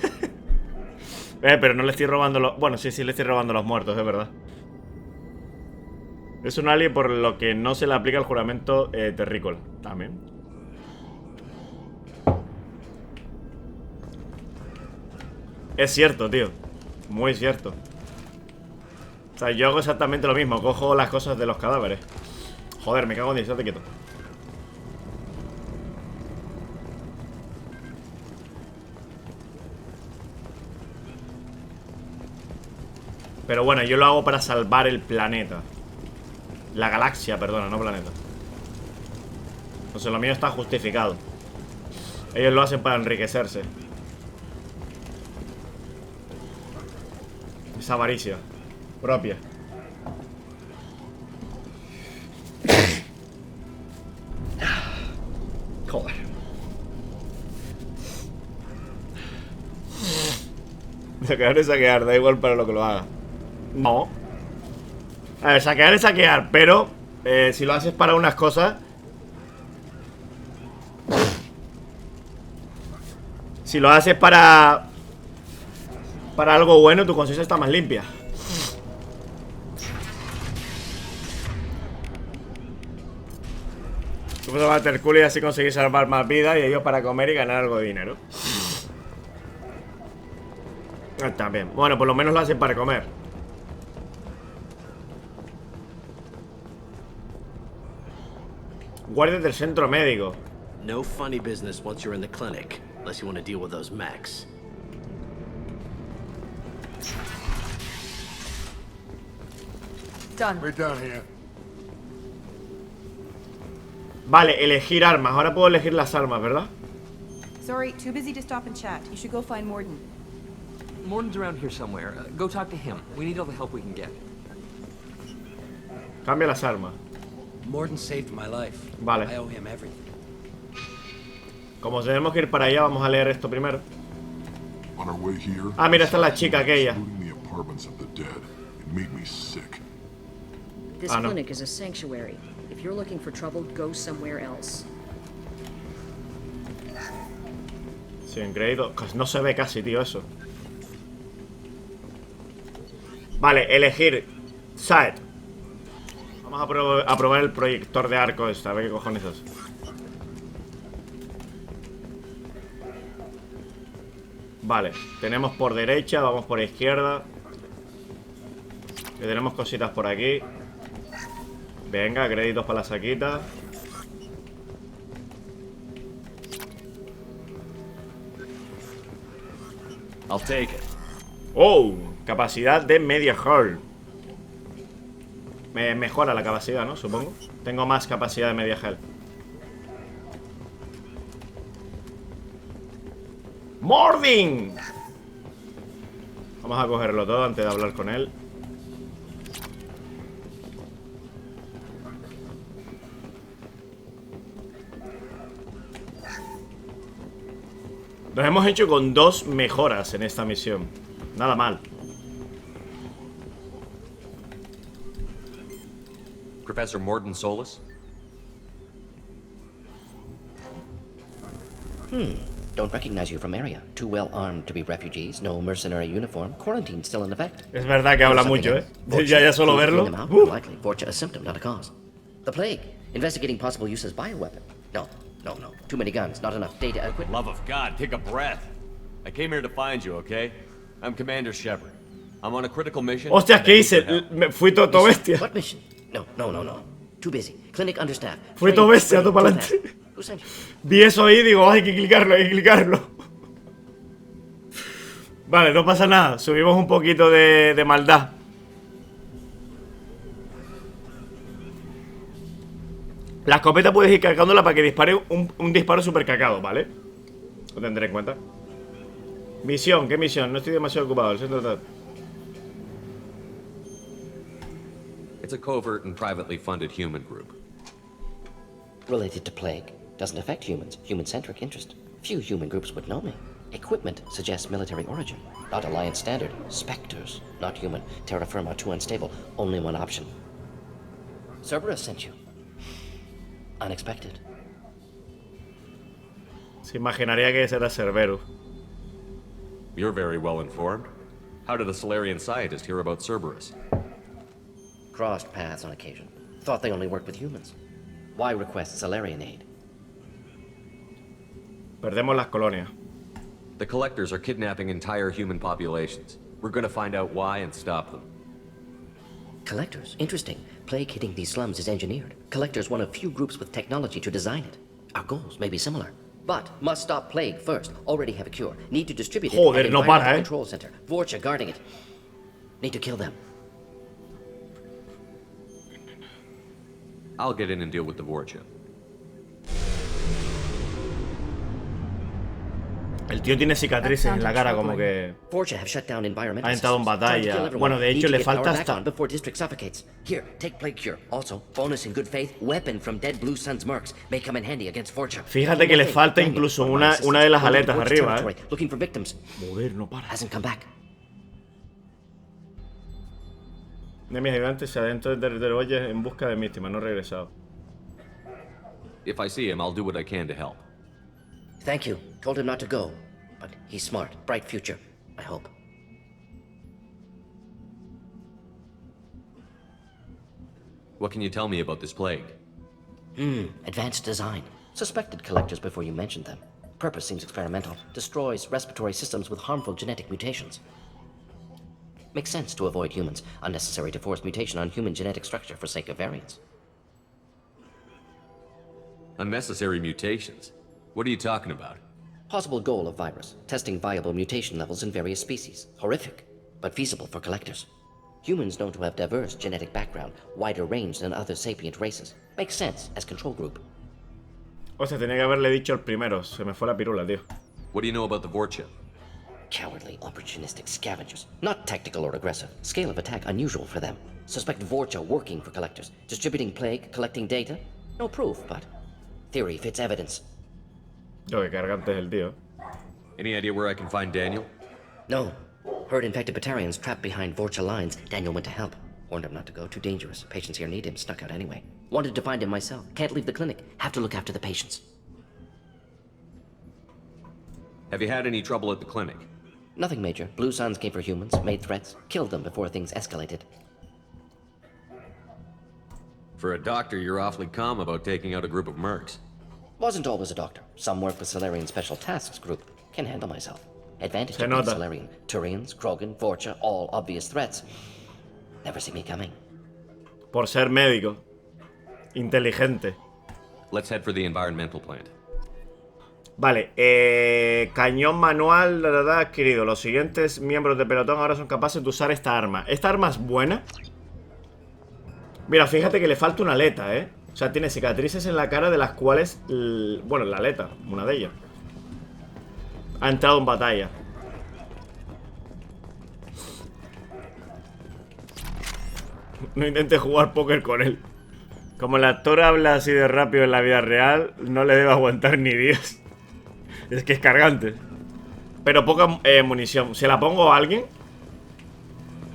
Pero no le estoy robando los... Bueno, sí, le estoy robando los muertos, es verdad. Es un alien por lo que no se le aplica el juramento terrícola. También. Es cierto, tío. Muy cierto. O sea, yo hago exactamente lo mismo. Cojo las cosas de los cadáveres. Joder, me cago en Dios, estate quieto. Pero bueno, yo lo hago para salvar el planeta. La galaxia, perdona, no planeta. Entonces lo mío está justificado. Ellos lo hacen para enriquecerse. Esa avaricia propia. Joder. Saquear es saquear, da igual para lo que lo haga. No. A ver, saquear es saquear, pero si lo haces para unas cosas... Si lo haces para algo bueno, tu conciencia está más limpia. Tú puedes matar el culo y así conseguir salvar más vidas y ellos para comer y ganar algo de dinero. También. Bueno, por lo menos lo hacen para comer. Guardias del centro médico. No funny business once you're in the clinic, unless you want to deal with those mechs. Done. We're done here. Vale, elegir armas. Ahora puedo elegir las armas, ¿verdad? Sorry, too busy to stop and chat. You should go find Morden. Morden's around here somewhere. Go talk to him. We need all the help we can get. Cambia las armas. Morden saved my life. Vale. I owe him everything. Como tenemos que ir para allá, vamos a leer esto primero. On our way here, Ah, mira, esta es la chica aquella. the apartments of the dead. It made me sick. This Ah, no. clinic is a sanctuary. If you're looking for trouble, go somewhere else. Sí, en crédito. No se ve casi, tío, eso. Vale, elegir. Side. Vamos a probar el proyector de arco este. A ver qué cojones es. Vale, tenemos por derecha, vamos por izquierda. Que tenemos cositas por aquí. Venga, créditos para la saquita. I'll take it. Oh, capacidad de media hull. Me mejora la capacidad, ¿no? Supongo. Tengo más capacidad de media hull. ¡Mording! Vamos a cogerlo todo antes de hablar con él. Nos hemos hecho con 2 mejoras en esta misión. Nada mal. Professor Morden Solus? Don't recognize you from area. Too well armed to be refugees. No mercenary uniform. Quarantine still in effect. Es verdad que habla mucho, ¿eh? Ya solo verlo. Likely. Fortune, a symptom, not a cause. The plague. Investigating possible use as bioweapon. No. Too many guns, not enough data equipment. Love of God, take a breath. I came here to find you, okay? I'm Commander Shepard. I'm on a critical mission. Hostia, ¿qué hice? Me fui todo bestia. What mission? No. Too busy. Clinic understaffed. Fui todo bestia, todo para adelante. Who sent you? Vi eso ahí y digo, hay que clicarlo. Vale, no pasa nada. Subimos un poquito de maldad. La escopeta puedes ir cargándola para que dispare un disparo super cacado, ¿vale? Lo tendré en cuenta. Misión, ¿qué misión? No estoy demasiado ocupado. It's a covert and privately funded human group. Related to plague. Doesn't affect humans. Human-centric interest. Few human groups would know me. Equipment suggests military origin. Not Alliance standard. Spectres. Not human. Terra firma too unstable. Only one option. Cerberus sent you. Unexpected. Se imaginaría que ese era Cerberus. You're very well informed. How did a Solarian scientist hear about Cerberus? Crossed paths on occasion. Thought they only worked with humans. Why request Solarian aid? Perdemos las colonias. The Collectors are kidnapping entire human populations. We're gonna find out why and stop them. Collectors? Interesting. Plague hitting these slums is engineered. Collectors one of few groups with technology to design it. Our goals may be similar. But must stop plague first. Already have a cure. Need to distribute it. Joder, no para, ¿eh? Control center. Vorcha guarding it. Need to kill them. I'll get in and deal with the Vorcha. El tío tiene cicatrices en la cara, como que ha entrado en batalla. Bueno, de hecho le falta hasta... Fíjate que le falta incluso una de las aletas arriba, ¿eh? Joder, no para. De mis ayudantes se adentro del territorio Oye en busca de víctimas, no ha regresado. If I see him, I'll do what I can to help. Thank you. Told him not to go. but he's smart. Bright future, I hope. What can you tell me about this plague? Advanced design. Suspected collectors before you mentioned them. Purpose seems experimental. Destroys respiratory systems with harmful genetic mutations. Makes sense to avoid humans. Unnecessary to force mutation on human genetic structure for sake of variance. Unnecessary mutations? What are you talking about? Possible goal of virus. Testing viable mutation levels in various species. Horrific, but feasible for collectors. Humans known to have diverse genetic background, wider range than other sapient races. Makes sense as control group. O sea, tenía que haberle dicho el primero. Se me fue la pirula, tío. What do you know about the Vorcha? Cowardly, opportunistic scavengers. Not tactical or aggressive. Scale of attack unusual for them. Suspect Vorcha working for collectors. Distributing plague, collecting data. No proof, but theory fits evidence. Yo, que cargante es el tío. Any idea where I can find Daniel? No. Heard infected Batarians trapped behind Vorcha lines. Daniel went to help. Warned him not to go. Too dangerous. Patients here need him. Snuck out anyway. Wanted to find him myself. Can't leave the clinic. Have to look after the patients. Have you had any trouble at the clinic? Nothing major. Blue Suns came for humans, made threats, killed them before things escalated. For a doctor, you're awfully calm about taking out a group of mercs. Wasn't always a doctor. Some work with Salarian Special Tasks Group. Can handle myself. Advantage to being Salarian. Turians, Krogan, Vorcha, all obvious threats. Never see me coming. Por ser médico. Inteligente. Let's head for the environmental plant. Vale, cañón manual, adquirido. Los siguientes miembros de pelotón ahora son capaces de usar esta arma. ¿Esta arma es buena? Mira, fíjate que le falta una aleta, ¿eh? O sea, tiene cicatrices en la cara de las cuales... Bueno, la aleta, una de ellas ha entrado en batalla. No intentes jugar póker con él. Como el actor habla así de rápido en la vida real, no le debe aguantar ni Dios. Es que es cargante. Pero poca munición. ¿Se la pongo a alguien?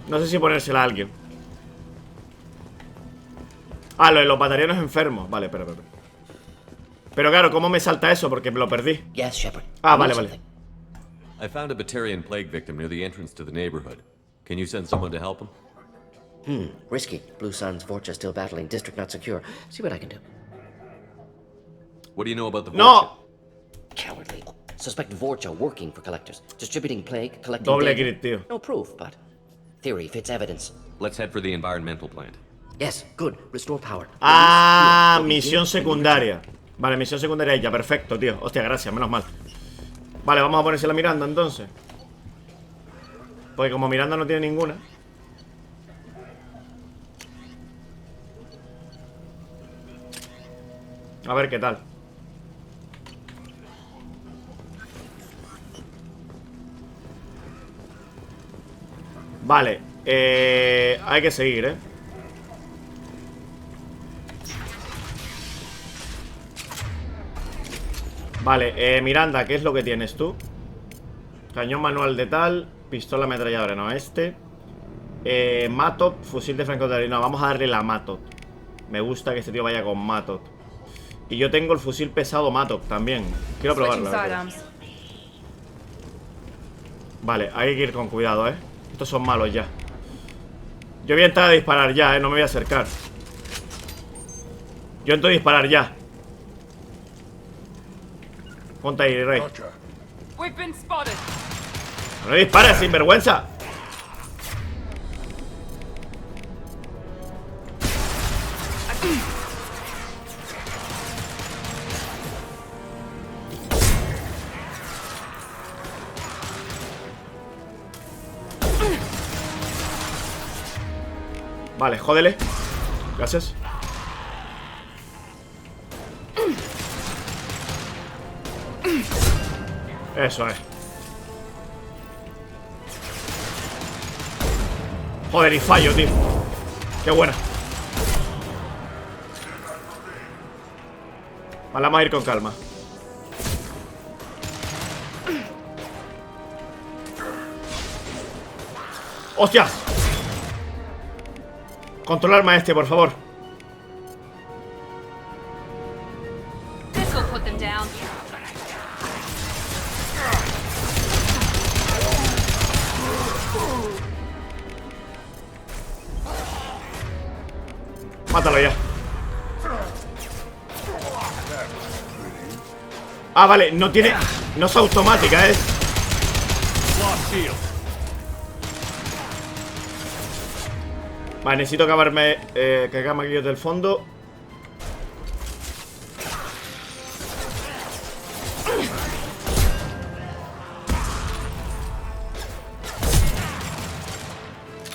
No sé si ponérsela a alguien. Ah, lo de los batarianos enfermos. Vale, espera. Pero claro, ¿cómo me salta eso? Porque me lo perdí. Yes, Shepard. Ah, vale. I found a Batarian plague victim near the entrance to the neighborhood. Can you send someone to help him? Risky. Blue Suns, Vorcha still battling. District not secure. See what I can do. What do you know about the Vorcha? No! Cowardly. Suspect Vorcha working for collectors. Distributing plague, collecting Doble data. grit, tío. No proof, but theory fits evidence. Let's head for the environmental plant. Yes, good. Restore power. Ah, misión secundaria. Vale, misión secundaria ya, perfecto, tío. Hostia, gracias, menos mal. Vale, vamos a ponerse la Miranda entonces. Porque como Miranda no tiene ninguna. A ver qué tal. Vale, hay que seguir, ¿eh? Vale, Miranda, ¿qué es lo que tienes tú? Cañón manual de tal. Pistola ametralladora, no, Matot, fusil de francotirador. No, vamos a darle la Matot. Me gusta que este tío vaya con Matot. Y yo tengo el fusil pesado Matot también. Quiero probarlo. Vale, hay que ir con cuidado, Estos son malos ya. Yo voy a entrar a disparar ya, no me voy a acercar. Yo entro a disparar ya. Ponte ahí, Rey. No dispares, sinvergüenza. Vale, jódele. Gracias. Eso es. Joder, y fallo, tío. Qué buena. Vale, vamos a ir con calma. ¡Hostias! Controlarme a este, por favor. Mátalo ya. Ah, vale, no tiene... No es automática, es... Vale, necesito acabarme... cargarme aquí desde el fondo.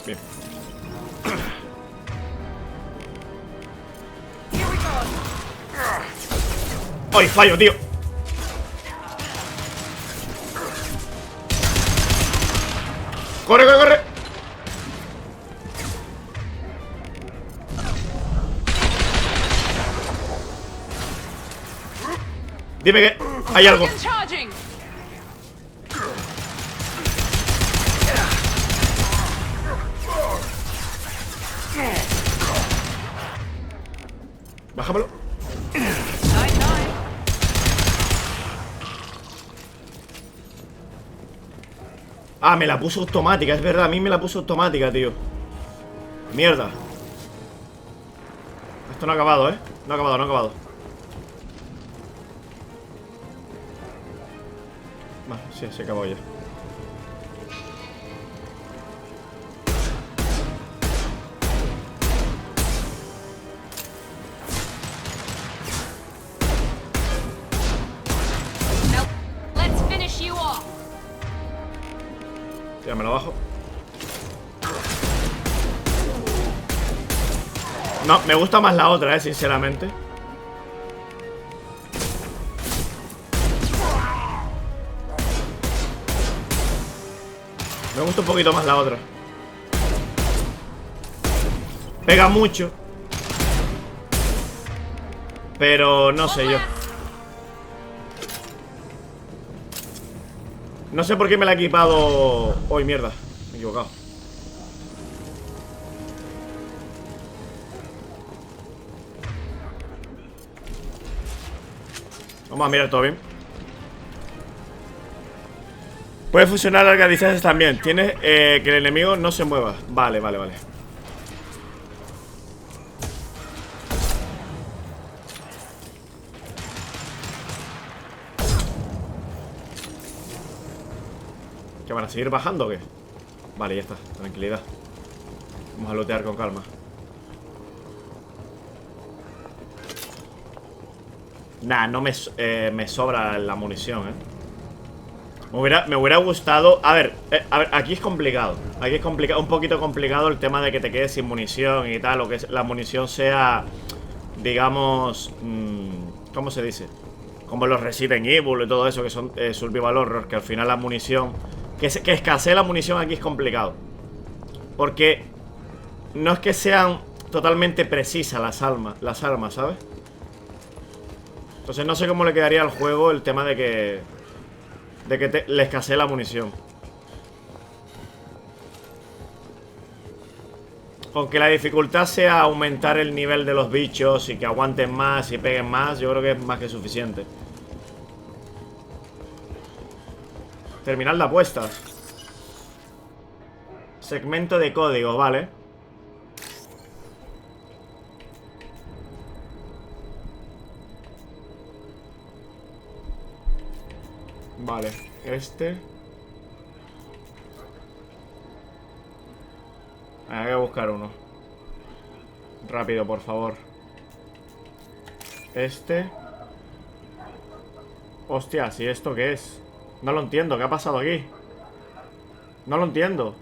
Bien. ¡Ay, fallo, tío! ¡Corre, corre, corre! Dime que hay algo. Bájamelo. Ah, me la puso automática, es verdad, a mí me la puso automática, tío. Mierda. Esto no ha acabado, ¿eh? No ha acabado, no ha acabado. Vale, sí, se acabó ya. Ya me lo bajo. No, me gusta más la otra, sinceramente. Me gusta un poquito más la otra. Pega mucho. Pero no sé yo. No sé por qué me la he equipado. ¡Uy, mierda! Me he equivocado. Vamos a mirar todo bien. Puede funcionar a largas distancias también. Tienes que el enemigo no se mueva. Vale, vale, vale. ¿Qué van a seguir bajando o qué? Vale, ya está, tranquilidad. Vamos a lootear con calma. Nah, no me sobra la munición, Me hubiera gustado. A ver, aquí es complicado. Aquí es complicado, un poquito complicado el tema de que te quedes sin munición y tal. O que la munición sea, digamos, ¿cómo se dice? Como los Resident Evil y todo eso, que son survival horror. Que al final la munición, que escasee la munición aquí es complicado. Porque no es que sean totalmente precisas las armas, ¿sabes? Entonces no sé cómo le quedaría al juego el tema de que le escasee la munición. Con que la dificultad sea aumentar el nivel de los bichos y que aguanten más y peguen más, yo creo que es más que suficiente. Terminal de apuestas. Segmento de códigos, vale. Vale, hay que buscar uno. Rápido, por favor. Hostias, ¿y esto qué es? No lo entiendo, ¿qué ha pasado aquí? No lo entiendo.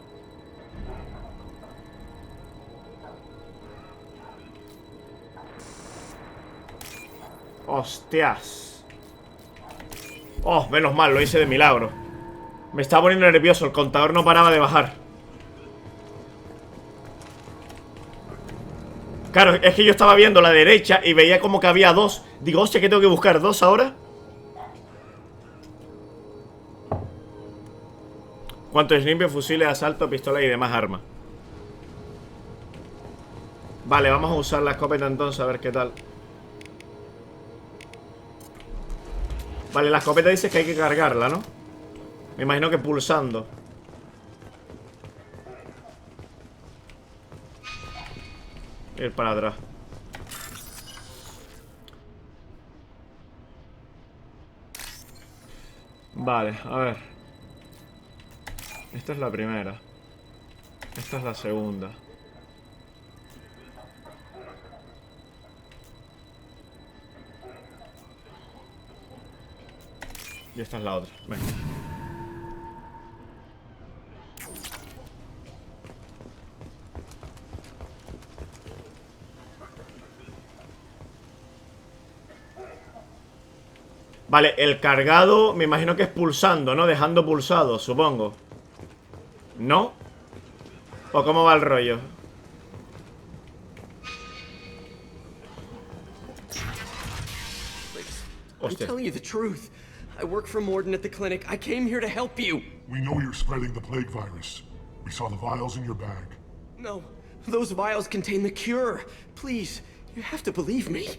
Hostias. Oh, menos mal, lo hice de milagro. Me estaba poniendo nervioso, el contador no paraba de bajar. Claro, es que yo estaba viendo la derecha y veía como que había dos. Digo, hostia, ¿qué tengo que buscar? ¿Dos ahora? ¿Cuánto es limpio? Fusiles, asalto, pistola y demás armas. Vale, vamos a usar la escopeta entonces, a ver qué tal. Vale, la escopeta dice que hay que cargarla, ¿no? Me imagino que pulsando. Ir para atrás. Vale, a ver. Esta es la primera. Esta es la segunda. Y esta es la otra. Venga. Vale, el cargado me imagino que es pulsando, ¿no? Dejando pulsado, supongo. ¿No? ¿O cómo va el rollo? I'm telling you the truth. I work for Morden at the clinic. I came here to help you. We know you're spreading the plague virus. We saw the vials in your bag. No, those vials contain the cure. Please, you have to believe me.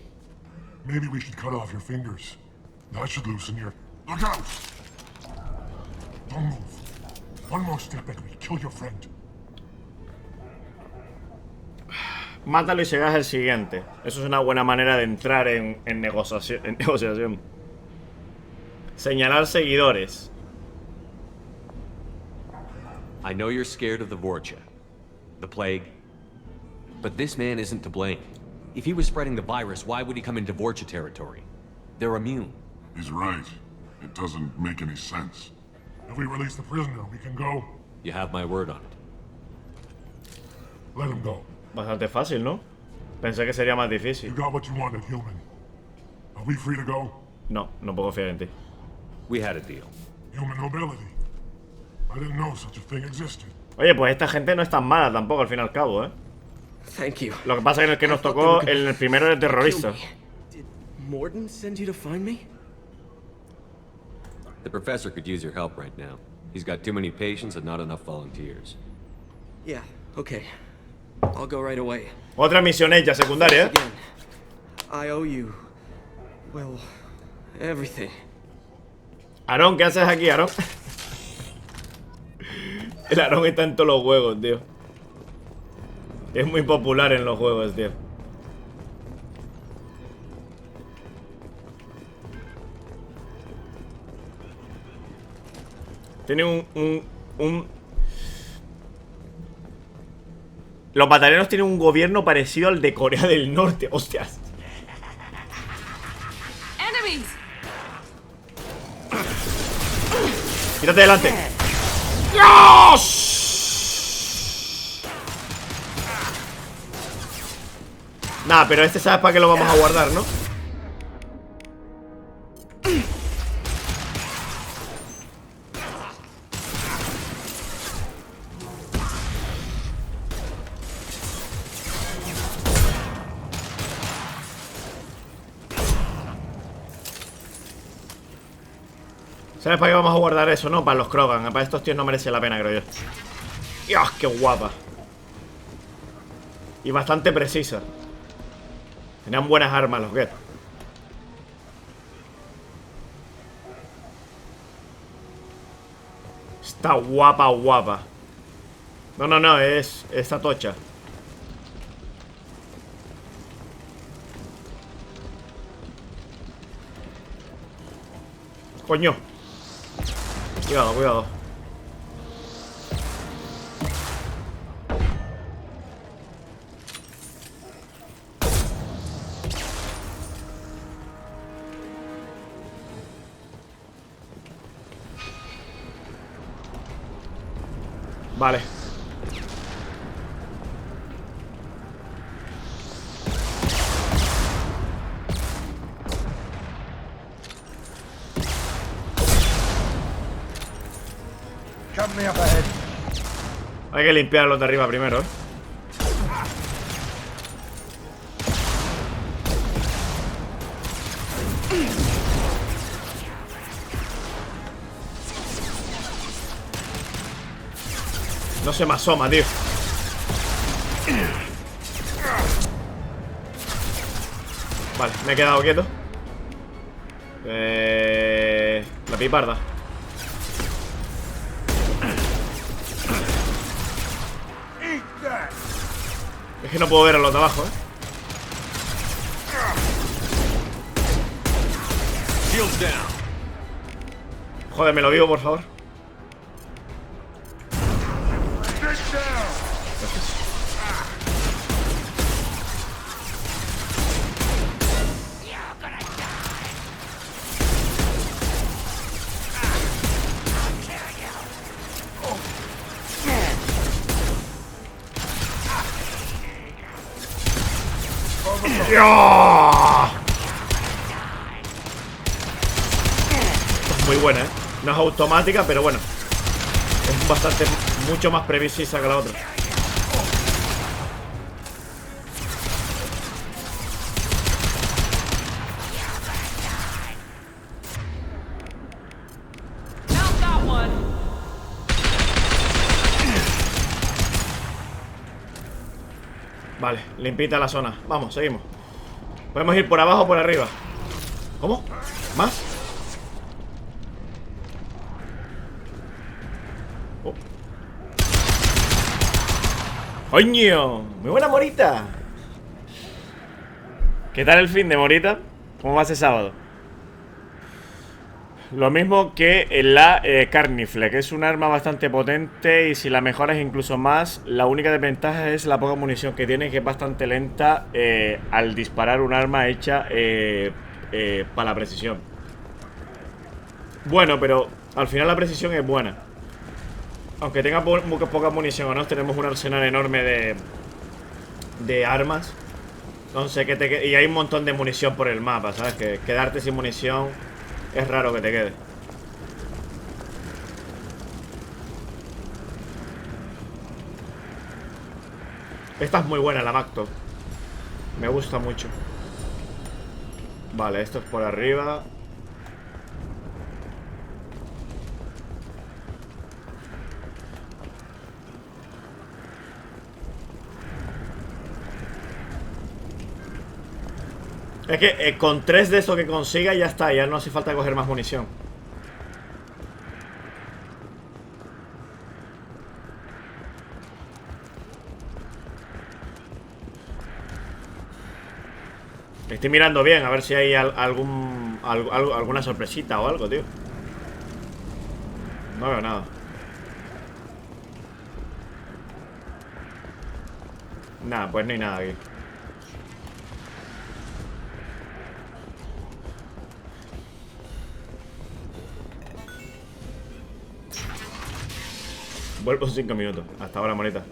Maybe we should cut off your fingers. That should loosen your... Look out! Don't move. One more step and we kill your friend. Mátalo y serás el siguiente. Eso es una buena manera de entrar en negociación. Señalar seguidores. I know you're scared of the Vorcha, the plague, but this man isn't to blame. If he was spreading the virus, why would he come into Vorcha territory? They're immune. He's right. It doesn't make any sense. If we release the prisoner, we can go. You have my word on it. Let him go. Bastante fácil, ¿no? Pensé que sería más difícil. You got what you wanted, human. Are we free to go? No, no puedo confiar en ti. We had a deal. Human nobility. I didn't know such a thing existed. Oye, pues esta gente no es tan mala tampoco al fin y al cabo, ¿eh? Thank you. Lo que pasa es que el que nos tocó, el primero de terrorista. Did Morden send you to find me? The professor could use your help right now. He's got too many patients and not enough volunteers. Yeah, okay. I'll go right away. Otra misión hecha, secundaria, ¿eh? I owe you. Well, everything. Aarón, ¿qué haces aquí, Aarón? El Aarón está en todos los juegos, tío. Es muy popular en los juegos, tío. Tiene Los batallones tienen un gobierno parecido al de Corea del Norte. Hostias. Enemies. Quítate delante. ¡Dios! Nah, pero este sabes para qué lo vamos a guardar, ¿no? ¿Sabes para qué vamos a guardar eso, no? Para los Krogan. Para estos tíos no merece la pena, creo yo. ¡Dios, qué guapa! Y bastante precisa. Tenían buenas armas los Get. Está guapa, guapa. No, no, no, es esta tocha. Coño. Cuidado, cuidado. Vale. Hay que limpiar los de arriba primero, ¿eh? No se me asoma, tío. Vale, me he quedado quieto. La piparda. Es que no puedo ver a los de abajo, ¿eh? Jódemelo vivo, por favor. Muy buena, ¿eh? No es automática, pero bueno, es bastante, mucho más precisa que la otra. Vale, limpita la zona. Vamos, seguimos. Podemos ir por abajo o por arriba. ¿Cómo? ¿Más? Oh. ¡Coño! Muy buena, Morita. ¿Qué tal el fin de, Morita? ¿Cómo va ese sábado? Lo mismo que la Carnifle, que es un arma bastante potente y si la mejoras incluso más, la única desventaja es la poca munición que tiene, que es bastante lenta al disparar un arma hecha para la precisión. Bueno, pero al final la precisión es buena. Aunque tenga poca munición o no, tenemos un arsenal enorme de armas. Entonces, y hay un montón de munición por el mapa, ¿sabes? Que quedarte sin munición es raro que te quede. Esta es muy buena, la Macto. Me gusta mucho. Vale, esto es por arriba. Es que con 3 de eso que consiga ya está, ya no hace falta coger más munición. Estoy mirando bien a ver si hay alguna sorpresita o algo, tío. No veo nada. Nada, pues no hay nada aquí. Vuelvo en 5 minutos. Hasta ahora, Morita.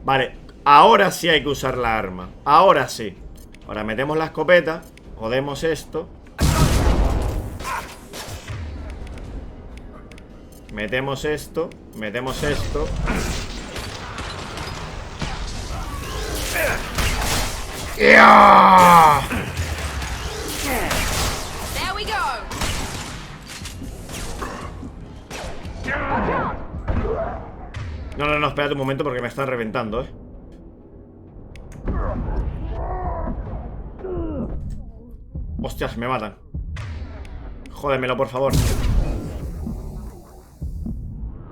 Vale, ahora sí hay que usar la arma. Ahora sí. Ahora metemos la escopeta. Jodemos esto. Metemos esto. Metemos esto. ¡Ya! No, espérate un momento porque me están reventando, ¿eh? Hostias, me matan. Jódemelo, por favor.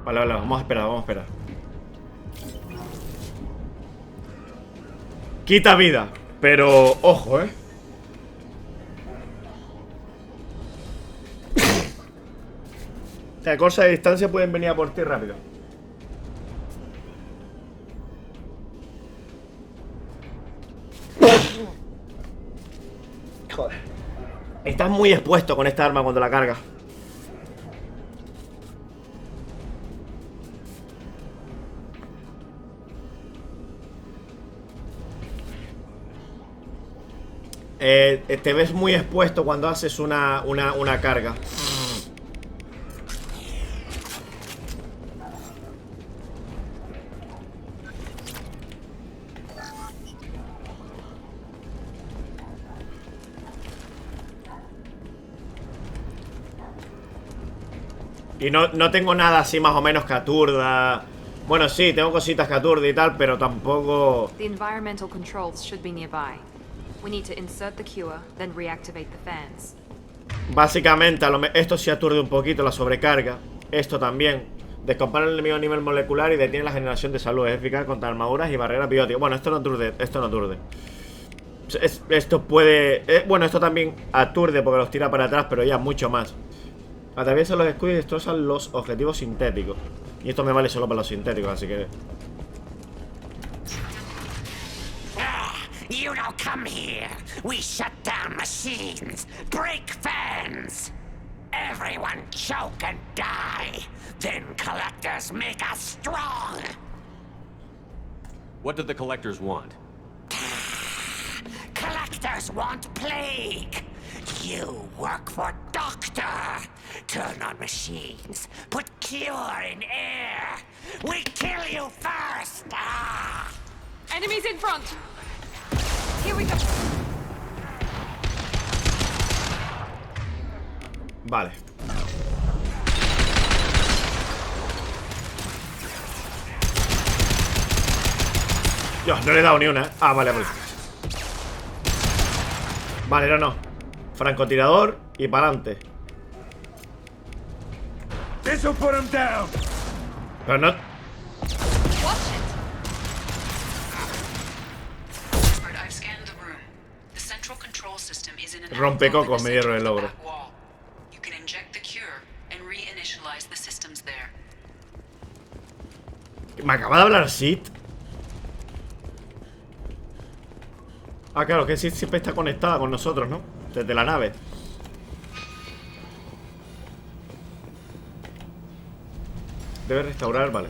Vale, vamos a esperar, Quita vida, pero ojo, ¿eh? A corta distancia pueden venir a por ti rápido. Joder. Estás muy expuesto con esta arma cuando la cargas. Te ves muy expuesto cuando haces una carga. Y no tengo nada así más o menos que aturda. Bueno, sí, tengo cositas que aturde y tal, pero tampoco... The environmental controls should be nearby. We need to insert the cure, then reactivate the fans. Básicamente, esto sí aturde un poquito la sobrecarga. Esto también. Descompara el enemigo a nivel molecular y detiene la generación de salud. Es eficaz contra armaduras y barreras bióticas. Bueno, esto no aturde, Esto puede... bueno, esto también aturde porque los tira para atrás, pero ya mucho más. Atraviesan los escudos y destrozan los objetivos sintéticos. Y esto me vale solo para los sintéticos, así que... You don't come here. We shut down machines, break fans. Everyone choke and die. Then collectors make us strong. What do the collectors want? Collectors want plague. You work for Doctor. Turn on machines. Put cure in air. We kill you first. Enemies in front. Here we go. Vale. Dios, no le he dado ni una. Ah, vale, vale. Vale, no. Francotirador y para adelante. Pero no. Rompecocos me dieron el logro. ¿Me acaba de hablar Sid? Ah, claro, que Sid siempre está conectada con nosotros, ¿no? Desde la nave. Debe restaurar, vale.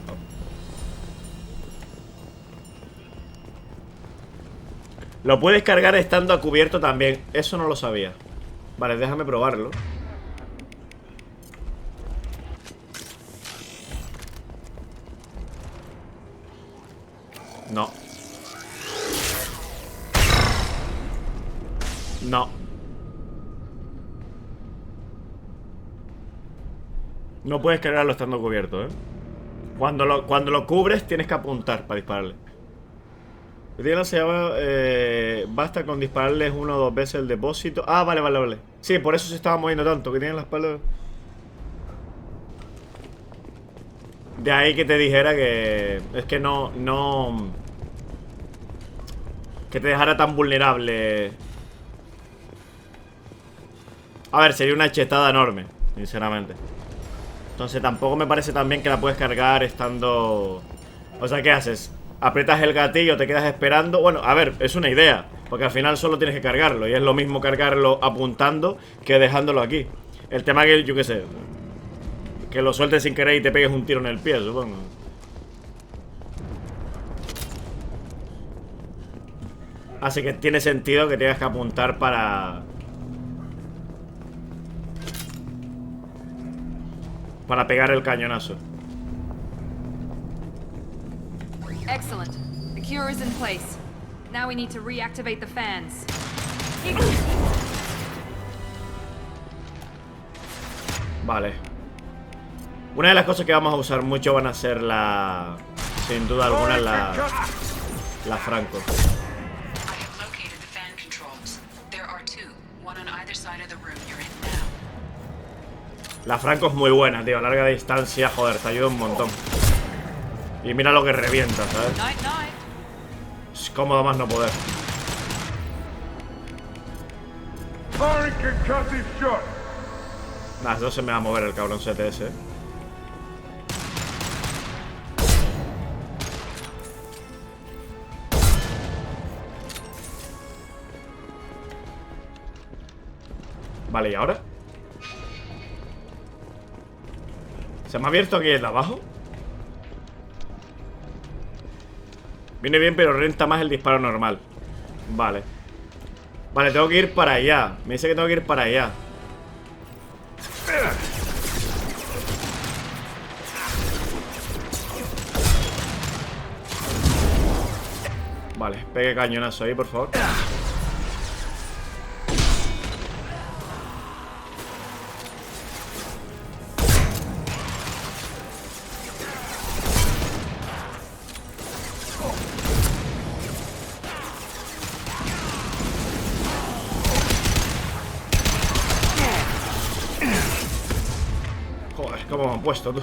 Lo puedes cargar estando a cubierto también. Eso no lo sabía. Vale, déjame probarlo. No. No. No puedes cargarlo estando cubierto, ¿eh? Cuando lo cubres tienes que apuntar para dispararle. Basta con dispararles 1 o 2 veces el depósito. Ah, vale, vale, vale. Sí, por eso se estaba moviendo tanto, que tienen la espalda. De ahí que te dijera que... Es que no... Que te dejara tan vulnerable. A ver, sería una chetada enorme, sinceramente. Entonces tampoco me parece tan bien que la puedes cargar estando... O sea, ¿qué haces? Aprietas el gatillo, te quedas esperando. Bueno, a ver, es una idea, porque al final solo tienes que cargarlo. Y es lo mismo cargarlo apuntando que dejándolo aquí. El tema que, yo qué sé, que lo sueltes sin querer y te pegues un tiro en el pie, supongo. Así que tiene sentido que tengas que apuntar para pegar el cañonazo. Excellent. The cure is in place. Now we need to reactivate the fans. Vale. Una de las cosas que vamos a usar mucho van a ser sin duda alguna la Franco. La Franco es muy buena, tío. A larga distancia, joder, te ayuda un montón. Y mira lo que revienta, ¿sabes? Es cómodo más no poder. Nah, no se me va a mover el cabrón CTS, ¿eh? Vale, ¿y ahora? ¿Se me ha abierto aquí el de abajo? Viene bien, pero renta más el disparo normal. Vale. Vale, tengo que ir para allá. Me dice que tengo que ir para allá. Vale, pegue cañonazo ahí, por favor. ¿Cómo me han puesto, tú?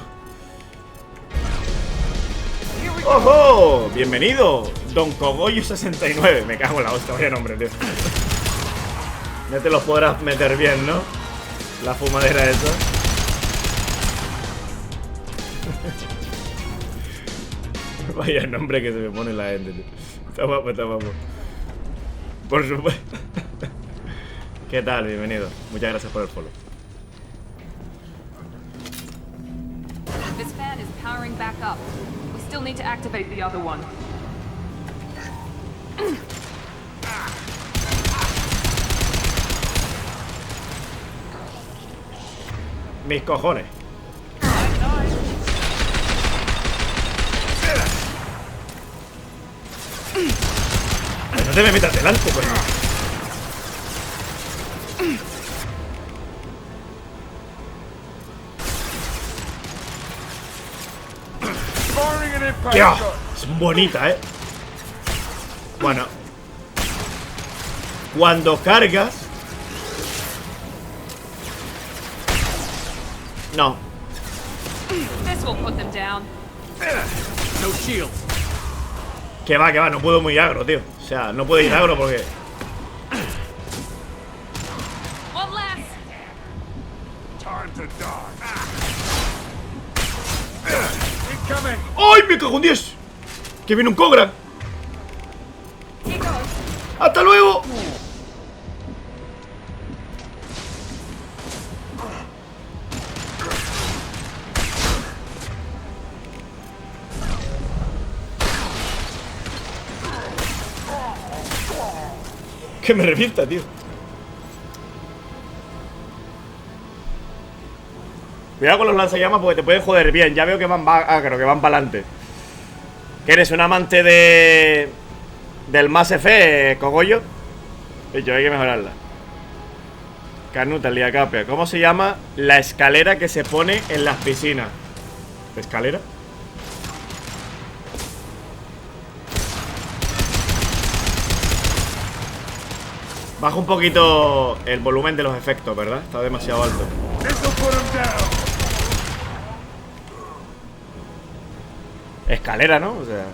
¡Ojo! ¡Bienvenido! Don Cogollo 69. Me cago en la hostia, vaya nombre, tío. Ya te los podrás meter bien, ¿no? La fumadera esa. Vaya nombre que se me pone la gente, tío. Está guapo, está guapo. Por supuesto. ¿Qué tal? Bienvenido. Muchas gracias por el follow. This fan is powering back up. We still need to activate the other one. Mis cojones. No te me metas delante, coño. Tío, es bonita, Bueno, cuando cargas. No. This will put them down. No shield. Que va, no puedo muy agro, tío. O sea, no puedo ir agro porque. One last. Time to die. ¡Ay, me cago en 10! ¡Que viene un Cobra! ¡Hasta luego! Que me revienta, tío. Cuidado con los lanzallamas porque te pueden joder bien. Ya veo que van agro, que van para adelante. ¿Que eres un amante de... del Mass Effect, Cogollo? Dicho, hay que mejorarla. Canuta, Lihacauppias. ¿Cómo se llama la escalera que se pone en las piscinas? ¿Escalera? Baja un poquito el volumen de los efectos, ¿verdad? Está demasiado alto. Escalera, ¿no? O sea,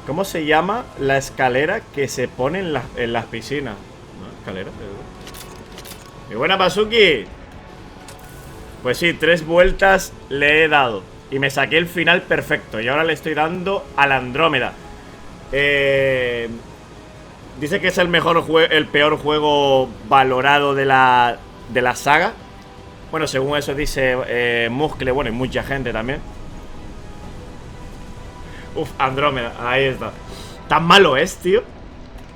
¿cómo se llama la escalera que se pone en las piscinas? ¿No? Escalera. ¡Mi buena Bazuki! Pues sí, 3 vueltas le he dado. Y me saqué el final perfecto. Y ahora le estoy dando a la Andrómeda. Dice que es el peor juego valorado de la saga. Bueno, según eso dice Muscle, bueno, y mucha gente también. Uf, Andrómeda, ahí está. Tan malo es, tío.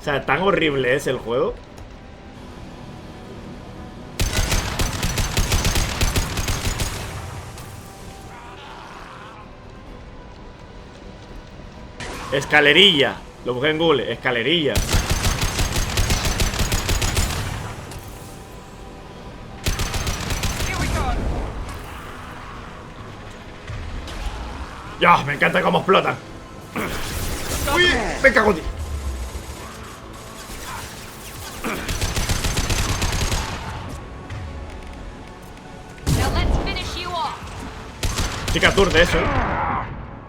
O sea, tan horrible es el juego. Escalerilla. Lo busqué en Google, escalerilla. Ya, me encanta cómo explotan. Uy, me cago en ti. Sí que aturde eso,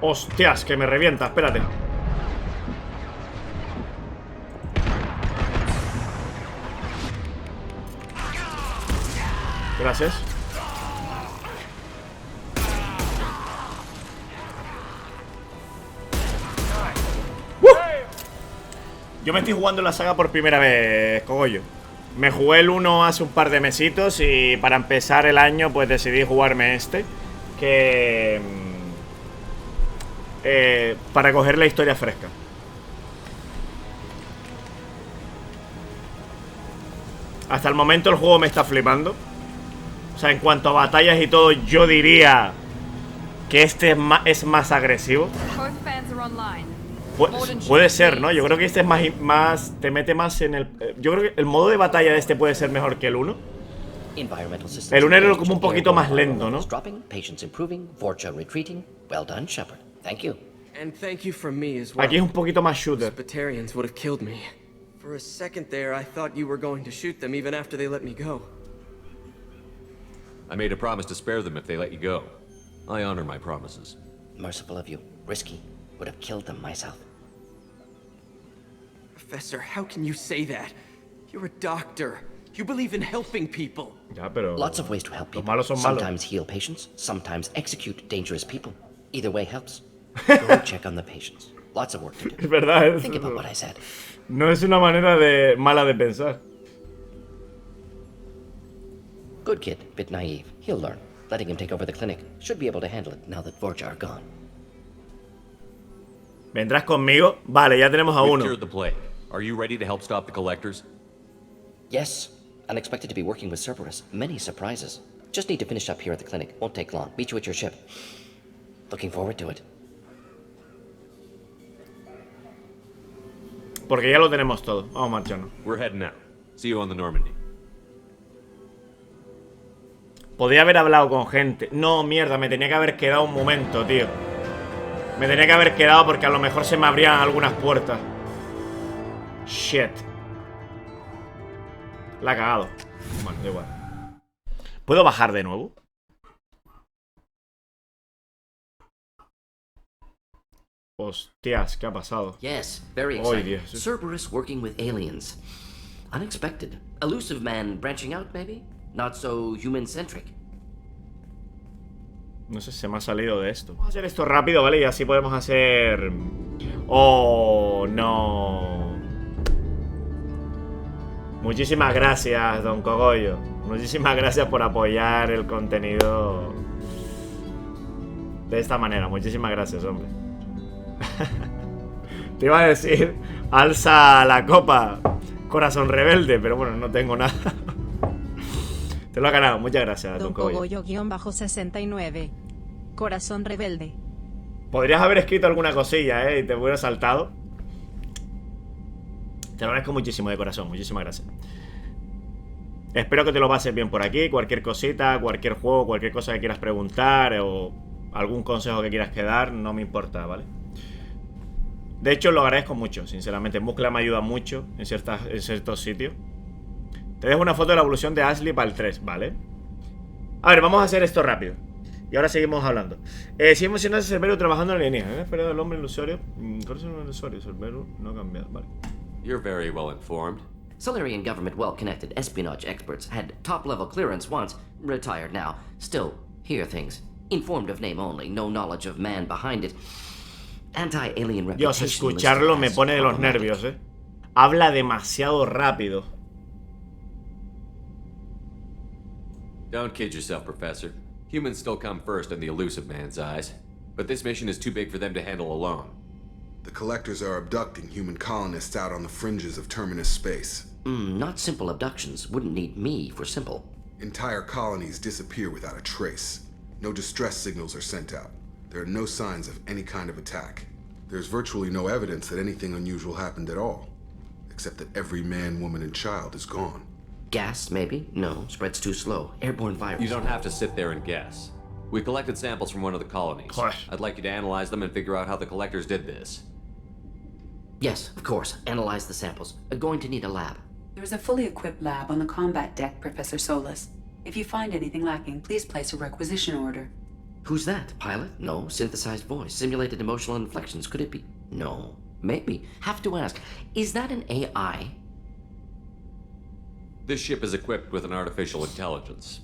Hostias, que me revienta, espérate. Gracias. Yo me estoy jugando la saga por primera vez, Cogollo. Me jugué el 1 hace un par de mesitos y para empezar el año pues decidí jugarme este. Que... para coger la historia fresca. Hasta el momento el juego me está flipando. O sea, en cuanto a batallas y todo, yo diría que este es más agresivo. Puede ser, ¿no? Yo creo que este es más te mete más en el... Yo creo que el modo de batalla de este puede ser mejor que el 1. El 1 era como un poquito más lento, ¿no? Aquí es un poquito más shooter. For a second there, I thought you were going to shoot them even after they let me go. I made a promise to spare them if they let you go. I honor my promises. Merciful of you. Risky. Would have killed them myself. Professor, how can you say that? You're a doctor. You believe in helping people. Ya, pero Lots of ways to help people. Los malos son malos. Sometimes heal patients, sometimes execute dangerous people. Either way helps. Go check on the patients. Lots of work to do. Es verdad, Think about what I said. No es una manera mala de pensar. Good kid, bit naive. He'll learn. Letting him take over the clinic. Should be able to handle it now that Vorcha are gone. ¿Vendrás conmigo? Vale, ya tenemos a We've uno. cured the plague. Are you ready to help stop the collectors? Yes. Unexpected to be working with Cerberus. Many surprises. Just need to finish up here at the clinic. Won't take long. Meet you at your ship. Looking forward to it. Porque ya lo tenemos todo. Vamos a marcharnos. We're heading out. See you on the Normandy. Podría haber hablado con gente. No, mierda, me tenía que haber quedado un momento, tío. Me tenía que haber quedado porque a lo mejor se me abrían algunas puertas. Shit. La ha cagado. Bueno, da igual. ¿Puedo bajar de nuevo? Hostias, ¿qué ha pasado? Yes, very Oh, exciting. Dios. Cerberus working with aliens. Unexpected. Elusive man branching out, maybe? Not so human-centric. No sé si se me ha salido de esto. Vamos a hacer esto rápido, ¿vale? Y así podemos hacer... Oh, no. Muchísimas gracias, don Cogollo. Muchísimas gracias por apoyar el contenido de esta manera. Muchísimas gracias, hombre. Te iba a decir, alza la copa, corazón rebelde, pero bueno, no tengo nada. Te lo ha ganado, muchas gracias, don Cogollo. Cogollo-69. Corazón rebelde. Podrías haber escrito alguna cosilla, y te hubiera saltado. Te lo agradezco muchísimo de corazón, muchísimas gracias. Espero que te lo pases bien por aquí. Cualquier cosita, cualquier juego, cualquier cosa que quieras preguntar o algún consejo que quieras dar, no me importa, ¿vale? De hecho, lo agradezco mucho, sinceramente. Muscla me ayuda mucho en ciertos sitios. Te dejo una foto de la evolución de Ashley para el 3, ¿vale? A ver, vamos a hacer esto rápido. Y ahora seguimos hablando. Seguimos siendo ese Cerberus trabajando en alienígenas. Esperado el hombre ilusorio. ¿Cuál es el ilusorio? Cerberus no ha cambiado, vale. You're very well informed. Solarian government well-connected espionage experts had top-level clearance once, retired now. Still, hear things. Informed of name only, no knowledge of man behind it. Anti-alien reputation. Dios, escucharlo me pone de los nervios, Habla demasiado rápido. Don't kid yourself, Professor. Humans still come first in the elusive man's eyes. But this mission is too big for them to handle alone. The collectors are abducting human colonists out on the fringes of terminus space. Not simple abductions. Wouldn't need me for simple. Entire colonies disappear without a trace. No distress signals are sent out. There are no signs of any kind of attack. There's virtually no evidence that anything unusual happened at all. Except that every man, woman, and child is gone. Gas, maybe? No, spreads too slow. Airborne virus. You don't have to sit there and guess. We collected samples from one of the colonies. I'd like you to analyze them and figure out how the collectors did this. Yes, of course. Analyze the samples. Going to need a lab. There is a fully equipped lab on the combat deck, Professor Solis. If you find anything lacking, please place a requisition order. Who's that? Pilot? No. Synthesized voice. Simulated emotional inflections. Could it be? No. Maybe. Have to ask. Is that an AI? This ship is equipped with an artificial intelligence.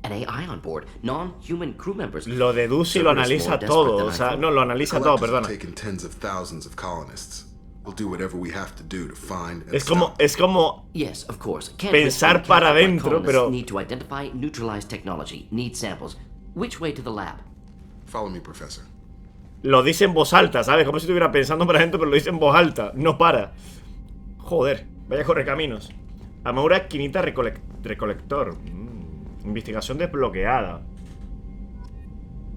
An AI on board. Non-human crew members. Lo deduce y lo analiza todo. O sea, no, lo analiza todo, perdona. Taken tens of thousands of colonists. We'll do whatever we have to do to find and Es como yes, of course. Pensar para adentro, pero need to identify, neutralize technology. Need samples. Which way to the lab? Follow me, Professor. Lo dice en voz alta, ¿sabes? Como si estuviera pensando para adentro, pero lo dice en voz alta. No para. Joder, vaya correcaminos. Armadura quinita recolector. Investigación desbloqueada.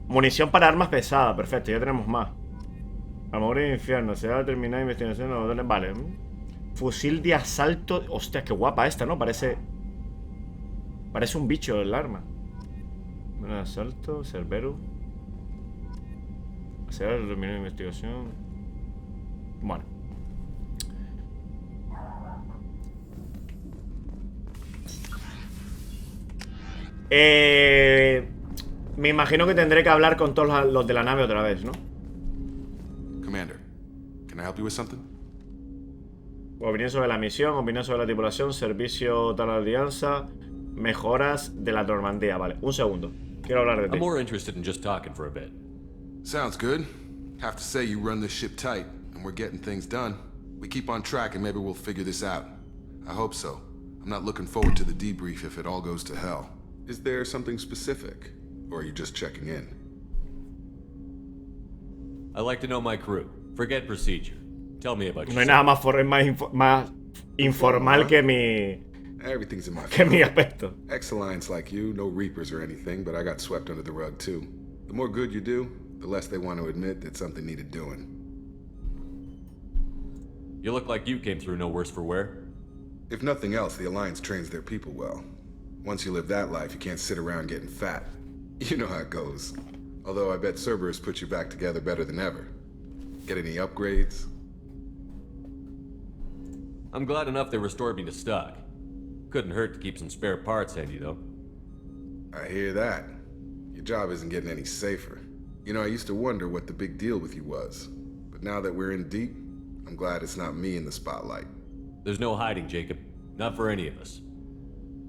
Munición para armas pesadas. Perfecto, ya tenemos más. Armadura de infierno. Se va a terminar investigación. Vale. Fusil de asalto. Hostia, qué guapa esta, ¿no? Parece un bicho el arma. Bueno, de asalto. Cerberus. Se va a terminar investigación. Bueno. Me imagino que tendré que hablar con todos los de la nave otra vez, ¿no? Commander, can I help you with something? Opinión sobre la misión, opinión sobre la tripulación, servicio tal alianza, mejoras de la Normandía. Vale, un segundo. Quiero hablar de ti. I'm more interested in just talking for a bit. Sounds good. Have to say you run this ship tight, and we're getting things done. We keep on track and maybe we'll figure this out. I hope so. I'm not looking forward to the debrief if it all goes to hell. Is there something specific? Or are you just checking in? I like to know my crew. Forget procedure. Tell me about yourself. No hay nada más informal que mi... Everything's in my que mi aspecto. Ex-alliance like you, no Reapers or anything, but I got swept under the rug too. The more good you do, the less they want to admit that something needed doing. You look like you came through no worse for wear. If nothing else, the Alliance trains their people well. Once you live that life, you can't sit around getting fat. You know how it goes. Although I bet Cerberus put you back together better than ever. Get any upgrades? I'm glad enough they restored me to stock. Couldn't hurt to keep some spare parts handy, though. I hear that. Your job isn't getting any safer. You know, I used to wonder what the big deal with you was. But now that we're in deep, I'm glad it's not me in the spotlight. There's no hiding, Jacob. Not for any of us.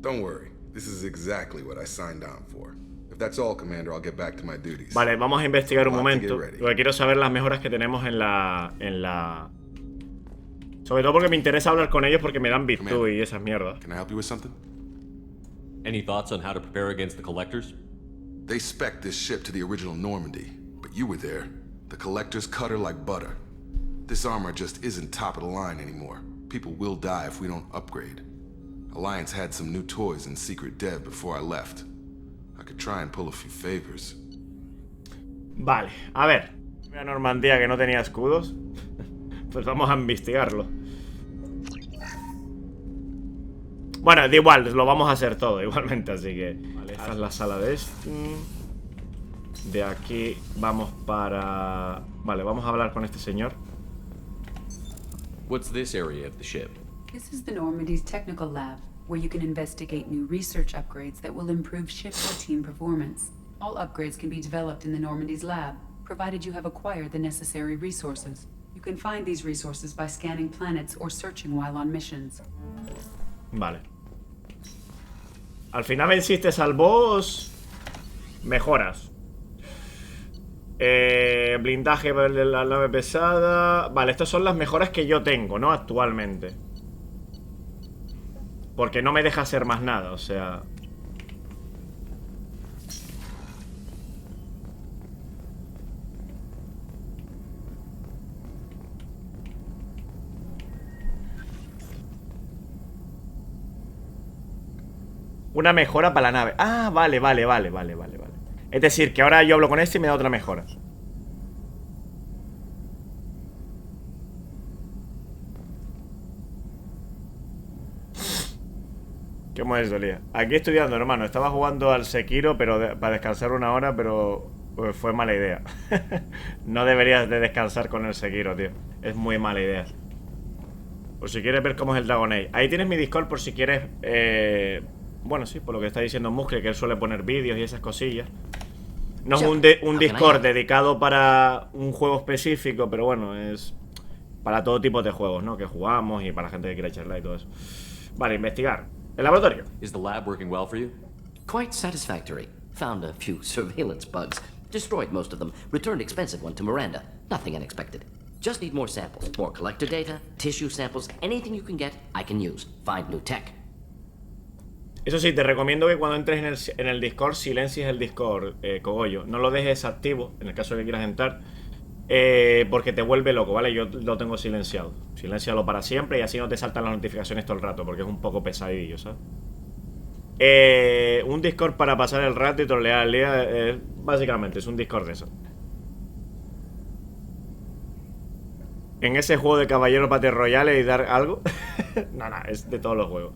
Don't worry. This is exactly what I signed on for. If that's all, Commander, I'll get back to my duties. Vale, vamos a investigar un momento. Porque quiero saber las mejoras que tenemos en la... Sobre todo porque me interesa hablar con ellos porque me dan virtud y esas mierdas. Can I help you with something? Any thoughts on how to prepare against the Collectors? They spec'd this ship to the original Normandy, but you were there. The Collectors cut her like butter. This armor just isn't top of the line anymore. People will die if we don't upgrade. Alliance had some new toys in secret dev before I left. I could try and pull a few favors. Vale, a ver. Una Normandía que no tenía escudos. Pues vamos a investigarlo. Bueno, da igual, lo vamos a hacer todo igualmente, así que... Vale, esta es la sala de este. De aquí vamos para... Vale, vamos a hablar con este señor. What's this area of the ship? This is the Normandy's technical lab, where you can investigate new research upgrades that will improve ship or team performance. All upgrades can be developed in the Normandy's lab, provided you have acquired the necessary resources. You can find these resources by scanning planets or searching while on missions. Vale. Al final venciste al boss. Mejoras. Blindaje de la nave pesada. Vale, estas son las mejoras que yo tengo, ¿no? Actualmente. Porque no me deja hacer más nada, o sea... Una mejora para la nave. Ah, vale. Es decir, que ahora yo hablo con este y me da otra mejora. Qué modesto, Lía. Aquí estudiando, hermano. Estaba jugando al Sekiro, pero para descansar una hora, pero pues, fue mala idea. No deberías de descansar con el Sekiro, tío. Es muy mala idea. Por si quieres ver cómo es el Dragon Age. Ahí tienes mi Discord por si quieres... Bueno, sí, por lo que está diciendo Muscle, que él suele poner vídeos y esas cosillas. No es un Discord dedicado para un juego específico, pero bueno, es para todo tipo de juegos, ¿no? Que jugamos y para la gente que quiere charlar y todo eso. Vale, investigar. El laboratorio. Is the lab working well for you? Quite satisfactory. Found a few surveillance bugs. Destroyed most of them. Returned expensive one to Miranda. Nothing unexpected. Just need more samples. More collector data, tissue samples, anything you can get, I can use. Find new tech. Eso sí, te recomiendo que cuando entres en el Discord silencies el Discord, cogollo. No lo dejes activo, en el caso de que quieras entrar, porque te vuelve loco, ¿vale? Yo lo tengo silenciado. Siléncialo para siempre y así no te saltan las notificaciones todo el rato, porque es un poco pesadillo, ¿sabes? Un Discord para pasar el rato y trolear al día, básicamente, es un Discord de eso. En ese juego de Caballero Battle Royale y dar algo. No, es de todos los juegos.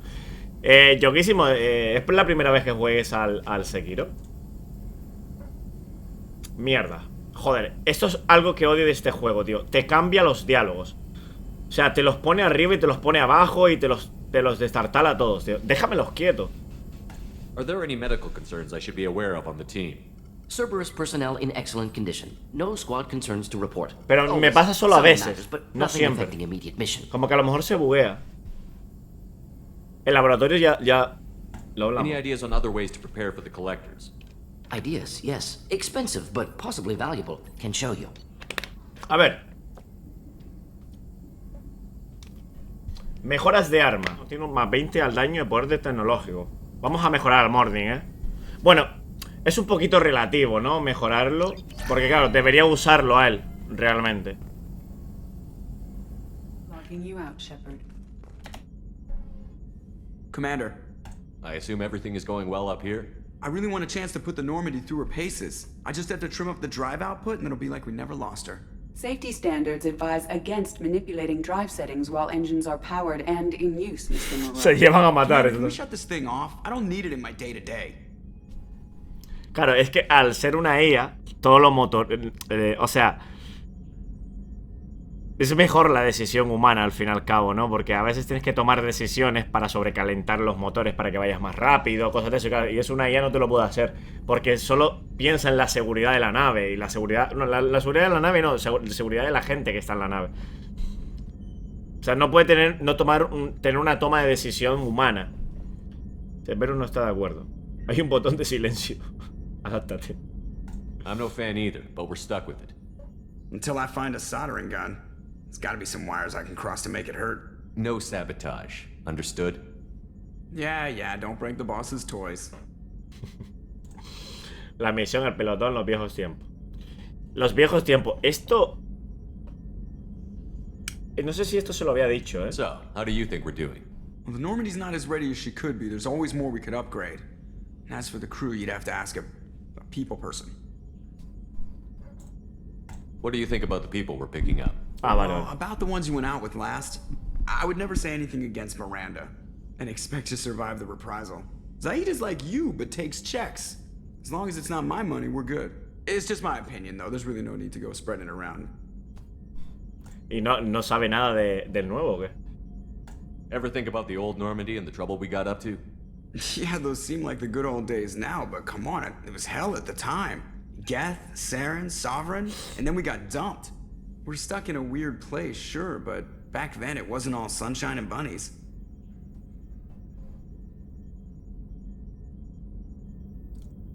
Yoquísimo, es la primera vez que juegues al Sekiro. Mierda. Joder, esto es algo que odio de este juego, tío. Te cambia los diálogos. O sea, te los pone arriba y te los pone abajo y te los destartala a todos, tío. Déjamelos quietos. Are there any medical concerns I should be aware of on the team? Cerberus personnel in excellent condition. No squad concerns to report. Pero me pasa solo a veces, no siempre. Affecting immediate mission. Como que a lo mejor se buguea. El laboratorio ya lo hablamos. Any ideas on other ways to prepare for the collectors? Ideas, yes. Expensive, but possibly valuable. Can show you. A ver. Mejoras de arma. Tiene un más 20 al daño de poder de tecnológico. Vamos a mejorar al Morning, Bueno, es un poquito relativo, ¿no? Mejorarlo. Porque claro, debería usarlo a él, realmente. Commander. I assume everything is going well up here? I really want a chance to put the Normandy through her paces. I just have to trim up the drive output and it'll be like we never lost her. Safety standards advise against manipulating drive settings while engines are powered and in use, Mr. Moreau. Se llevan a matar. Can we shut this thing off? I don't need it in my day-to-day. Claro, es que al ser una IA, todos los motores... o sea... Es mejor la decisión humana al fin y al cabo, ¿no? Porque a veces tienes que tomar decisiones para sobrecalentar los motores para que vayas más rápido, cosas de eso. Y eso una IA no te lo puede hacer. Porque solo piensa en la seguridad de la nave. Y la seguridad... No, la seguridad de la nave no, la seguridad de la gente que está en la nave. O sea, no puede tener una toma de decisión humana. Cerberus no está de acuerdo. Hay un botón de silencio. Adáptate. I'm no fan either, but we're stuck with it. Until I find a soldering gun. There's gotta be some wires I can cross to make it hurt. No sabotage. Understood? Yeah, don't break the boss's toys. La misión al pelotón, los viejos tiempos. Los viejos tiempos. Esto... No sé si esto se lo había dicho, So, how do you think we're doing? Well, the Normandy's not as ready as she could be. There's always more we could upgrade. And as for the crew, you'd have to ask a people person. What do you think about the people we're picking up? Well, about the ones you went out with last, I would never say anything against Miranda and expect to survive the reprisal. Zaid is like you, but takes checks. As long as it's not my money, we're good. It's just my opinion, though. There's really no need to go spreading it around. Y no sabe nada del nuevo, ¿qué? Ever think about the old Normandy and the trouble we got up to? Yeah, those seem like the good old days now, but come on, it was hell at the time. Geth, Saren, Sovereign, and then we got dumped. We're stuck in a weird place, sure, but back then it wasn't all sunshine and bunnies.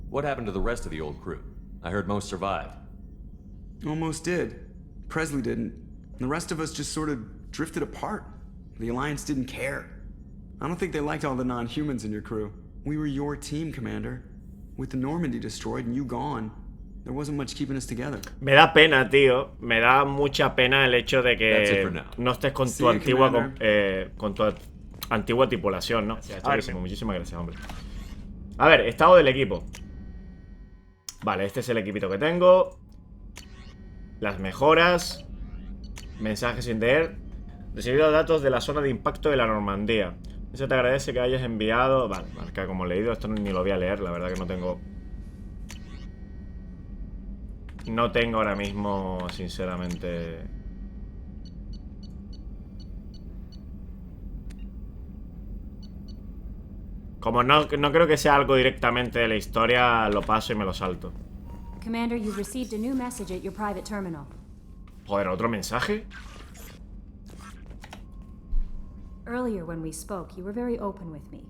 What happened to the rest of the old crew? I heard most survived. Almost did. Presley didn't. The rest of us just sort of drifted apart. The Alliance didn't care. I don't think they liked all the non-humans in your crew. We were your team, Commander. With the Normandy destroyed and you gone, there wasn't much keeping us together. Me da pena, tío. Me da mucha pena el hecho de que no estés con tu antigua tripulación, ¿no? A ver, muchísimas gracias, hombre. A ver, estado del equipo. Vale, este es el equipito que tengo. Las mejoras. Mensajes sin leer. Recibido datos de la zona de impacto de la Normandía. Eso te agradece que hayas enviado. Vale, que como he leído, esto ni lo voy a leer. La verdad que no tengo. No tengo ahora mismo, sinceramente. Como no creo que sea algo directamente de la historia, lo paso y me lo salto. Commander, you've received a new message at your private terminal. Joder, ¿otro mensaje? Earlier when we spoke, you were very open with me.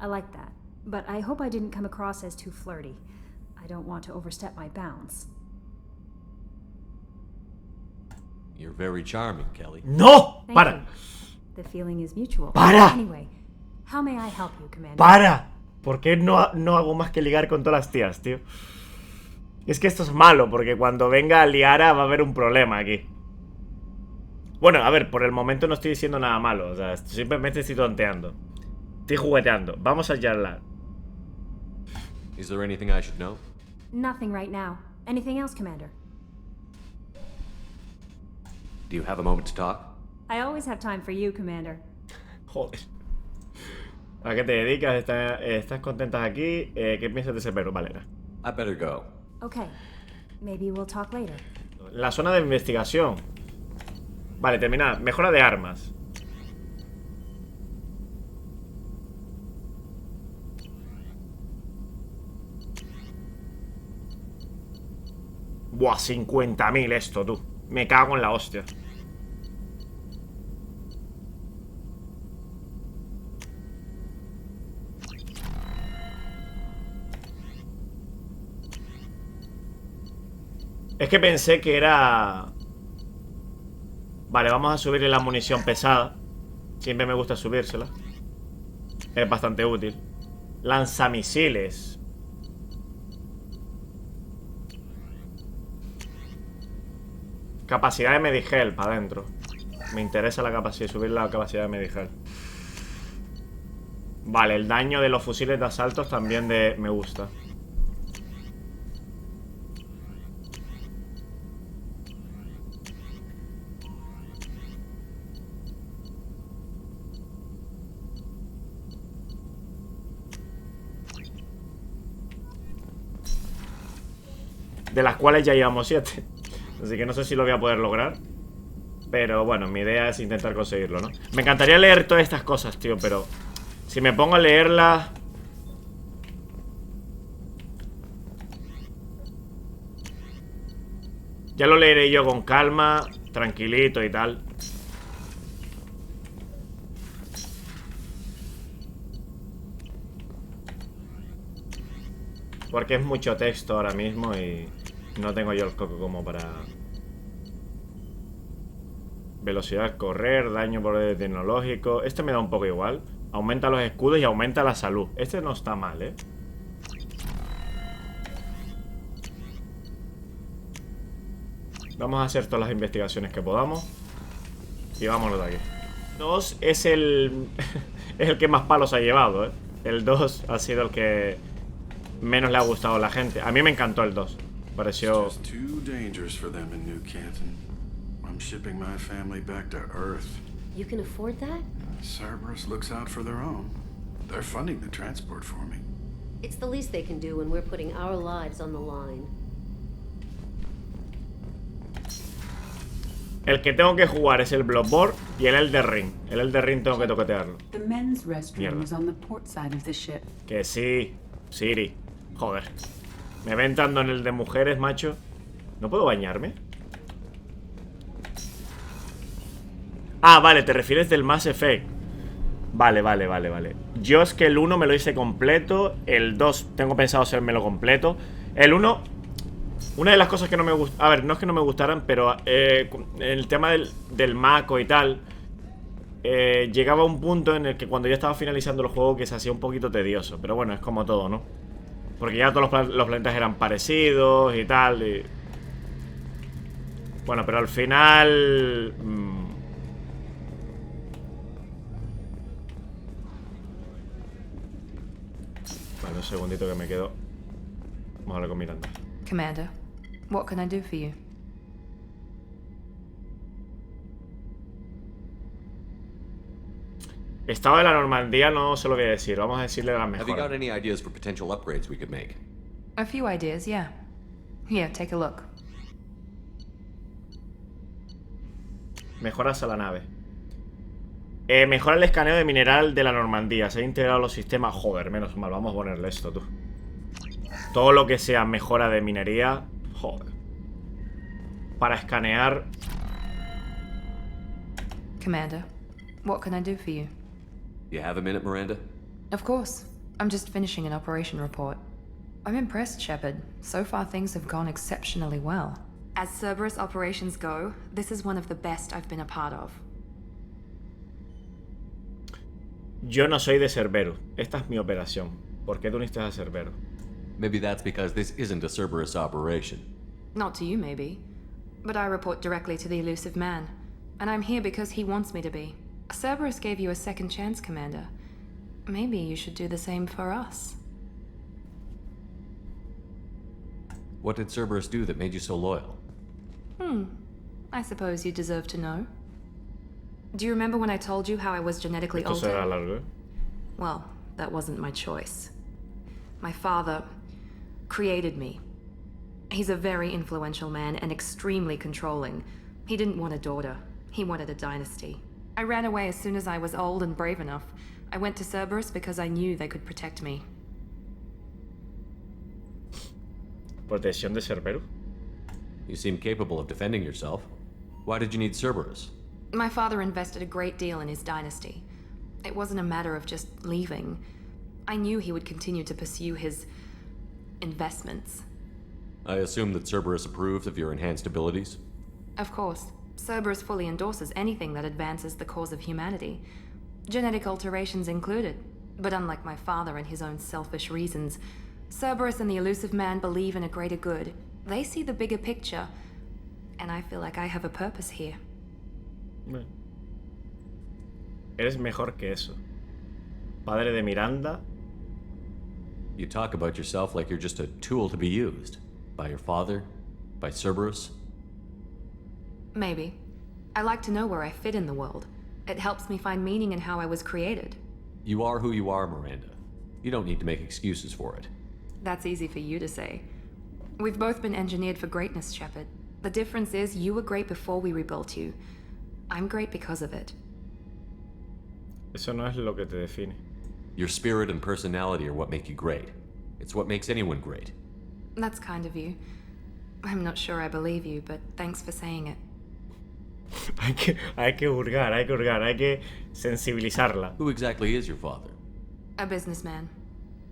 I like that, but I hope I didn't come across as too flirty. I don't want to overstep my bounds. You're very charming, Kelly. ¡No! Thank ¡Para! you. The feeling is mutual. ¡Para! Anyway, how may I help you, Commander? ¡Para! ¿Por qué no hago más que ligar con todas las tías, tío? Es que esto es malo, porque cuando venga Liara va a haber un problema aquí. Bueno, a ver, por el momento no estoy diciendo nada malo. O sea, simplemente estoy tonteando. Estoy jugueteando. Vamos a charlar. Is there anything I should know? Nothing right now. Anything else, Commander? Do you have a moment to talk? I always have time for you, Commander. Joder. ¿A qué te dedicas? ¿Estás contentas aquí? ¿Qué piensas de Cerberus? Vale, I better go. Okay. Maybe we'll talk later. La zona de investigación. Vale, terminada. Mejora de armas. Buah, 50.000 esto, tú. Me cago en la hostia. Es que pensé que era... Vale, vamos a subirle la munición pesada. Siempre me gusta subírsela. Es bastante útil. Lanzamisiles. Capacidad de medigel para adentro. Me interesa la capacidad, subir la capacidad de medigel. Vale, el daño de los fusiles de asaltos también me gusta. De las cuales ya llevamos 7. Así que no sé si lo voy a poder lograr. Pero bueno, mi idea es intentar conseguirlo, ¿no? Me encantaría leer todas estas cosas, tío, pero si me pongo a leerlas... Ya lo leeré yo con calma, tranquilito y tal. Porque es mucho texto ahora mismo y no tengo yo el coco como para... Velocidad, correr, daño por tecnológico. Este me da un poco igual. Aumenta los escudos y aumenta la salud. Este no está mal, ¿eh? Vamos a hacer todas las investigaciones que podamos. Y vámonos de aquí. 2 es el... es el que más palos ha llevado, ¿eh? El 2 ha sido el que menos le ha gustado a la gente. A mí me encantó el 2. Pareció... I'm shipping my family back to Earth. You can afford that? Cerberus looks out for their own. They're funding the transport for me. It's the least they can do when we're putting our lives on the line. El que tengo que jugar es el Bloodborne y el Elden Ring. El Elden Ring tengo que toquetearlo. The men's restroom is on the port side of the ship. Que sí, Siri. Joder. Me ve entrando en el de mujeres, macho. ¿No puedo bañarme? Ah, vale, te refieres del Mass Effect. Vale. Yo es que el 1 me lo hice completo. El 2 tengo pensado hacérmelo completo. El 1, una de las cosas que no me gusta... A ver, no es que no me gustaran, pero el tema del Mako y tal, llegaba a un punto en el que cuando ya estaba finalizando el juego que se hacía un poquito tedioso. Pero bueno, es como todo, ¿no? Porque ya todos los planetas eran parecidos y tal y... Bueno, pero al final... Vale, un segundito que me quedo. Vamos a hablar con Miranda. Commander, what can I do for you? Estado de la Normandía no se lo voy a decir. Vamos a decirle de las Have you got mejoras. any ideas for potential upgrades we could make? A few ideas, yeah. Here, take a look. Mejoras a la nave. Mejora el escaneo de mineral de la Normandía. Se ha integrado los sistemas. Joder, menos mal. Vamos a ponerle esto, tú. Todo lo que sea mejora de minería. Joder. Para escanear. Commander, what can I do for you? You have a minute, Miranda? Of course. I'm just finishing an operation report. I'm impressed, Shepard. So far things have gone exceptionally well. As Cerberus operations go, this is one of the best I've been a part of. Yo no soy de Cerberus. Esta es mi operación. ¿Por qué tú uniste a Cerberus? Maybe that's because this isn't a Cerberus operation. Not to you, maybe. But I report directly to the elusive man. And I'm here because he wants me to be. Cerberus gave you a second chance, Commander. Maybe you should do the same for us. What did Cerberus do that made you so loyal? I suppose you deserve to know. Do you remember when I told you how I was genetically Esto será altered? largo, ¿eh? Well, that wasn't my choice. My father created me. He's a very influential man and extremely controlling. He didn't want a daughter. He wanted a dynasty. I ran away as soon as I was old and brave enough. I went to Cerberus because I knew they could protect me. Protección de Cerberus. You seem capable of defending yourself. Why did you need Cerberus? My father invested a great deal in his dynasty. It wasn't a matter of just leaving. I knew he would continue to pursue his investments. I assume that Cerberus approves of your enhanced abilities? Of course. Cerberus fully endorses anything that advances the cause of humanity. Genetic alterations included. But unlike my father and his own selfish reasons, Cerberus and the elusive man believe in a greater good. They see the bigger picture, and I feel like I have a purpose here. Eres mejor que eso. Padre de Miranda. You talk about yourself like you're just a tool to be used. By your father? By Cerberus? Maybe. I like to know where I fit in the world. It helps me find meaning in how I was created. You are who you are, Miranda. You don't need to make excuses for it. That's easy for you to say. We've both been engineered for greatness, Shepard. The difference is you were great before we rebuilt you. I'm great because of it. Eso no es lo que te define. Your spirit and personality are what make you great. It's what makes anyone great. That's kind of you. I'm not sure I believe you, but thanks for saying it. hay que hurgar, hay que sensibilizarla. Who exactly is your father? A businessman,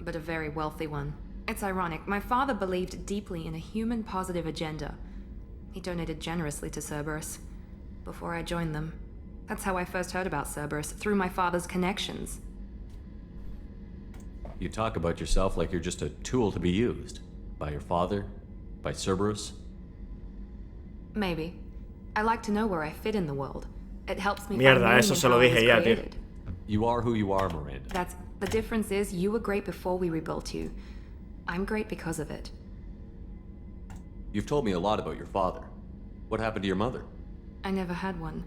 but a very wealthy one. It's ironic. My father believed deeply in a human-positive agenda. He donated generously to Cerberus before I joined them. That's how I first heard about Cerberus, through my father's connections. You talk about yourself like you're just a tool to be used. By your father? By Cerberus? Maybe. I like to know where I fit in the world. It helps me Mierda, find meaning eso in se lo how I dije was ya, tío. created. You are who you are, Miranda. That's the difference is you were great before we rebuilt you. I'm great because of it. You've told me a lot about your father. What happened to your mother? I never had one.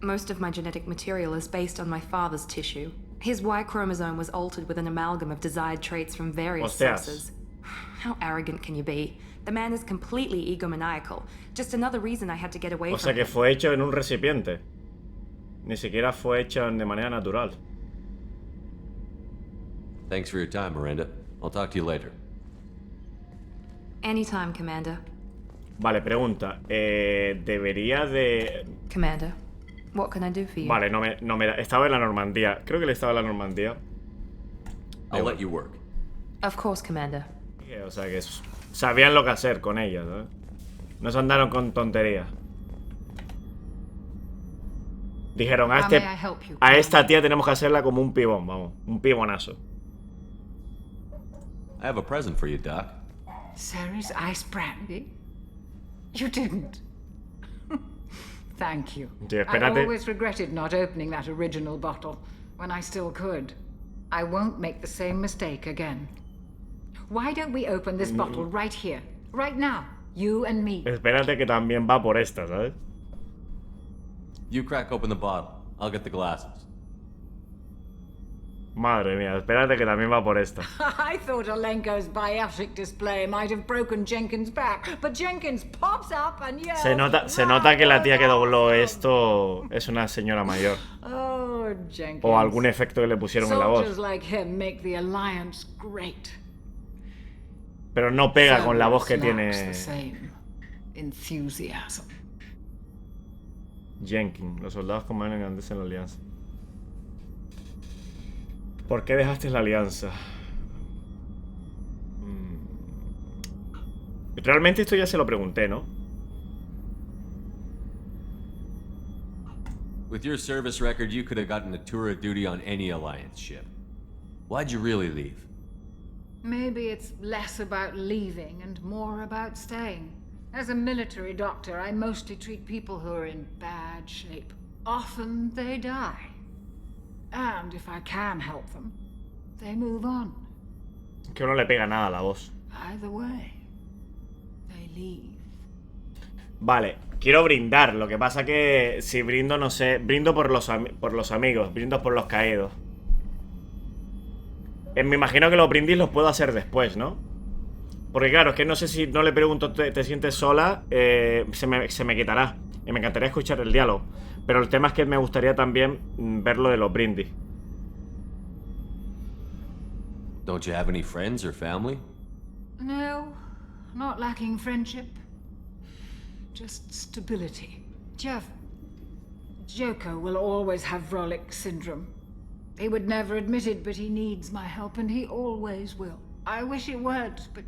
Most of my genetic material is based on my father's tissue. His Y chromosome was altered with an amalgam of desired traits from various sources. How arrogant can you be? The man is completely egomaniacal. Just another reason I had to get away O sea from que him. fue hecho en un recipiente. Ni siquiera fue hecho de manera natural. Thanks for your time, Miranda. I'll talk to you later. Anytime, Commander. Vale, pregunta. Debería de... Commander, what can I do for you? Vale, no me da... Estaba en la Normandía. Creo que le estaba en la Normandía. I'll let you work. Of course, Commander. O sea que sabían lo que hacer con ella, ¿sabes? No se andaron con tonterías. Dijeron, a esta tía tenemos que hacerla como un pibón, vamos. Un pibonazo. I have a present for you, Doc. Ceres ice brandy? You didn't. Thank you. Sí, I espérate. always regretted not opening that original bottle when I still could. I won't make the same mistake again. Why don't we open this bottle right here, right now, you and me? Espérate que también va por esta, ¿sabes? You crack open the bottle. I'll get the glasses. Madre mía, espérate que también va por esta. I thought Olenko's biotic display might have broken Jenkins' back, but Jenkins pops up and yells. Se nota que la tía que dobló esto es una señora mayor. Oh, Jenkins. O algún efecto que le pusieron en la voz. Soldiers like him make the Alliance great. Pero no pega con la voz que tiene The same enthusiasm. Jenkins. Los soldados comandan antes en la alianza. ¿Por qué dejaste la alianza? Realmente esto ya se lo pregunté, ¿no? With your service record, you could have gotten a tour of duty on any Alliance ship. Why'd you really leave? Maybe it's less about leaving and more about staying. As a military doctor, I mostly treat people who are in bad shape. Often they die. And if I can help them, they move on. Que no le pega nada a la voz. Either way, they leave. Vale, quiero brindar. Lo que pasa que si brindo, no sé. Brindo por los amigos, brindo por los caídos. Me imagino que los brindis los puedo hacer después, ¿no? Porque claro, es que no sé si no le pregunto ¿te sientes sola? Se me quitará. Y me encantaría escuchar el diálogo. Pero el tema es que me gustaría también ver lo de los brindis. Don't you have any friends or family? No, not lacking friendship. just stability. Jeff, Joker will always have Rollick syndrome. He would never admit it, but he needs my help, and he always will. I wish it weren't, but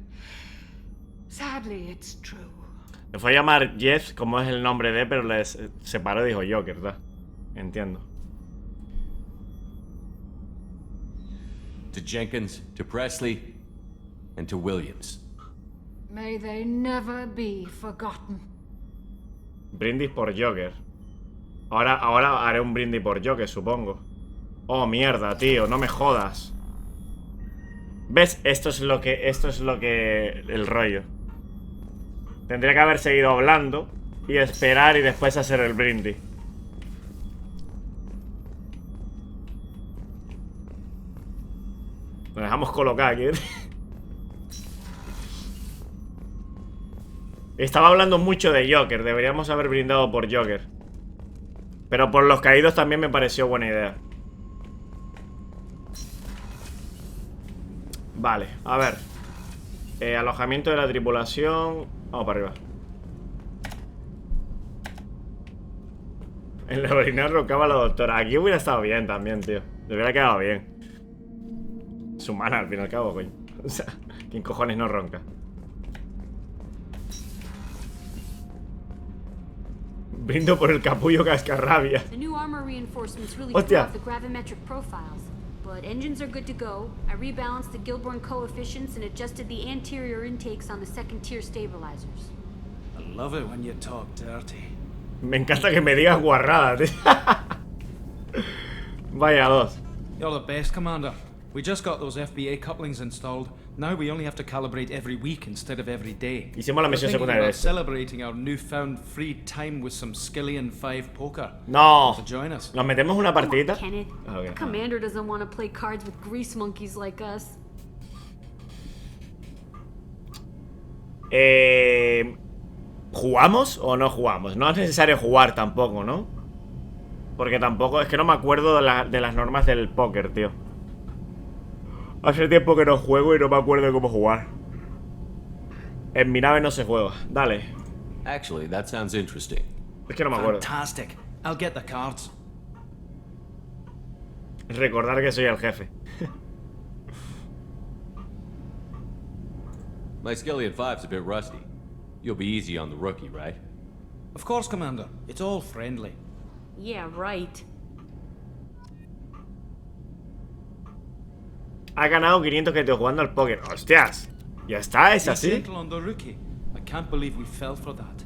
sadly it's true. Le fue a llamar Jeff, como es el nombre de, pero le separó y dijo Joker, ¿verdad? Entiendo. To Jenkins, to Presley, and to Williams. May they never be forgotten. Brindis por Joker. Ahora haré un brindis por Joker, supongo. Oh, mierda, tío, no me jodas. ¿Ves? Esto es lo que... el rollo. Tendría que haber seguido hablando y esperar y después hacer el brindis. Nos dejamos colocar aquí. Estaba hablando mucho de Joker. Deberíamos haber brindado por Joker. Pero por los caídos también me pareció buena idea. Vale, a ver. Alojamiento de la tripulación. Vamos para arriba. En la orina roncaba la doctora. Aquí hubiera estado bien también, tío. Le hubiera quedado bien. Es humana al fin y al cabo, coño. O sea, ¿quién cojones no ronca? Brindo por el capullo cascarrabia. Hostia. But engines are good to go. I rebalanced the Gilborn coefficients and adjusted the anterior intakes on the second tier stabilizers. I love it when you talk dirty. Me encanta que me digas guarradas, tío. Vaya dos. You're the best, Commander. We just got those FBA couplings installed. Now we only have to calibrate every week instead of every day. Hicimos la misión secundaria de celebrating our newfound free time with some Skillian 5 poker. No. To join us. ¿Nos metemos una partidita? Kenneth, okay. The commander doesn't want to play cards with grease monkeys like us. ¿Jugamos o no jugamos? No es necesario jugar tampoco, ¿no? Porque tampoco... Es que no me acuerdo de las normas del póker, tío. Hace tiempo que no juego y no me acuerdo de cómo jugar. En mi nave no se juega. Dale. Actually, that sounds interesting. Es que no me acuerdo. Fantastic. I'll get the cards. Recordar que soy el jefe. My Skillian 5's a bit rusty. You'll be easy on the rookie, right? Of course, Commander. It's all friendly. Yeah, right. Ha ganado 500 que te jugando al póker. ¡Hostias! Ya está, es así. I can't believe we fell for that.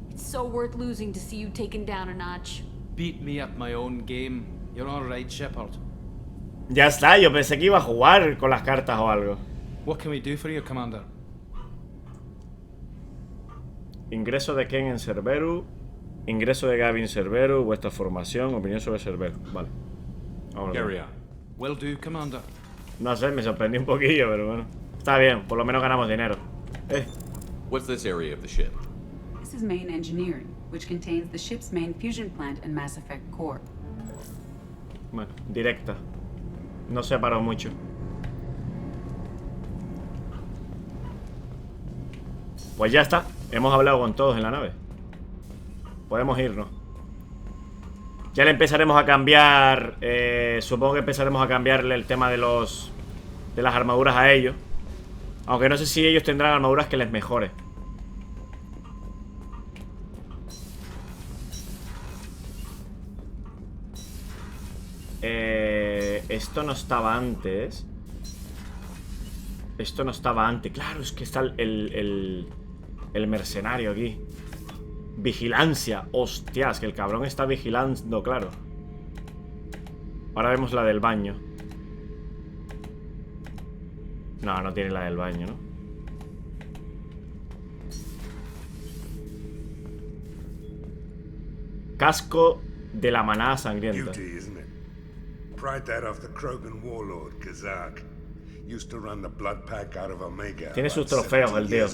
It's so worth losing to see you taken down a notch. Beat me at my own game. You're all right, Shepard. Ya está, yo pensé que iba a jugar con las cartas o algo. What can we do for you, Commander? Ingreso de Ken en Cerberus. Ingreso de Gavin en Cerberus. Vuestra formación, opinión sobre Cerberus. Vale. Vámonos. Carry on. Will do, Commander. No sé, me sorprendí un poquillo, pero bueno. Está bien, por lo menos ganamos dinero. What's this area of the ship? This is main engineering, which contains the ship's main fusion plant and Mass Effect core. Bueno, directa. No se paró mucho. Pues ya está. Hemos hablado con todos en la nave. Podemos irnos. Ya le empezaremos a cambiar. Supongo que empezaremos a cambiarle el tema de las armaduras a ellos. Aunque no sé si ellos tendrán armaduras que les mejore. Esto no estaba antes. Esto no estaba antes. Claro, es que está el mercenario aquí. Vigilancia. Hostias, que el cabrón está vigilando, claro. Ahora vemos la del baño. No, no tiene la del baño, ¿no? Casco de la manada sangrienta. Beauty, isn't it? Pried that off the Krogan warlord, Kazak. Used to run the blood pack out of Omega. Tiene sus trofeos, el tío.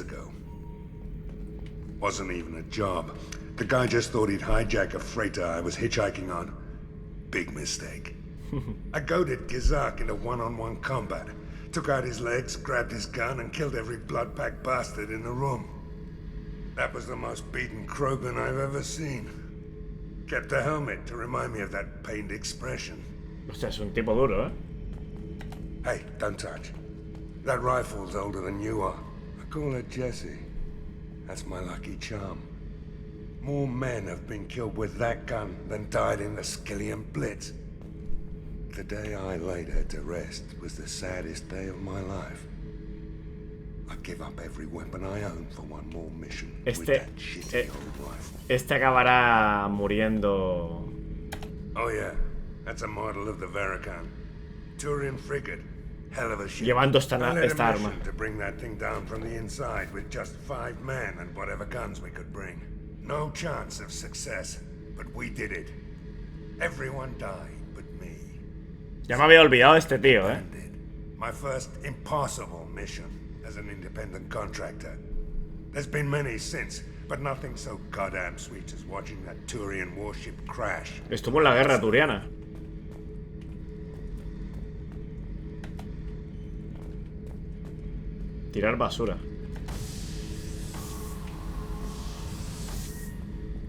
Wasn't even a job. The guy just thought he'd hijack a freighter I was hitchhiking on. Big mistake. I goaded Gizak into one-on-one combat. Took out his legs, grabbed his gun, and killed every blood pack bastard in the room. That was the most beaten Krogan I've ever seen. Kept a helmet to remind me of that pained expression. Hostia, es un tipo duro, ¿eh? Hey, don't touch. That rifle's older than you are. I call her Jessie. That's my lucky charm. More men have been killed with that gun than died in the Skillian Blitz. The day I laid her to rest was the saddest day of my life. I'd give up every weapon I own for one more mission with that shitty old rifle. Este acabará muriendo. Oh yeah, that's a model of the Verican. Turian frigate. Hell of a ship. Llevando esta arma. arma. To bring that thing down from the inside with just 5 men and whatever guns we could bring. No chance of success, but we did it. Everyone died but me. Ya me había olvidado de este tío, ¿eh? My first impossible mission as an independent contractor. There's been many since, but nothing so goddamn sweet as watching that Turian warship crash. Estuvo en la guerra turiana. Tirar basura.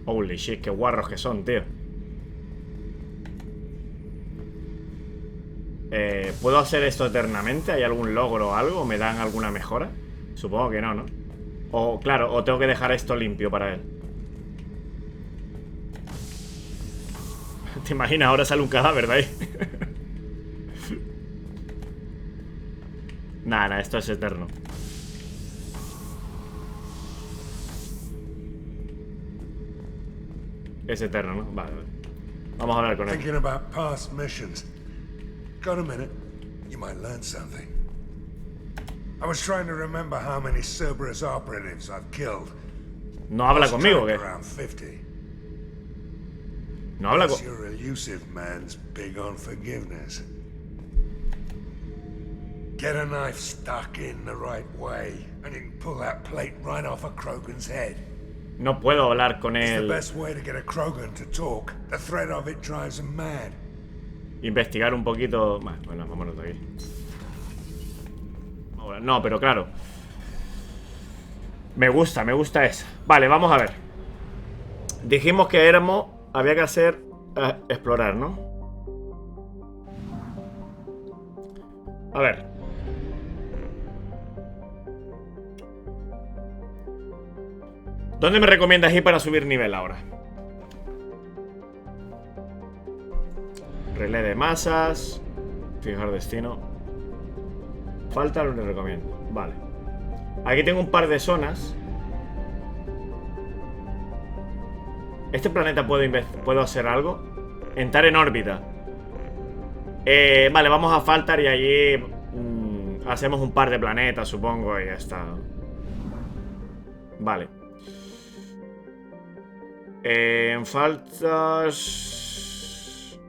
Holy shit, qué guarros que son, tío. ¿Puedo hacer esto eternamente? ¿Hay algún logro o algo? ¿Me dan alguna mejora? Supongo que no, ¿no? O, claro, o tengo que dejar esto limpio para él. ¿Te imaginas? Ahora sale un cadáver de ahí. Nada, esto es eterno. Es eterno, ¿no? Vale, vale. Vamos a hablar con él. Thinking about past missions. Got a minute? You might learn something. I was trying to remember how many Cerberus operatives I've killed. No habla conmigo, ¿qué? Around 50. No habla con... Your elusive man's big on forgiveness. Get a knife stuck in the right way, and you can pull that plate right off a Krogan's head. No puedo hablar con It's the él. best way to get a Krogan to talk. The threat of it drives him mad. Investigar un poquito. Bueno, vámonos de aquí. No, pero claro. Me gusta esa. Vale, vamos a ver. Dijimos que éramos. Había que hacer. Explorar, ¿no? A ver. ¿Dónde me recomiendas ir para subir nivel ahora? Relé de masas. Fijar destino. Falta lo que recomiendo. Vale. Aquí tengo un par de zonas. ¿Este planeta puedo hacer algo? Entrar en órbita. Vale, vamos a Faltar y allí hacemos un par de planetas, supongo, y ya está. Vale. En faltas...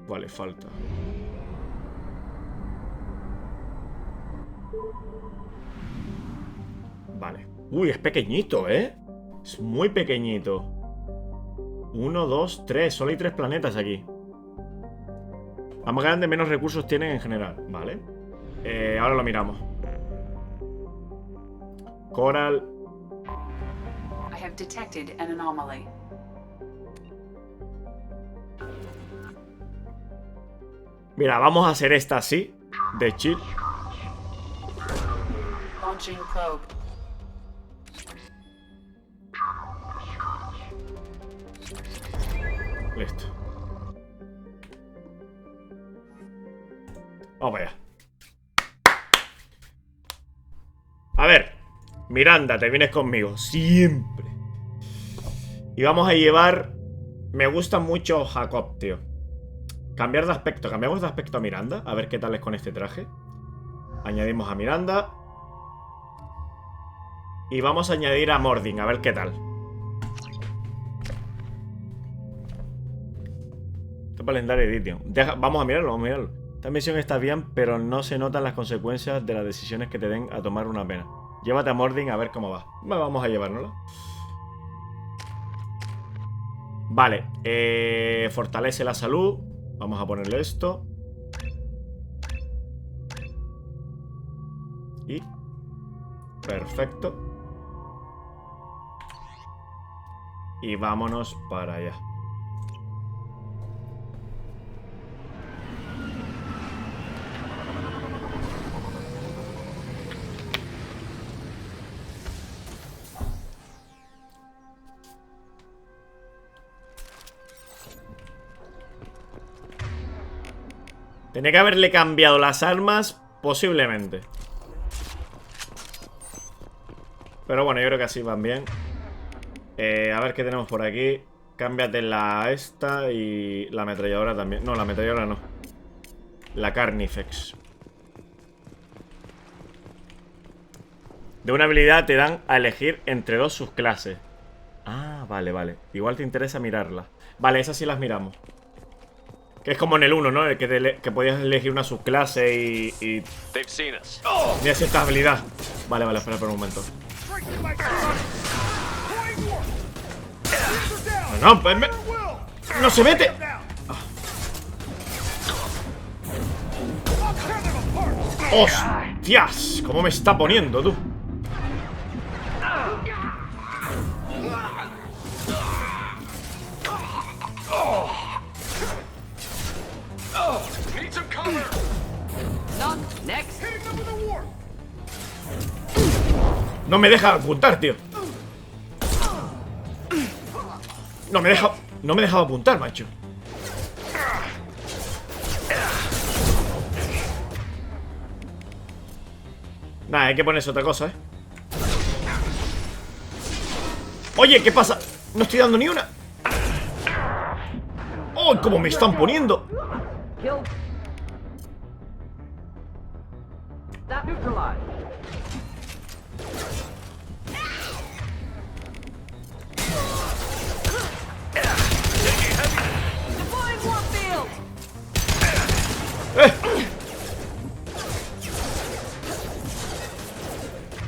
Vale, falta. Vale. Uy, es pequeñito, ¿eh? Es muy pequeñito. 1, 2, 3. Solo hay 3 planetas aquí. A más grande, menos recursos tienen en general. Vale. Ahora lo miramos. Coral. I have detected an anomaly. Mira, vamos a hacer esta así. De chill. Launching probe. Listo. Vamos allá. A ver, Miranda, te vienes conmigo. Siempre. Y vamos a llevar... Me gusta mucho Jacob, tío. Cambiar de aspecto. Cambiamos de aspecto a Miranda. A ver qué tal es con este traje. Añadimos a Miranda. Y vamos a añadir a Mordin. A ver qué tal. Esto para Legendary Edition. Vamos a mirarlo, vamos a mirarlo. Esta misión está bien, pero no se notan las consecuencias de las decisiones que te den a tomar una pena. Llévate a Mordin a ver cómo va. Vamos a llevárnoslo. Vale. Fortalece la salud. Vamos a ponerle esto. Y... Perfecto. Y vámonos para allá. Tenía que haberle cambiado las armas, posiblemente. Pero bueno, yo creo que así van bien. A ver qué tenemos por aquí. Cámbiate la esta y la ametralladora también. No, la ametralladora no. La Carnifex. De una habilidad te dan a elegir entre dos subclases. Ah, vale, vale. Igual te interesa mirarla. Vale, esas sí las miramos. Que es como en el 1, ¿no? Que podías elegir una subclase y mira cierta habilidad. Vale, vale, espera un momento. No, pues no se mete. ¡Hostias! ¿Cómo me está poniendo, tú? No me deja apuntar, tío. No me deja apuntar, macho. Nada, hay que ponerse otra cosa, ¿eh? Oye, ¿qué pasa? No estoy dando ni una. ¡Oh, cómo me están poniendo!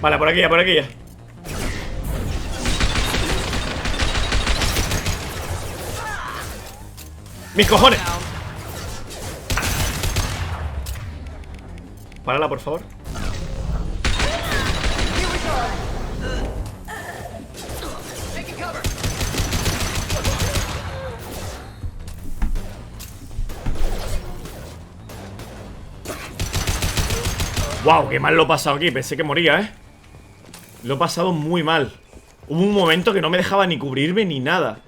Vale, por aquí ya, por aquí ya. ¡Mis cojones! Párala, por favor. Wow, qué mal lo he pasado aquí. Pensé que moría, ¿eh? Lo he pasado muy mal. Hubo un momento que no me dejaba ni cubrirme ni nada.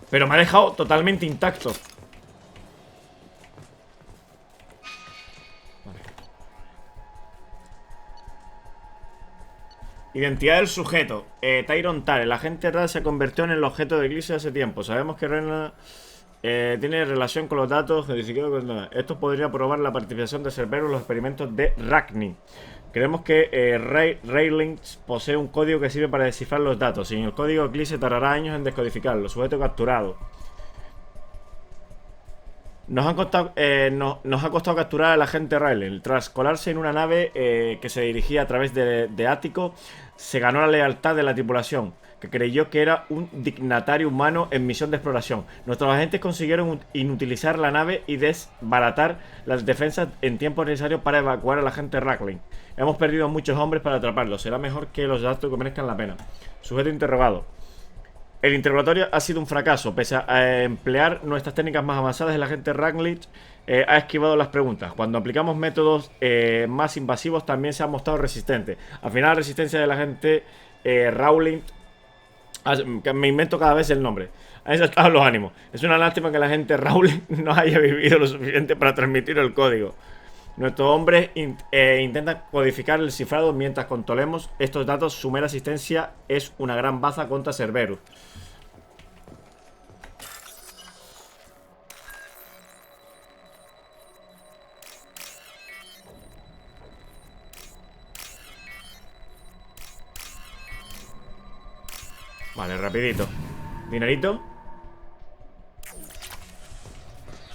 Pero me ha dejado totalmente intacto. Vale. Identidad del sujeto. Tyron Tal. El agente Tal se convirtió en el objeto de Eclipse hace tiempo. Sabemos que Reina tiene relación con los datos. Esto podría probar la participación de Cerberus en los experimentos de Ragni. Creemos que Raylings posee un código que sirve para descifrar los datos. Sin el código, Eclipse tardará años en descodificarlo. Sujeto capturado. Nos ha costado capturar al agente Riley. Tras colarse en una nave que se dirigía a través de Ático, se ganó la lealtad de la tripulación, que creyó que era un dignatario humano en misión de exploración. Nuestros agentes consiguieron inutilizar la nave y desbaratar las defensas en tiempo necesario para evacuar al agente Rackling. Hemos perdido muchos hombres para atraparlo. Será mejor que los datos que merezcan la pena. Sujeto interrogado. El interrogatorio ha sido un fracaso. Pese a emplear nuestras técnicas más avanzadas, el agente Rackling ha esquivado las preguntas. Cuando aplicamos métodos más invasivos, también se ha mostrado resistente. Al final, la resistencia del agente Rowling... Me invento cada vez el nombre. Han exaltado los ánimos. Es una lástima que la gente Rowling no haya vivido lo suficiente para transmitir el código. Nuestros hombres intentan codificar el cifrado mientras controlemos estos datos. Su mera asistencia es una gran baza contra Cerberus. Vale, rapidito. Dinerito.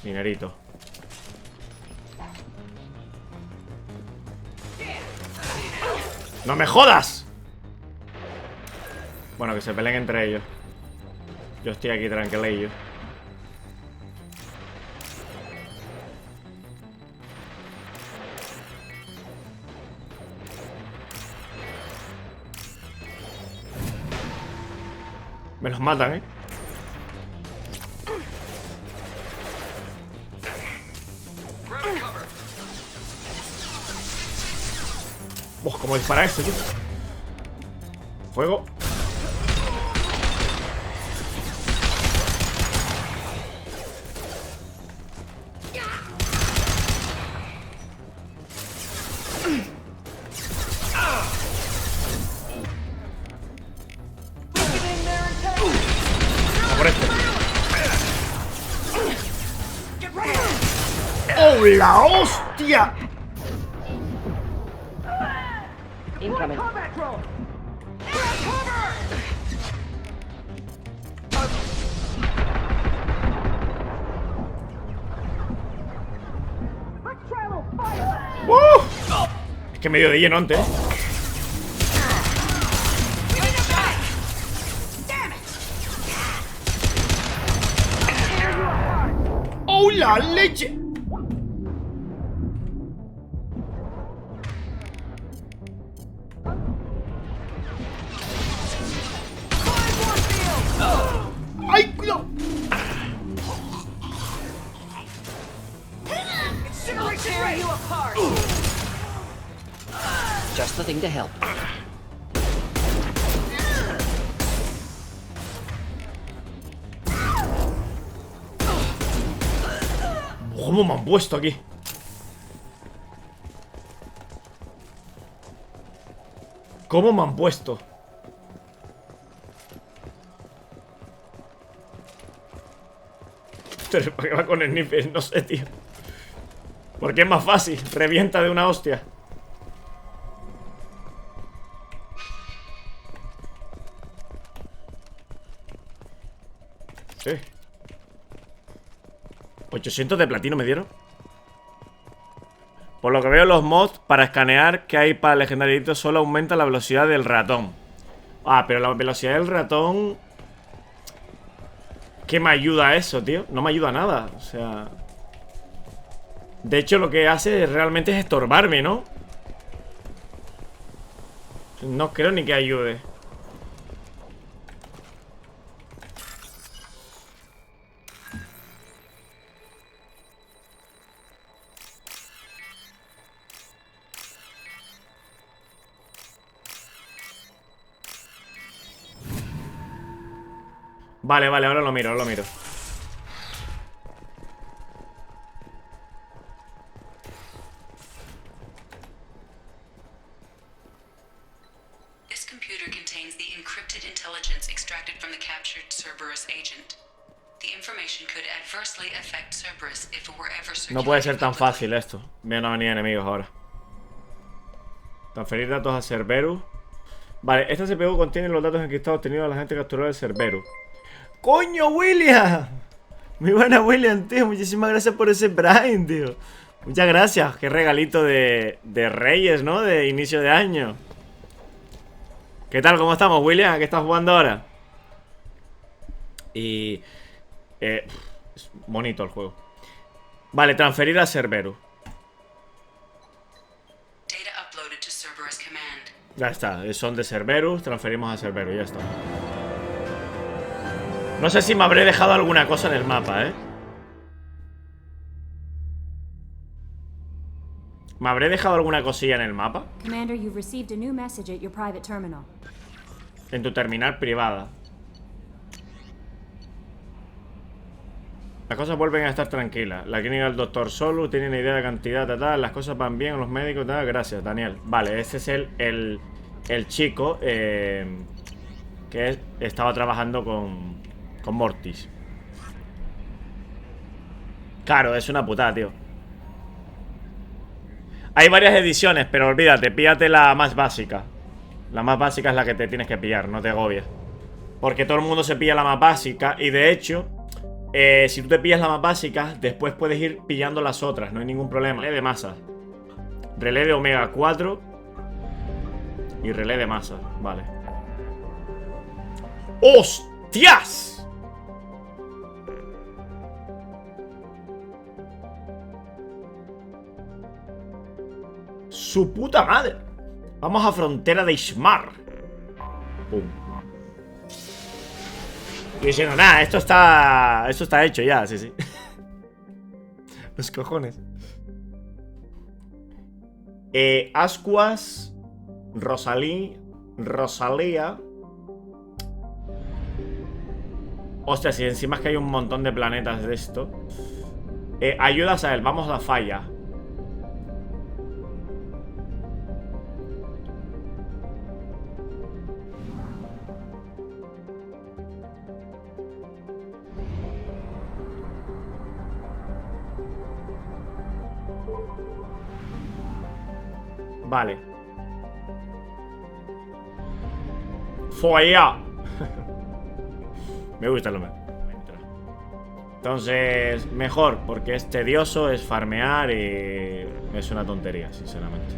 Dinerito. ¡No me jodas! Bueno, que se peleen entre ellos. Yo estoy aquí tranquilillo. Me los matan, ¿eh? ¿Cómo dispara este, tío? Fuego. A por este. ¡Oh, la hostia! Incoming. Es que me dio de lleno antes. ¡Oh, la leche! ¡Ay, cuidado! Just the thing to help. ¿Cómo me han puesto aquí? ¿Cómo me han puesto? Pero ¿por qué va con el sniper? No sé, tío. Porque es más fácil. Revienta de una hostia. Sí. 800 de platino me dieron. Por lo que veo, los mods para escanear que hay para legendaritos solo aumenta la velocidad del ratón. Ah, pero la velocidad del ratón... ¿Qué me ayuda eso, tío? No me ayuda a nada, o sea... De hecho, lo que hace realmente es estorbarme, ¿no? No creo ni que ayude. Vale, vale, ahora lo miro, ahora lo miro. This computer contains the encrypted intelligence extracted from the captured Cerberus agent. The information could adversely affect Cerberus if it were ever circulated. No puede ser tan fácil esto. Viene una avenida de enemigos ahora. Transferir datos a Cerberus. Vale, esta CPU contiene los datos encriptados obtenidos a la gente capturada del Cerberus. ¡Coño, William! Muy buena, William, tío. Muchísimas gracias por ese Prime, tío. Muchas gracias. Qué regalito de Reyes, ¿no? De inicio de año. ¿Qué tal? ¿Cómo estamos, William? ¿Qué estás jugando ahora? Y... es bonito el juego. Vale, transferir a Cerberus. Ya está, son de Cerberus. Transferimos a Cerberus, ya está. No sé si me habré dejado alguna cosa en el mapa, ¿eh? ¿Me habré dejado alguna cosilla en el mapa? Commander, you've received a new message at your private terminal. En tu terminal privada. Las cosas vuelven a estar tranquilas. La clínica del doctor Solu tiene una idea de cantidad, tal. Las cosas van bien, los médicos, tal. Gracias, Daniel. Vale, ese es el chico que estaba trabajando con Mortis. Claro, es una putada, tío. Hay varias ediciones, pero olvídate, píllate la más básica. La más básica es la que te tienes que pillar, no te agobies. Porque todo el mundo se pilla la más básica. Y de hecho, si tú te pillas la más básica, después puedes ir pillando las otras, no hay ningún problema. Relé de masas. Relé de omega 4 y relé de masas, vale. ¡Hostias! ¡Su puta madre! Vamos a frontera de Ishmar. Pum. Y diciendo, nada, esto está hecho ya, sí, sí. Los cojones. Ascuas, Rosalía. Ostras, y encima es que hay un montón de planetas de esto. Ayudas a él, vamos a falla. Vale. Falla. Me gusta lo mejor. Entonces, mejor, porque es tedioso, es farmear y es una tontería, sinceramente.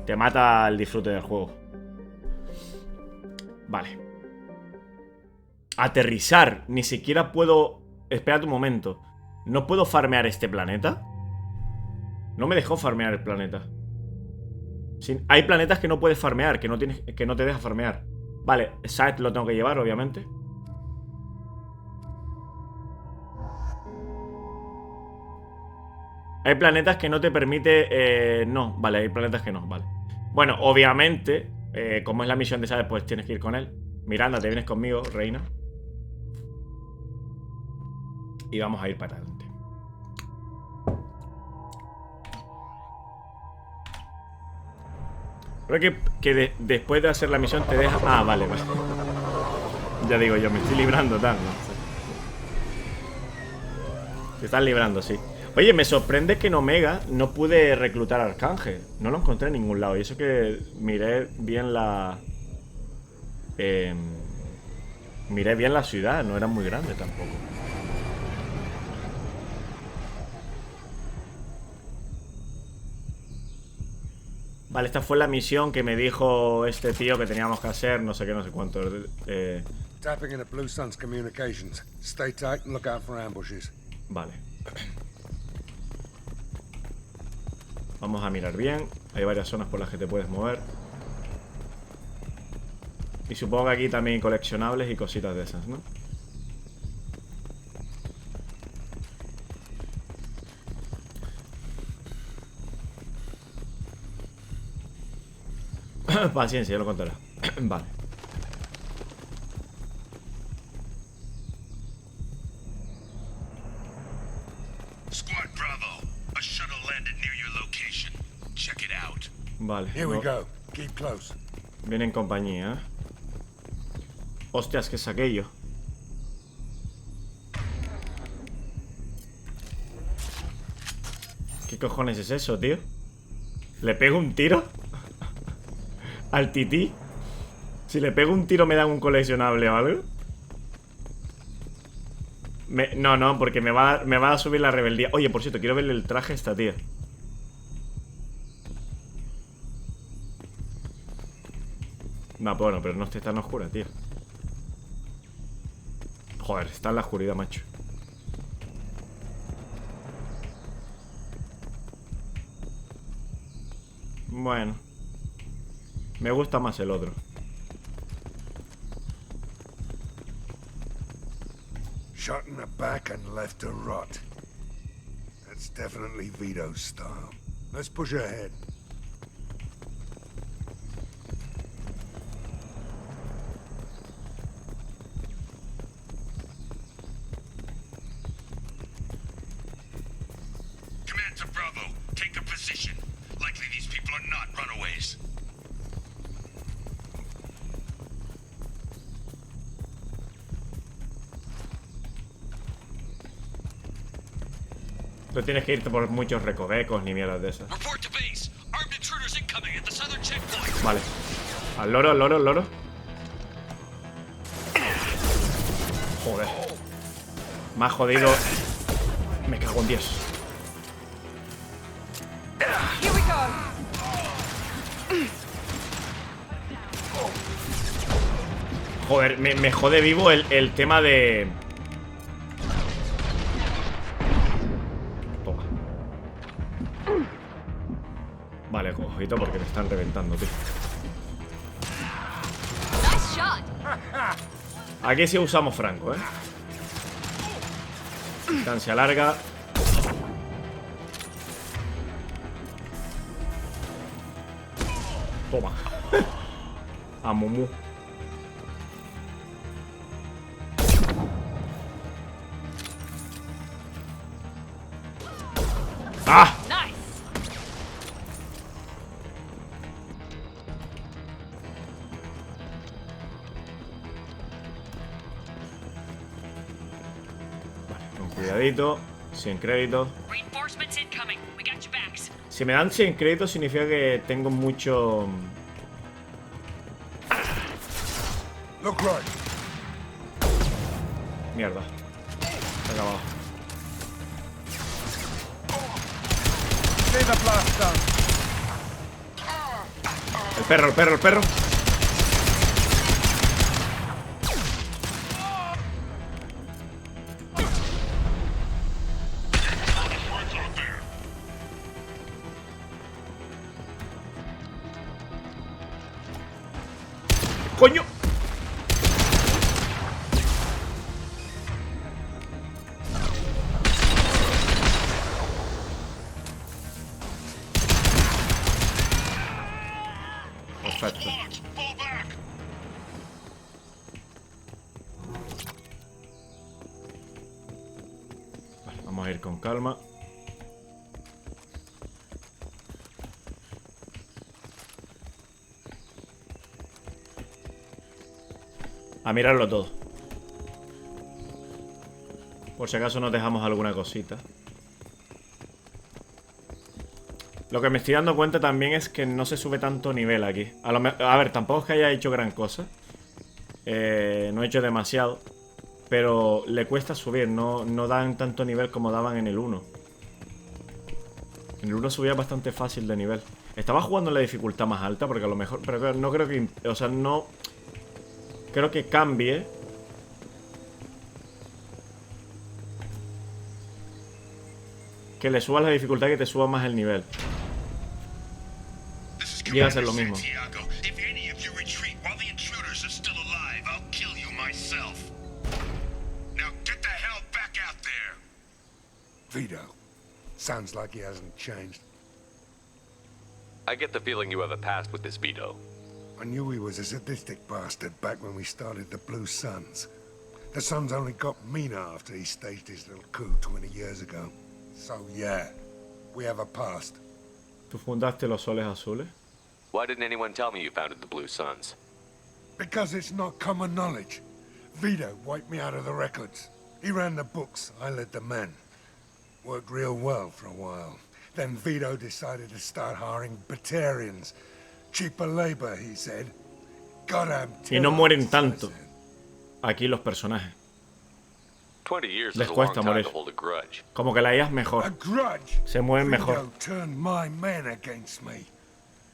Te mata el disfrute del juego. Vale. Aterrizar. Ni siquiera puedo... Espérate un momento. ¿No puedo farmear este planeta? No me dejó farmear el planeta. Hay planetas que no puedes farmear, que no te deja farmear. Vale, Site lo tengo que llevar, obviamente. Hay planetas que no te permite... no, vale, hay planetas que no, vale. Bueno, obviamente, como es la misión de Saren, pues tienes que ir con él. Miranda, te vienes conmigo, reina. Y vamos a ir para adelante. Creo que después de hacer la misión te deja... Ah, vale, vale. Ya digo yo, me estoy librando tal, ¿no? Te estás librando, sí. Oye, me sorprende que en Omega no pude reclutar a Arcángel. No lo encontré en ningún lado. Y eso que miré bien la... miré bien la ciudad. No era muy grande tampoco. Vale, esta fue la misión que me dijo este tío que teníamos que hacer. No sé qué, no sé cuánto. Tapping into Blue Sun's communications. Stay tight and look out for ambushes. Vale. Vamos a mirar bien. Hay varias zonas por las que te puedes mover. Y supongo que aquí también hay coleccionables y cositas de esas, ¿no? Paciencia, ya lo contaré. Vale. Squad Bravo, a shuttle landed near your location. Check it out. Vale. Here we go. Keep close. Viene en compañía, ¿eh? Hostias, ¿qué es aquello? ¿Qué cojones es eso, tío? ¿Le pego un tiro? ¿Al tití? Si le pego un tiro me dan un coleccionable o algo. No, porque me va a subir la rebeldía. Oye, por cierto, quiero verle el traje a esta tía. No, bueno, pero no esté tan oscura, tío. Joder, está en la oscuridad, macho. Bueno. Me gusta más el otro. Shot in the back and left to rot. That's definitely Vito's style. Let's push ahead. Command to Bravo, take a position. Likely these people are not runaways. No tienes que irte por muchos recovecos ni mierdas de esas. Vale. Al loro, al loro, al loro. Joder. Me ha jodido. Me cago en 10. Joder, me jode vivo el tema de... Vale, ojito porque me están reventando, tío. Aquí sí usamos franco, Distancia larga. Toma. A Mumu. ¡Ah! Vale, con cuidadito. 100 créditos. Si me dan 100 créditos significa que tengo mucho... Mierda. Se ha acabado. El perro, el perro, el perro. ¡Coño! Perfecto. Vale, vamos a ir con calma. A mirarlo todo. Por si acaso nos dejamos alguna cosita. Lo que me estoy dando cuenta también es que no se sube tanto nivel aquí. A ver, tampoco es que haya hecho gran cosa. No he hecho demasiado. Pero le cuesta subir. No dan tanto nivel como daban en el 1. En el 1 subía bastante fácil de nivel. Estaba jugando en la dificultad más alta porque a lo mejor... Pero no creo que... O sea, no... Creo que cambie. Que le subas la dificultad y que te suba más el nivel. Llega a ser lo mismo. Vito. Sounds like he hasn't changed. I get the feeling you have a past with this Vito. I knew he was a sadistic bastard back when we started the Blue Suns. The Suns only got meaner after he staged his little coup 20 years ago. So yeah, we have a past. ¿Tú fundaste los Soles Azules? Why didn't anyone tell me you founded the Blue Suns? Because it's not common knowledge. Vito wiped me out of the records. He ran the books, I led the men. Worked real well for a while. Then Vito decided to start hiring Batarians. Cheaper labor, he said. Goddamn. Y no mueren tanto. Aquí los personajes. 20 years Les is a long cuesta time morir. to hold a grudge. Como que la IA es mejor. A grudge? Se mueven mejor. Vito turned my men against me.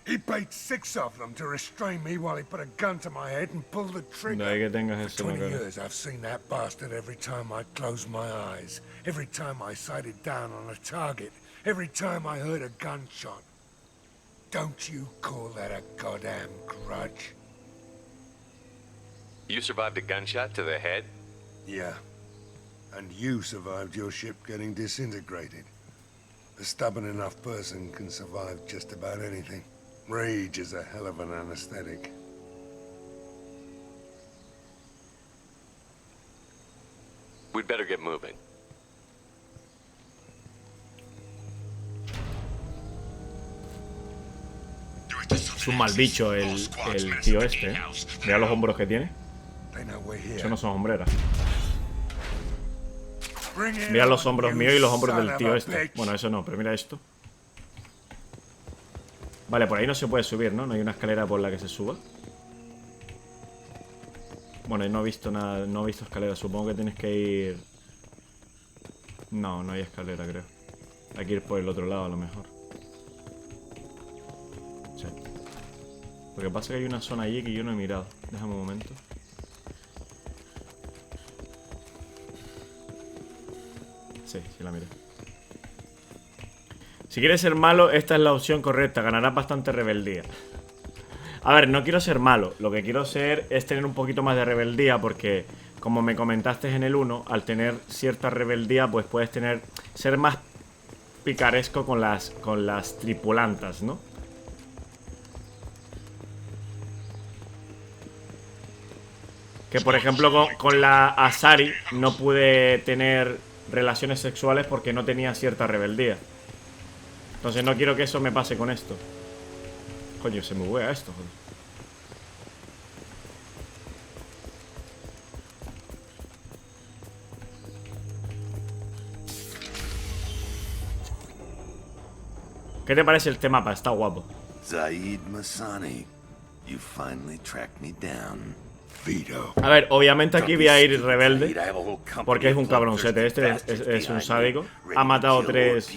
He paid 6 of them to restrain me while he put a gun to my head and pulled the trigger. De ahí que tengas For eso, 20 ¿no? years I've seen that bastard every time I closed my eyes. Every time I sighted down on a target. Every time I heard a gunshot. Don't you call that a goddamn grudge? You survived a gunshot to the head? Yeah. And you survived your ship getting disintegrated. A stubborn enough person can survive just about anything. Rage is a hell of an anesthetic. We'd better get moving. Es un mal bicho el tío este, Mira los hombros que tiene. Eso no son hombreras. Mira los hombros míos y los hombros del tío este. Bueno, eso no, pero mira esto. Vale, por ahí no se puede subir, ¿no? No hay una escalera por la que se suba. Bueno, y no he visto nada, no he visto escalera. Supongo que tienes que ir... No, no hay escalera, creo. Hay que ir por el otro lado, a lo mejor. Sí. Lo que pasa es que hay una zona allí que yo no he mirado. Déjame un momento. Sí, sí la miré. Si quieres ser malo, esta es la opción correcta. Ganarás bastante rebeldía. A ver, no quiero ser malo. Lo que quiero ser es tener un poquito más de rebeldía. Porque, como me comentaste en el 1, al tener cierta rebeldía, pues puedes ser más picaresco con las tripulantas, ¿no? Que por ejemplo con la Asari no pude tener relaciones sexuales porque no tenía cierta rebeldía. Entonces no quiero que eso me pase con esto. Coño, se me buguea esto, joder. ¿Qué te parece este mapa? Está guapo. Zaid Masani, you finally tracked me down. A ver, obviamente aquí voy a ir rebelde porque es un cabroncete. Este es un sádico. Ha matado 3.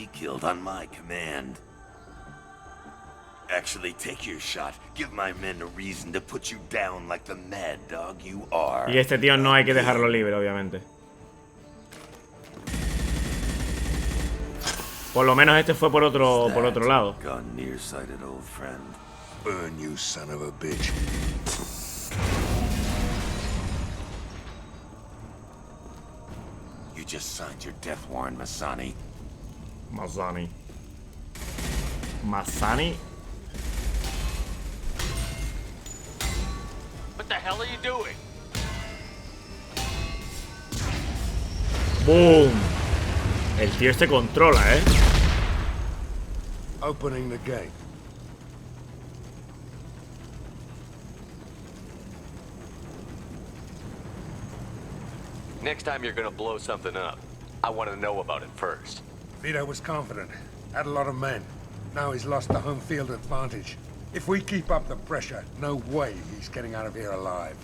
Y este tío no hay que dejarlo libre, obviamente. Por lo menos este fue por otro lado. You just signed your death warrant, Masani. Masani. Masani. What the hell are you doing? ¡Boom! El tío este controla, ¿eh? Opening the gate. Next time you're gonna blow something up, I want to know about it first. Vito was confident, had a lot of men. Now he's lost the home field advantage. If we keep up the pressure, no way he's getting out of here alive.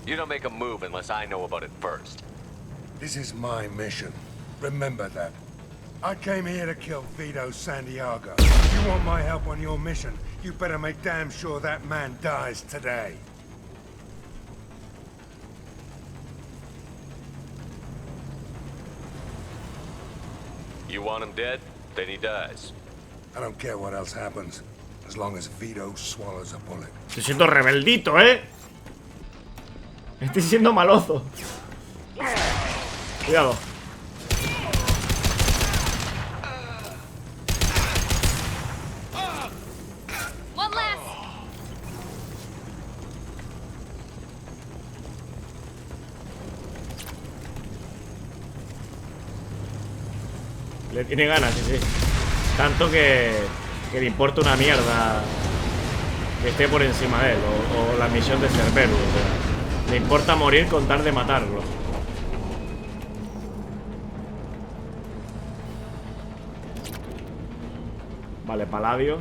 You don't make a move unless I know about it first. This is my mission. Remember that. I came here to kill Vito Santiago. You want my help on your mission, you better make damn sure that man dies today. You want him dead? Then he dies. I don't care what else happens, as long as Vito swallows a bullet. Estoy siendo rebeldito, ¿eh? Estoy siendo maloso. Cuidado. Le tiene ganas, sí, sí. Tanto que le importa una mierda que esté por encima de él. O la misión de Cerberus. O sea, le importa morir con tal de matarlo. Vale, Paladio.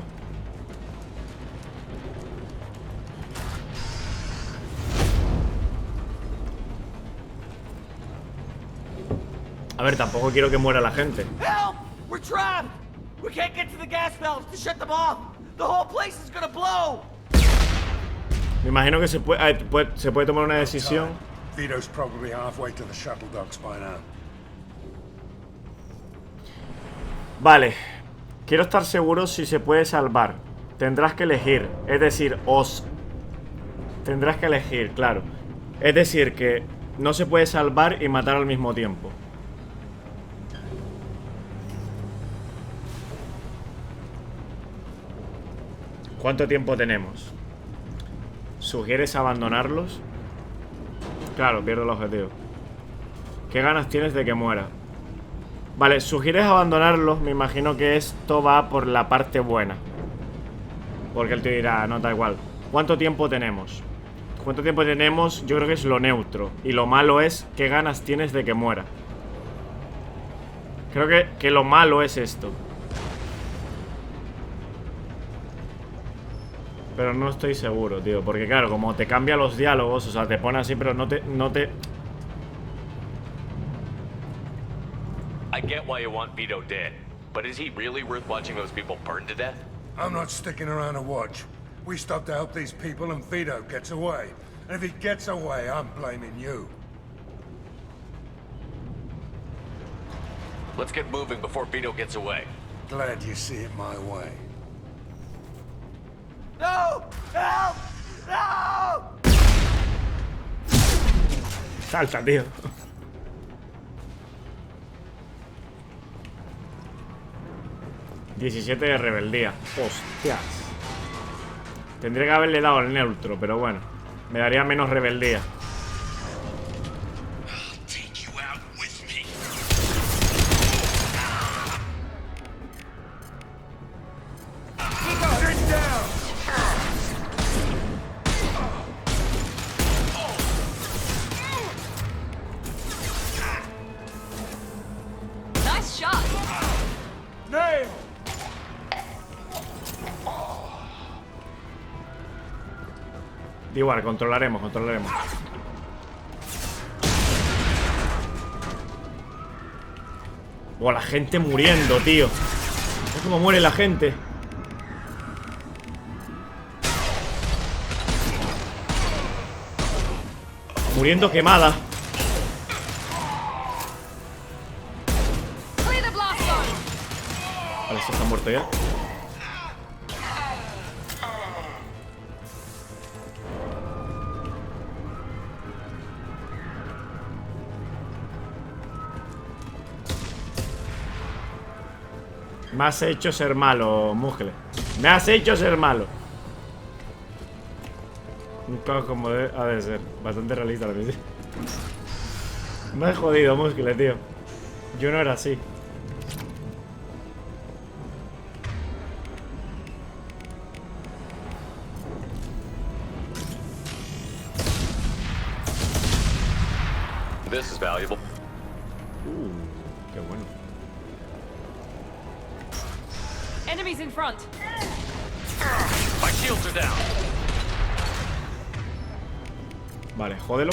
A ver, tampoco quiero que muera la gente. Help! We're trapped! We can't get to the gas valves to shut them off! The whole place is gonna blow! Me imagino que se puede tomar una decisión. Vito's probably halfway to the shuttle docks by now. Vale. Quiero estar seguro si se puede salvar. Tendrás que elegir. Es decir, tendrás que elegir, claro. Es decir, que no se puede salvar y matar al mismo tiempo. ¿Cuánto tiempo tenemos? ¿Sugieres abandonarlos? Claro, pierdo el objetivo. ¿Qué ganas tienes de que muera? Vale, sugieres abandonarlos. Me imagino que esto va por la parte buena. Porque él te dirá, no, da igual. ¿Cuánto tiempo tenemos? ¿Cuánto tiempo tenemos? Yo creo que es lo neutro. Y lo malo es, ¿qué ganas tienes de que muera? Creo que lo malo es esto. Pero no estoy seguro, tío. Porque claro, como te cambia los diálogos, o sea, te pone así, pero no te... I get why you want Vito dead, but is he really worth watching those people burn to death? I'm not sticking around to watch. We stop to help these people and Vito gets away. And if he gets away, I'm blaming you. Let's get moving before Vito gets away. Glad you see it my way. No! Help! No! Salta, tío. ...17 de rebeldía. Hostias. Tendría que haberle dado el neutro, pero bueno. Me daría menos rebeldía. Igual, controlaremos. Buah, la gente muriendo, tío. Es como muere la gente. Muriendo quemada. Vale, se está muerto ya. Me has hecho ser malo, Muscle. Me has hecho ser malo. Un caos como ha de ser. Bastante realista lo que sí. Me has jodido, Muscle, tío. Yo no era así. This is valuable. Qué bueno. Enemies in front. My shields are down. Vale, jódelo.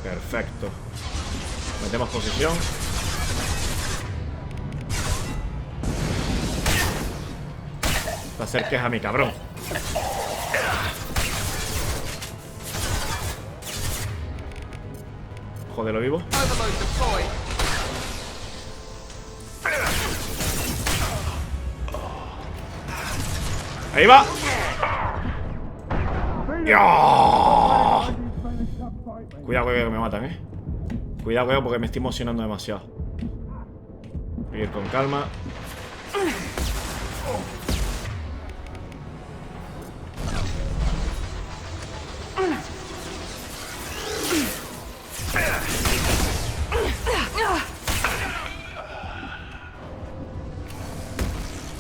Perfecto. Metemos posición. Te acerques a mi cabrón. Jódelo vivo. Ahí va. Cuidado, que me matan, Cuidado, porque me estoy emocionando demasiado. Voy a ir con calma.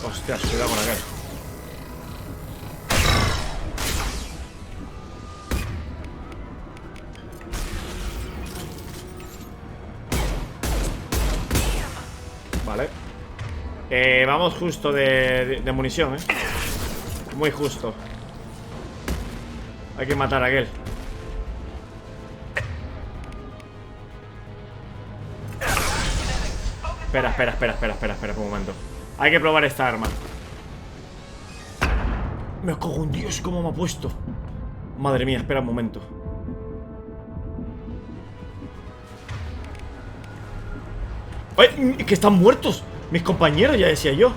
Hostias, cuidado con aquel. Vale. Vamos justo de munición, Muy justo. Hay que matar a aquel. Espera un momento. Hay que probar esta arma. Me cago en Dios, cómo me ha puesto. Madre mía, espera un momento. ¡Ay! ¡Que están muertos! Mis compañeros, ya decía yo.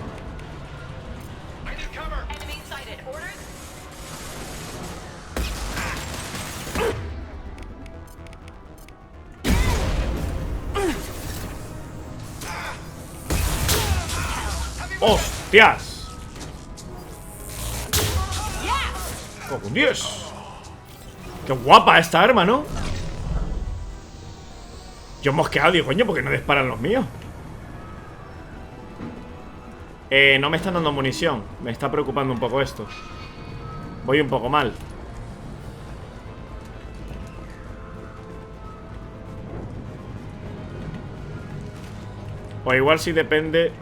¡Hostias! ¡Con Dios! ¡Qué guapa esta arma!, ¿no? Yo mosqueado, digo, coño, ¿por qué no disparan los míos? No me están dando munición. Me está preocupando un poco esto. Voy un poco mal. O igual si depende.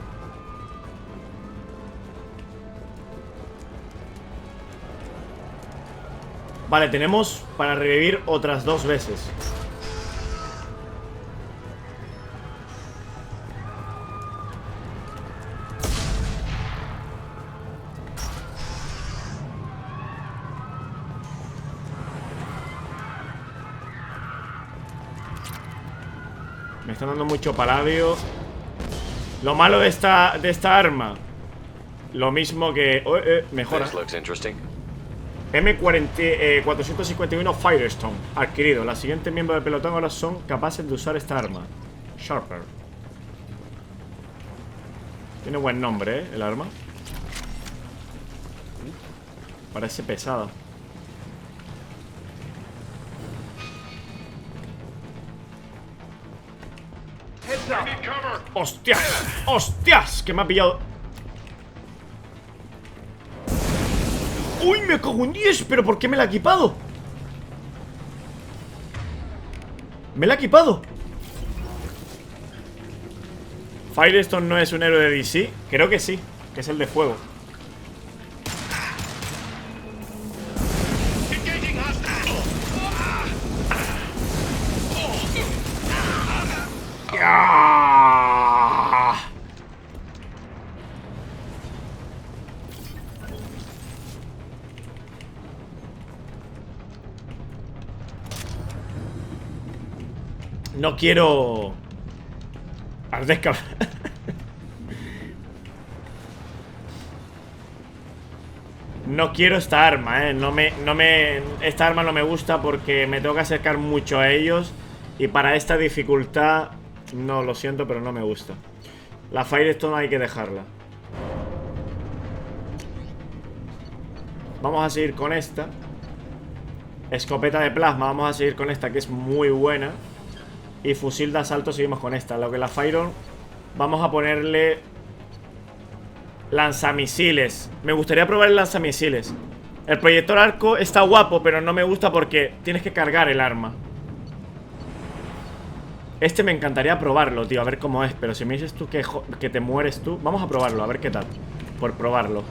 Vale, tenemos para revivir otras 2 veces. Me están dando mucho paladio. Lo malo de esta arma, lo mismo que... mejora. M451 Firestone adquirido. La siguiente miembro del pelotón ahora son capaces de usar esta arma. Sharper. Tiene buen nombre, el arma. Parece pesada. ¡Hostias! ¡Hostias! Que me ha pillado. ¡Uy! Me cago en 10. ¿Pero por qué me la ha equipado? Me la ha equipado. Firestone no es un héroe de DC. Creo que sí, que es el de fuego. No quiero... Ardezca. No quiero esta arma, esta arma no me gusta porque me tengo que acercar mucho a ellos. Y para esta dificultad, no, lo siento, pero no me gusta. La Firestone hay que dejarla. Vamos a seguir con esta. Escopeta de plasma, vamos a seguir con esta, que es muy buena. Y fusil de asalto seguimos con esta. Lo que la Firon, vamos a ponerle lanzamisiles. Me gustaría probar el lanzamisiles. El proyector arco está guapo, pero no me gusta porque tienes que cargar el arma. Este me encantaría probarlo, tío, a ver cómo es. Pero si me dices tú que te mueres tú, vamos a probarlo, a ver qué tal. Por probarlo.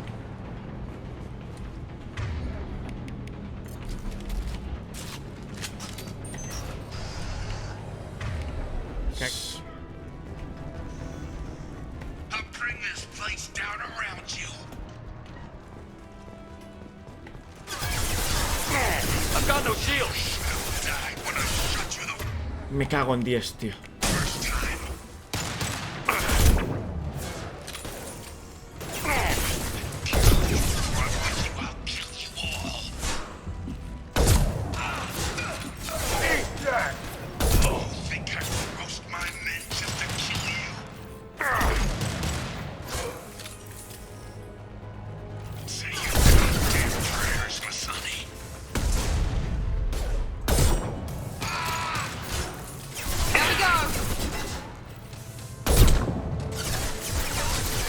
Me cago en 10, tío.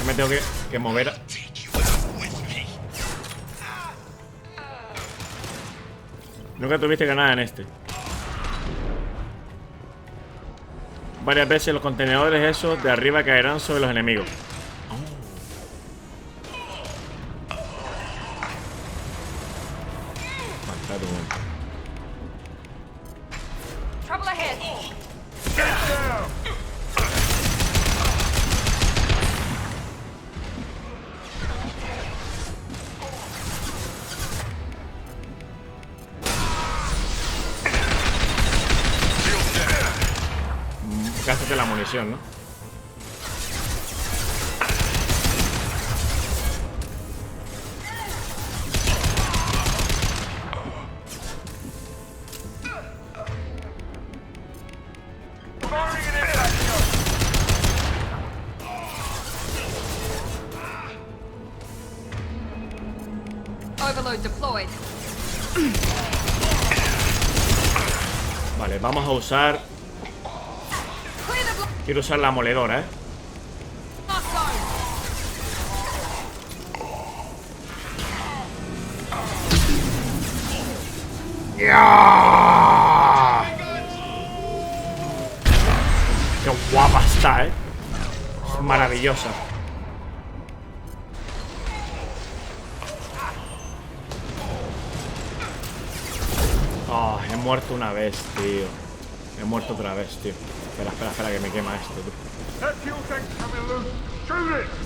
Me tengo que mover. Nunca tuviste ganada en este. Varias veces los contenedores esos de arriba caerán sobre los enemigos. Gástate la munición, ¿no? Overload deployed. Vale, vamos a usar... Quiero usar la moledora, ¡Ya! ¡Qué guapa está, Es maravillosa. Oh, he muerto una vez, tío. He muerto otra vez, tío. Espera, que me quema esto, tío.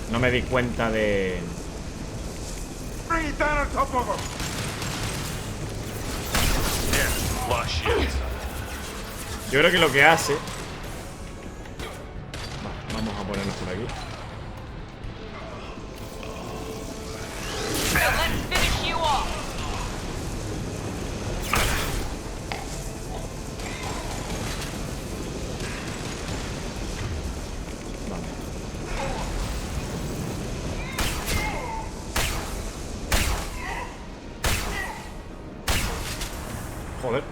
No me di cuenta de... Yo creo que lo que hace Vamos a ponernos por aquí. Joder.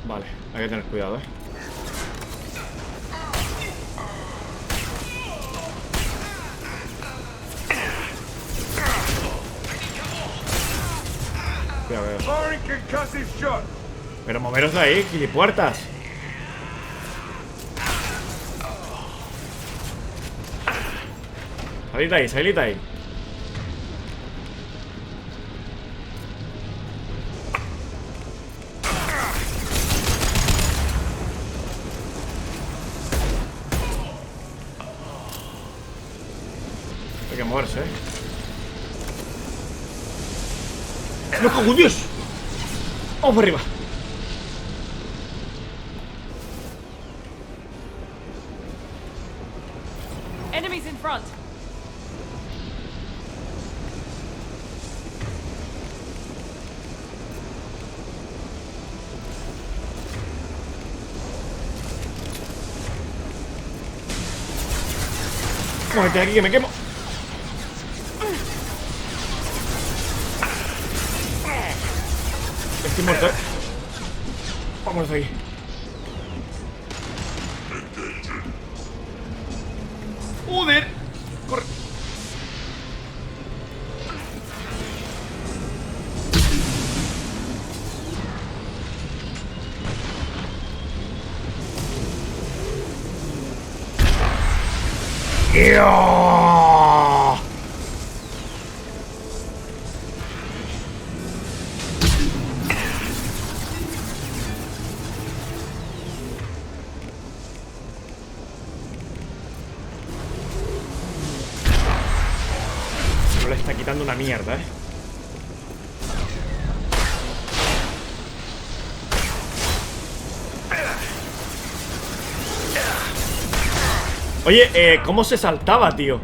Vale, hay que tener cuidado, Cuidado. Pero moveros de ahí, gilipuertas. Salid de ahí, salid de ahí. Hay que moverse, ¡No, cago en Dios! Vamos por arriba. Enemies in front. Muévete aquí que me quemo. Estoy muerto, Vamos de aquí. ¡Joder! ¡Corre! ¡Dios! Le está quitando una mierda, Oye, ¿cómo se saltaba, tío?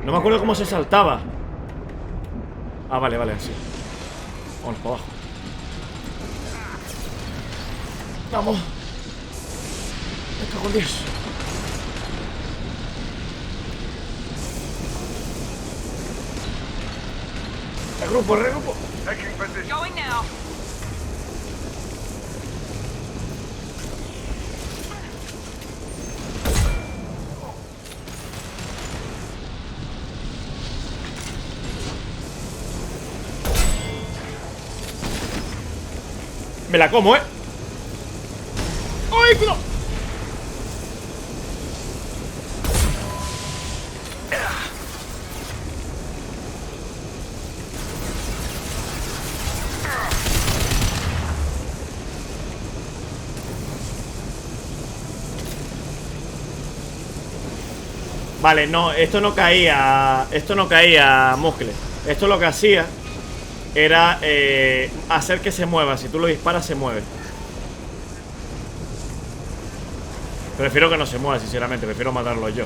No me acuerdo cómo se saltaba. Ah, vale, vale, así. Vamos para abajo. Vamos. Me cago en Dios. Regrupo, regrupo. Going now. Me la como, ¡ay, cuidado! Vale, no, esto no caía muscle. Esto lo que hacía era hacer que se mueva. Si tú lo disparas, se mueve. Prefiero que no se mueva, sinceramente. Prefiero matarlo yo.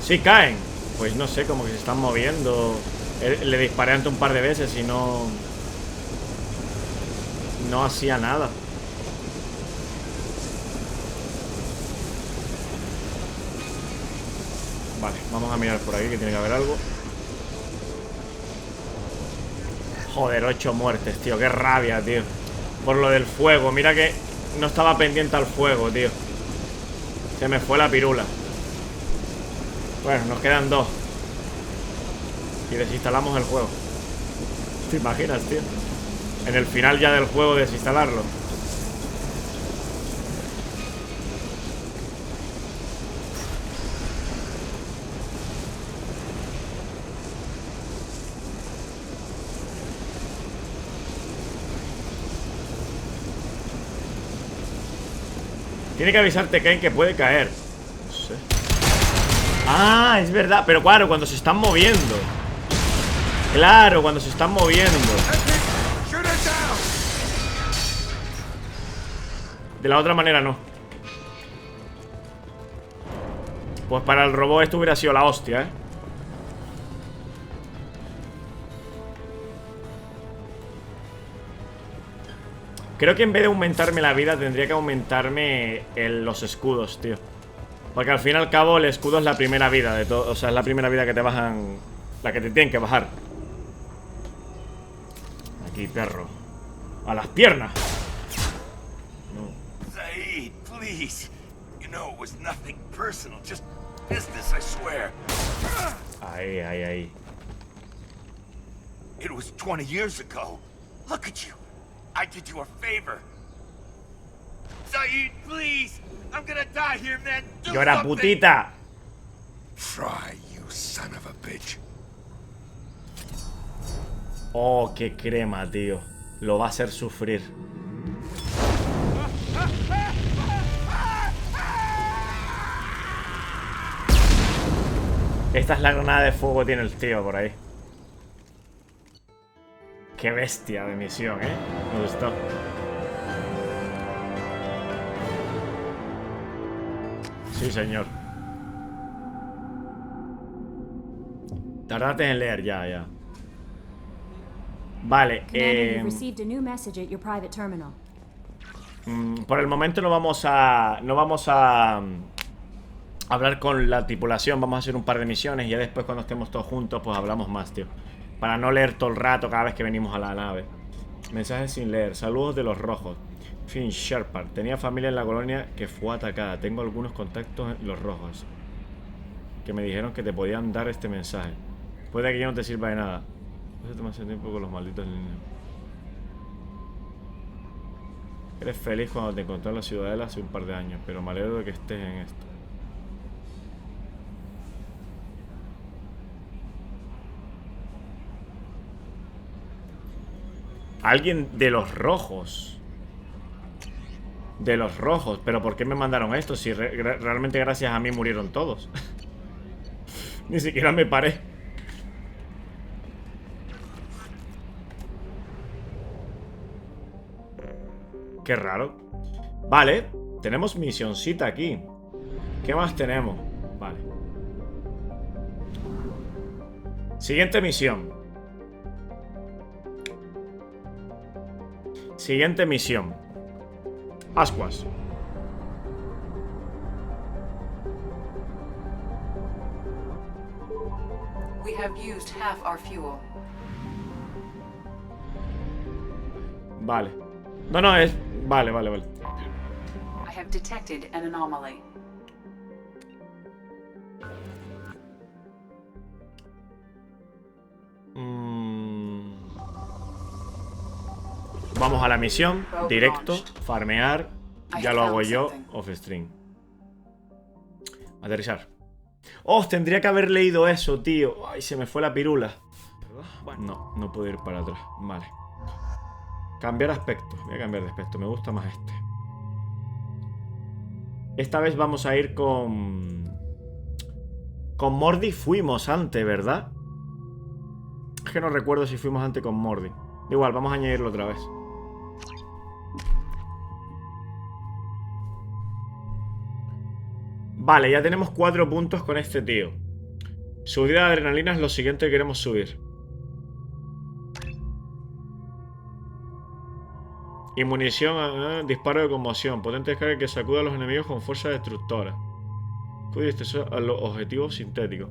Sí, caen. Pues no sé, como que se están moviendo. Le disparé antes un par de veces y no hacía nada. Vale, vamos a mirar por aquí, que tiene que haber algo. Joder, 8 muertes, tío. Qué rabia, tío. Por lo del fuego. Mira que no estaba pendiente al fuego, tío. Se me fue la pirula. Bueno, nos quedan 2. Y desinstalamos el juego. ¿Te imaginas, tío? En el final ya del juego desinstalarlo. Tiene que avisarte, Ken, que puede caer. No sé. Ah, es verdad. Pero claro, cuando se están moviendo. Claro, cuando se están moviendo. De la otra manera no. Pues para el robot esto hubiera sido la hostia, ¿eh? Creo que en vez de aumentarme la vida tendría que aumentarme los escudos, tío. Porque al fin y al cabo el escudo es la primera vida de todo. O sea, es la primera vida que te bajan. La que te tienen que bajar. Aquí, perro. A las piernas. No. Zaid, please. You know it was nothing personal, just business, I swear. Ahí, ahí, ahí. It was 20 years ago. Look at you. I did you a favor. Zaid, please. I'm gonna die here, man. Do Llora, something. putita. Try, you son of a bitch. Oh, qué crema, tío. Lo va a hacer sufrir. Esta es la granada de fuego que tiene el tío por ahí. Qué bestia de misión, ¿eh? Me gustó. Sí, señor. Tardate en leer, ya. Vale, por el momento no vamos a hablar con la tripulación. Vamos a hacer un par de misiones y ya después cuando estemos todos juntos pues hablamos más, tío. Para no leer todo el rato cada vez que venimos a la nave. Mensajes sin leer. Saludos de los rojos. Finn Shepard. Tenía familia en la colonia que fue atacada. Tengo algunos contactos en los rojos que me dijeron que te podían dar este mensaje. Puede que yo no te sirva de nada. No se toma ese tiempo con los malditos niños. Eres feliz cuando te encontré en la ciudadela hace un par de años, pero me alegro de que estés en esto. Alguien de los rojos. De los rojos. Pero ¿por qué me mandaron esto? Si realmente gracias a mí murieron todos. Ni siquiera me paré. Qué raro. Vale, tenemos misioncita aquí. ¿Qué más tenemos? Vale. Siguiente misión. Siguiente misión. Ascuas. We have used half our fuel. Vale. No, es... Vale. I have detected an anomaly. Vamos a la misión. Directo. Farmear. Ya lo hago yo. Off stream. Aterrizar. Oh, tendría que haber leído eso, tío. Ay, se me fue la pirula. No puedo ir para atrás. Vale. Cambiar aspecto. Voy a cambiar de aspecto. Me gusta más este. Esta vez vamos a ir con... Con Mordi fuimos antes, ¿verdad? Es que no recuerdo si fuimos antes con Mordi. Igual, vamos a añadirlo otra vez. Vale, ya tenemos 4 puntos con este tío. Subida de adrenalina es lo siguiente que queremos subir. Y munición, disparo de conmoción. Potente descarga que sacuda a los enemigos con fuerza destructora. Cuide a los objetivos sintéticos.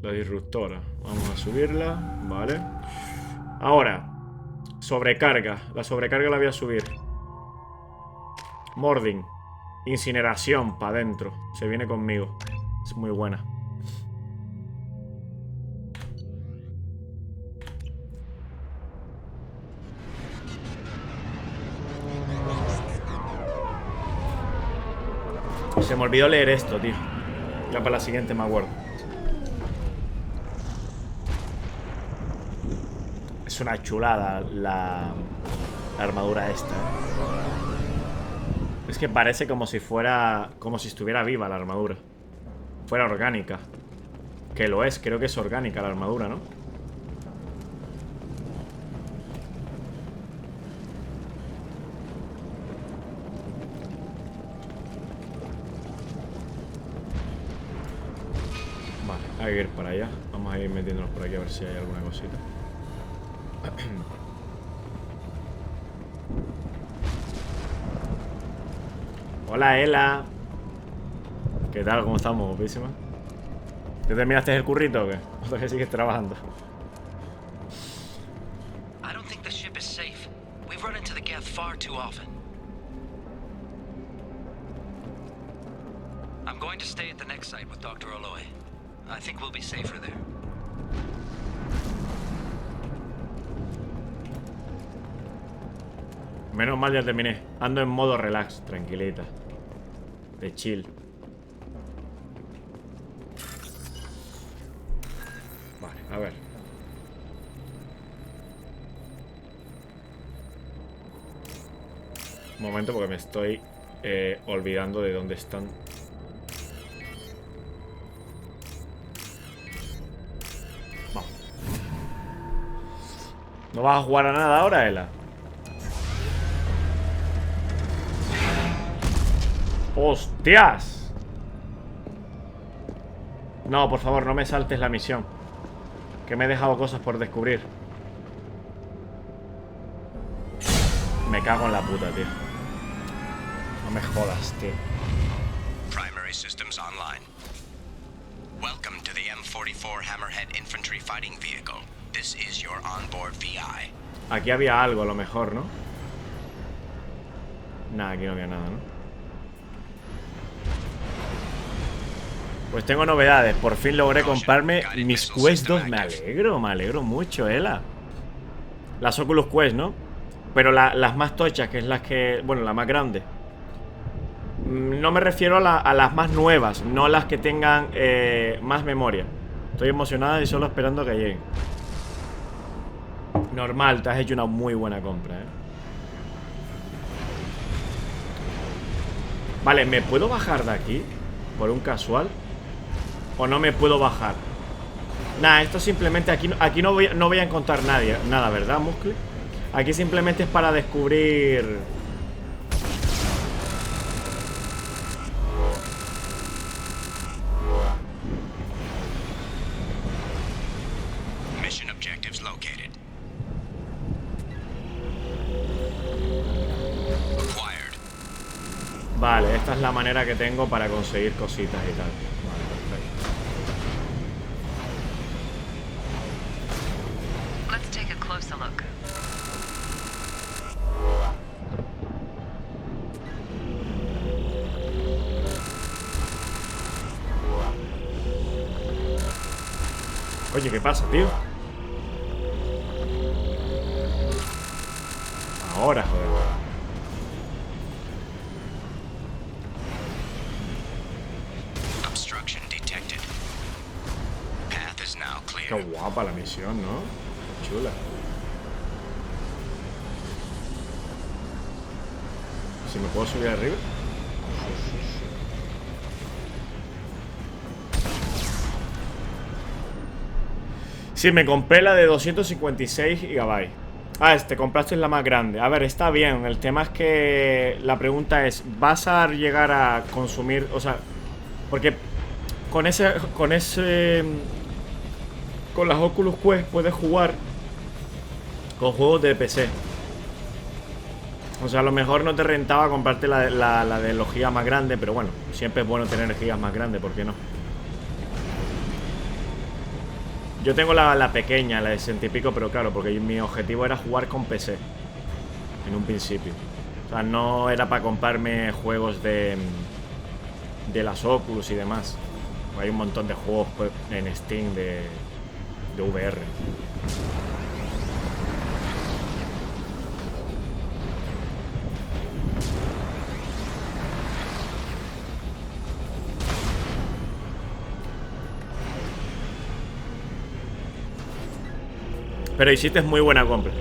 La disruptora. Vamos a subirla. Vale. Ahora. Sobrecarga. La sobrecarga la voy a subir. Mording. Incineración para adentro. Se viene conmigo. Es muy buena. Se me olvidó leer esto, tío. Ya para la siguiente me acuerdo. Es una chulada la armadura esta, Es que parece como si fuera... Como si estuviera viva la armadura. Fuera orgánica. Que lo es, creo que es orgánica la armadura, ¿no? Hay que ir para allá. Vamos a ir metiéndonos por aquí a ver si hay alguna cosita. Hola, Ela. ¿Qué tal? ¿Cómo estamos, guapísima? ¿Te terminaste el currito o qué? ¿O todavía sigues trabajando? I don't think the ship is safe. We've run into the gap far too often. I'm going to stay at the next site with Dr. Oloy. I think we'll be safer there. Menos mal ya terminé. Ando en modo relax, tranquilita. De chill. Vale, a ver. Un momento porque me estoy olvidando de dónde están. Vamos. ¿No vas a jugar a nada ahora, Ela? ¡Hostias! No, por favor, no me saltes la misión. Que me he dejado cosas por descubrir. Me cago en la puta, tío. No me jodas, tío. Primary systems online. Welcome to the M44 Hammerhead Infantry Fighting Vehicle. This is your onboard VI. Aquí había algo, a lo mejor, ¿no? Nada, aquí no había nada, ¿no? Pues tengo novedades. Por fin logré comprarme mis Quest 2. Me alegro mucho, Ela. Las Oculus Quest, ¿no? Pero las más tochas, que es las que... Bueno, la más grande. No me refiero a las más nuevas, no las que tengan más memoria. Estoy emocionada y solo esperando que lleguen. Normal, te has hecho una muy buena compra, ¿eh? Vale, ¿me puedo bajar de aquí? Por un casual. ¿O no me puedo bajar? Nada, esto simplemente aquí no voy a encontrar nada, ¿verdad, Muscle? Aquí simplemente es para descubrir... Mission objectives located. Acquired. Vale, esta es la manera que tengo para conseguir cositas y tal. Vale, perfecto. Let's take a closer look. Oye, ¿qué pasa, tío? Ahora, joder. Obstruction detected. Path is now clear. Qué guapa la misión, ¿no? Chula. ¿Si me puedo subir arriba? Sí, me compré la de 256 GB. Ah, te compraste la más grande. A ver, está bien. El tema es que la pregunta es, ¿vas a llegar a consumir? O sea, porque con las Oculus Quest puedes jugar con juegos de PC. O sea, a lo mejor no te rentaba comprarte la de los gigas más grande, pero bueno, siempre es bueno tener gigas más grandes, ¿por qué no? Yo tengo la pequeña, la de 60 y pico, pero claro, porque mi objetivo era jugar con PC en un principio. O sea, no era para comprarme juegos de las Oculus y demás. Hay un montón de juegos en Steam de VR. Pero hiciste muy buena compra.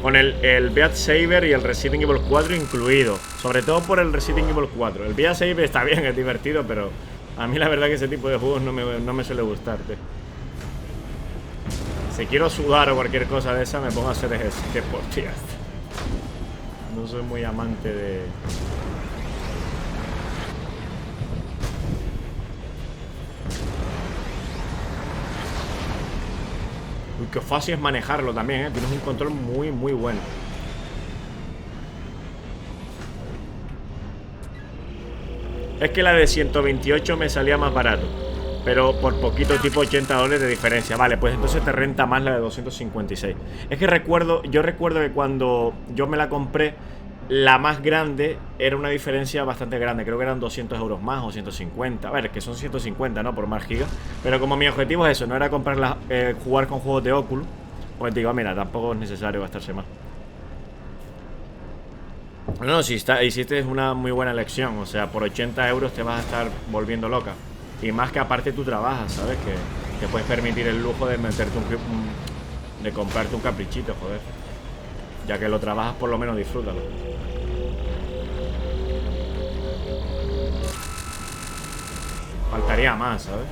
Con el Beat Saber y el Resident Evil 4 incluido. Sobre todo por el Resident Evil 4. El Beat Saber está bien, es divertido, pero a mí la verdad que ese tipo de juegos no me suele gustar, tío. Si quiero sudar o cualquier cosa de esa, me pongo a hacer ejercicio. Tías. No soy muy amante de... Aunque fácil es manejarlo también, ¿eh? Tienes un control muy, muy bueno. Es que la de 128 me salía más barato, pero por poquito, tipo $80 de diferencia. Vale, pues entonces te renta más la de 256. Es que yo recuerdo que cuando yo me la compré, la más grande era una diferencia bastante grande. Creo que eran 200 euros más o 150. A ver, que son 150, ¿no? Por más gigas. Pero como mi objetivo es eso, no era comprarla, jugar con juegos de Oculus, pues digo, mira, tampoco es necesario gastarse más. No, si hiciste una muy buena elección. O sea, por 80 euros te vas a estar volviendo loca. Y más que aparte tú trabajas, ¿sabes? Que te puedes permitir el lujo de meterte de comprarte un caprichito, joder. Ya que lo trabajas, por lo menos disfrútalo. Faltaría más, ¿sabes?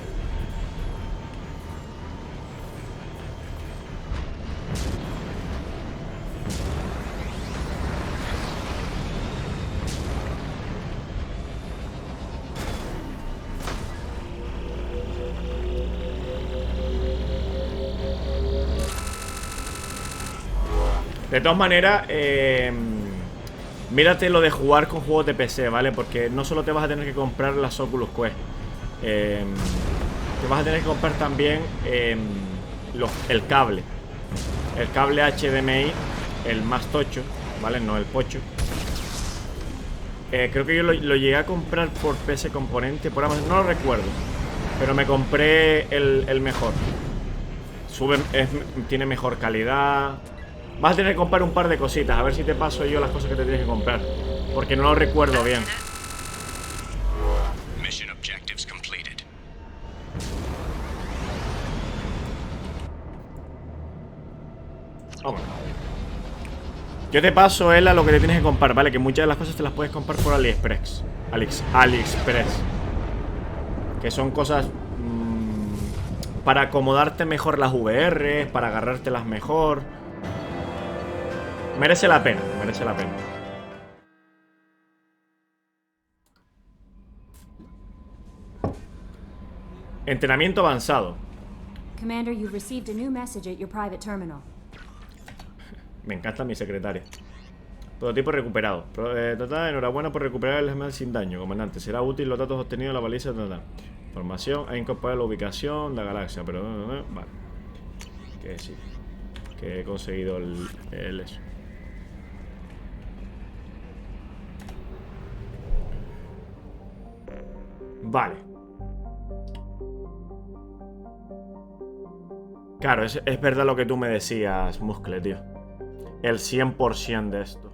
De todas maneras, mírate lo de jugar con juegos de PC, ¿vale? Porque no solo te vas a tener que comprar las Oculus Quest, te vas a tener que comprar también el cable. El cable HDMI, el más tocho, ¿vale? No el pocho. Creo que yo lo llegué a comprar por PC Componente, por Amazon, no lo recuerdo. Pero me compré el mejor. Tiene mejor calidad. Vas a tener que comprar un par de cositas. A ver si te paso yo las cosas que te tienes que comprar, porque no lo recuerdo bien. Vamos. Yo te paso, Ela, lo que te tienes que comprar, ¿vale? Que muchas de las cosas te las puedes comprar por AliExpress. AliExpress. Que son cosas para acomodarte mejor las VR, para agarrártelas mejor. Merece la pena, merece la pena. Entrenamiento avanzado. Commander, you've received a new message at your private terminal. Me encanta mi secretaria. Prototipo recuperado. Enhorabuena por recuperar el email sin daño, comandante. Será útil los datos obtenidos en la baliza. Información. Ha incorporado la ubicación, la galaxia. Pero vale. Que sí. Que he conseguido el eso. Vale. Claro, es verdad lo que tú me decías, Muscle, tío. El 100% de esto.